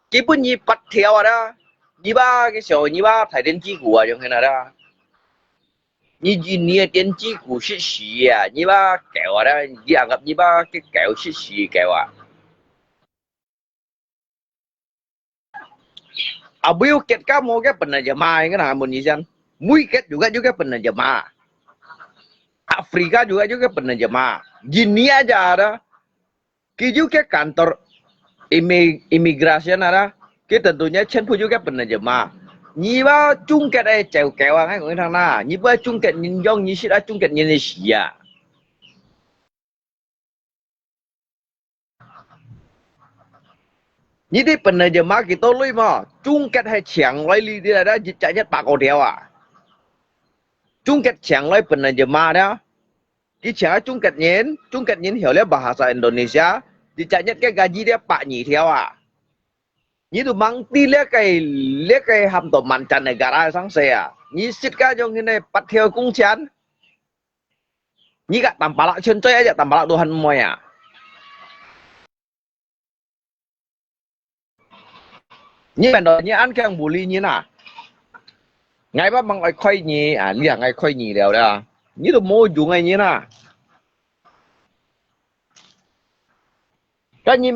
Chỉ bún nhì bắt theo đó. Như ba cái sổ như ba thầy tên gì cổ à giống thế nào đó. Ni tiên chi củ xí xí à, ni ba kẹo à đó, dạng gặp ni ba cái kẹo xí xí kẹo à. Abiu ket kamu cái pernah jemaah cái nào muốn gì chăng? Mui ket juga pernah jemaah. Afrika juga pernah jemaah. Gini aja ada. Kiju ke kantor imigrasi ada. Kita tentunya cenpu juga pernah jemaah. Nhi ba chung kết đây chèo kéo à ngay của thằng na, nhi ba chung kết nhìn dong nhi sĩ đã chung kết nhìn gì à? Nhi đi bên này giờ mà kita lui mà chung kết hay chẳng lấy đi đi là chạy nhất bạc đeo à? Chung kết chẳng lấy bên này giờ mà đó, cái chẳng chung kết nhìn hiểu lấy bahasa Indonesia, đi chạy nhất cái gaji dia bạc nhỉ theo à? Như tụi mang đi lihat cái hàm tổ mancanegara sang saya. Như sit ka jong ini pat theo cung chán. Như gak tanpa lak contoh aja tanpa lak Tuhan moy à. Như bạn đó như ăn kang bully như nào. Ngay ba mang ai khoai nhì à, như ngay khoai nhì đều đó. Như tụi mua dùng ngay như nào. Cái như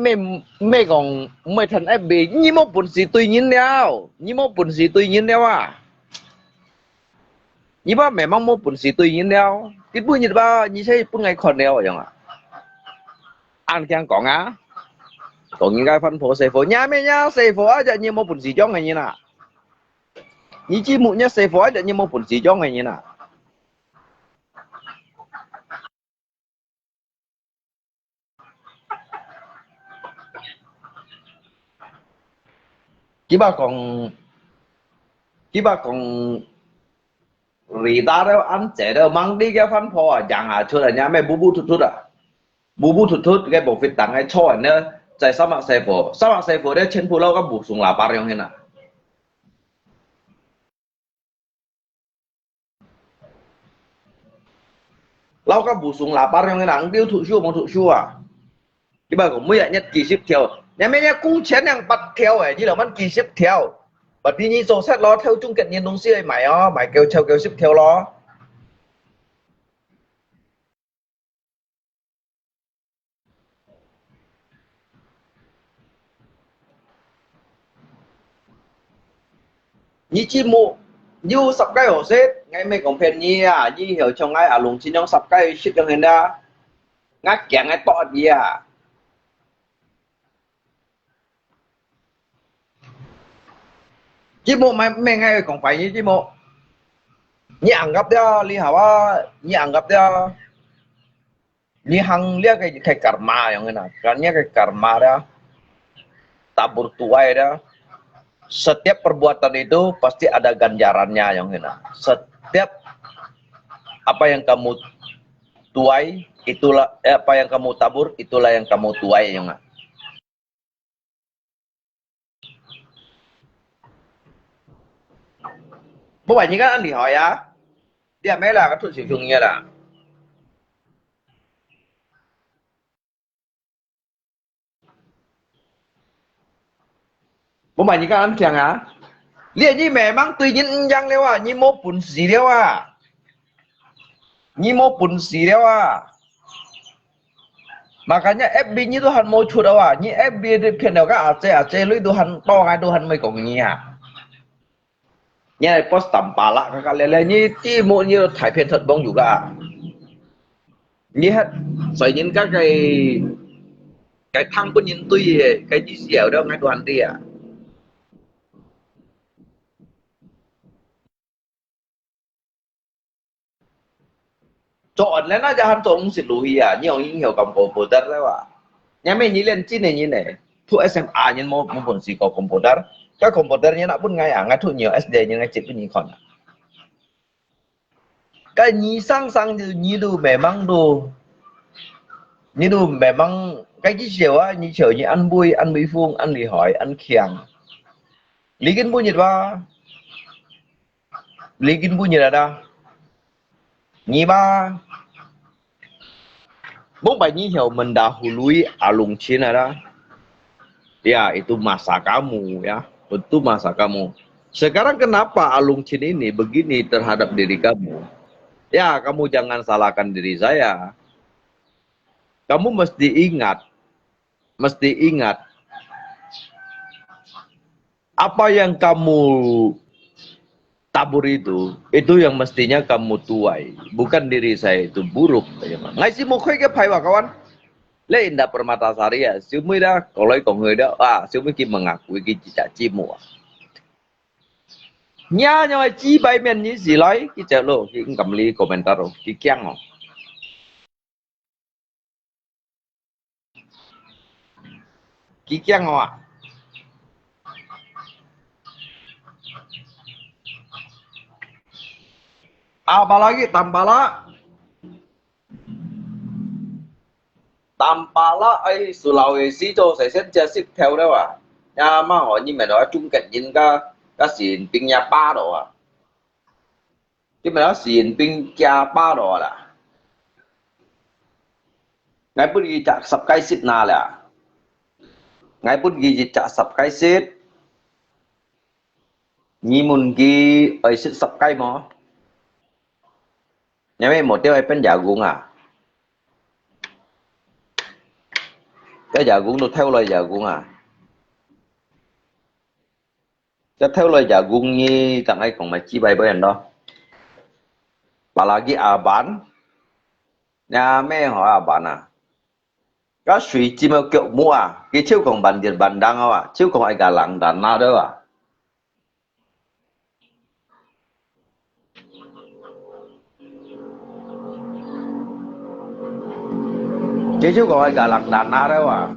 mày còn mày thành FB như một bổn sĩ tùy nhiên đeo như một bổn sĩ tùy nhiên đeo à như ba mẹ mong một bổn sĩ tùy nhiên đeo cái bữa như ba như thế bữa ngày còn đeo vậy à ăn kang có ngá còn những cái phân phối xe phố nhà mày nhá xe phố aja như một bổn sĩ cho ngày như nào như chi mụ nhá xe phố aja như một bổn sĩ cho ngày như nào. Chỉ ba còn Rita đó ăn trẻ đó mang đi cái phân phò à chẳng à cho là nhà mẹ bu thút thút à bu thút thút cái bộ phim tặng cái cho anh nữa tại sa mạc xe phổ đấy trên pulau kan busung lapar yang enak lau kan busung lapar yang enak tiêu thụ siêu bằng thụ siêu à cái bà cũng mới nhất kỳ ship theo nhà mẹ nhà cung chén yang bắt theo ấy như làมันkỳ ship theo và đi như số xét lo theo chung kết nhiên đông xưa mày ó mày kêu ship theo lo như chim mụ như sập cái hổ xếp ngay mấy công phèn như à như hiểu trong ngay à lùng chín trong sập cái ship trong hình ra ngắt kẹt ngay bọt gì à chim mụ mày ngay còn phải như chim mụ như anggap dia lihat như anggap dia như hang dia kayak karma yang enak karena kayak karma dia tabur tuai dia setiap perbuatan itu pasti ada ganjarannya yang enak setiap apa yang kamu tuai itulah apa yang kamu tabur itulah yang kamu tuai yang enak bố bạn như các anh thì hỏi á đi mấy là các thuật sử dụng như là bố bạn như các anh chẳng á liền như mẹ mang tùy nhiên răng đeo à như mô bùn xì đeo à như mô bùn xì đeo à makanya FB như Tuhan mau chuột đâu à như FB thì phiền đâu các AC lui Tuhan to ngay Tuhan mới có như à nhà post tampala kakak lele như chi mộ như thải phiền thật bông juga như hết phải những các cái thăng của nhìn tuy cái gì xẻo đâu ngay đoàn đi à chọn lên nó cho hắn chọn sự lưu ý à nhiều những hiểu cầm cổ đất đấy à nhà mình nhìn lên chi này như này thu SMA nhưng một phần gì có komputer các komputernya nak pun ngay à ngay thu nhiều SD nhưng ngay chip pun nhiều còn cái nhí sang như đồ memang đồ như đồ memang cái gì xíu á như kiểu như ăn bùi ăn mì phun ăn mì hỏi ăn khiang lý kinh bùi nhiệt ba lý kinh bùi nhiệt là đâu nhí ba bố bài nhí hiểu mình dahului alung Cina dah ya itu masa kamu ya itu masa kamu sekarang kenapa alung Cina ini begini terhadap diri kamu ya kamu jangan salahkan diri saya kamu mesti ingat apa yang kamu tabur itu yang mestinya kamu tuai bukan diri saya itu buruk ngay si một cái phải vào kawan lấy indah Permatasari ya siêu mới đó còn lấy còn người đó à siêu mới kim mà ngạc với cái chỉ trả chim mùa nha nhưng mà chi bay men như gì lấy cái chợ lộ cái cầm ly komentar rồi cái keng không cái keng không ạ apalagi Tampala ấy Sulawesi cho sẽ xét ship theo đó à nhà mà họ như mày nói chung cảnh nhìn cái xịn pin nhà ba đồ à chứ mày nói xịn pin nhà ba đồ là ngay bữa đi chặt sập cây xịt nào là ngay bữa đi chặt sập cây xịt như muốn gì ở xịt sập cây mà nhà mày một tiêu ai bên jagung à cái jagung nó theo lời jagung à cái theo lời jagung như tặng ai còn mà chi bay với anh đó apalagi aban nhà mẹ hỏi aban à cái suy chi mà kiểu mua à cái chiếu còn bàn tiền bàn đăng không à chiếu còn ai cả lặng đàn nào đâu à chứ còn ai cả lặng đàn nào đâu à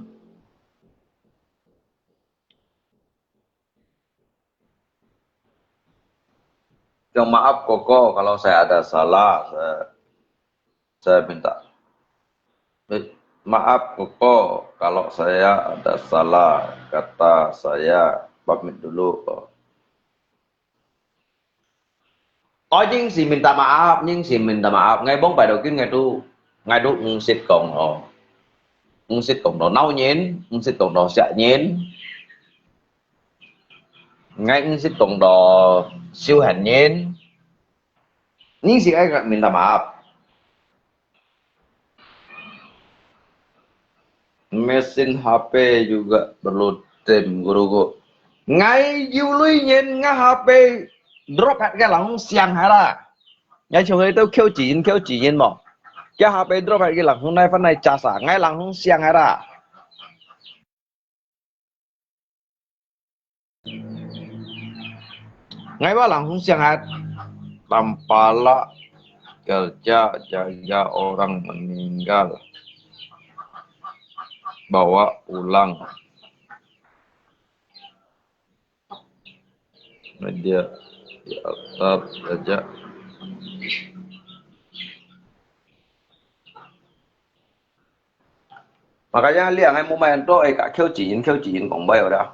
Yang maaf Koko kalau saya ada salah, saya minta. Maaf Koko kalau saya ada salah, kata saya pamit dulu. Có những gì mình ta maaf, những gì mình ta maaf. Ngay bóng bài đầu tiên ngay đu xịt cộng nó, xịt cộng nó nâu nhến, xịt cộng nó xạ nhến. Ngay xịt cộng nó siêu hẳn nhến. Những gì anh mình ta maaf. Mesin HP juga perlu tim guruku. Ngay Yuli nhìn ngay HP drop hạt cái lỏng xiang hả ra. Ngay chúng tôi kêu chỉ nhìn mà. Cái HP drop hạt cái lỏng hôm nay phần này trả xả ngay lỏng xiang hả ra. Ngay ba lỏng xiang hả. Tampala kerja jaga orang meninggal. Bawa pulang media di atap saja. Makanya lihat ngay momento kak kêu chỉ nhìn cũng bây rồi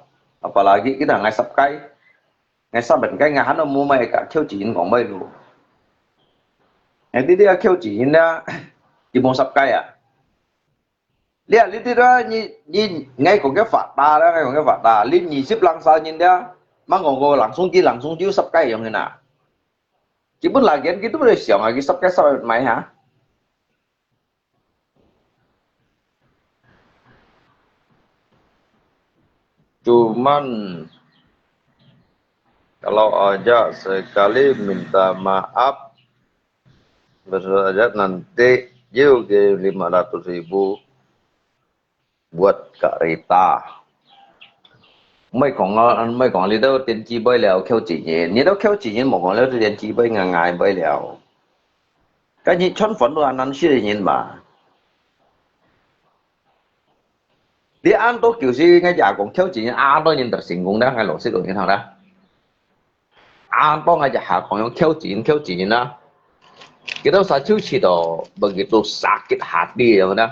apalagi kita ngay sắp bệnh cái ngắn nó mua mày kak kêu chỉ nhìn cũng bây luôn. Ngay tí dia kêu chỉ nhìn ra chỉ muốn sắp cái à. Lihat itu dah nhìn ngay còn cái phạt ta đó, ngay còn cái phạt ta liên nhị xếp lăng sao nhìn đó mang ngồi langsung chiếu sắp cái giống như nào chỉ muốn là cái itu udah siang lagi sắp cái sao mày hả cuman kalau aja sekali minta maaf bersaja nanti juga 500.000 buat Kak Rita. Mấy con đi đâu tiền chi bơi lèo kêu chỉ nhìn, như đâu kêu chỉ nhìn một con leo tiền chi bơi ngày bơi lèo. Cái gì chọn phấn đồ ăn xí nhìn mà. Đi ăn tôi kiểu gì ngay giờ còn kêu chỉ nhìn ăn tôi nhìn thật xinh cũng đã ngay lộ xí đồ như thằng đó. Ăn tôi ngay giờ còn kêu chỉ nhìn đó. Kita usah cuci tuh begitu sakit hati ya udah.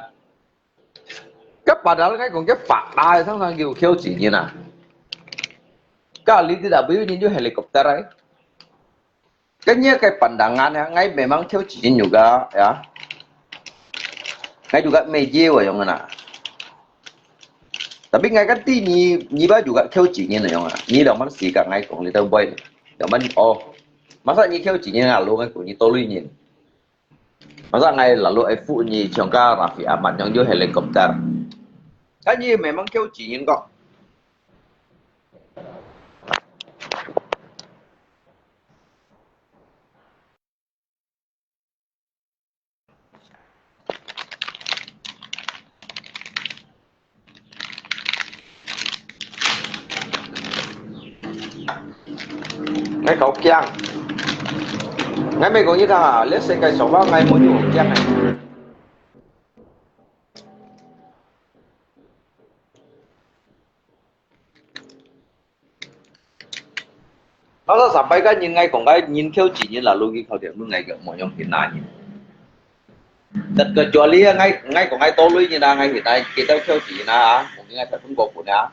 Các padahal ngay còn cái phạt đai thằng thằng kêu chỉ như nào. Kali tidak bunyi helikopter ấy. Kayaknya kayak pandangan ya, ngay memang kêu chỉ juga ya. Ngay juga media yang mana. Tapi ngay kan ti ni ba juga kêu chỉ như này yang mana. Ni đồng man xì cả ngay còn little boy. Đồng man masa ni kêu chỉ như lalu ngay cũng như tôi nhìn. Masa ngay lalu ai phụ ni trong ka Raffi Ahmad yang juga helikopter. Cái gì memang kêu chỉ nhìn kok. Ngay cậu kiang. Ngay mấy con như thằng à, let's say cái số bao ngày muốn dùng kiang này. Masa sampai kan ngay còn cái nhìn kêu chỉ nhìn là logic kalau dia lu ngay gak mau nyong hina nhìn. Dan kecuali ngay còn ngay tolui nhìn ngay kita kêu chỉ na mungkin ngay terpun kau punya.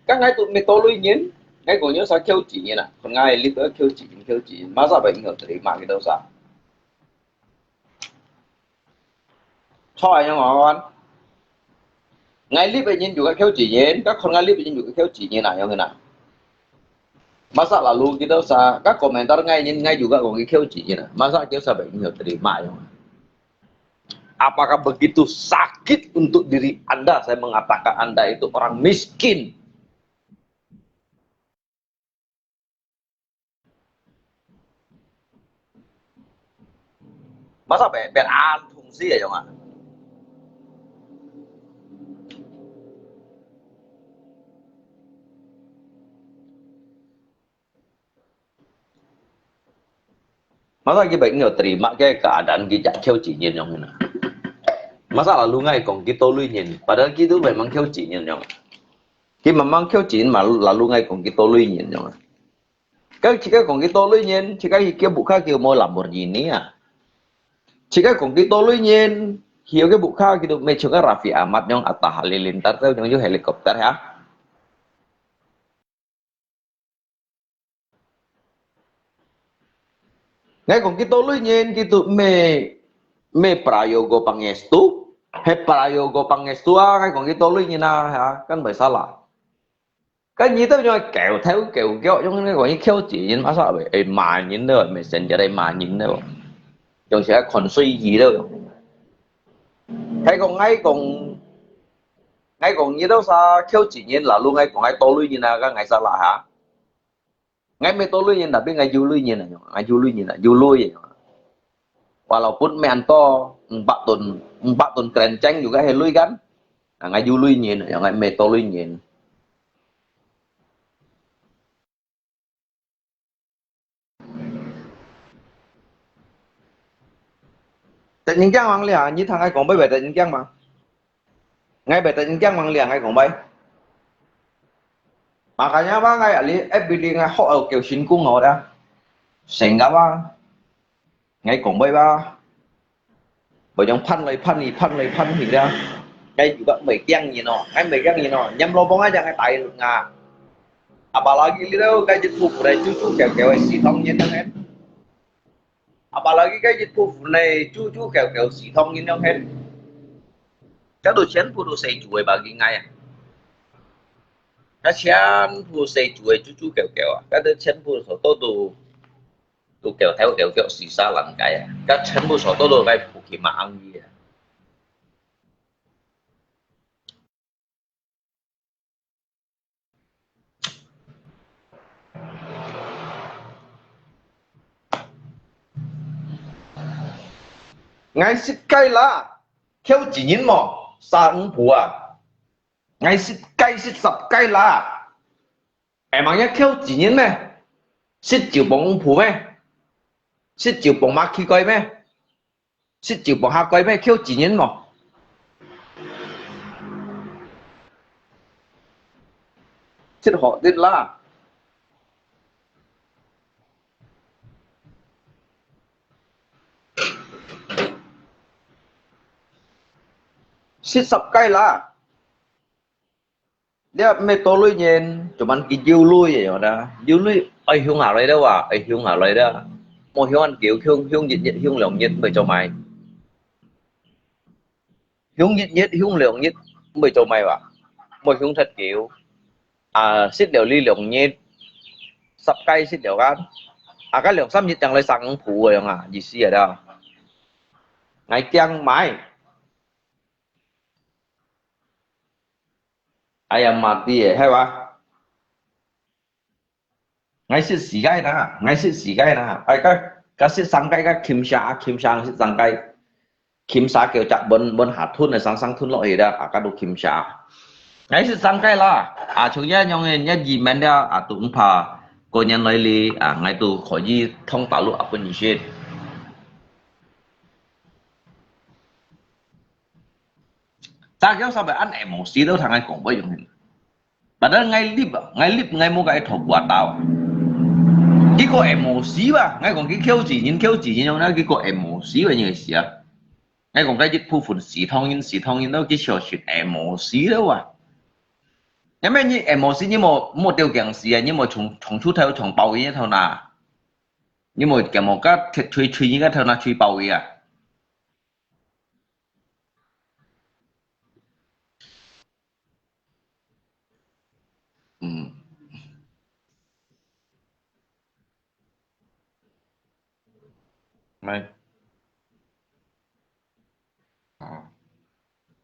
Kan ngay tụi mình tolui nhìn ngay còn nhớ sao kêu chỉ nhìn à, còn ngay lý đó kêu chỉ masa bệnh ngờ terima gitu sa. Thôi nhau ngon. Ngay lý bệnh nhìn juga kêu chỉ nhìn, các con ngay lý bệnh nhìn juga kêu chỉ nhìn nào yang kena. Masa lalu kita usah các komentar ngay juga kong kêu chỉ nhìn à, masa kita usah bệnh ngờ terima yang. Apakah begitu sakit untuk diri Anda saya mengatakan Anda itu orang miskin? Masa bẹn an fungsi ya jangan. Masa kita nggak terima cái keadaan kita kêu chỉ nhìn yang mana? Masa lalu ngay còn kita lui nhìn, padahal kita memang kêu chỉ nhìn yang. Kita memang kêu chỉ mà lalu ngay còn kita lui nhìn yang. Jika kong kita lu nyen, jika kia buka kia mau Lamborghini ya. Jika kong kita lu nyen, kia ke buka gitu, macam Raffi Ahmad yang Atta Halilintar tuh yang helikopter ya. Ngay kong kita lu nyen gitu, me prayogo pangestu, he prayogo pangestu ngay kong kita lu nyen ya, kan phải salah. Cái gì tới rồi kéo theo kéo kéo trong cái gọi như kéo chỉ nhìn mà sao vậy mà nhìn đâu mày xem cho đây mà nhìn đâu trong sẽ còn suy gì đâu hay còn ngay còn như đâu sao kéo chỉ nhìn là luôn ngay còn ngay to lui nhìn là cái ngày sao là hả ngay mấy to lui nhìn là biết ngay du lui nhìn là ngay du lui nhìn là du lui vậy walaupun main to 4 tahun kerenceng juga hay lui kan ngay du lui nhìn ngay mấy to lui nhìn tự nhiên trang mang liền như thằng ai còn bay về tự nhiên trang mà ngay về tự nhiên trang mang liền ai còn bay makanya bang ngay ali FBD ngay họ ở kiểu xin cung ngồi đó sehingga bang ngay còn bay ba bởi trong pan thì ra ngay juga mấy trang gì nó ngay mấy trang gì nó nhắm lo bóng aja ngay tại ngà apalagi itu kayak jepuk dari cucu kayak si tongnya kan apalagi cái dịch vụ này chú kẹo xì thông như nhau hết các đồ chén phụ đồ xây chuối bà ghi ngay à các chén phụ xây chuối chú kẹo à các đồ chén phụ số tô đồ kẹo theo kẹo xì xa lằng cái à các chén phụ số tô đồ cái phụ kỳ mà ăn gì à ngay xích cây là theo chỉ nhìn mò xa ứng phù à ngay xích sập cây là emangnya theo chỉ nhìn mẹ xích chịu bóng phù mẹ xích chịu bóng mắc khi coi mẹ xích chịu bóng hạ coi mẹ theo chỉ nhìn mò xích họ tên là xích sập cây là dia meto lui nyen cuman kijiu lui vậy đó jiu lui ai hiung nào đây đâu à ai hiung nào đây đó một hiung ăn kiểu hiung nhiệt hiung lượng nhiệt bởi cho mày hiung nhiệt hiung lượng nhiệt bởi cho mày à một hiung thật kiểu à xích đều ly lượng nhiệt sập cây xích đều gan à cái lượng sắp nhiệt chẳng lấy sang phụ rồi à gì xí ở đâu ngày chăng mày ayam mati hay ba ngay sự xì gai na ai cái sự sang cái kim sa sự sang cái kim sa kiểu chặt bên hạt thun này sang thun loại đó à cái đồ kim sa ngay sự sang cái là à chúng ta nhung nhá gì mà đó à tụi phà cô nhân nói li à ngay tụ khỏi gì thông tạo lộ bên gì ta kéo sao phải ăn em một xí đâu thằng anh cũng bây giờ padahal ngay lip ngay mua cái thổ quả tàu cái cô em một xí ba ngay còn cái kêu chỉ nhìn nhau nó cái cô em một xí bao nhiêu xí à ngay còn cái dịch vụ phun xí thông nhìn đâu cái sửa chuyện em một xí đâu à nhưng mà như em một xí như một điều kiện xí à như một trồng chút theo trồng bầu như thế nào như một cái thịt truy như cái theo nào truy bầu vậy à mày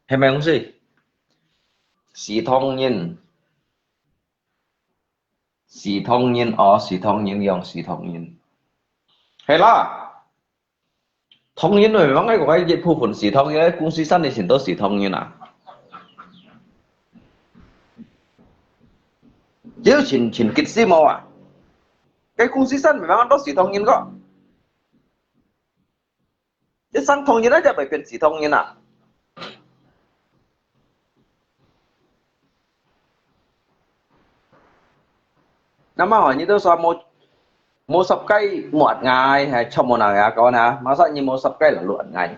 hay mày không gì xí thông nhìn xí thông nhìn dòng xí thông nhìn hay là thông nhìn rồi vẫn cái của cái dịch vụ phun xí thông cái公司上的很多xí thông nhìn à chứ chính kịch xí mò à cái公司上vẫn có xí thông nhìn có chứ sang thông nhìn nóจะไปเป็นสีทองnhìn à năm mà hỏi như tôi sao mua sập cây một ngày hay trong một ngày có nè mà sao như mua sập cây là luận ngày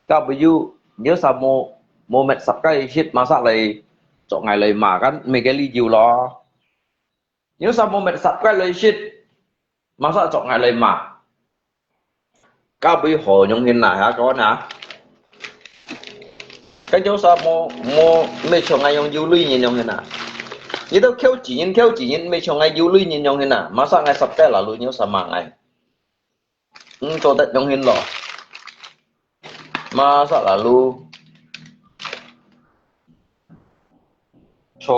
các ví dụ nhớ sao mua mua mệt sập cây shit mà sao lại chọn ngày lại mà kan mấy cái lý do lo nhớ sao mua mệt sập cây lại shit mà sao chọn ngày lại mà các ví dụ nhung hình này hả có nè cái chỗ sao mua mấy chọn ngày dùng du lịch nhìn nhung hình nào như đâu khéo chỉ nhìn mấy chọn ngày du lịch nhìn nhung hình nào mà sao ngày sập cây là luôn nhớ sao mà ngày cho tận nhung hình lo mà sao là luôn cho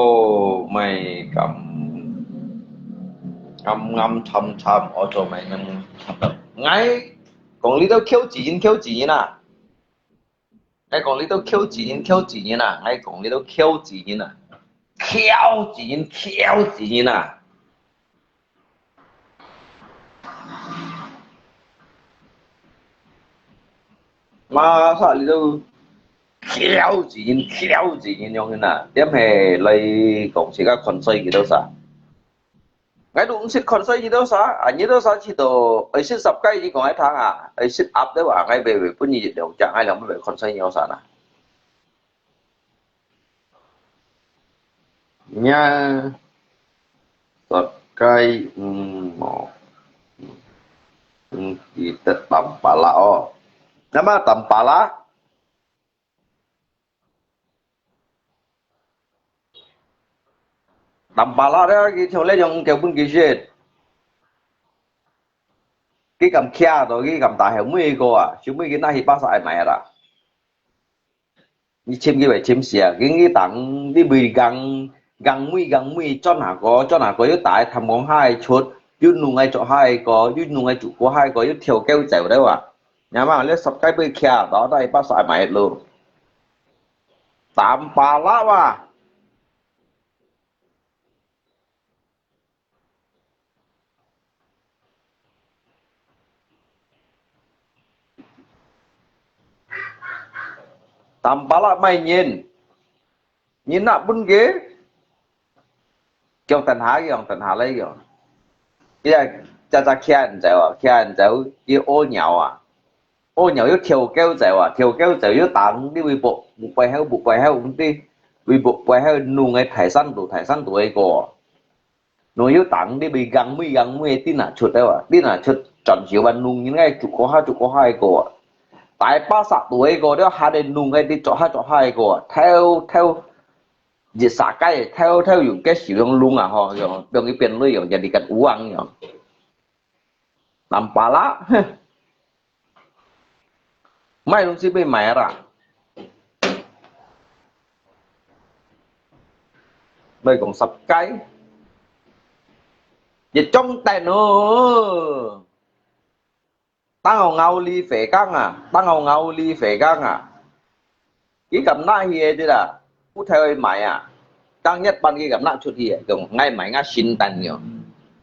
mày cầm ngâm ngâm thầm ở chỗ mày ngâm thầm ngay còn lý đâu khéo chỉ nhìn à ngay còn lý đâu khéo chỉ nhìn à ngay còn lý đâu khéo chỉ nhìn à khéo chỉ nhìn à mà sao lý đâu khéo chỉ nhìn nhau thế nào tiếp hè lấy cũng chỉ có con xây gì đâu sao ngay đúng xịt con xây gì đâu sao anh như đâu sao chỉ đồ ấy xịt sập cây chỉ còn hai tháng à ấy xịt áp đấy mà ngay về phân gì đều chẳng ai làm về con xây nhau sao nào nha sập cây một kita tanpa lao nama tanpa la đó cái chỗ lấy dùng kiểu bưng cái gì cái cầm kia rồi cái cầm tài hiểu mấy cái à chứ mấy cái này thì bao sai mày à như chim cái vậy chim xìa cái tặng đi bì găng găng mũi cho nào có yếu tại thầm con hai chuột yếu nung ngay chỗ hai có yếu nung ngay chủ của hai có yếu thiểu keo dẻo đấy à nhà mà lấy sập cái bì kia đó đây bao sai mày luôn tạm bà lá mà tanpa lah mày nhìn nạp bún ghế kêu tần hà lấy kêu bây giờ cha khen dẻo cái ô nhậu yếu thiểu keo yếu tặng đi bị bộ bài heo đi bị bộ bài heo nung ngay thải săn tụ ấy cô nó yếu tặng đi bị găng mũi tin là chuột đấy à tin là chuột chọn chiếu bàn nung như ngay chụp có hai cô tại 80 tuổi個都下地弄嘅啲做下個，theo熱殺雞theo用cái sử dụng luôn à họ dùng cái biển lưới dùng jadi kan uang dùng tanpa lah mai luôn sih mày ra đây còn sập cái dịch trong tay nữa tăng ngầu ly phế căng à cái cầm nã hiề thế là cú theo mày à căng nhất ban cái cầm nã chút hiề còn ngay mày ngã xin tàn nhiều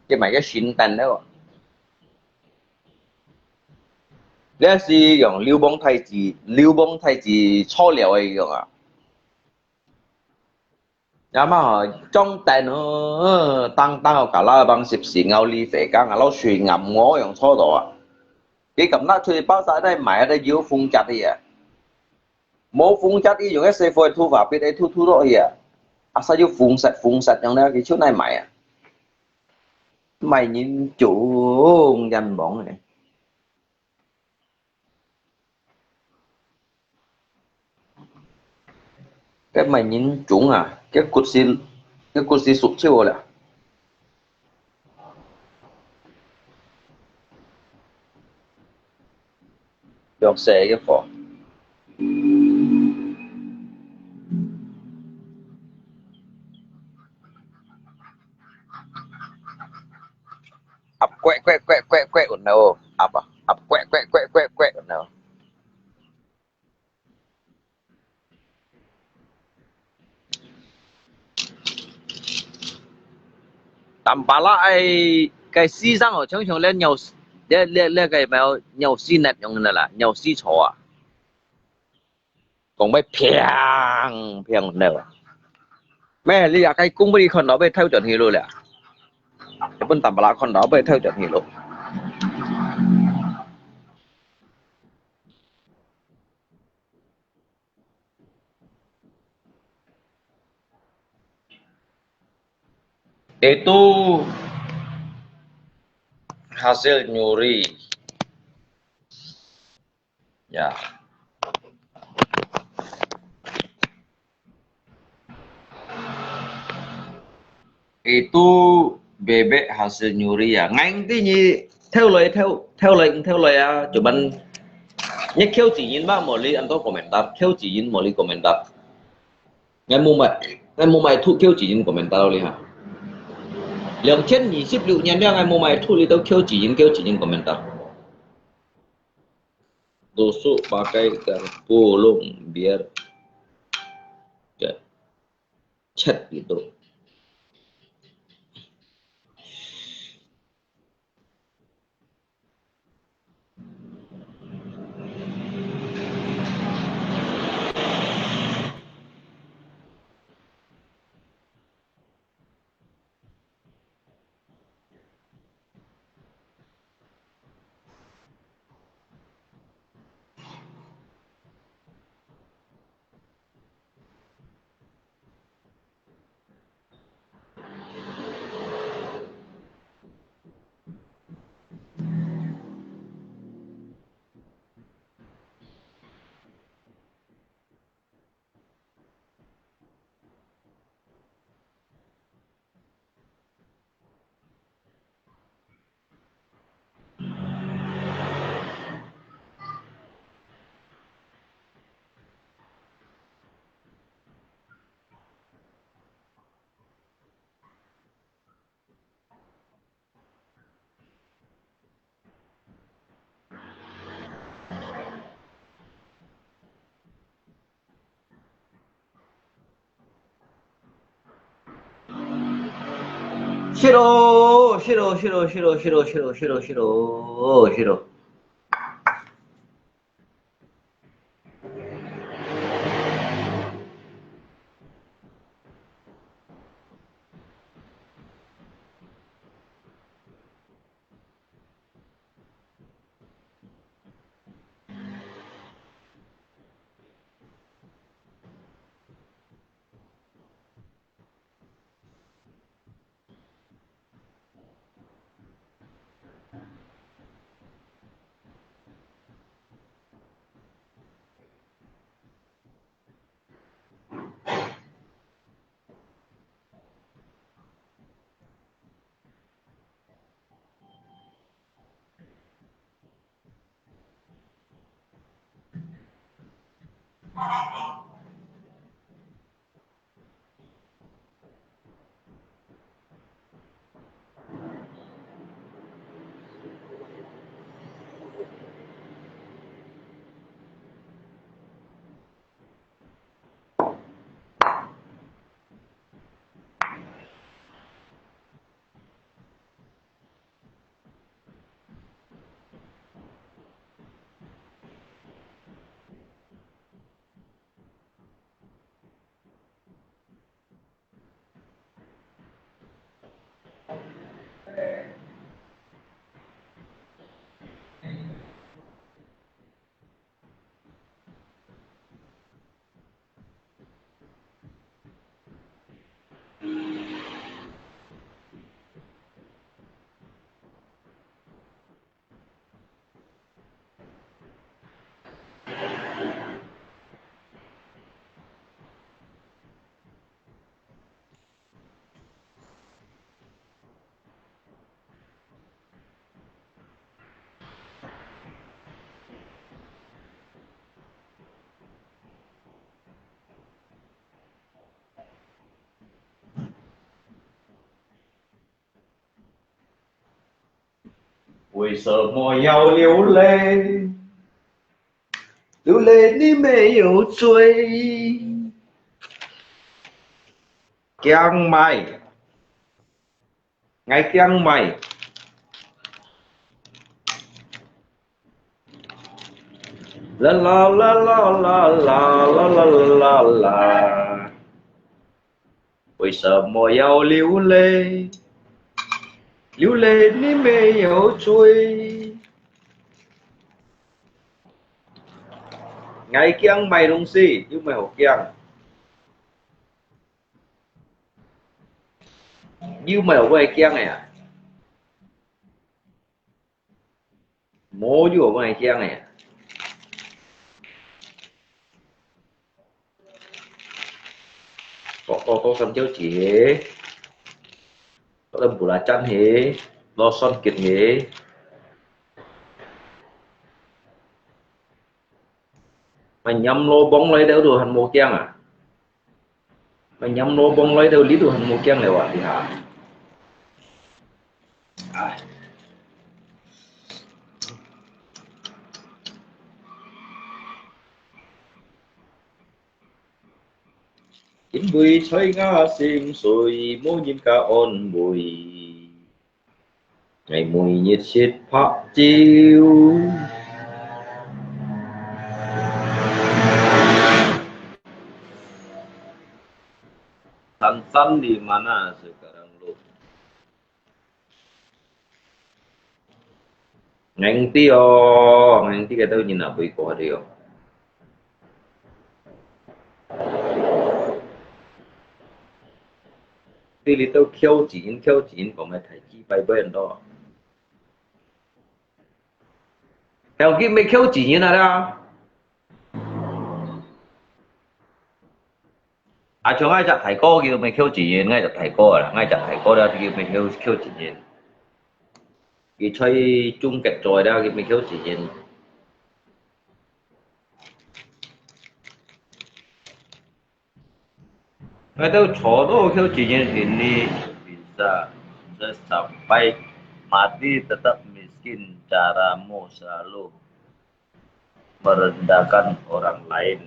cái mày cái xin tàn đấy cái gì dùng lưu bông thay gì cho liệu ấy dùng à nhà mà họ trong tay nó tăng cả là bằng xịp xì ngầu ly phế căng à nó suy ngầm ngó dùng cho đồ à cái cầm nát chơi bao giờ đây mày ở đây yếu phun chặt đi à mỗi phun chặt đi dùng cái xe phơi thu vào biết đấy thu đó gì à sao yếu phun sạch trong đó cái chỗ này mày nhìn chủ danh bọn này cái mày nhìn chúng à cái cột xì sụp chiều rồi được xe cái phỏ ập quẹ ổn đâu ập quẹ ổn đâu tầm bà lại cái xi răng ở trong lên nhiều lên cái mèo nhiều xi nẹt trong này là nhiều xi chó à còn mấy phiang nào mẹ đi cái cung đi còn nó về theo chuẩn thì luôn nè bên tầm bạc con đó về theo chuẩn nghỉ luôn itu hasil nyuri ya. Itu bebek hasil nyuri ya. Ngay tí nhi theo lời cuman nhắc kêu chỉ nhìn ba một ly ăn to komentar kêu chỉ nhìn một ly komentar ngày mùng mày thu kêu chỉ nhìn komentar oli ha 2026年两ngày mùng mày thu ly tao kêu chỉ nhìn komentar tusuk pakai pulung biar chat gitu. 싫어. Vì sợ mò nhau lưu lệ đi mê yêu truy kiang mày ngay kiang mày la la la la la la la la la vì sợ mò nhau lưu lệ lưu lên đi mê hiểu chui ngày kiêng mày đúng gì nhưng mày hổ kiêng như mày hổ mày kiêng này à mố như hổ mày kiêng này à có con cháu chỉ hế có tâm của là chăn hế lo son kiệt hế mày nhắm lô bóng lấy đeo đồ hẳn mô kiêng à mày nhắm lô bóng lấy đeo lý đồ hẳn mô kiêng này à thì hả à. Chính vì thấy ngã sim rồi mỗi nhìn cả ôn bùi ngày mùi nhiệt chết pháp chiêu Tantan di mana sekarang lu ngành ti cái tao nhìn nào bị có điều thì lý tao khiêu chín có mày thấy chi bay bên đó theo cái mày khiêu chín như nào đó à cho ngay chặt thầy cô kia mày khiêu chín ngay chặt thầy cô à ngay chặt thầy cô đó thì mày khiêu chín cái chơi chung kẹt rồi đó cái mày khiêu chín ngay tao 저도 khiêu chín ini bisa sampai mati tetap miskin caramu selalu merendahkan orang lain.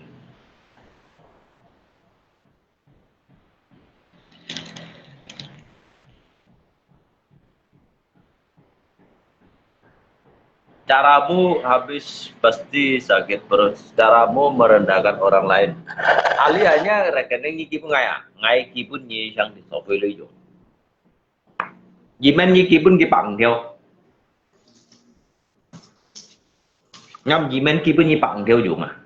Caramu habis pasti sakit perut. Caramu merendahkan orang lain. Aliannya rekening ngiki pun ngay ki pun nyi sang di sofi lưu dụng. Vì men ngiki pun ki bằng theo. Ngâm vì men ki pun nyi bằng theo dụng à.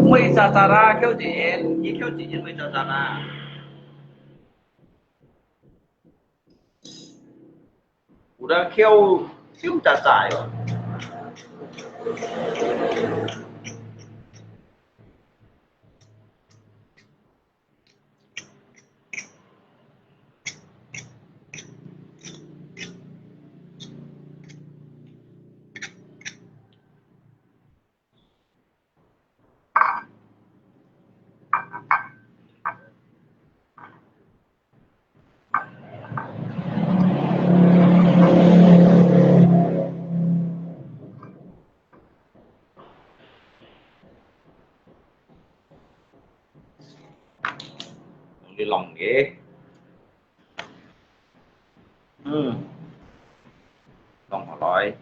Mới sasara khiêu chín, nyi khiêu chín mới sasara. Udah khiêu siêu trà sải rồi. Đi lòng ghế. Lòng họ nói.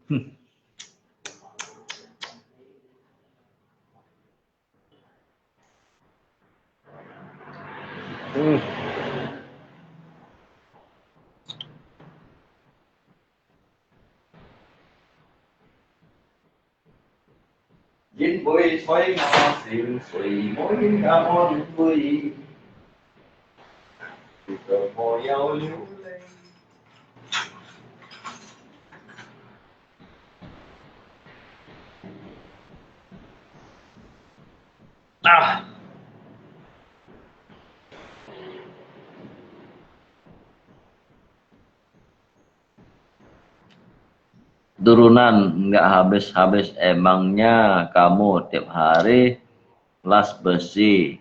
Dính bụi xoay ngò xịn xùy mỗi ngà mòn bụi thì cờ mò nhau liếu lên. À. Turunan nggak habis-habis, emangnya kamu tiap hari las besi,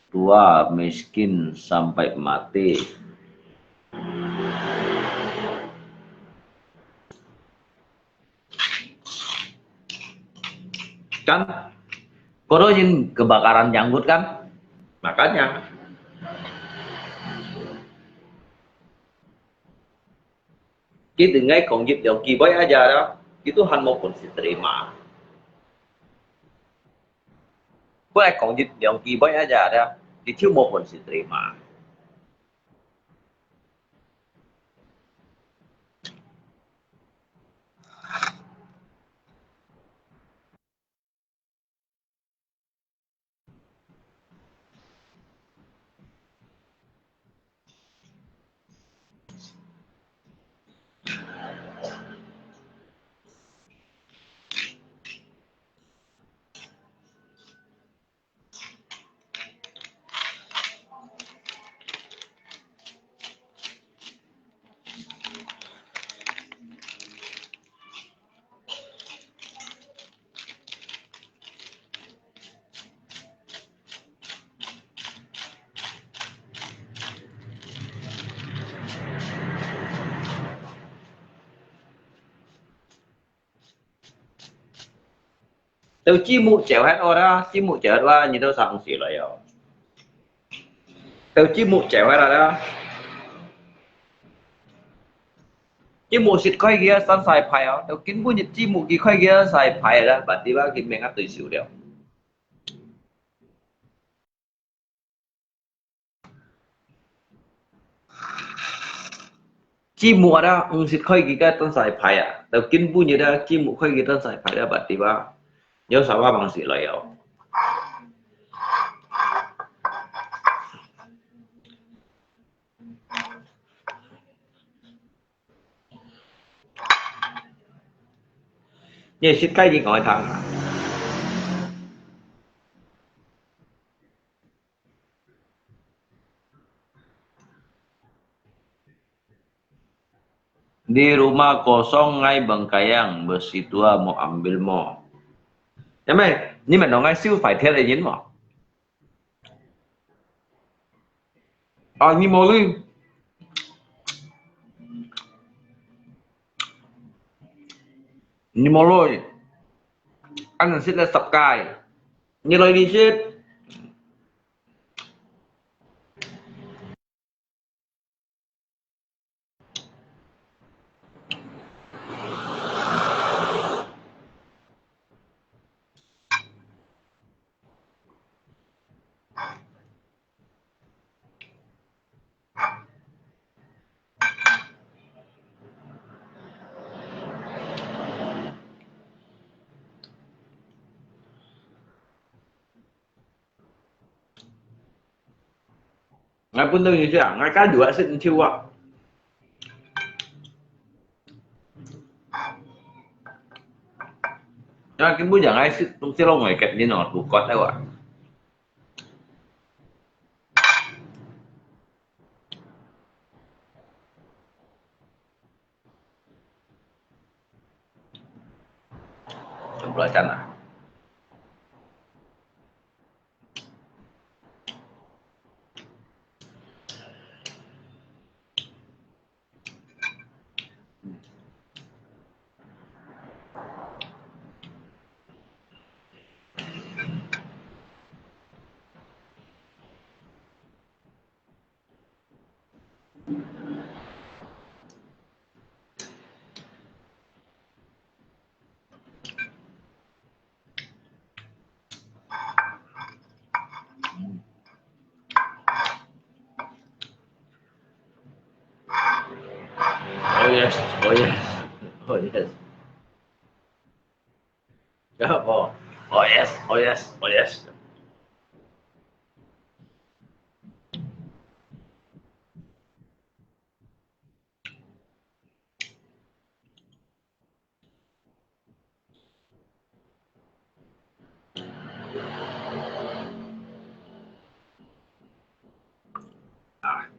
tua miskin sampai mati. Kan korosin kebakaran janggut kan, makanya cái từ ngay còn dịp dòng kỳ với aja đó itu hanmo pun si terima. Kau còn dịp dòng kỳ với aja đó itu mau pun si terima. Tao chi mu chéo hết rồi đó, chi mu chéo hết là như tao sang xí lại rồi. Tao chi mu chéo hết rồi đó. Chi mu xịt khoai kia san sai phải rồi, tao kiến bu nhật chi mu kia khoai kia sai phải rồi, bạn đi vào cái miếng ăn từ xíu đều. Chi mu đó, xịt khoai kia san sai phải à, tao kiến bu nhật đó chi mu khoai kia san sai phải rồi, bạn đi vào. Nhớ sao bằng xí lại rồi. Nhớ xịt cái gì ngồi thằng. Di rumah kosong ngai bengkayang, besi tua mau ambil mau. Nhưng mà nó ngay siêu phải thế là nhấn mà. Như mô lưu. Như mô lôi. Anh là sẽ là sập cài. Như lời đi chết. Ngay pun tuh như ngay cá dua xin chiêu ạ. Cho cái bữa giờ ngay sẽ lâu ngày kẹt như nó tụ cọt đâu ạ. Coba sana. Oh yes, oh yes, oh yes. Yeah, oh yes, oh yes, oh yes. À,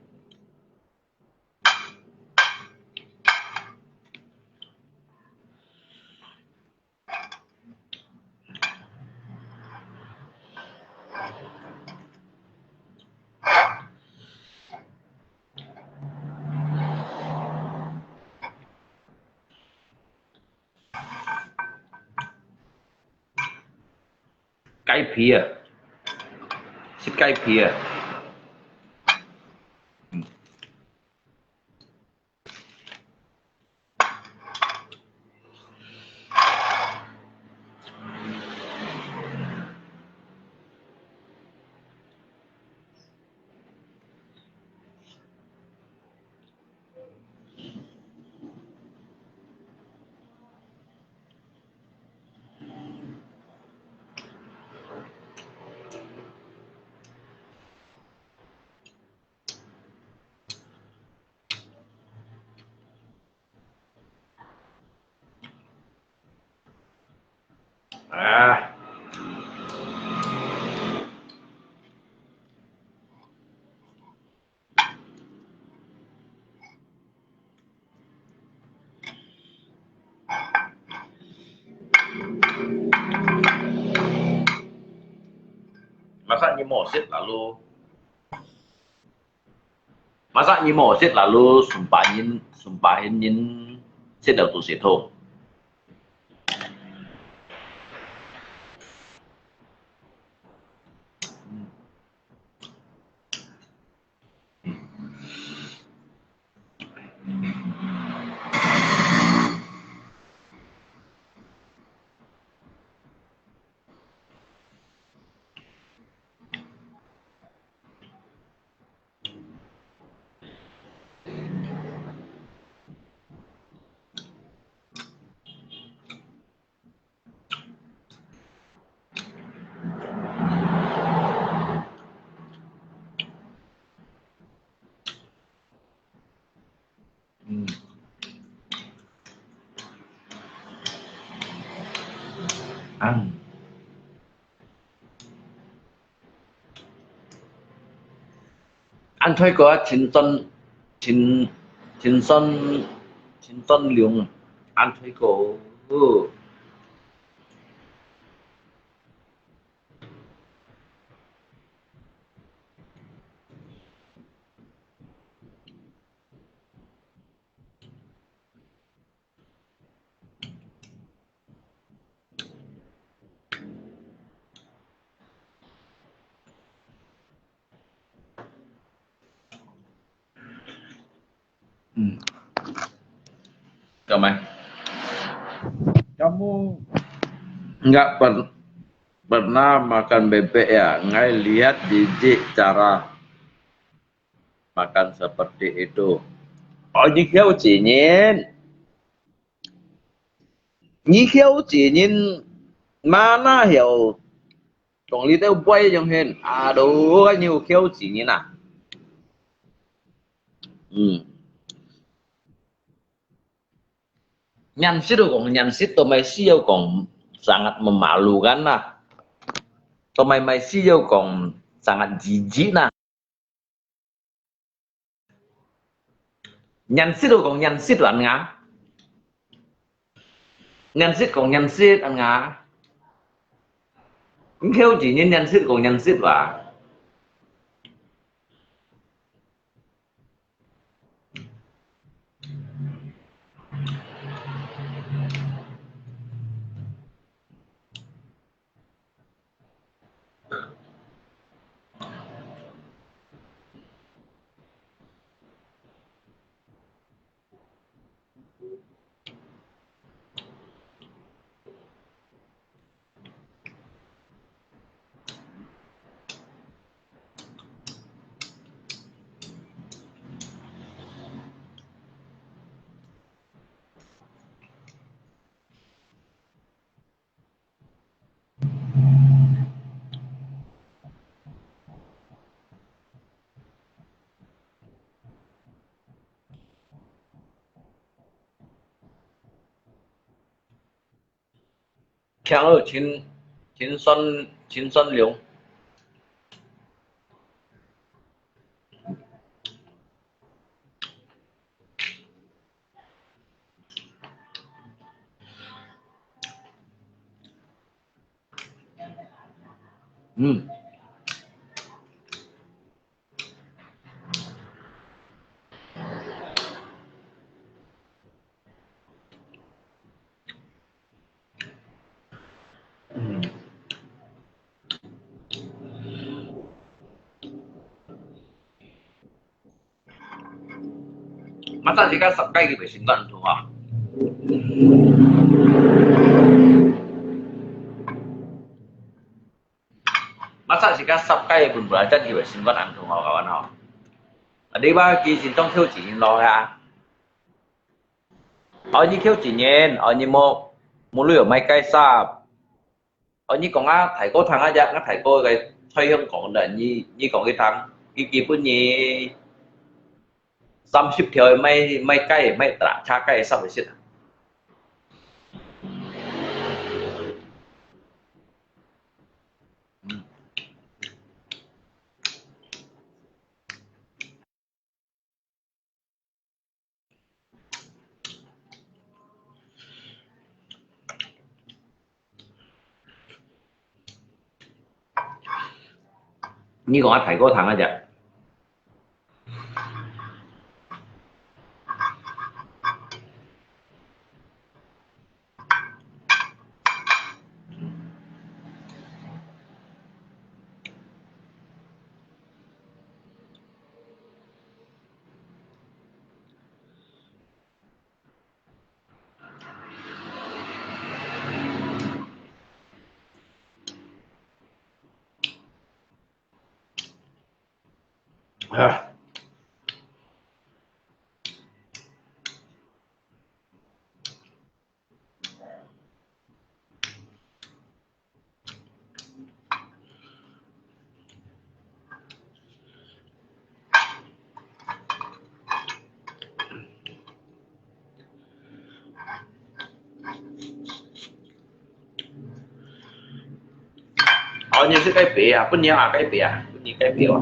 cay phìa, xích cay phìa. À, masa nyimosit lalu sumpahin nyin sit đầu tủ xịt thô. Ăn ăn thôi có chín chín xuân chín xuân liều ăn thôi có ừ. Kamay. Kamu nggak pernah makan bebek ya? Nggak lihat jijik cara makan seperti itu. Oh, như khéo chỉ nhìn, như khéo chỉ nhìn mà nó hiểu tổng lý theo quay trong hình. À đủ cái nhiều khéo chỉ nhìn à. Ừ. Nyansit kong nyansit tomay siyaw kong sangat memalukan na. Tomay may siyaw kong sangat jijik na. Nyansit kong nyansit lan nga. Nyansit kong nyansit an nga. Khéo chỉ nhìn nyansit kong nyansit và 强二秦三流。嗯。Masa jika sakai gitu simpan tuh ah. Masa jika sakai pun belajar gitu simpan tuh kawan kawan. Đi ba kỳ xin trong thiếu chỉ lo à. Ở như thiếu chỉ nhiên, ở như một lửa máy cây sạp. Ở như còn á thầy cô thằng á dạ, nó thầy cô cái thuê không còn là như còn cái thằng cái kỳ bữa như 30 條咪雞咪打叉雞收嚟先啊！呢個我提過騰一隻。Như cái bể à, bên nhà cái bể à, bên cái bể à.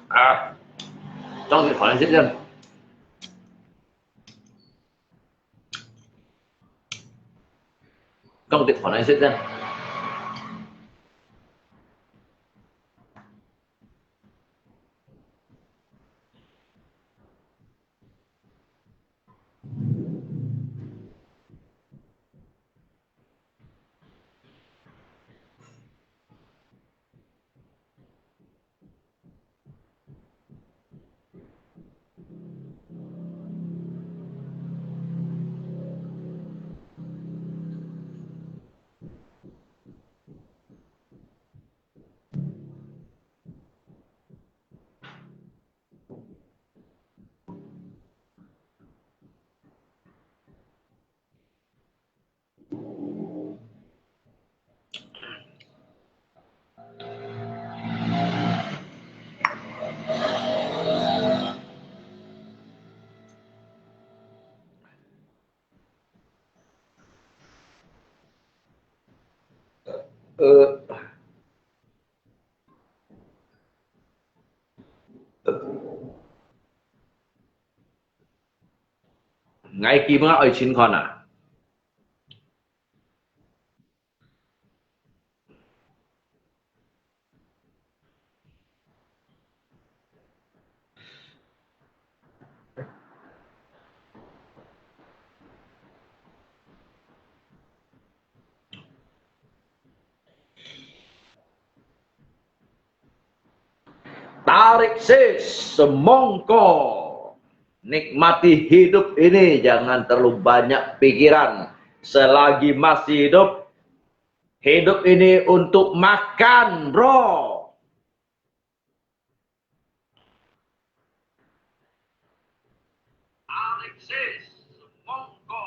À, trong cái khoản dịch dân. Trong cái khoản dịch dân. Ngay khi mà ở trên con à. Ta tarik sis semongko. Nikmati hidup ini, jangan terlalu banyak pikiran. Selagi masih hidup, hidup ini untuk makan, bro. Tarik sis semongko.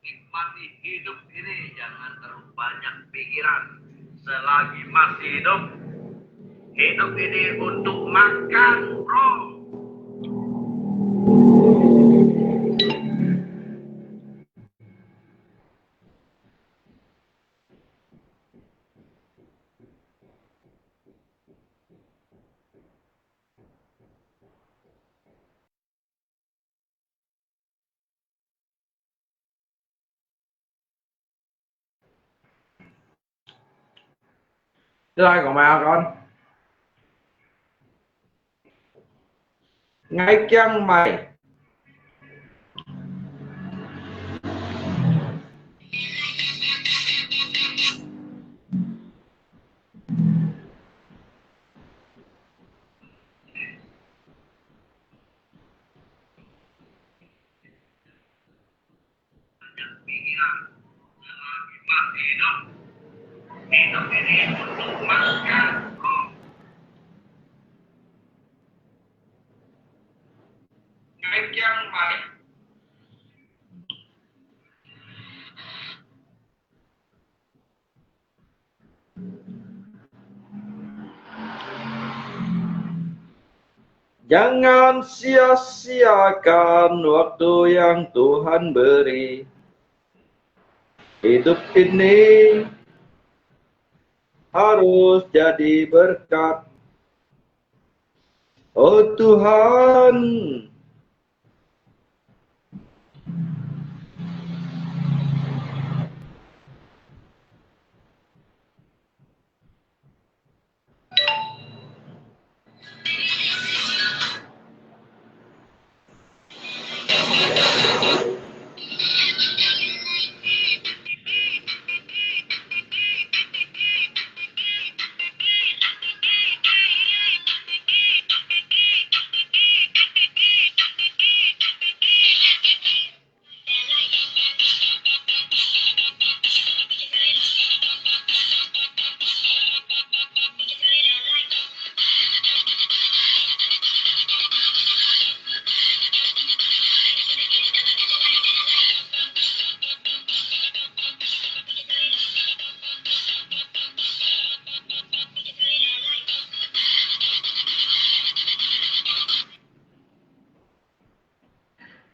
Nikmati hidup ini, jangan terlalu banyak pikiran. Selagi masih hidup, hidup ini untuk makan, bro. Rồi còn mày con ngay chân mày. Hidup ini untuk makan, bro. Ngay chân mày. Jangan sia-siakan waktu yang Tuhan beri. Hidup ini harus jadi berkat. Oh Tuhan,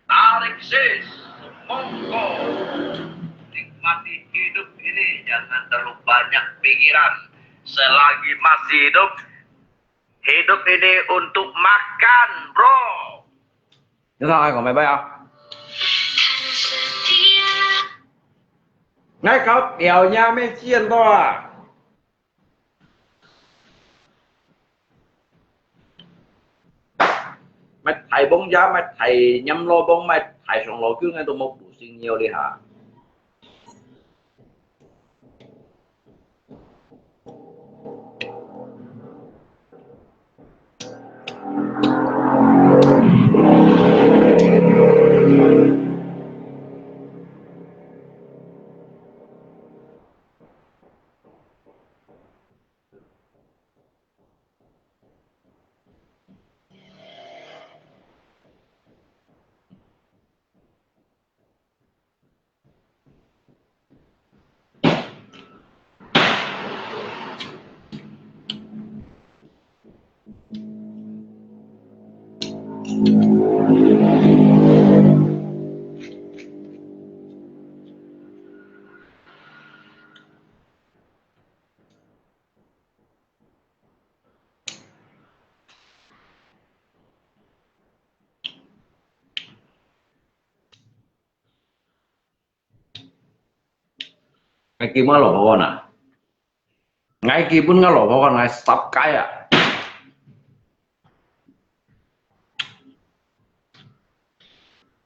tarik sis, monggo. Nikmati hidup ini, jangan terlalu banyak pikiran. Selagi masih hidup, hidup ini untuk makan, bro. Thế thôi, còn mày bay không? Ngay khóc kèo nha mấy chiên to à. Mày thầy bóng giá, mày thầy nhâm lô bóng, mày thầy sòng lô cứ ngay tụi một buổi sinh nhiều đi hả? Ngay kia mới lột con à? Ngay kia pun nggak lột con, ngay stop kaya.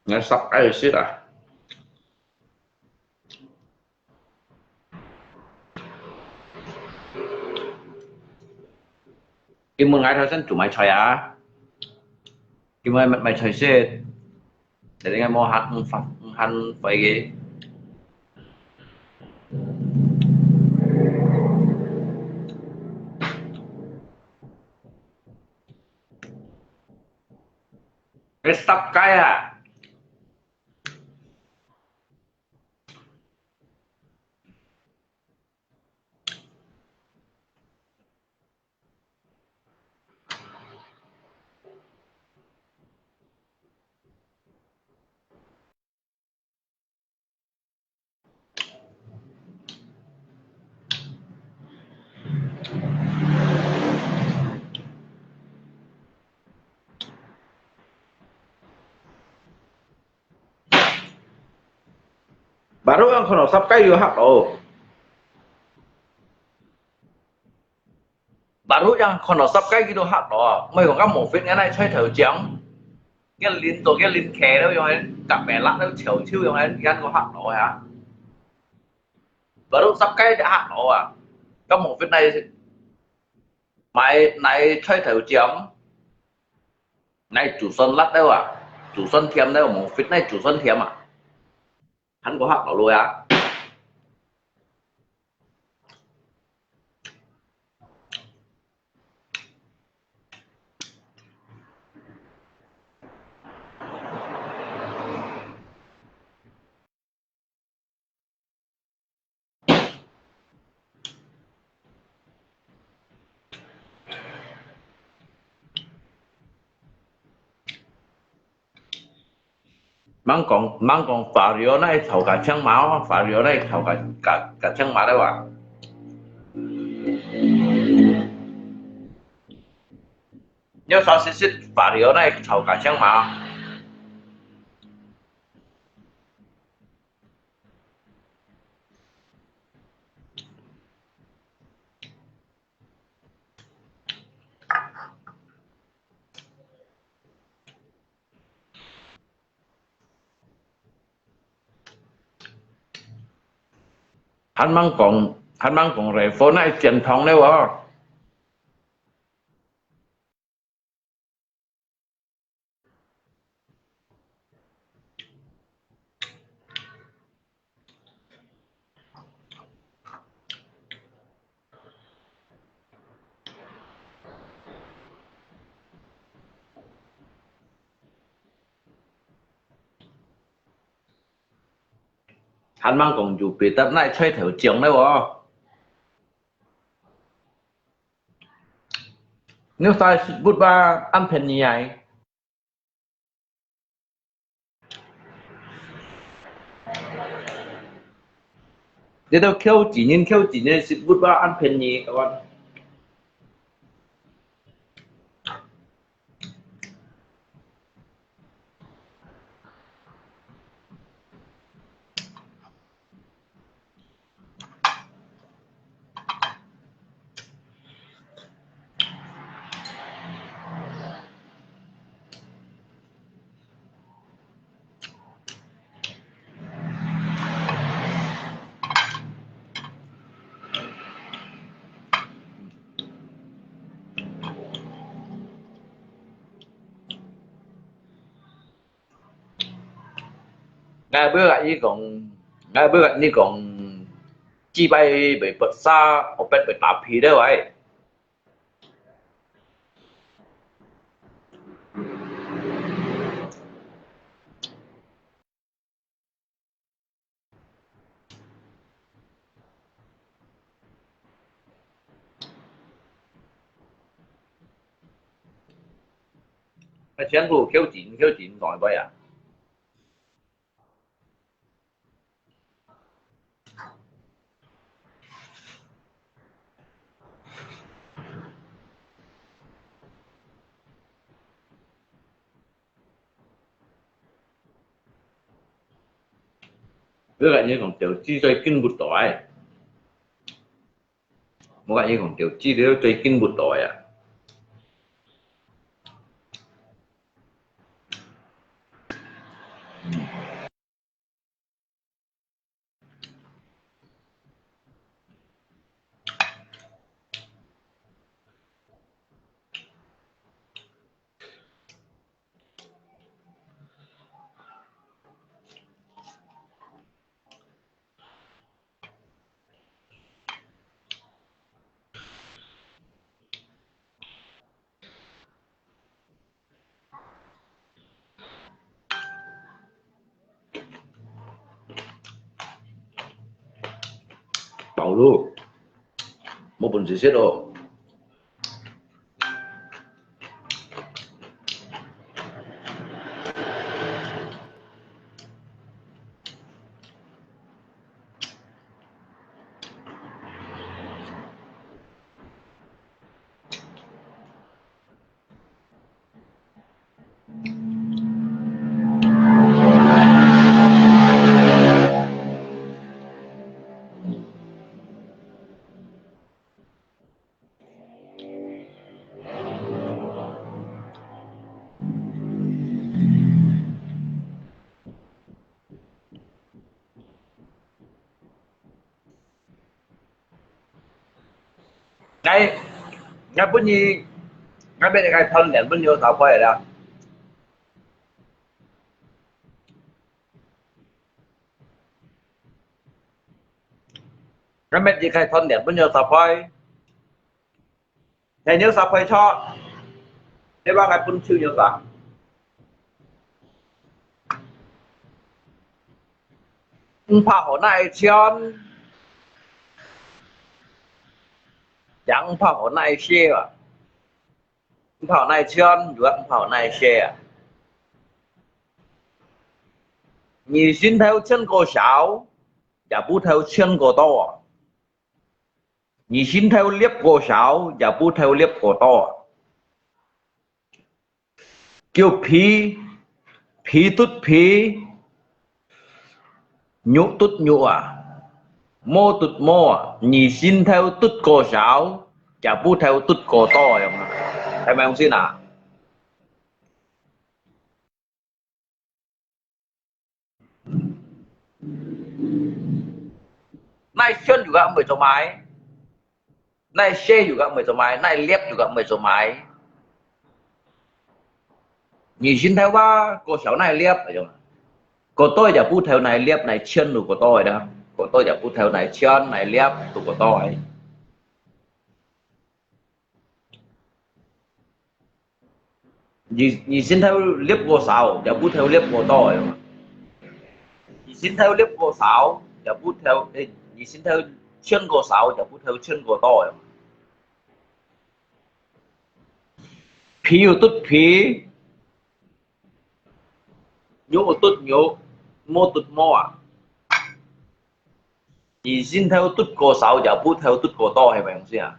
Ngay stop kaya sih dah. Kim mừng ai thôi sen chủ mày chơi à? Kim mày mày chơi xe để ngay mau hắn phải cái sắp cái à? Baru yang kono sắp cái vô hạt đồ. Baru yang kono sắp cái gitu hạt đồ. Mấy con một phiên cái này chơi thử trắng. Cái liên tổ cái liên khe đâu rồi cặp bè lắc đâu chiều chiêu rồi gan có hạt đồ hả? Baru sắp cái đã hạt đồ à? Có một phiên này mày này chơi thử trắng. Này chủ xuân lắc đâu à? Chủ xuân thiêm đâu một phiên này chủ xuân thiêm à? Hắn có hạt đồ luôn à? Mang còn phá riêu này thầu cả chân máu phá riêu này thầu cả chân máu đấy à nhớ sao xích xích phá riêu này thầu cả chân máu hắn mang còn rẻ phố này truyền thống đấy à hắn mang còn dù bị tất này chơi thử trường đấy à nếu sai bút ba ăn phèn như vậy để đâu kêu chỉ nên xịt bút ba ăn phèn như các bạn ngay bữa lại như còn chi bay bị bật xa ở bên bị tạp khí đấy vậy全部挑戰外國人。Với lại như còn tiểu chi chơi kinh một tuổi một cái như còn tiểu chi đứa chơi kinh một tuổi à mau lu mau pun sih do ngay bunyi ngay bên cái thân đèn bunyi sao quay ra ngay bên cái thân đèn bunyi sao quay thầy nhớ sao quay cho thế ba cái pun chưa nhớ cả phá hồ này chọn chẳng phá hồ này xe à phá hồ này chọn ruột phá hồ này xe à你心头chân cổ sáu也不头chân cổ to你心头liếp cổ sáu也不头liếp cổ to kiểu phí phí tút phí nhũ tút nhũ à mô tút mô à nhì xin theo tút cổ sáu chả bút theo tút cổ to không thấy mày không xin à này chân juga mười số máy này xe juga mười số máy này liếp juga mười số máy nhì xin theo ba cổ sáu này liếp phải không của tôi đã bút theo này liếp này chân của tôi đó của tôi đã bút theo này chân này liếp của tôi nhì xin theo liếp của sáu đã bút theo liếp của tôi nhì xin theo liếp của sáu đã bút theo nhì xin theo chân của sáu đã bút theo chân của tôi phí tút phí nhũ tút nhũ mô tút mô à nhì xin theo tút cổ sáu giả bút theo tút cổ to hay phải không ạ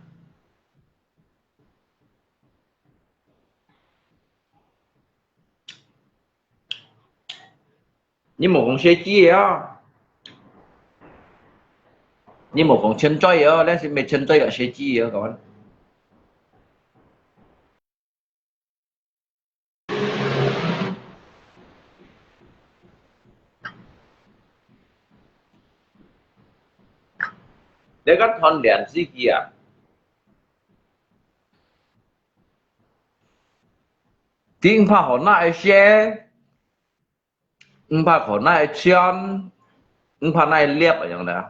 nhưng mà con xe chi á nhưng mà con chân chơi á lấy xin mày chân chơi cả xe chi á các bạn để các con đèn gì kia tiếng phá hồ này xe phá hồ này chân phá này liếp ở trong đó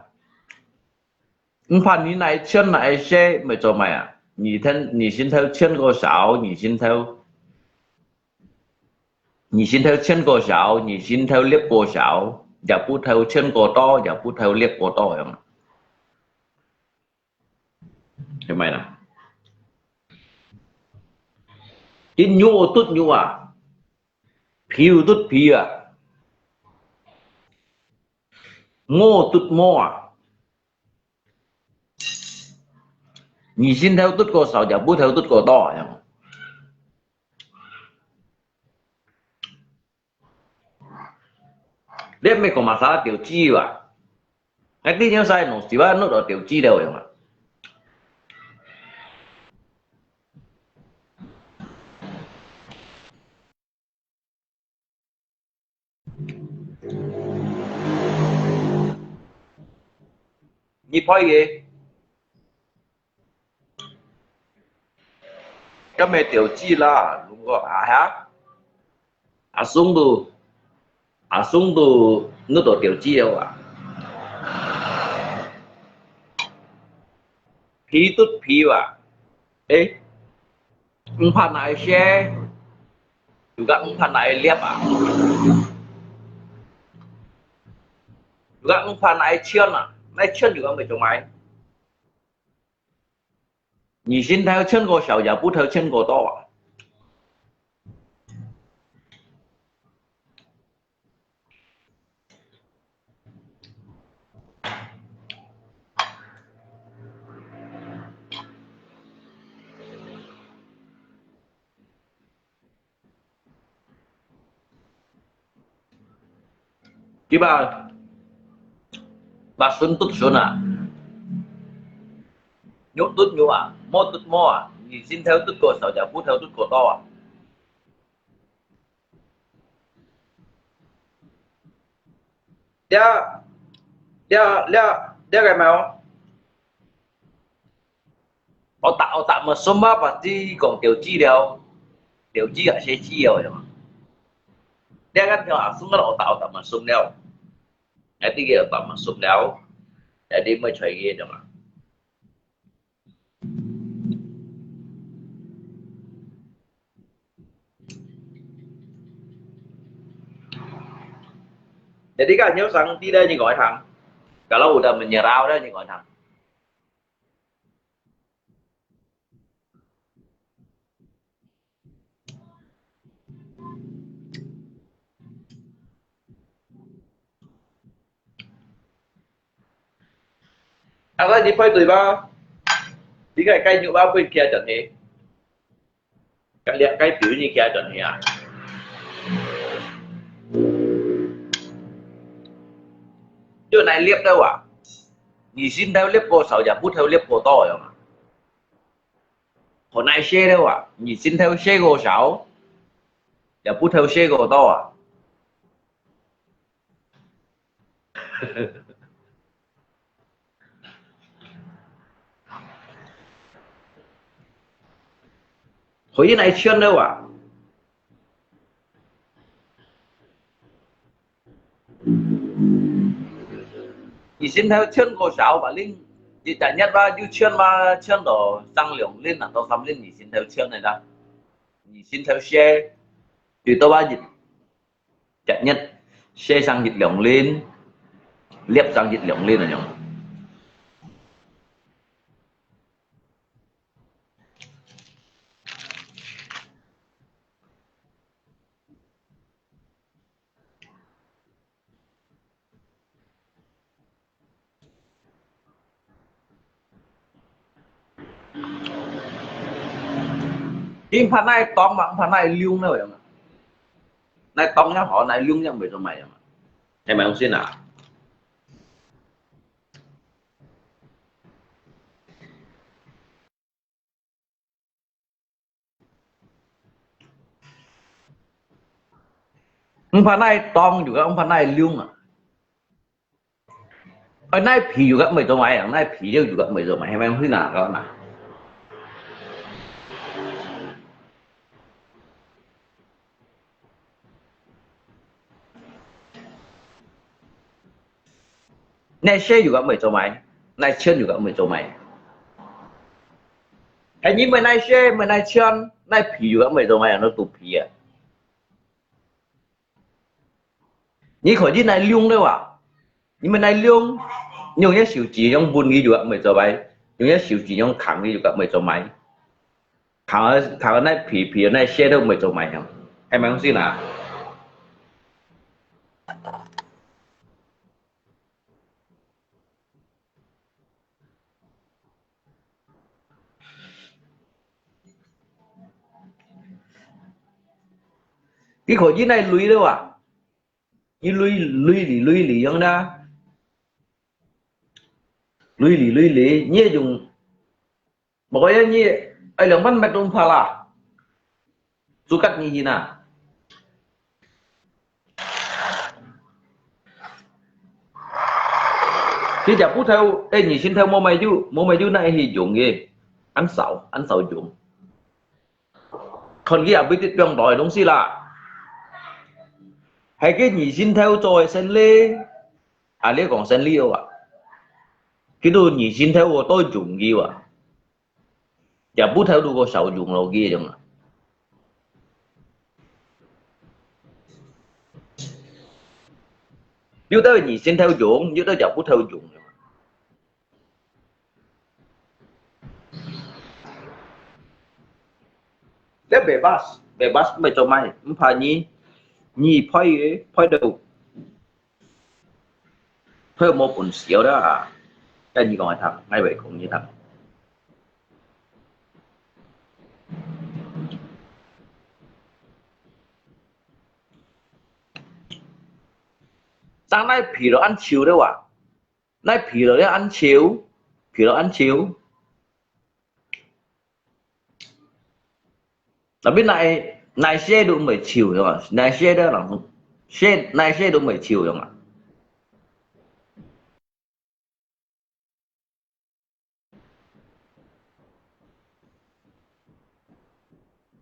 phá ní này chân này xe mày cho mày à nhì xin theo chân của sáu nhì xin theo chân của sáu nhì xin theo liếp của sáu giả bút theo chân của to giả bút theo liếp của to không thế mày nào in nhũ tút nhũ à phiêu tút phiêu à mô tút mô à nhì xin theo tút cổ sáu giả bút theo tút cổ to nhá để mày có mà sao tiểu chi à cái tí nhau sai nó chỉ ba nó đó tiểu chi đâu vậy mà nhịp phơi gì cái mẹ tiểu chi là đúng không à hả à sung đồ nó đồ tiểu chi đâu à phí tút phí à ê phần này xe juga phần này liếp à juga phần này chân à này chân juga mày chồng mày 你心头穿個手也不頭穿個多啊。Chứ bà xuân tốt xuân à, nhốt tốt nhốt à, mô tốt mô à, nhìn xin theo tốt cổ sầu giả phú theo tốt cổ to à. Dia kayak mau. Otak mà sớm á pasti còn điều chi ở sẽ chi rồi mà. Dia kan kalau semua otak mà sớm đeo. Nanti dia otak mà sớm đeo. Jadi mới chơi game được mà. Jadi kan nhớ rằng tidak như gọi thằng. Kalau udah menyerah udah như gọi thằng. Apa di phơi tụi ba đi cái nhựa ba bên kia trận này cái biểu như kia trận này à chỗ này liếp đâu à nhị xin theo liếp cô sáu giả bút theo liếp cô to rồi mà còn này xe đâu à nhị xin theo xe cô sáu giả bút theo xe cô to à hồi này chuyên đâu à你现在圈过少吧？恁你第一吧，就圈嘛，圈到上两年啊，到三年你现在圈来啦，你现在share từ tới ba dịch chặt nhất share sang dịch lượng lên, liệp sang dịch lượng lên là nhung. Im phần này tóm bằng phần này liêu nữa rồi mà này tóm nhá họ này liêu nhá về cho mày mà em mày không xin à ông phần này tóm juga ông phần này liêu mà ở này phì juga mày cho mày ở này phì juga mày cho mày em không xin à các bạn này share juga mày cho mày này chân juga mày cho mày cái như mày này share mày này chân này phì juga mày cho mày nó tụt phì à như khỏi như này liung đâu à nhưng mà này liung nhiều nhất xíu chỉ trong buồn ghi juga mày cho mày nhiều nhất xíu chỉ trong khẳng ghi juga mày cho mày khẳng này phì này share đâu mày cho mày không em mày không xin à cái khối dưới này lùi đâu à như lùi lì không đó lùi lì như dùng một cái như ai lượng văn mạch đông pha là chú cắt như gì nào khi chả phút theo ê nhỉ xin theo mô mày chú này thì dùng gì ăn sầu dùng còn cái à biết tiết trong đòi đúng xí là hay cái nhị xin theo rồi sen lê à lê còn sen liêu à cái đồ nhị xin theo của tôi dùng gì à chả bút theo đồ có sầu dùng đâu kia chẳng à nếu tới nhị xin theo dùng nếu tới chả bút theo dùng Dia bebas mày cho mày, không phải nhì phơi đầu, phơi một cuốn xíu đó à, cái gì gọi thằng, ngay vậy cũng như thằng. Sáng nay phì nó ăn chiều đâu à, nay phì nó ăn chiều, phì nó ăn chiều. Là biết này xe đúng 10 chiều rồi mà, này xe đó là này xe đúng 10 chiều rồi mà.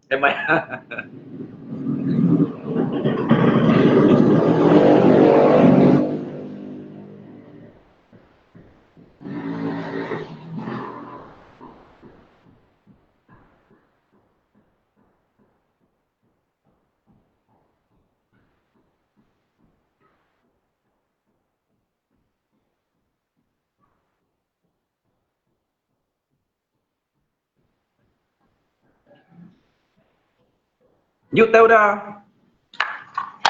Em mày như tao đó,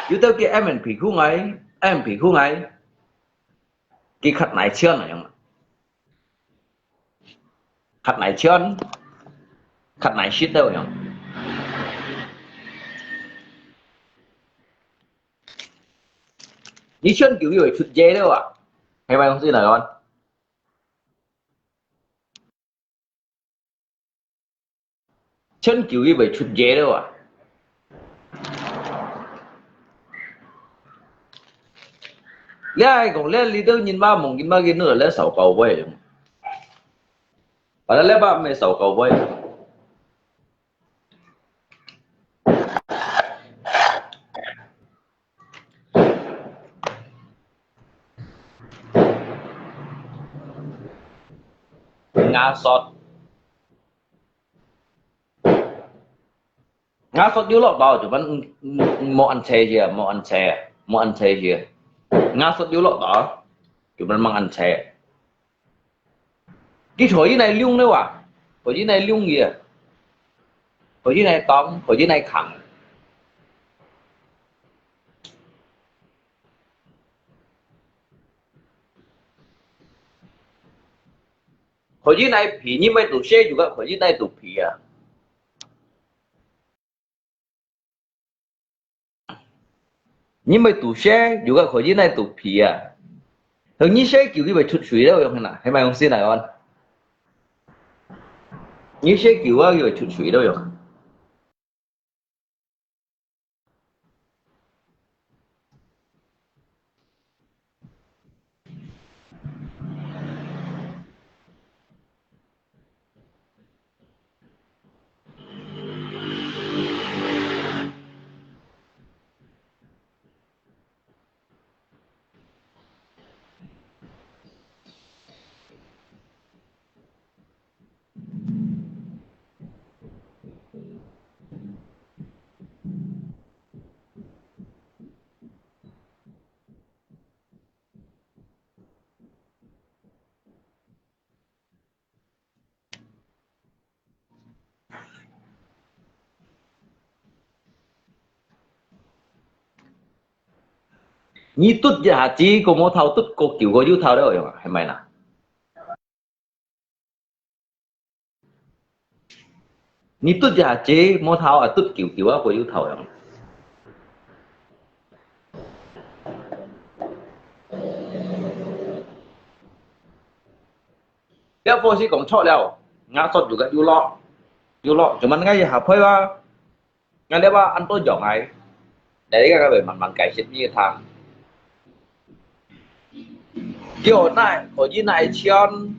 như tao kia em mình phì khu ấy, em phì khu ấy, cái khát này chưa này không, khát này chưa, khát này shit đâu không. Như chân kiểu gì thực dễ đâu à, hay mày không tin là con. Chân kiểu gì vậy thực dễ đâu à. Lẽ ai cũng lẽ lý tưởng nhìn ba mong nhìn ba cái nữa lẽ sáu cầu vậy, và lẽ ba mày sáu cầu vậy. Ngã sót điếu lọt đó chứ vẫn một ăn xe gì một ăn xe gì ngã sót điếu lọt đó chứ vẫn mang ăn xe cái thổi này lung đâu à, thổi này lung gì à, thổi này tóm, thổi này khẳng, thổi này phí như mấy tủ xe juga thổi này tủ phí à. Nhưng mà tủ xe juga thổi này tủ phí à. Hình như xe kiểu như vậy chút suy đâu không nào, hay mày không xin này con. Như xe kiểu như vậy chút suy đâu không. Như tốt giả chỉ có một thao tốt có kiểu có yêu thao đâu không, hay mày nào. Như tốt giả chỉ một thao à tốt kiểu kiểu có yêu thao không. Dia posisi cũng chọn leo, ngasot juga diulok, cuman ngay HP ba, ngay dia ba ăn tôi giọng ấy, đấy cái về mặt bằng cải như thằng, kiểu này, có gì này chion,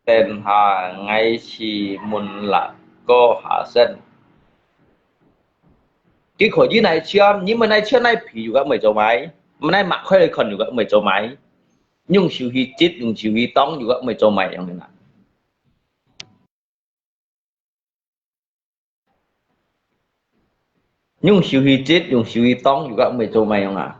tên hà ngay chỉ muốn là có hạ sen, cái có gì này chion, nhưng mà này chion này phí juga mấy chỗ máy, mà này mặc khoai còn juga mấy chỗ máy, nhưng siêu hi chít, nhưng siêu hi tông juga mấy chỗ máy yang nào. Nhưng siêu hi chết, nhưng siêu hi tông juga mấy chỗ mày không à.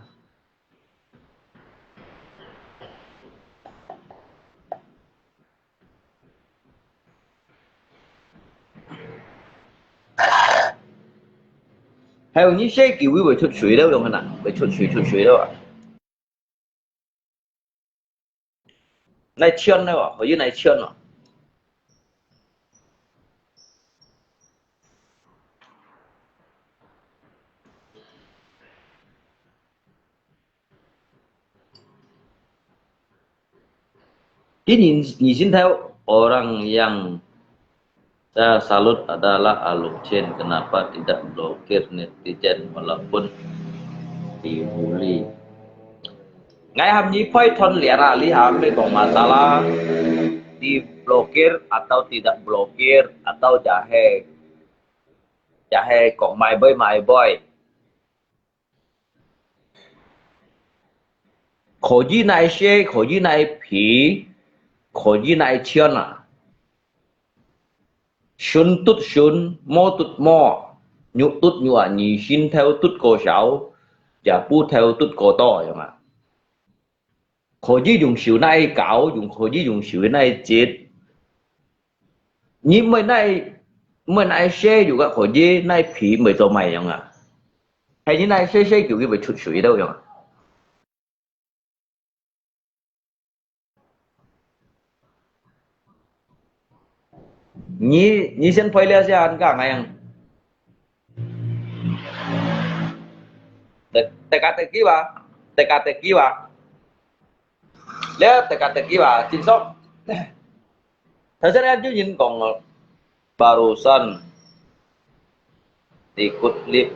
还有你写叫會出水了用嘅呐，會出水了啊，嚟穿了啊，可以嚟穿啊。Di sini tahu orang yang saya salut adalah Aluk Chen. Kenapa tidak blokir netizen walaupun dibully? Ngày hôm nay phải thon lihat lihat không masalah diblokir atau tidak blokir atau jahe kok mai boy. Khổ gì này xe, khổ gì này phí, khổ gì này chiên à. Xuân tút xuân, mô tút mô, nhụ tút nhụ à, nhì xin theo tút cổ sáu, và bú theo tút cổ to vậy mà. Khổ gì dùng xíu này cáo, khổ gì dùng xíu này chết. Nhưng mới này xe dù các khổ gì này phí mới cho mày vậy mà. Hay như này xe kiểu cái phải chút xíu đâu vậy mà. Ni sen pहिले असे आहात का नाही teka-teki ba lihat teka-teki ba cinsok saya aja jin kong barusan ikut lift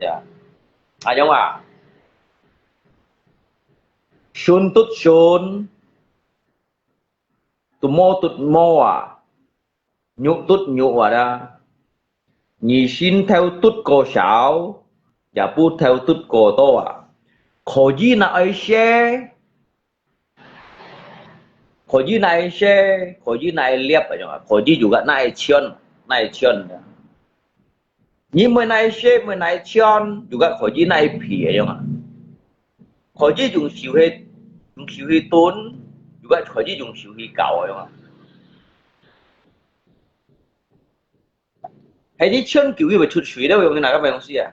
ya ayo ma shun tut shun tut mo à nhụ tút nhụ ở đó nhị xin theo tút cổ sáu và bút theo tút cổ to à khổ gì là ai xe khổ gì này xe khổ gì này liệp ở chỗ khổ gì juga này chiên nhưng mới này xe mới này chiên juga khổ gì này phì ở chỗ khổ gì dùng xíu hết tốn juga khổ gì dùng xíu hết cào ở chỗ hay di chân kiểu gì mà chút suy đâu yang nak apa yang sih ya?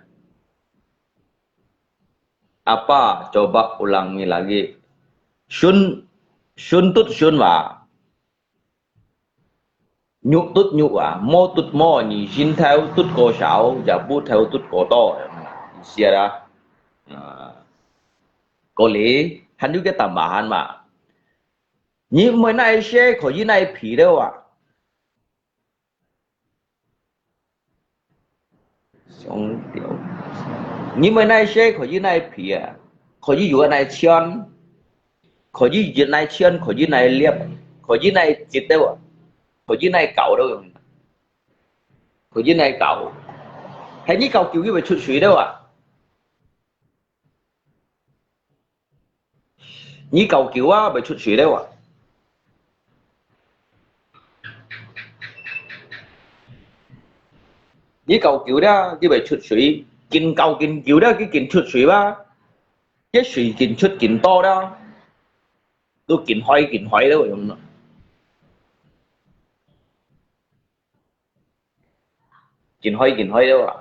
Apa? Coba ulangi lagi. Sun tut sun wa. Nhụ tut nhụ à, mô tut mô, nhị xin theo tut cổ sáu, và bút theo tut cổ to. Sia ra. Có lý, hắn juga tambahan mà. Nhưng mới này xe có gì này phí đâu à? Nhưng mà này xe khỏi dưới này phí à khỏi dưới dưới này chiên khỏi dưới này chiên khỏi dưới này liệp khỏi dưới này chít đâu à khỏi dưới này cậu đâu rồi khỏi dưới này cậu hay như cậu kiểu như vậy chút suy đâu à như cậu kiểu á vậy chút suy đâu à như cậu kiểu đó như vậy chút suy kinh cầu kinh kiểu đó cái kinh chút suy ba cái suy kinh chút kinh to đó tôi kinh hỏi đó rồi không kinh hỏi đâu à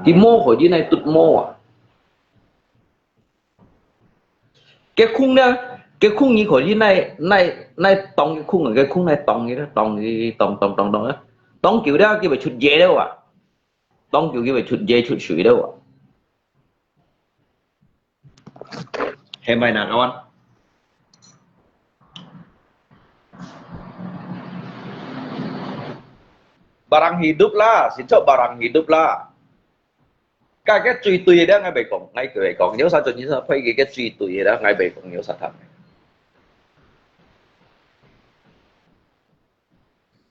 cái mô của dưới này tụt mô à cái khung đó cái khung như của dưới này tòng cái khung ở cái khung này tòng cái đó tòng đó tông kiểu đó kia phải chút dễ đâu à tông kiểu kia phải chút dễ chút suy đâu à hay mày nào kawan barang hidup lah xin chào barang hidup lah cái truy tùy đó ngay bề còn nhớ sao cho như sao phải cái truy tùy đó ngay bề còn nhớ sao thật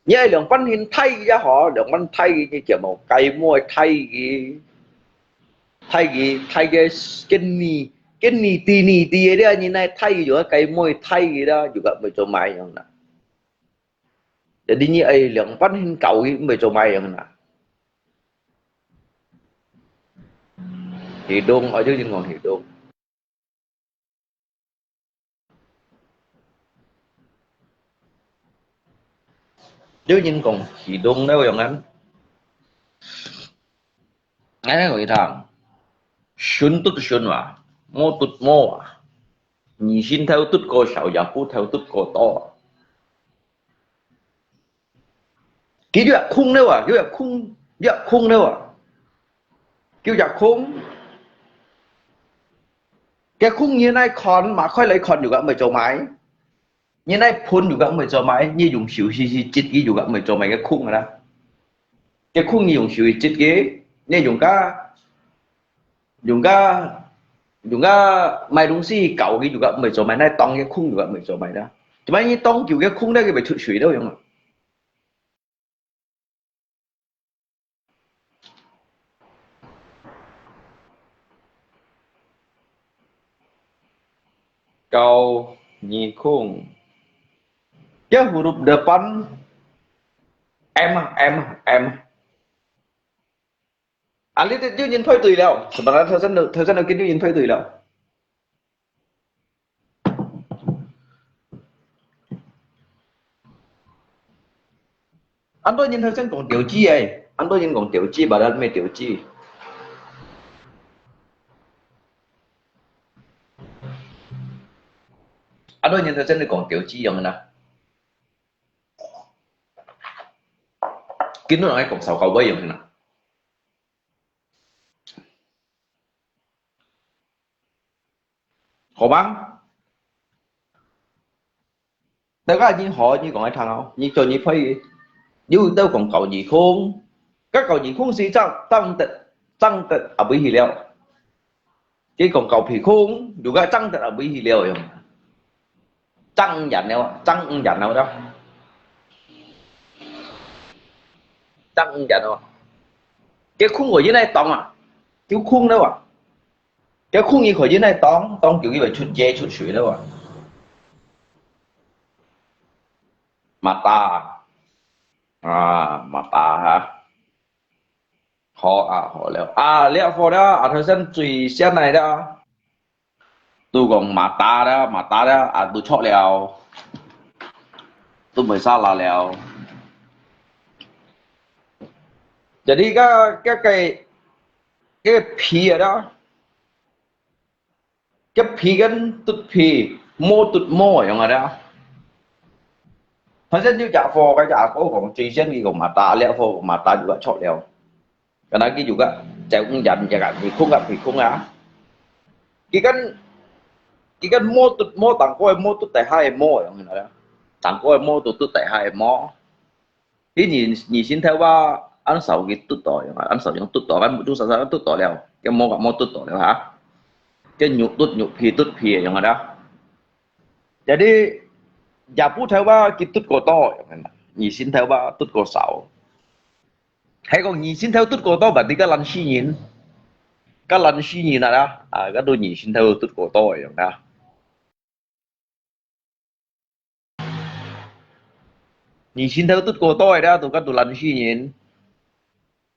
nhớ lượng văn hình thay ra họ lượng văn thay như kiểu một cây môi thay cái nì tì đó như này thay giữa cây môi thay đó juga betul mai yang nak jadi như ấy lượng văn hình cầu betul mai yang nak hidung ở dưới trên ngọn hidung nếu nhìn còn hidung đâu yang kan ngay người thằng xuân tút xuân mà mô tút mô à nhị xin theo tút cô sầu giả phú theo tút cô to kỹ thuật khung đâu à kỹ thuật khung đâu à kỹ thuật khung cái khung như này còn mà khơi lấy còn juga mới cho máy như này phun juga mới cho máy như dùng xíu xí chít cái juga mới cho máy cái khung rồi đó cái khung như dùng xíu chít cái như dùng cái máy đúng gì cậu cái juga mới cho máy này tông cái khung juga mới cho máy đó chứ mà như tông kiểu cái khung đây cái bị thụt suy đâu không kau nhị khung cái huruf depan em Ali itu nhìn phơi tùy đâu sebenarnya thời gian đầu kia nhìn phơi tùy đâu anh tôi nhìn thời gian còn tiểu chi ấy anh tôi nhìn còn tiểu chi bà đã mê tiểu chi anh tôi nhìn thời gian này còn tiểu chi giống nào kiến nó nói còn sầu cầu bây giống nào họ bán đâu có như họ như còn ai thằng không như cho như phơi như đâu còn cầu gì khôn các cầu gì khôn gì tăng tận ở bên hi liệu cái còn cầu thì khôn juga tăng tận ở bên hi liệu không tăng dặn nào đó tăng dặn đâu cái khung ở dưới này tòng à cái khung đâu à cái khung như khỏi dưới này tòng kiểu như vậy chút dê chút suy đâu à mata hả họ liệu phô đó thời gian tùy xem này đó tôi còn mata đó tôi chọn liệu tôi mới sao là liệu jadi cái phi ở đó cái phi kan tút phi tút mô ở đó thời gian như trả phô cái trả có còn tùy xem gì còn mata liệu phô mata juga chọn liệu karena cái juga saya cũng dặn jangan thì không á cái kan mô tặng coi mô tút tại hai mô ở đó tặng coi mô tút tại hai mô cái nhìn xin theo ba anh sầu cái tút tỏi anh sầu những tút tỏi anh một chút sao tút tỏi leo cái mô tút tỏi leo hả cái nhục tút phi yang ada jadi japu theo ba cái tút cổ to nhìn xin theo ba tút cổ sầu hay còn nhìn xin theo tút cổ to berarti cái lần suy nhìn là đó cái đôi nhìn xin theo tút cổ to yang đó nhìn xin theo tút cổ to đó tụi cái tụi lần suy nhìn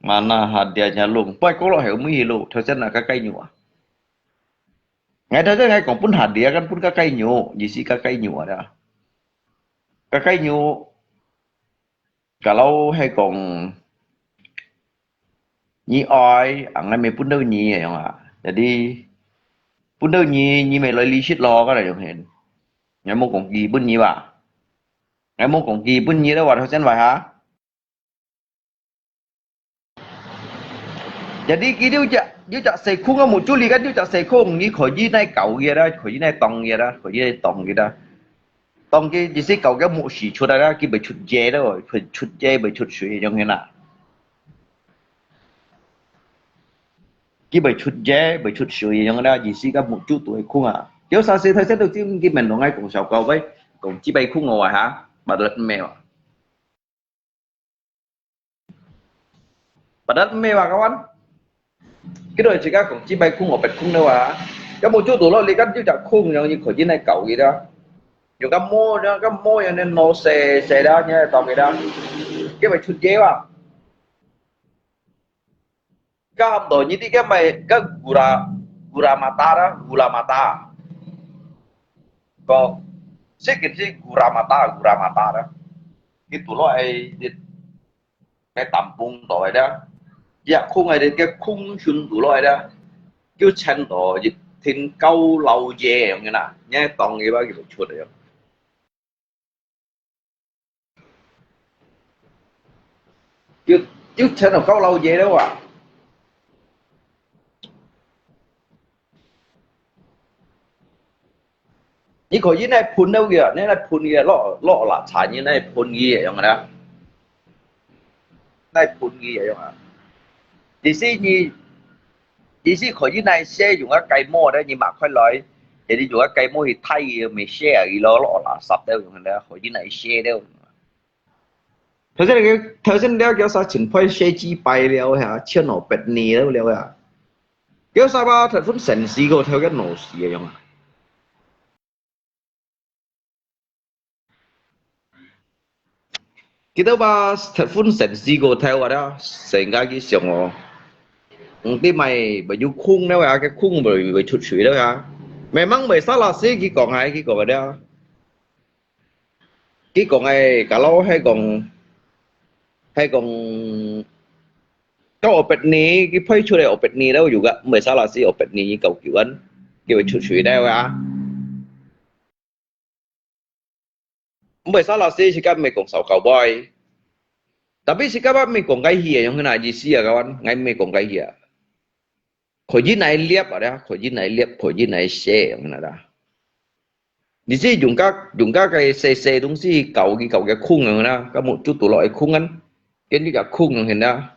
mana hadiahnya lung pai kalau hiểu mới hiểu thời gian là cái cây nhựa ngày thời gian ngày còn pun hadiah kan pun cái cây nhựa gì sih cái cây nhựa đó cái cây nhựa kalau hay còn nyi oi angan me pun đâu nyi ya nga jadi pun đâu nyi me loi li shit lo cái này giống hiện ngày mong còn gì pun nyi ba ngày mong còn gì pun nyi đó vào thời gian vậy hả jadi dia tak sekung kan muncul kan dia tak sekung ni khỏi dưới này cậu kia đó khỏi dưới này tòng kia đó khỏi dưới này tòng kia đó tòng kia chỉ sẽ cậu cái mũ xì chuột đó cái bị chuột dê đó rồi phải chuột dê bị chuột suy giống như nào cái bị chuột dê bị chuột suy giống đó chỉ sẽ cái một chút tuổi khung à nếu sao sẽ thấy được chứ cái mình nó ngay cùng sầu cầu với cùng chỉ bay khung ngồi hả bà lật mèo bà đất mèo à các bạn cái đời chỉ các cũng chỉ bay khung ở bạch khung đâu à cái một chút tuổi nó lấy cái chữ chặt khung như khỏi dưới này cậu gì đó dùng cái môi nên nó xe đó nha tao cái đó cái bài chụp chế à cái hầm đồ như thế cái mày cái gula mata có sẽ cái gì gula mata đó cái tủ loại cái tầm bung tỏi đó dạ khung này cái khung xuyên tủ loại đó kêu chân tỏi thiên câu lâu dê như nào nhé toàn cái bao cái chuột đấy kêu kêu chân là câu lâu dê đâu à你可以那喷到嘅，你那喷嘅落辣茶嘢，那噴嘅樣嘅啦，那噴嘅樣啊。意思可以那些用一計摩咧，你抹開來，你哋用一計摩去睇嘅，咪 share 嘅落垃圾都用嘅啦，可以那 share 都。頭先你叫啥前排 share 幾百了嚇，千六百年都了呀，叫啥吧？頭先城市個頭嘅鬧事嘅樣啊。kita ba phun sensi go theo vào đó sehingga cái xong cái mày bởi du khung đó à cái khung bởi chụp suy đó à memang bởi salah sih cái còn ở đó cái còn này kalau hay còn opet ni cái phơi chui opet ni đâu juga bởi salah sih opet ni như cầu kiểu anh kiểu chụp suy đó à bởi salah sih jika mày còn sầu cowboy tapi sikap mày còn cái gì yang kena gì à kawan ngay mày còn cái gì à khỏi gì này liệp ở đó khỏi gì này xe yang kena dah di sini dùng các cái xe đúng gì cầu cái khung yang kena có một chút tủ loại khung anh cái như cả khung yang kena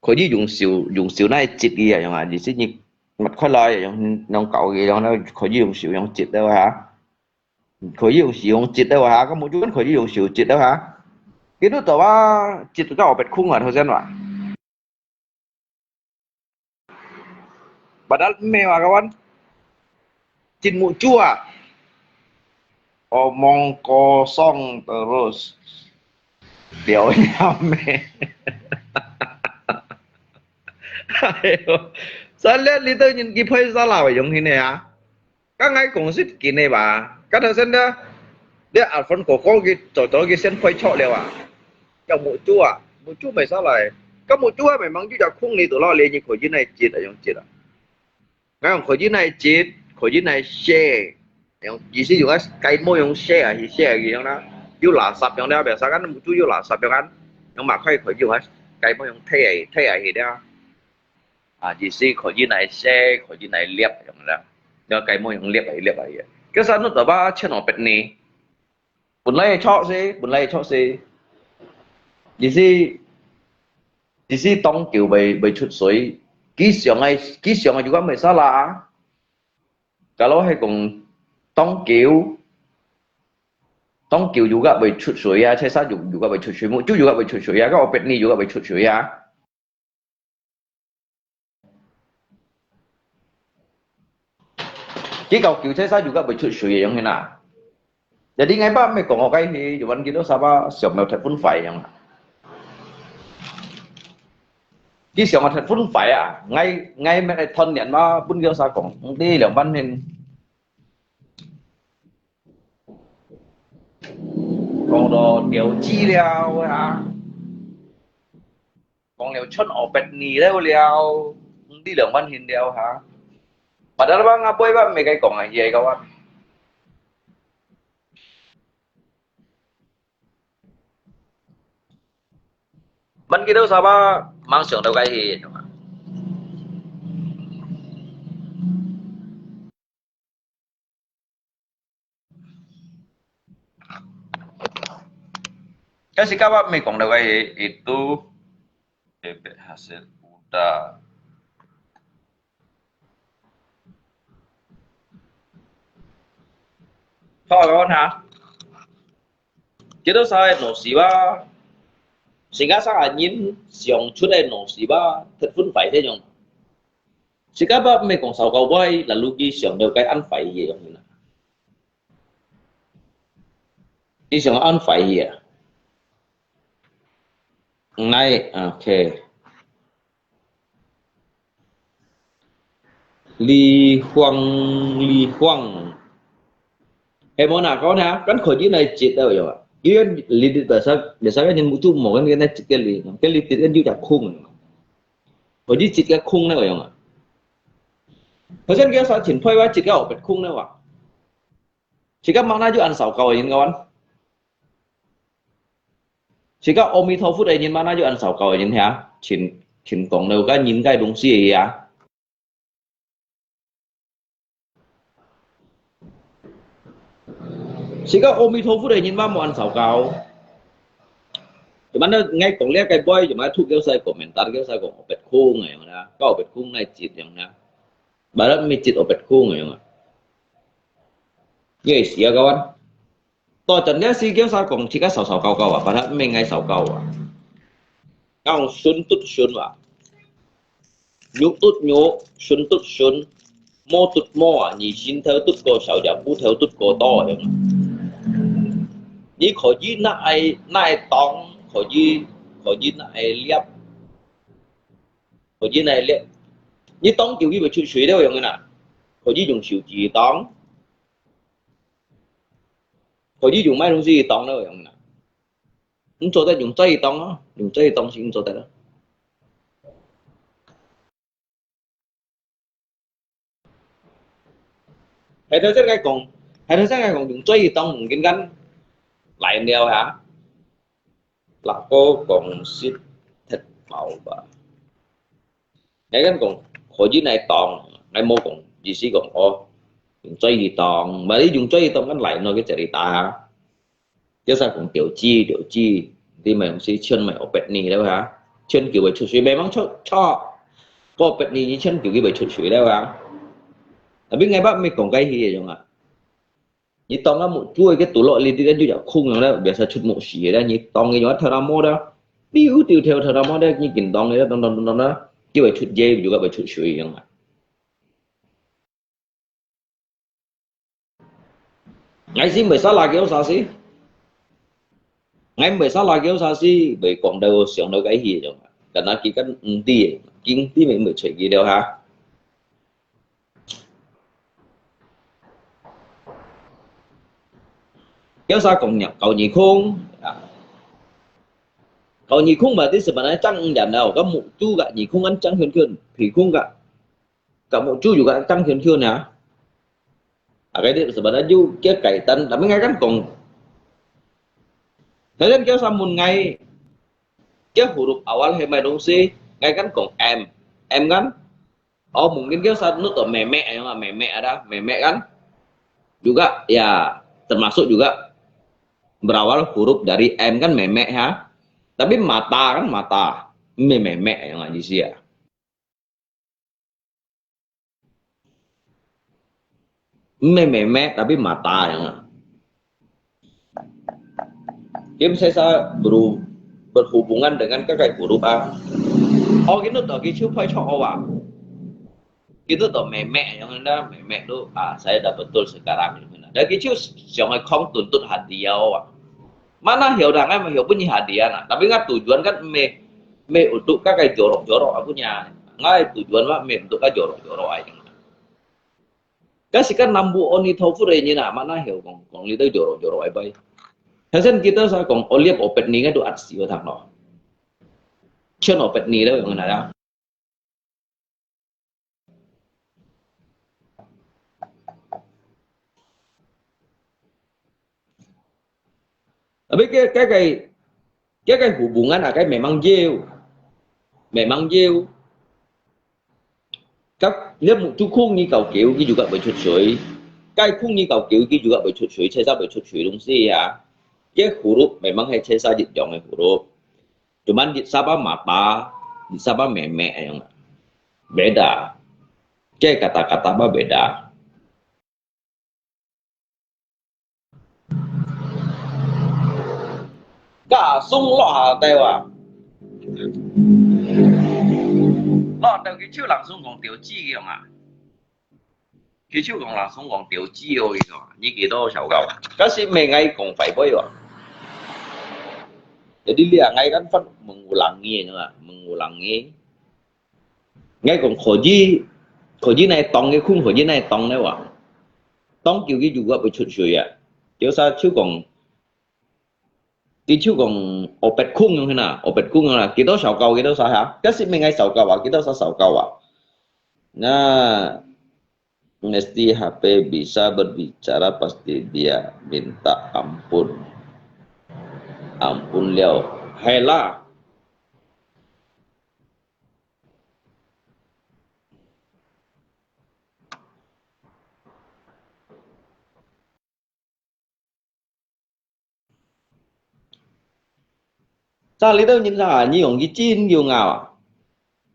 khỏi gì dùng xíu này chít gì à yang di sini mặt khoai lai yang nông cầu gì yang nó khỏi gì dùng xíu yang chít đâu hả khỏi gì dùng xíu yang chít đâu hả có một chút khỏi gì dùng xíu chít đâu hả cái đó tao ba chỉ tụi tao bật khung ở thôi xem nào padahal mewah kawan cin chua omong kosong terus dia nyame ayo saya lihat itu nhìn cái phơi ra là phải dùng thế này à các ngài cũng biết cái này bà các thằng sinh đó dia alfon có cái cái sen phơi chọ liệu à trong một chú mày sao lại có một chú mày mang chú cho khung này tụi lo liền như khối dưới này chết ở trong chết à ngay còn khối dưới này chết khối dưới này share chỉ sử dụng cái môi dùng share thì share gì trong đó chú là sập trong đó bây giờ cái một chú chú là sập trong anh nhưng mà khối dùng cái môi dùng thay thì đó à chỉ sử khối dưới này share khối dưới này liệp trong đó do cái môi dùng liệp ấy cái sao nó tao ba chân nó bệt nè buồn lay chọ gì chỉ si tông kiểu bị chút suối kỹ xưởng này jugaไม่salah kalau hay còn tông kiểu juga bị chút suối ya saya juga bị chút suối một chút juga bị chút suối ya cái opet ni juga bị chút suối ya cái cầu kiểu saya juga bị chút suối yang mana jadi ngapa mấy còn cái thì cuman gitu sama siapa mau telepon file yang cái sự mà thật vốn phải à ngay mấy thân nhận mà bún gêu sao cũng đi làm văn nên còn đồ điều chi liao à còn liều chân ở bệt nì liao đi làm văn hình liao hả mà đó bác ngáp bơi bác mấy cái còn là gì các bạn bên kia đâu sao ba mang sưởng đâu cái gì cái sikap apa còn đâu cái itu bebek hasil udah thôi các bạn hả chứ đâu sao nổ xí ba sehingga saya nhìn siang chút đây nổ xí ba thật vốn phải thế nhung sikap apa mấy con sao cầu bay là lúc đi siang đâu cái ăn phải gì không đi siang ăn phải gì à này ok Lý Hoang em món nào có nè cắn khởi dưới này chết đâu rồi Iya lidit biasa kan yang mutu mau kan kena cik ke lidit kan juga khung. Jadi cik ke khung na yang. Pasal dia sa chin phoi wa cik ke opet khung na wa. Cik mana juga an sau kau yang kawan. Cik omi tofu đây nhìn mana juga an sau kau yang ya. Chin gong đâu cái nhìn cái东西ya. Cik omi tofu đây nhìn mana mau an sau kau. Cuman ngay còn lihat cái boy cuma thu kêu saya komentar kêu saya kong opet khung này mà có opet khung này chít yang na. Barat mi chít opet khung này mà. Yes ya kawan. To chân dia si kêu saya kong cika sau kau kau à, barat mi ngay sau kau à. Kau sun tut sun à. Nhuk tut nhuk, sun tut sun, mo tut mo à, nhị xin theo tut cô sau giả bu theo tut cô to vậy. Đi khỏi gì nai tong khỏi gì này liệp khỏi gì này liệp như tông kiểu gì mà chịu suy đâu vậy nè khỏi gì dùng chịu gì tông khỏi gì dùng mai dùng gì tông đâu vậy nè không cho ta dùng dây tông đó dùng dây tông thì không cho ta đó hay thế cái còn dùng dây tông một cái gắn lại đeo hả là cô còn xịt thịt màu và cái còn khỏi dưới này toàn này mô còn gì xí còn ô dùng chơi thì toàn mà đi dùng chơi thì toàn cái lại nói cái chạy ta chứ sao còn tiểu chi thì mày không xí chân mày ở bẹt nì đâu hả chân kiểu bài chuột suy bé mắng cho có bẹt nì như chân kiểu cái bài chuột suy đâu hả biết ngay bác mày còn cái gì vậy ạ như tông á một chuôi cái tủ lọ liên tiếp như dạng khung đó bây giờ chút một xí đó như tông cái nhót theo mô đó tiêu theo theo mô đó như kìm tông đấy đó đó chứ phải chút dây juga phải chút suy vậy mà ngày xí mày sao là kéo sao xí ngày mày sao là kéo sao xí bởi còn đâu xưởng đâu cái gì rồi cả nó chỉ cần tiền kinh tí mình mới chơi gì đâu hả kéo sao còn nhập cầu nhị khung cầu nhị khung mà tí sebenarnya trăng nhận đâu có một chú gạ nhị khung ăn trăng khuyên thì khung gạ cả một chú juga trăng khuyên nè cái đấy sebenarnya chú cái cày tân tapi ngay kan còn thế nên kéo sang một ngày cái huruf awal hay mày đúng si ngay kan còn em kan mungkin kéo sang nước ở mẹ mà mẹ ada mẹ kan juga ya termasuk juga berawal huruf dari M kan meme ha tapi mata kan mata meme yang ngaji sih ya meme tapi mata yang game saya berhubungan dengan kayak huruf A gitu tuh gitu pai coba gitu tuh meme yang ada meme tuh saya dapat betul sekarang dan gitu jangan không tuntut hadiah mana hiểu rằng em hiểu punya hadiah nah tapi nggak tujuan kan me untuk kayak jorok akunya nggak tujuan mah me untuk kayak jorok aja kasih kan nambu oni tofu ini nah mana hiểu còn itu jorok ai bay thế nên kita sao còn olive opet ni cái đồ ăn xíu thằng nó chân opet ni đó người nào biết cái hubungan là cái memang gieo các nếu một chú khung như cầu kiểu cái juga bercut suy cái khung như cầu kiểu cái juga bercut suy chơi sao bercut suy đúng gì à cái huruf memang hay chơi sao dịch dòng cái huruf cuman di Sabah mata di Sabah meme yang beda cái kata-kata mah beda cả sung lọ tèo lọ tèo cái chiêu làng sung còn tiểu chi kìa mà cái chiêu còn làng sung còn tiểu chi rồi như kỳ đô sầu cầu cái gì mày ngay còn phải bơi rồi để đi liền ngay cái phân mừng làng nghe nữa mừng làng nghe ngay còn khổ gì này tòng cái khung khổ gì này tòng đấy ạ tòng kiểu cái juga bị chụt chùi à chứ sao chứ còn Cái chú còn opet khung như thế nào? Opet khung là kita sầu cầu kita sao hả? Cái gì mình ngay sầu cầu à? Kita sao sầu cầu à? Nah, mesti HP bisa berbicara pasti dia minta ampun. Ampun liao. Hay là sao lý đâu nhìn ra à? Như ông cái chín nhiều ngào à?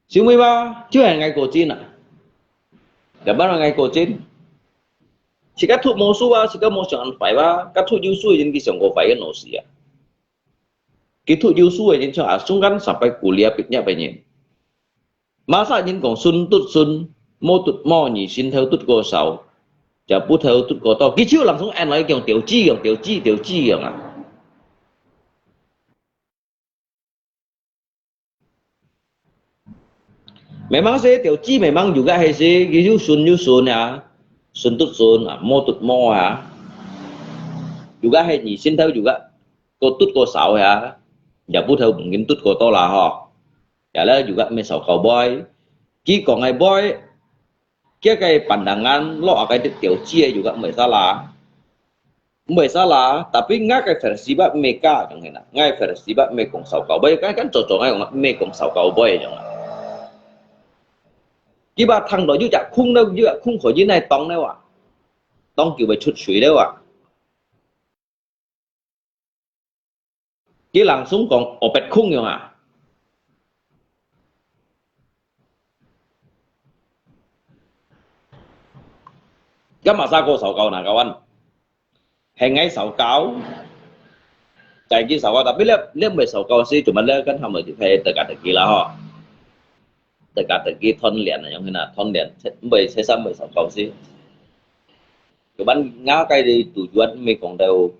Chứ mới ba, chứ là ngày cổ chín à? Cả ba là ngày cổ chín. Chỉ các thuốc mô su à, chỉ các mô chẳng phải ba, các thuốc yêu su trên cái sòng cổ phải cái nổ xì à. Cái thuốc yêu su trên cho à, xung quanh sampai kuliah piknya banyak. Masa nhìn còn xuân tút xuân, mô tút mô nhỉ xin theo tút cô sầu, chả bút theo tút cô to. Cái chiếu làm xuống anh nói kiểu tiểu chi à. Memang sih tiểu chi memang juga hay sih, gitu sun ya, sun tut sun, mo tut mo ya, juga hay nhỉ xin theo juga, cô tut cô sáu ya, giờ bút theo mungkin tut cô to là ho, ya lah juga mesau kau boy, ki kau ngai boy, kia cái pandangan lo cái tiểu chi juga mới salah, tapi nggak cái versi bak mereka chẳng hạn, ngai versi bak me kong sau kau boy kan cocok ngai me kong sau kau boy chẳng hạn. Cái ba thằng đó chứ chả khung đâu chứ khung khỏi dưới này tông đâu à, tông kiểu bị chút suy đâu à, cái làng súng còn opet khung rồi à. Cái mà sao cô sầu cầu nào kawan, hay ngay sầu cáo, chạy cái sầu cầu tapi lihat mấy sầu cầu sih cuma lihat kan hamba phải tất cả tất kỳ là họ, tất cả tất kỳ thon liền là như thế nào, thon liền mấy sẽ mấy sầu cầu sih. Cái ban ngáo cái đi tujuan mi còn đều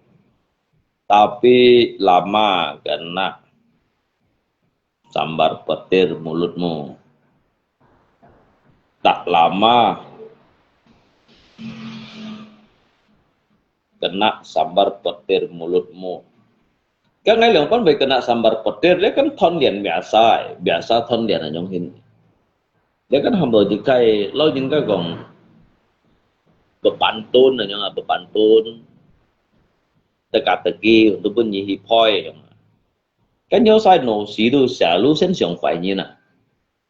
tapi lama kena sambar petir mulutmu, tak lama kena sambar petir mulutmu. Cái ngay lượng con về kena sambar petir dia kan thon liền biasa thon liền ở trong hình. Dia kan hamba dikai lo jin ka gong bepantun yang bepantun teka-teki untuk bunyi poi. Cái nhớ sai nổ xí tu xả lũ sen xiong phải như nào,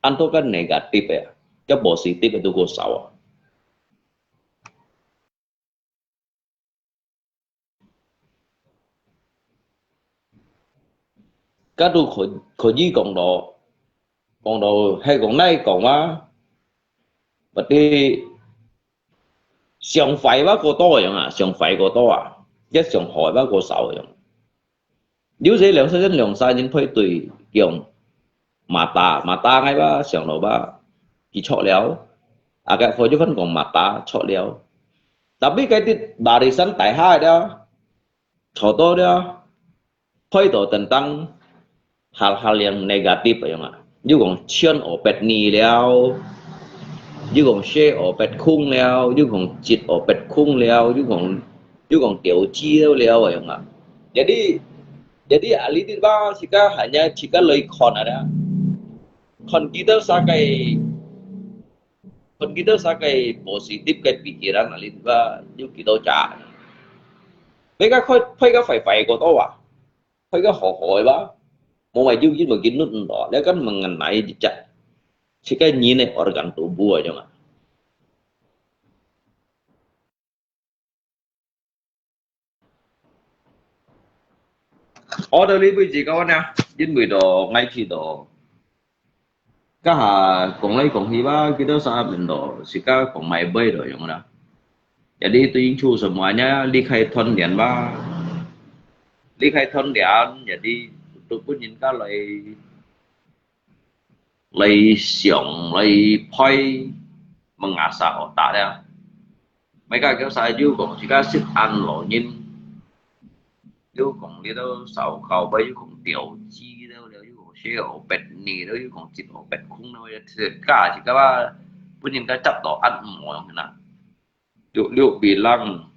anh tôi cái negatif ya, cái positif itu gue sawa. Cái tu khỏi gì còn đồ hay còn nay còn á, và đi xiong phải quá cô to vậy à, xiong phải cô to à, cái xiong hỏi quá cô sawa vậy. Nếu dễ lượng sai lượng sai những phải tùy kiểu mata ngay ba xiong đồ ba chỉ chọn léo, à cái phôi chứ vẫn còn mata chọn léo. Tapi cái barisan tại hai đó, contoh dia, itu tentang hal-hal yang negatif ya nggak. Chứ còn chiên opet ni leo, chứ còn xe opet khung leo, chứ còn chít opet khung leo, chứ còn tiểu chi leo ya nggak. Jadi ahli tiba jika lời kon ada, kon kita sakai positif cái pikiran ahli tiba, như kita trả. Mấy cái phải của tôi à, phải cái hỏi ba, mau mày chứ mà cái nút đó, dia kan mengenai jejak, si cái nhìn này organ tubuh aja nggak. Order lý bây giờ các bạn nha, đến buổi đó ngay khi đó, các hà cùng lấy cùng hi ba kita saat bên đó, si cái cùng mày bơi rồi yang mana. Jadi itu semuanya likai thon dian ba, likai thon dian. Jadi untuk pun nhìn các lấy xiong lấy phơi mengasah otak dia. Mereka kéo sai juga còn chỉ có sức ăn lộ nhìn, juga còn đi đâu sầu cầu bây juga còn tiểu chi đâu, juga còn xe opet ni đâu, juga còn chít opet khung đâu, cả chỉ có pun nhìn cái chấp đó ăn mọi người nào. Yuk bilang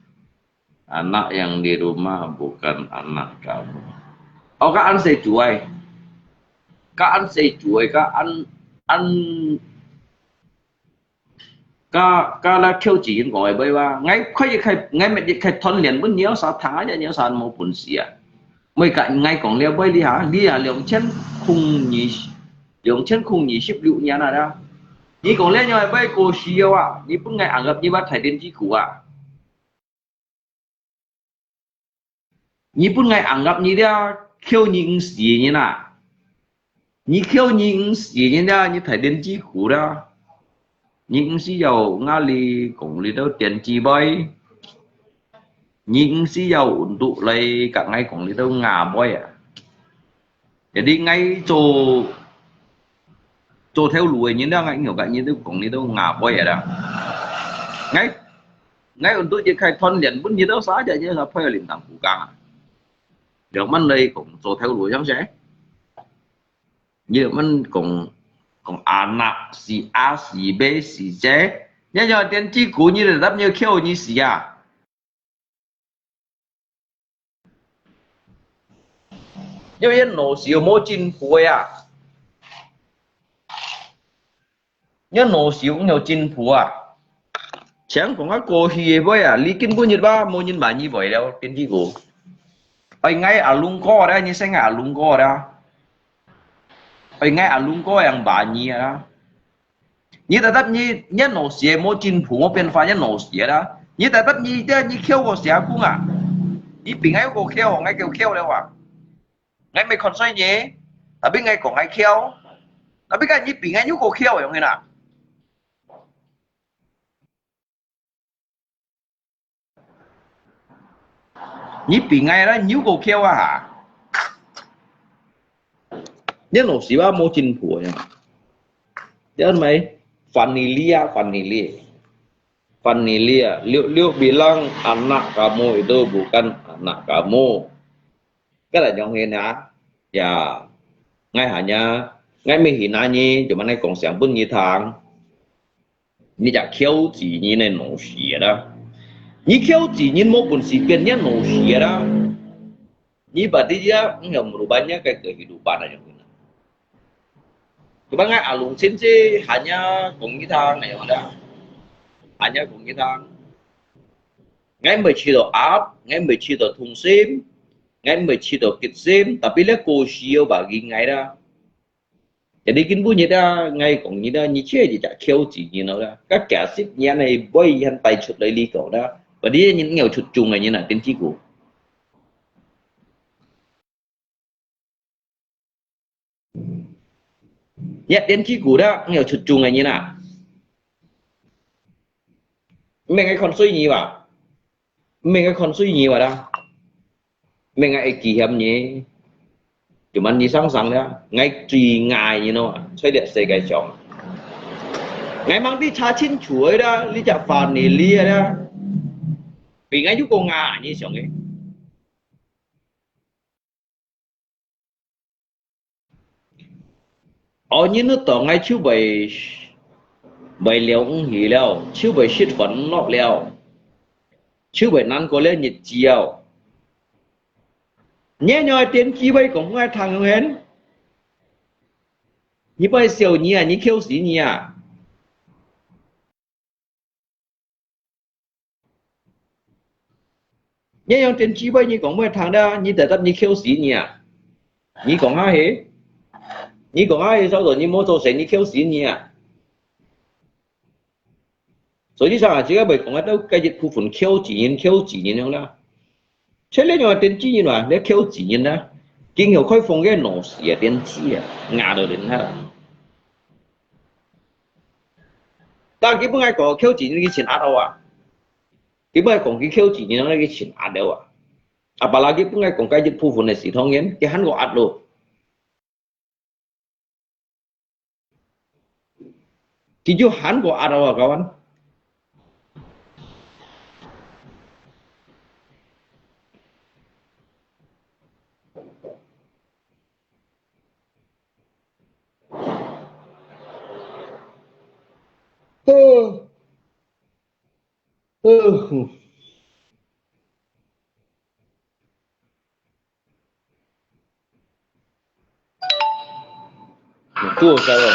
anak yang di rumah bukan anak kamu. các anh sẽ chuối, các anh sẽ chuối, các anh các là kêu chỉ của người bây ba ngay khai khai ngay mình đi khai thon liền muốn nhớ sao thả cho nhớ sao một buồn xì à mấy cạnh ngay còn leo bây đi hả lượng chân khung nhỉ ship liệu nhà nào đó nhỉ còn leo nhau bây cô xì à nhỉ bưng ngay ăn gặp nhỉ bắt thải đến chi cũ à nhỉ bưng ngay ăn gặp nhỉ đó kêu nhỉ xì nhỉ na nhỉ kêu nhỉ xì nhỉ đó nhỉ thải đến chi cũ đó những sĩ giàu nga li cũng li đâu tiền chi bay những sĩ giàu ổn tụ lấy cả ngay cũng li đâu ngà bay à jadi ngay chỗ theo lùi như đó ngay nhiều cái như đó cũng li đâu ngà bay à đó ngay ngay ổn tụ chỉ khai thon liền vẫn như đó xá vậy chứ là phải liền tặng phụ cả được mình đây cũng chỗ theo lùi giống sẽ như mình cũng anak si A si B si C nhớ nhớ tiền chi cũ như là đáp như kêu như gì à因为老是冇进步呀，因老是cũng有进步啊。chẳng còn cái過去vậy à, lý kinh của Nhật ba冇nhìn bạn như vậy đâu, tiền chi cũ. Anh ngay ở lung co đó, như sáng ở lung co đó. Anh ngay ở lung co yang bạn như đó. Như ta tất như nhất nổ xế冇进步冇變化nhất nổ xế đó. Như ta tất như kêu của xế cũng à. Như bị ngay của kêu, ngay kêu đâu à. Ngay mày còn xoay nhé. Ta biết ngay của ngay kêu. Ta biết ngay như bị ngay của kêu vậy không nào. Như bị ngay đó như của kêu à hả. Nhất nổ xế ba冇进步nha. Jangan mai Vanilla, Liu bilang anak kamu itu bukan anak kamu. Cái là dòng hiền á, ya, ngay hanya ngay mình hiện nay cuma ngay còn sáng bún như thằng, như chả khéo chỉ như này nổ xỉa đó, như khéo chỉ như một cuốn xỉ biến nhá nổ xỉa đó, như bà đi á, nhiều một banyak cái kehidupan aja. Cuma ngay alung sensei hanya cùng như thằng này ada, hanya cùng như thằng, ngay mới chỉ được áp, ngay mới chỉ được thùng sim. Ngay mới chỉ được kết sim, tapi là cô siêu bagi ngay đó. Jadi kinh bu như đó, ngay cũng như đó, như thế gì chả kêu chỉ như nó đó. Các kẻ ship nhà này bay hắn tay chụp lấy ly cậu đó. Và đi những nghèo chụp chung này như là tên chi của. Dạ tên chi của đó, nghèo chụp chung này như nào. Mình ngay còn suy nghĩ vào. Mình ngay còn suy nghĩ vào đó. Mình ngay kỳ hiểm nhé. Cuma đi sang sang đó, ngay truy ngài như nó, xoay điện xe cái chồng. Ngay mang đi cha chín chuối đó, đi chả phản nỉ lia đó. Vì ngay chú cô ngà như chồng ấy. Ở như nó tỏ ngay chú bày liều cũng hỉ liều, chú bày shit phấn nọ liều. Chú bày năn có lên nhiệt chiều. Nhé nhoi tiến chi bây cũng ngay thằng hến. Như bây siêu nhỉ à, như kêu xí nhỉ à. Nhé nhoi tiến chi bây như cũng ngay thằng đó, như tại tất như kêu xí nhỉ à. Như cũng ai hế. Như cũng ai sau rồi như mô tô sẽ như kêu xí nhỉ à.所以上这个被讲到个日部分扣几年样啦，这里就电子人话，你扣几年啦，今后开放个老师啊电子啊，压到人哈。但基本上讲扣几年嘅錢壓到啊，基本上講佢扣幾年嘅錢壓到啊，apalagi pun講個日部分嘅系統嘅，佢很個壓咯，佢就很個壓到啊，kawan。Tuh saya.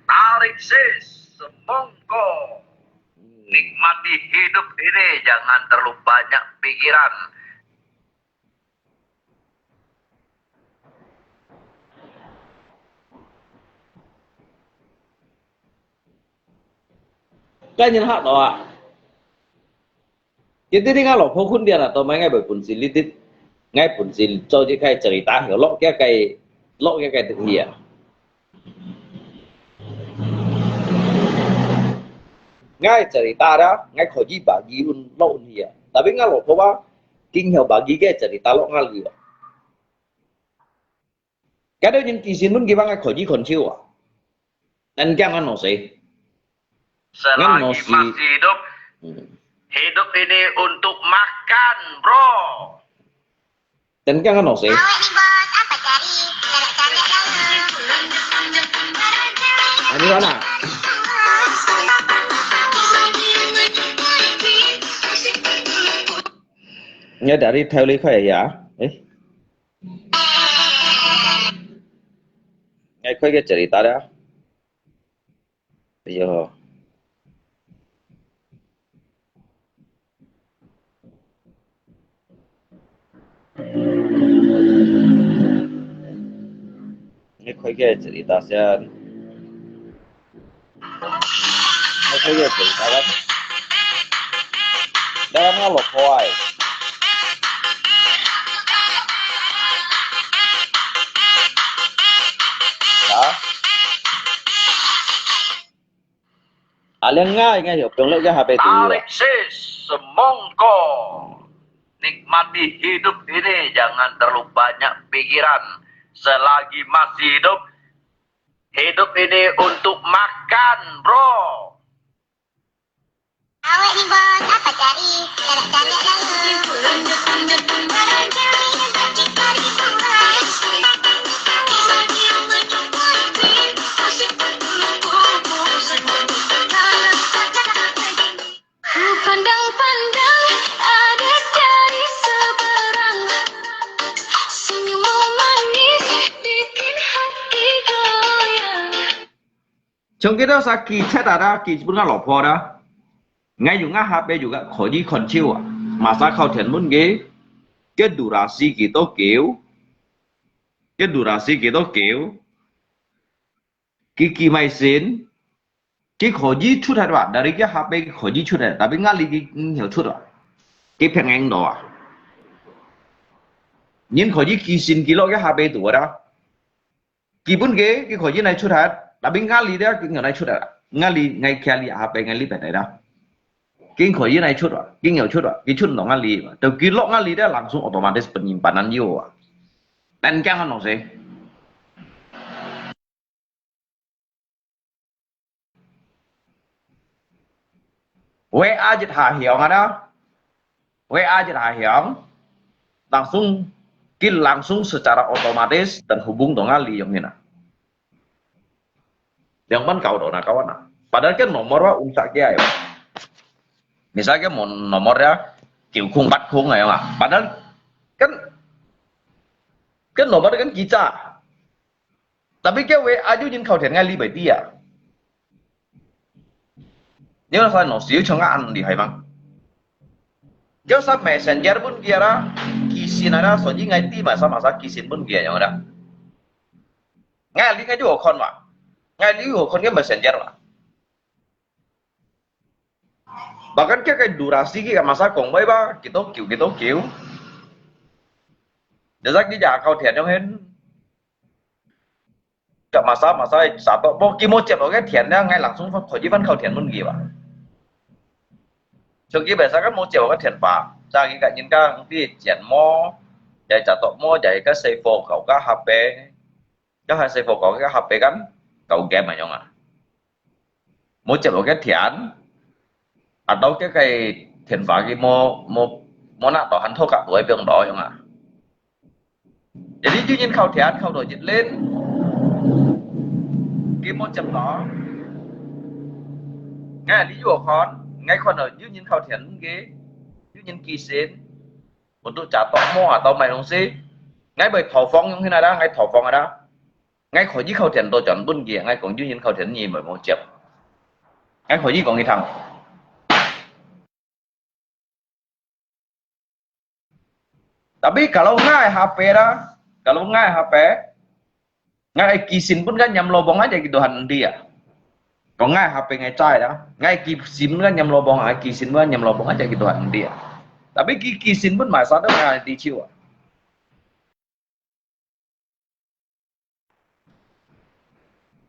Tarik sis, semongko. Nikmati hidup ini, jangan terlalu banyak pikiran. Cái nhân hạt đó ạ. Kita ni kalau pokun dia atau mengai berpunci litit, ngai punci so je kai cerita, lok dia kai terhia. Ngai cerita dah, ngai koji bagi un lok dia. Tapi kalau kau kinh hiểu bagi cái cerita lok ngali. Cái đó những kisin pun kita ngai koji konsiu ah. Dan jangan nasi. Selagi masih hidup, hidup ini untuk makan, bro. Dan jangan nasi. Awet nih bos, apa cari? Canda dulu. Ini mana? Nhớ đã đi theo lý khỏe giả. Ngay khỏe cái cerita dah. Bây giờ ini kaya cerita sian. Ini kaya cerita kan. Dalam ngalok kawai. Hả? Aliang ngai hiểu trong lớp cái HP tu. Tarik sis, semongko. Nikmati hidup ini, jangan terlalu banyak pikiran. Selagi masih hidup, hidup ini untuk makan, bro. Awet nih bos, apa cari? Canda dulu. Ku pandang-pandang ada dari seberang, senyummu manis bikin hati goyang. Trong cái đó sa kỳ chết đã kỳ pun ngalok po dah. Ngay dùng HP juga koji konsiu ah. Masa kau thian mun ge cái durasi kita kiểu Kiki mai sen cái koji chút hạt bạn dari cái HP koji chút hạt tapi ngali cái hiểu chút ah. Cái pengen đó ah. Nhưng koji kisin kilo cái HP tu dah. Kipun ge cái koji này chút hạt tapi ngali dia cái này chút hạt. Ngali ngay kali HP ngali pada dah. Cái koji này chút ah. Cái hiểu chút ah. Cái chút nó ngali. Tapi kilo ngali dia langsung otomatis penyimpanan yo ah. Dan jangan no sih. WA dịch Hà Hiển ada. WA dịch Hà Hiển langsung secara otomatis terhubung dengan li yang ini. Yang mana kau dona kawan? Padahal kan nomor unsak dia ya. Misalnya nomornya kiểu khung bắt khung này mà. Padahal kan nomor kan kita. Tapi cái WA juga nhìn kau thiệt ngay li bảy tia. Nếu saya no siu chong an di hai bang. Kalau sa messenger pun dia ra kisin ada so ji ngai ti masa kisin pun dia yang ada. Ngai li ngai ju kon ma. Ngai li ju kon ke messenger ma. Bahkan cái durasi cái masa kong bai ba kita kiu. Jadi kita kau thiệt trong hết. Cả masa satu mau kimo cep oke thiannya ngay langsung khỏi chỉ văn khẩu thian mun gì vậy. Trước kia biasa kan mau cep oke thian pa. Cha cái nhìn cái thian mo jadi satu mo jadi cái xây phô cậu cái HP. Cái hai xây phô cậu cái HP kan cậu game mà nhong à. Mau cep oke thian atau cái thian pa cái mo nak tohan thô cả tuổi biang đó nhong à. Jadi duyên khẩu thian khẩu đổi dịch lên cái môn chấm đó ngay lý do con ngay còn ở dưới những khảo thiện ghế dưới những kỳ sen một tôi trả tao mua à tao mày không xí ngay bởi thọ phong như thế này đó ngay thọ phong ở đó ngay khỏi dưới khảo thiện tôi chọn tuân kia ngay còn dưới những khảo thiện gì mà một chậm ngay khỏi dưới còn cái thằng tapi kalau ngai HP dah kalau ngai HP ngai kisin pun kan nyam lobong aja gitu han dia. Còn ngay HP ngay trai đó, ngay kisin kan nyam lobong aja, kisin kan nyam lobong aja gitu han dia. Tapi kisin pun masa đó ngai đi chiu.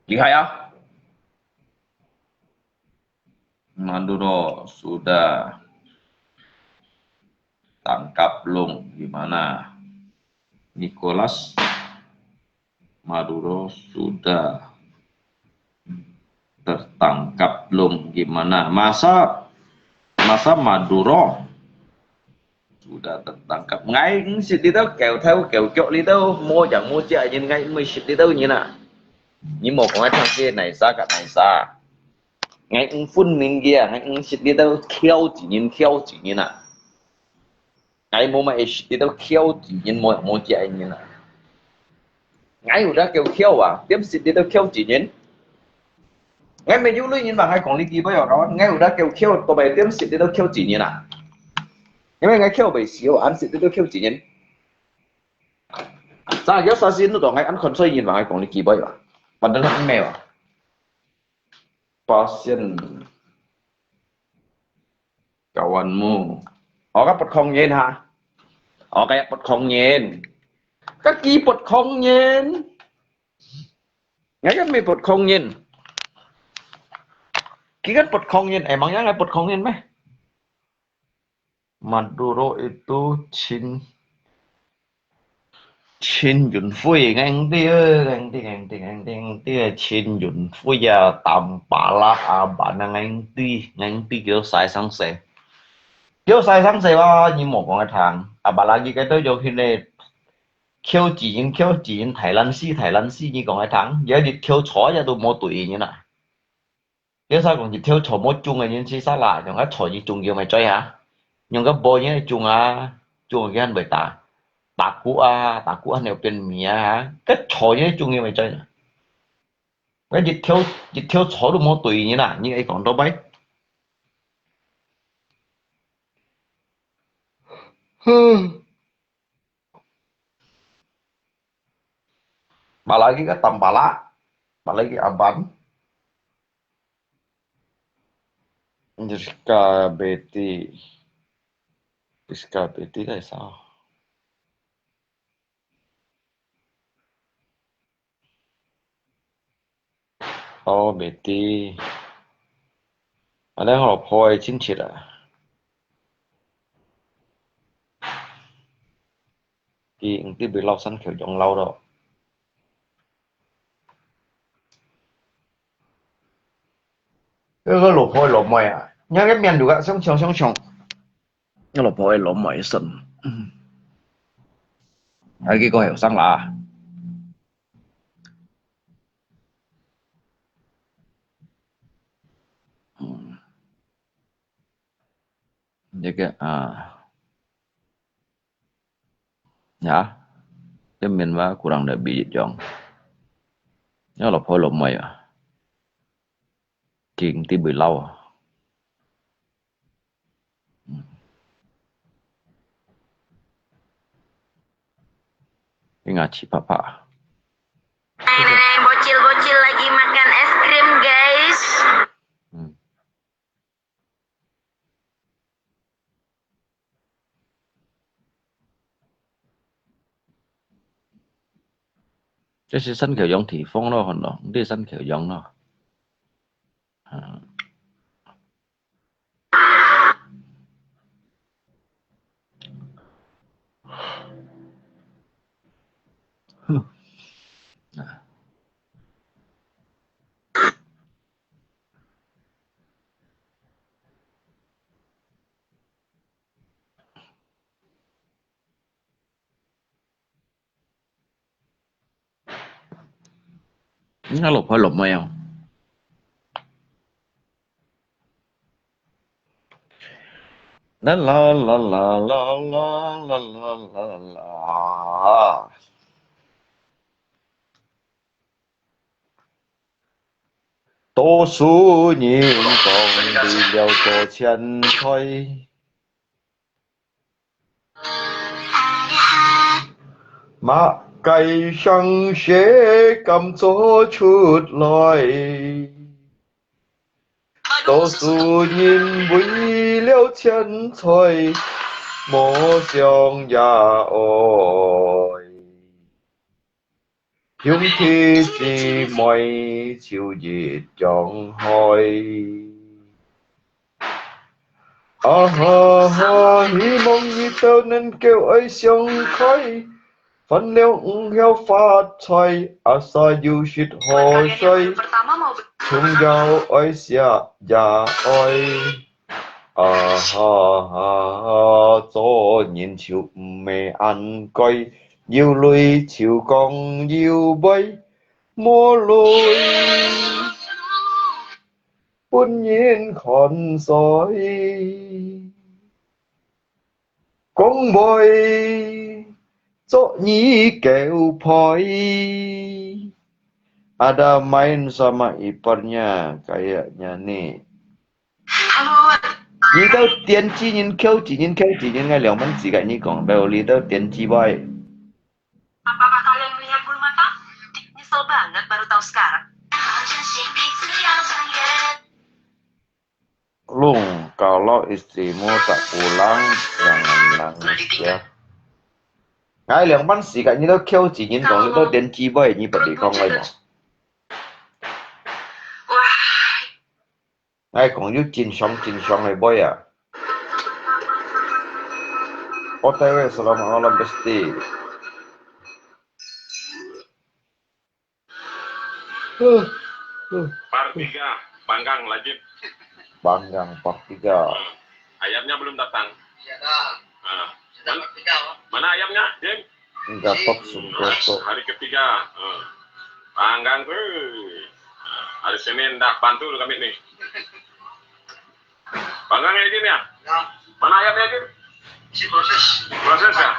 Lihat ya. Maduro sudah tangkap belum gimana? Nicolas Maduro sudah tertangkap belum gimana? Masa Maduro sudah tertangkap ngay xịt đi đâu kèo theo kèo chọn đi đâu mua chẳng mua chạy nhưng ngay mới xịt đi đâu như nào như một con thằng kia này xa cả này xa ngay phun mình kia ngay xịt đi đâu khéo chỉ như nào ngay mua mày xịt đi đâu khéo chỉ nhưng mua chạy như nào ngay udah khéo à tiếp xịt đi đâu khéo chỉ nhìn ngay mình dulu nhìn bằng hai con đi kia bây giờ đó ngay udah khéo tụi bay tiếp xịt đi đâu khéo chỉ như nào因为ngay khéo bị xíu ăn xịt đi đâu khéo chỉ nhìn sao giờ sao xin nó tụi ngay ăn con xoay nhìn bằng hai con đi kia bây giờ padahal kan mewah pasien kawanmu orang petkongin ha orang kayak petkongin kaki petkongin ngay kan me petkongin kan petkongin emangnya nggak petkongin meh Maduro itu Chin Yun Phui ngang tia Chin Yun Phui à tầm bà la à bà ngang ti kiểu sai sáng sẻ ba như một con thằng à bà la cái tới vô khi này khiêu chỉ Thái Lan si như con thằng giờ đi khiêu chó ra tôi mua tuổi như này giờ sao còn đi khiêu chó mua chung là những gì sao lại còn cái chó gì chung kiểu mày chơi hả nhưng cái bò như chung cái anh bày tà cũ anh đềuเป็นเมียฮะก็ชอยนี่จุงยังไม่ใจนะcái dịch theo chó được một tùy như nào như ấy còn đâu mấy bà lấy cái tầm bà lấy cái abang Rizka Betty là sao Betty ở đây họ phơi chính trị à thì bị lau sắn kiểu giống lau đó cái lột phơi lột mày à nhá cái miền juga xong chong cái lột phơi lột mày sần cái có hiểu sang là jadi ya cái miền Bắc kurang đã bị chọn nhớ là phơi lột mày à chuyện tí bị lâu à cái ngaci papa Bocil-bocil lagi makan es krim, guys. 这是新橋用地方咯，可能啲新橋用咯。應該錄開錄咩啊？啦啦啦啦啦啦啦啦啦。多數年講離了多千歲，馬街上雪咁做出來。多數人為了錢財，莫想也愛。兄弟姊妹朝熱撞開。啊哈哈，希望你都能夠愛相開。分了唔要發財，asa Yushid Hosai, chung giao oi xia ya oi, cho nhìn chiều mê ăn coi, yêu lùi chiều con yêu bay, mua lùi, buôn nhiên khòn soi, con bồi. So nyi keu poi. Ada main sama iparnya kayaknya nih. Nhi đâu tiền chi nhìn kêu chỉ nhìn ngay两门几个你讲，你đâu tiền chi boy. Apakah kalian melihat bulu mata? Nyesel banget baru tahu sekarang. Lung, kalau istrimu tak pulang jangan nangis ya. Ngay两班時間你都 Q 字演講，你都點知波你不地方嚟講？ngay講要真相嚟波啊！OTW selamat malam Besti. Part 3, Panggang Lajib. Panggang part 3. Ayamnya belum datang. Iya dah. Sudah part 3. Mana ayamnya, Jim? Gatot Subroto. Hari ketiga. Panggang hari Senin dah bantu kami nih. Panggangnya Jim ya? Ya. Mana ayamnya Jim? Masih proses. Proses ya?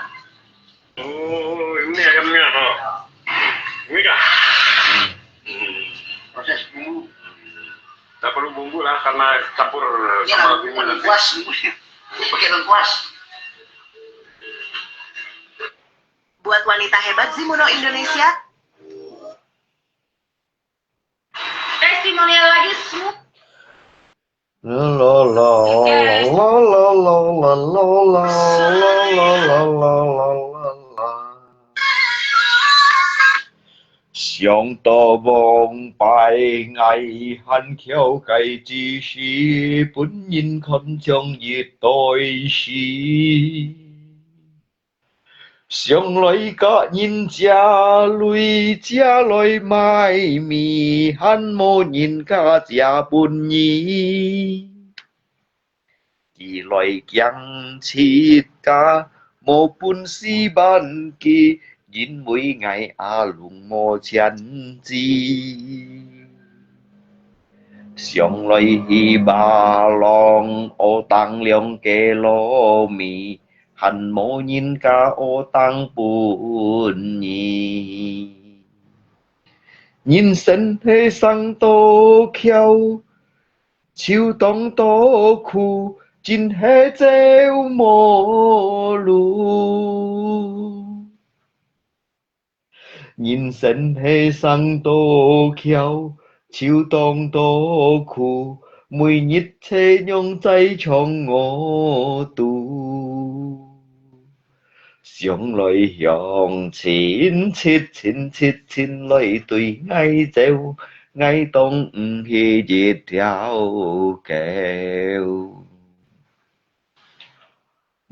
Oh, ini ayamnya. Ini kah? Proses bumbu. Tak perlu bumbu lah karena campur Ini sama bumbu bumbu nanti. lengkuas. Pakai lengkuas. Buat wanita hebat Zimuno Indonesia. Testimonial lagi semua. La la la la la la la la la la la la la. Song tờ vòng bài ngày hành khéo cày chi sĩ bún nhìn không trong diệt tôi sĩ. Song lấy cả nhìn cha lui cha lối mai mì hắn mô nhìn cả cha bún nhí. Chỉ lối giang chít cả mô bún si ban kỳ nhìn mỗi ngày lùng mô chân chi. Song lối hi ba long ô tăng liang kê lô mì hắn mô nhìn cả ô tăng bún nhí. Nhìn sân thế sang tô khéo chiêu tông tô khu chín hết treo mô lù. Nhìn sân thế sang tô khéo chiêu tông tô khu mùi nhít thế nhông cháy trong ngô tù. 上來向前切來對愛走，愛當唔係一條橋。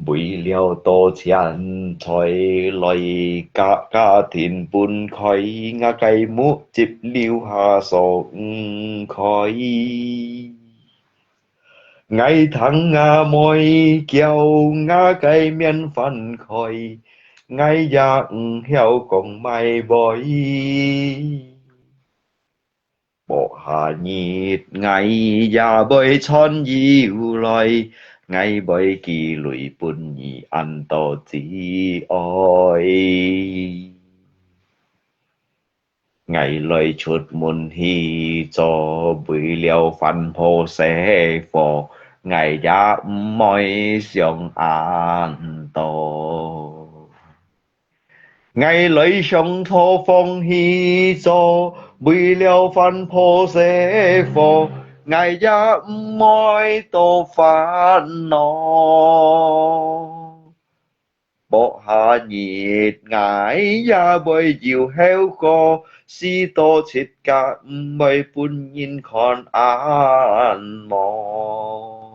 為了多錢財來家庭搬開，我繼母接了下爽開。愛疼我妹叫我繼面分開，愛也唔曉講咪boy。bỏ hạ nhiệt ngày ya bơi chọn yêu loài ngày bơi kỳ lụy bùn nhị ăn to chỉ oi ngày lời chuột môn hi cho bụi liều phân phô xe phò ngày ya mỏi xiong ăn to ngày lời sông thô phong hi cho bụi liều phân phô xe phò ngày ya mỏi tô phán nó bỏ hạ nhiệt ngài ya bơi diều heo co si tô chít cả bơi bún nhìn con an mò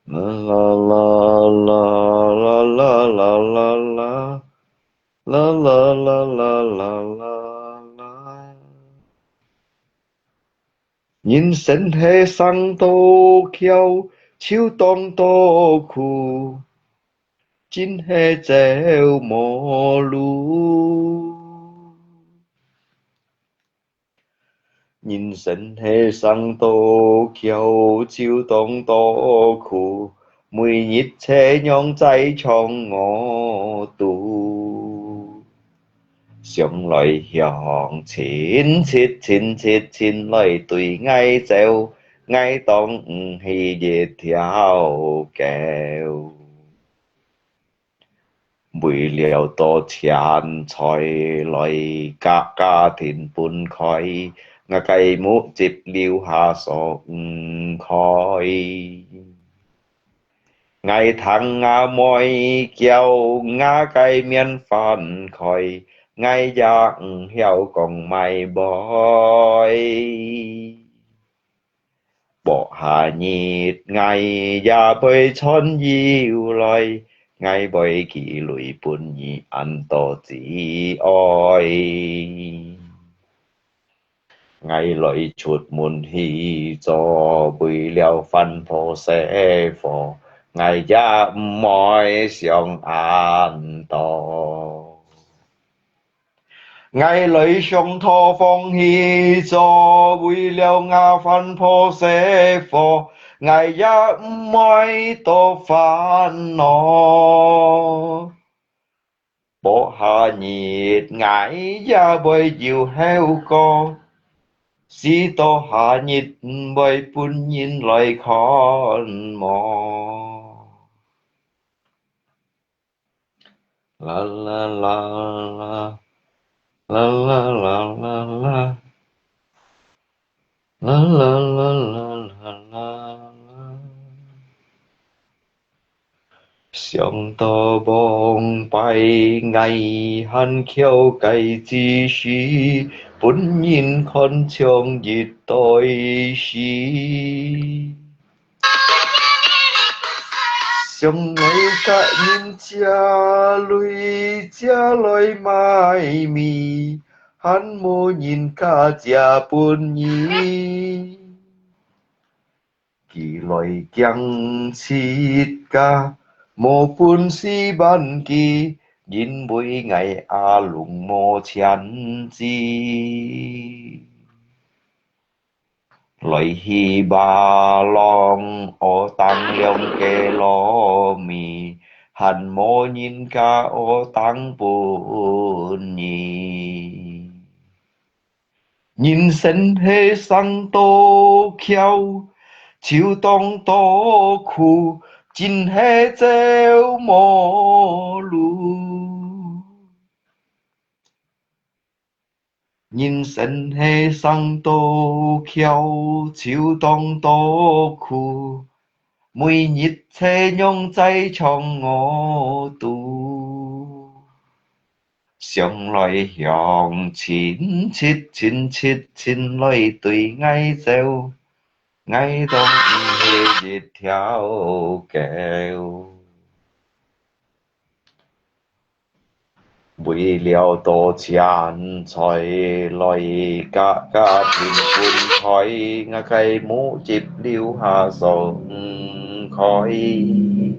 la la la la la la la la la la la la la la nhìn sinh hệ sang tô khéo chiếu tông tô khu chín hệ treo mò lu nhìn sinh hệ sang tô khéo chiếu tông tô khu mùi nhít chế nhong trái trong ngõ tù sông lại hướng chín lại tùy ngay treo ngay tông hi dệt theo kèo bụi liều to chán choi lại cả thìn bún khói ngà cây mũ chịp liu hạ sông khói ngày tháng ngà môi kêu ngà cây miên phản khói ngày dạng hiểu còn mày boy bỏ hạ nhịp ngày ya bơi chọn yêu loài ngày bơi kỳ lụy bún nhị ăn to chỉ oi ngày lội chuột môn hi cho bơi leo phân phô xe phò ngày ya mỏi xiong an to ngày lấy sông thô phong hi cho bụi liều ngà phân phô xe phò ngày ya mỏi tô phán nó bỏ hạ nhiệt ngày ya bơi diều heo co si tô hạ nhiệt bơi bún nhìn lời con mò la la la la la la la la la la la la la la sông to bông bay ngày hắn khéo cây chi xí bún nhìn con chồng dịt tôi xí sông ngày cả nhìn cha lối mai mi hắn mô nhìn cả cha bún nhí kỳ lối kyang chít ca mô bún si ban kỳ nhìn bụi ngày a lùng mô chán chi lời hi ba long ô tăng liông kê lo mi hàn mô nhìn ca ô tăng bún nhì nhìn sinh hệ sang tô khéo chiếu tông tô khu chín hệ treo mò lu 人生係生多橋，超當多苦，每日車用在創我度。上來向前切，前切前來對愛走，愛當係一條橋。為了多錢財來家庭伴隨，我計冇接了下送開。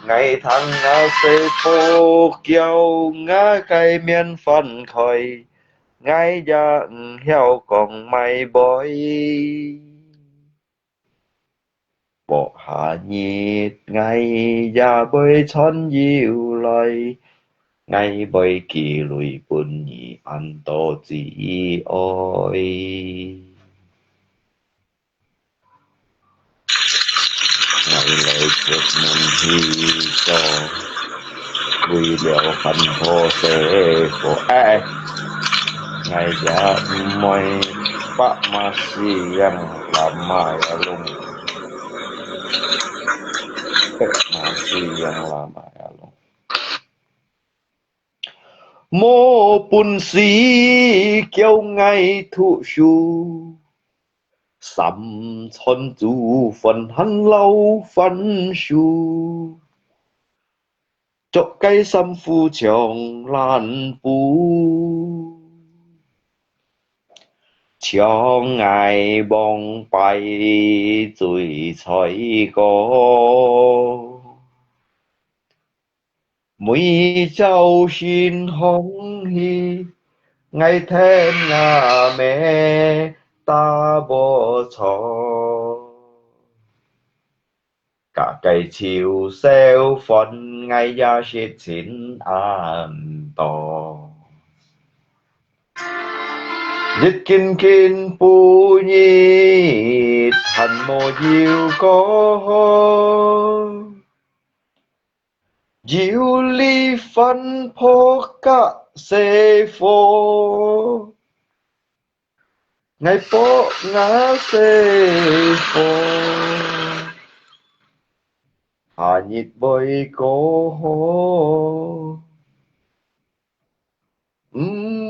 ngày tháng ngã sẽ phố kiều ngã cây miên phân khởi ngay giang heo còn mày bói bộ hạ nhiệt ngay ya bơi chọn diệu lời ngay bơi kỳ lùi bùn nhị ăn tổ chỉ ôi ngày lời chết mình hy cho vì liệu phần thô sẽ của ai ngày giá môi bác mà si yang làm mai ở lùng mà si yang làm mai ở lùng mô bùn sĩ kêu ngay thụ shu sắm chân chú phần hắn lâu phân shu cho cây sâm phu chồng lan phu cho ngài bong bay rồi xoay có mỗi cháu xin hong hi ngày thêm ngà mẹ ta bỏ cho cả cây chiều xeo phần ngày gia sẽ xin an to dịch kinh kinh pu nhi thành mô diệu có diệu ly phân phô cả xê phô ngày phô ngã xê phô hà nhịp bơi cố hô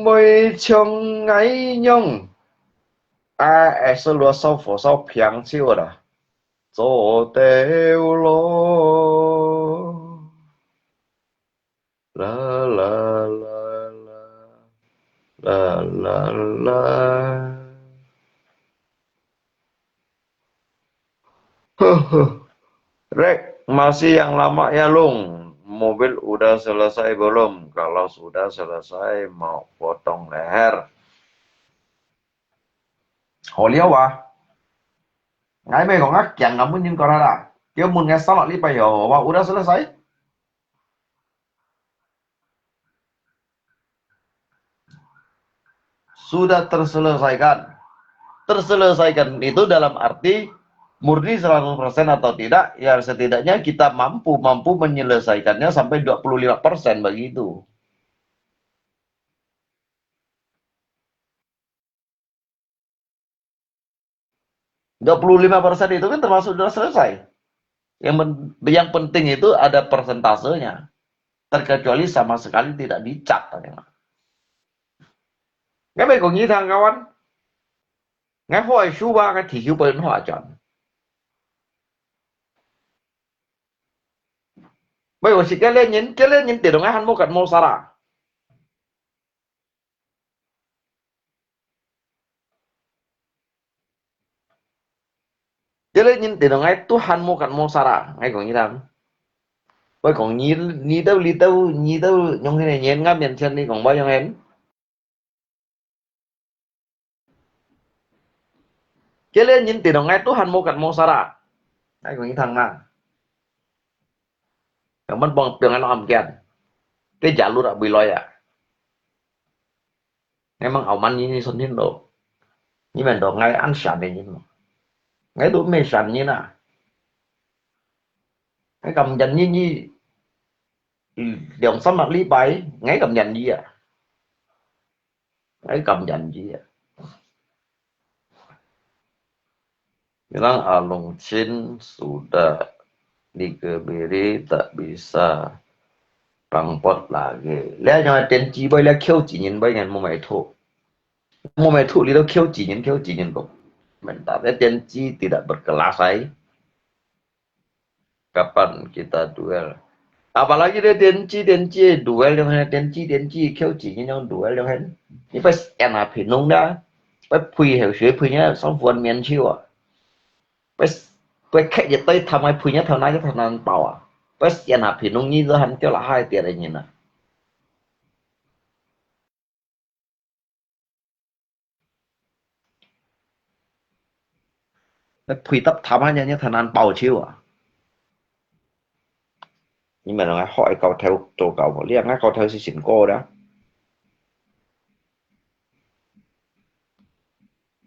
mây trong ngày nhung sẽ lúa sau phổ sau phiang chiêu đó cho tiêu lô la la la la la la Rek, masih yang lama ya Lung. Mobil udah selesai belum? Kalau sudah selesai mau potong leher. Hồ liêu à? Ngay bây còn ngắt chẳng ngắm nhìn có ra đã. Kêu muốn nghe sao lại bây giờ và udah selesai? Sudah terselesaikan. Terselesaikan itu dalam arti murni 100% atau tidak, ya setidaknya kita mampu menyelesaikannya sampai 25% begitu. %25% itu kan termasuk sudah selesai. Yang penting itu ada persentasenya. Terkecuali sama sekali tidak dicat. Cái này còn như thằng kawan. Ngay hỏi số 3 cái thì hiểu bên họ chọn. Bây giờ si cái lên nhìn tiền ngay hắn mua cận mua sara. Cái lên nhìn tiền ngay Tuhan mua cận mua sara, ngay còn như thằng. Bây còn như đâu nhung cái này nhìn ngắm nhận chân đi còn bao nhiêu em. Cái lên nhìn tiền ngay Tuhan mua cận mua sara, ngay còn như thằng nào. Yang bang dengan am kian, ke jalur abi loya. Memang aman ini sonin do, ni men do ngai an shan ni mà, ngai do me shan ni na, ngai cầm dần ni dòng sắm mặt lý bay, ngai cầm dần gì à, Ấy cầm dành gì vậy? Bilang Alung Chin sudah dikebiri tak bisa rangpot lagi. Lihat yang ada ji bay lihat kêu chỉ nhìn bay ngàn mau mày thu lihat kêu chỉ nhìn kok. Mentah lihat ji tidak berkelas ay. Kapan kita duel? Apalagi dia denci duel yang hanya denci kêu chỉ nhìn yang duel yang hanya. Ini pas enak pinung dah. Pas pui hiểu suy pui nya xong vuan miền chiu à. Pas khách dịch tới tham ai pui nya thằng này cái thằng nan bảo à. Pas enak pinung ni tu han kêu là hai tiệt anh nhìn à. Pas pui tập tham ai nya thằng nan bảo chiu à. Nhưng mà nó hỏi cậu theo tổ cậu mà liếc ngay cậu theo si xỉn cô đó.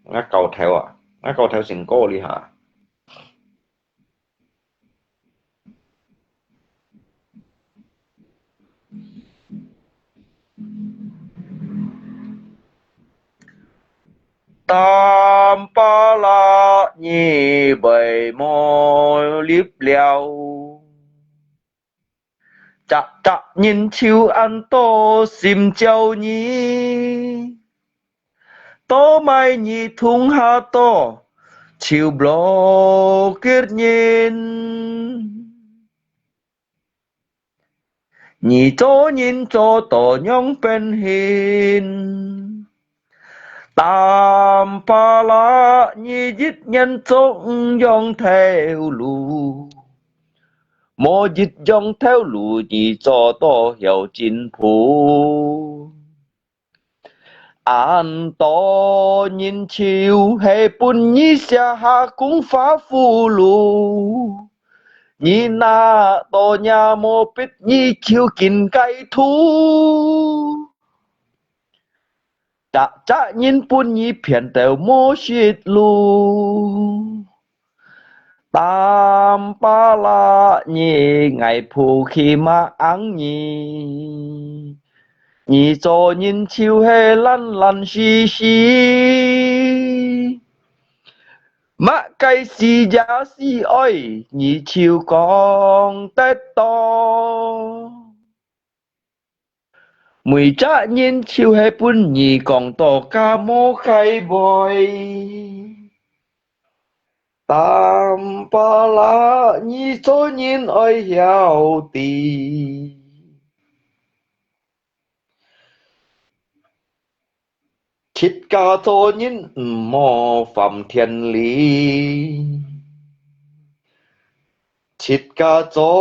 Ngay cậu theo à. Ngay cậu theo xỉn cô đi hả. Tam pa la nhi bầy môi liếp liao. Chạ chạ nhìn chiều ăn tô xìm châu nhi. Tô mai nhi thung hà tô chiều blô kiết nhìn. Nhi tô nhìn cho tổ nhong bên hình. Tam pa la nhi dít nhân sống dòng theo lù. Mô dít dòng theo lù nhi cho tô hiểu chính phủ. An to nhìn chiều hệ bún nhi xa hạ cũng phá phù lù. Nhi na to nhà mô bít nhi chiều kín cây thú. Chạ chạ nhìn bún nhi phiền tèo mô xịt lù. Tam pa la nhi ngày phù khi mà ăn nhi. Nhi cho nhìn chiều hệ lăn lăn xì xì. Mạ cây xì giá xì ôi. Nhi chiều con tết to. Mùi chá nhìn chiều hệ bún nhi còn to ca mô khai bòi. Tam pa la nhi cho nhìn ôi hiểu tì. Chít ca cho nhìn mò phạm thiên lý. Chít ca cho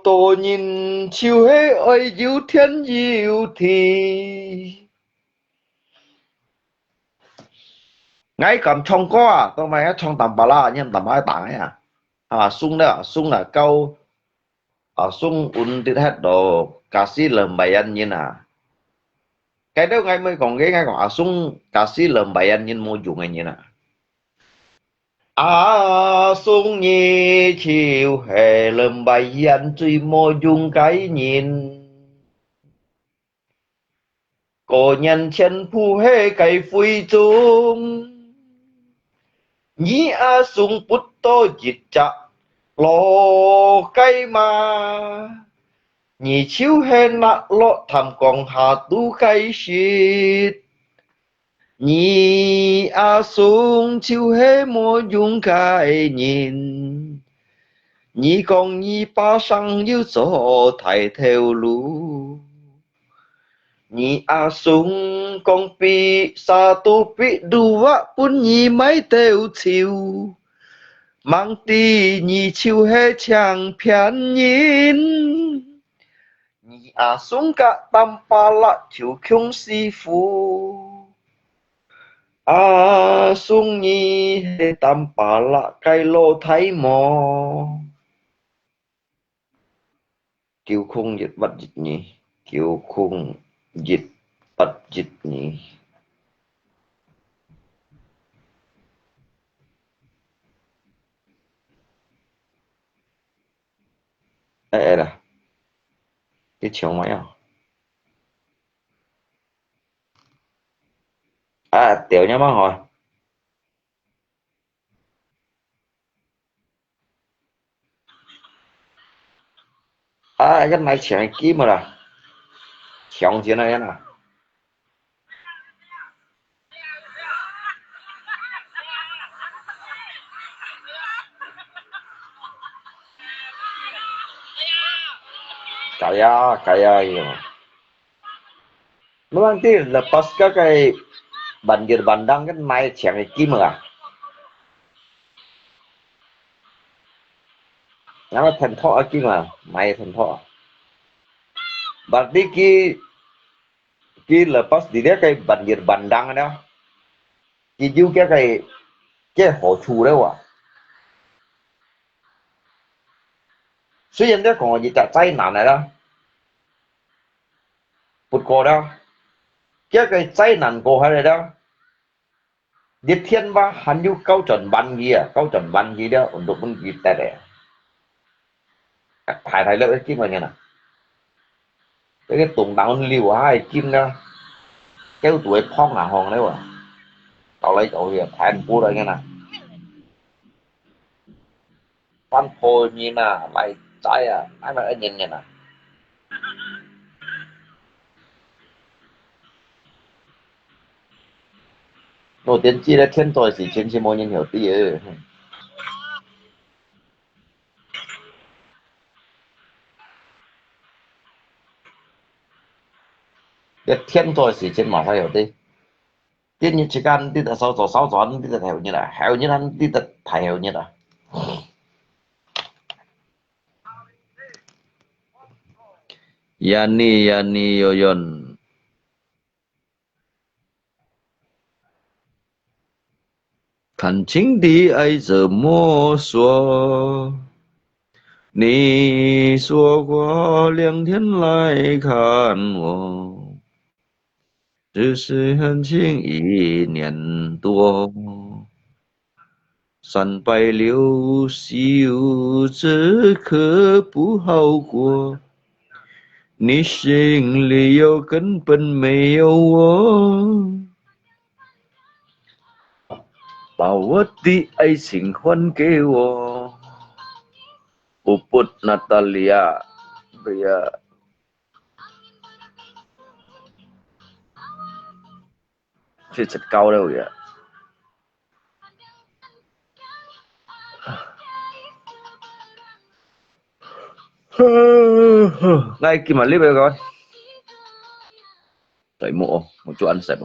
tô nhìn chiều hệ ôi diệu thiên diệu thì. Ngay cầm trong có à, tôi mày trong tầm bà la nhưng tầm ai tặng ấy à. À sung là câu sung un tít hết đồ cá sĩ lầm bày ăn như nào. Cái đó ngay mới còn cái ngay còn sung cá sĩ lầm bày ăn như mô dụng ngay như nào. Sung nhi chiều hè lầm bày ăn truy mô dụng cái nhìn. Cô nhân chân phu hê cái phui chung. Nhi sung bút tô dịch chạ lô cây mà. Nhi chiếu hê nạ lọ thầm còn hà tu cây xịt. Nhi sung chiếu hê mô dung cái nhìn. Nhi còn nhi ba sang yêu số thầy theo lũ. Nhi sung con pi sa tu pi đua bún nhi mấy theo chiều. Mang ti nhi chiều hê chàng phiền nhìn. Nhi sung cả tam pa la chiều kyung si phu. Sung nhi hê tam pa la cây lô thấy mò. Kiều khung dịch vật dịch nhỉ. Kiều khung dịch vật dịch nhỉ. Ê là cái chiều máy à. tiểu nhá bác hỏi. À cái này chuyện kia mà là chuyện gì này nè. Kaya gitu. Memang nanti lepas ke kayak banjir bandang kan naik siang kim lah. Yang thành thọ kim mà, naik thành thọ. Berarti ki lepas dia kayak banjir bandang đó. Ki juga cái hồ chu đấy à.虽然呢講熱就災難嚟啦，不過呢，一個災難過去嚟啦，你天吧還有高準班機啊，高準班機呢，untuk kita deh，太叻啲乜嘢呐？cái tùng đằng liều hai kim đó, kéo tuổi phong là hòn đấy à, tao lấy chỗ gì thành phố đây nghe nè, fan phôi như nè, lại trái à, ai mà nhìn nè. Nổi tiếng chi là thiên tội sĩ trên chi mô nhân hiểu tí ơi. Cái thiên tội sĩ trên mà phải hiểu tí. Tiên như chỉ cần tí ta sao chọn tí ta hiểu như là hiểu như hắn tí ta phải hiểu như là. Yani Yoyon. Cảm情的爱怎么说？你说过2天来看我，只是很轻1年多，360这可不好过，你心里有根本没有我。把我的爱情还给我，Puput Natalia, Bria. Chưa chật cao đâu vậy. Ngay khi mà clip này các bạn. Đợi mộ một chỗ ăn sạch.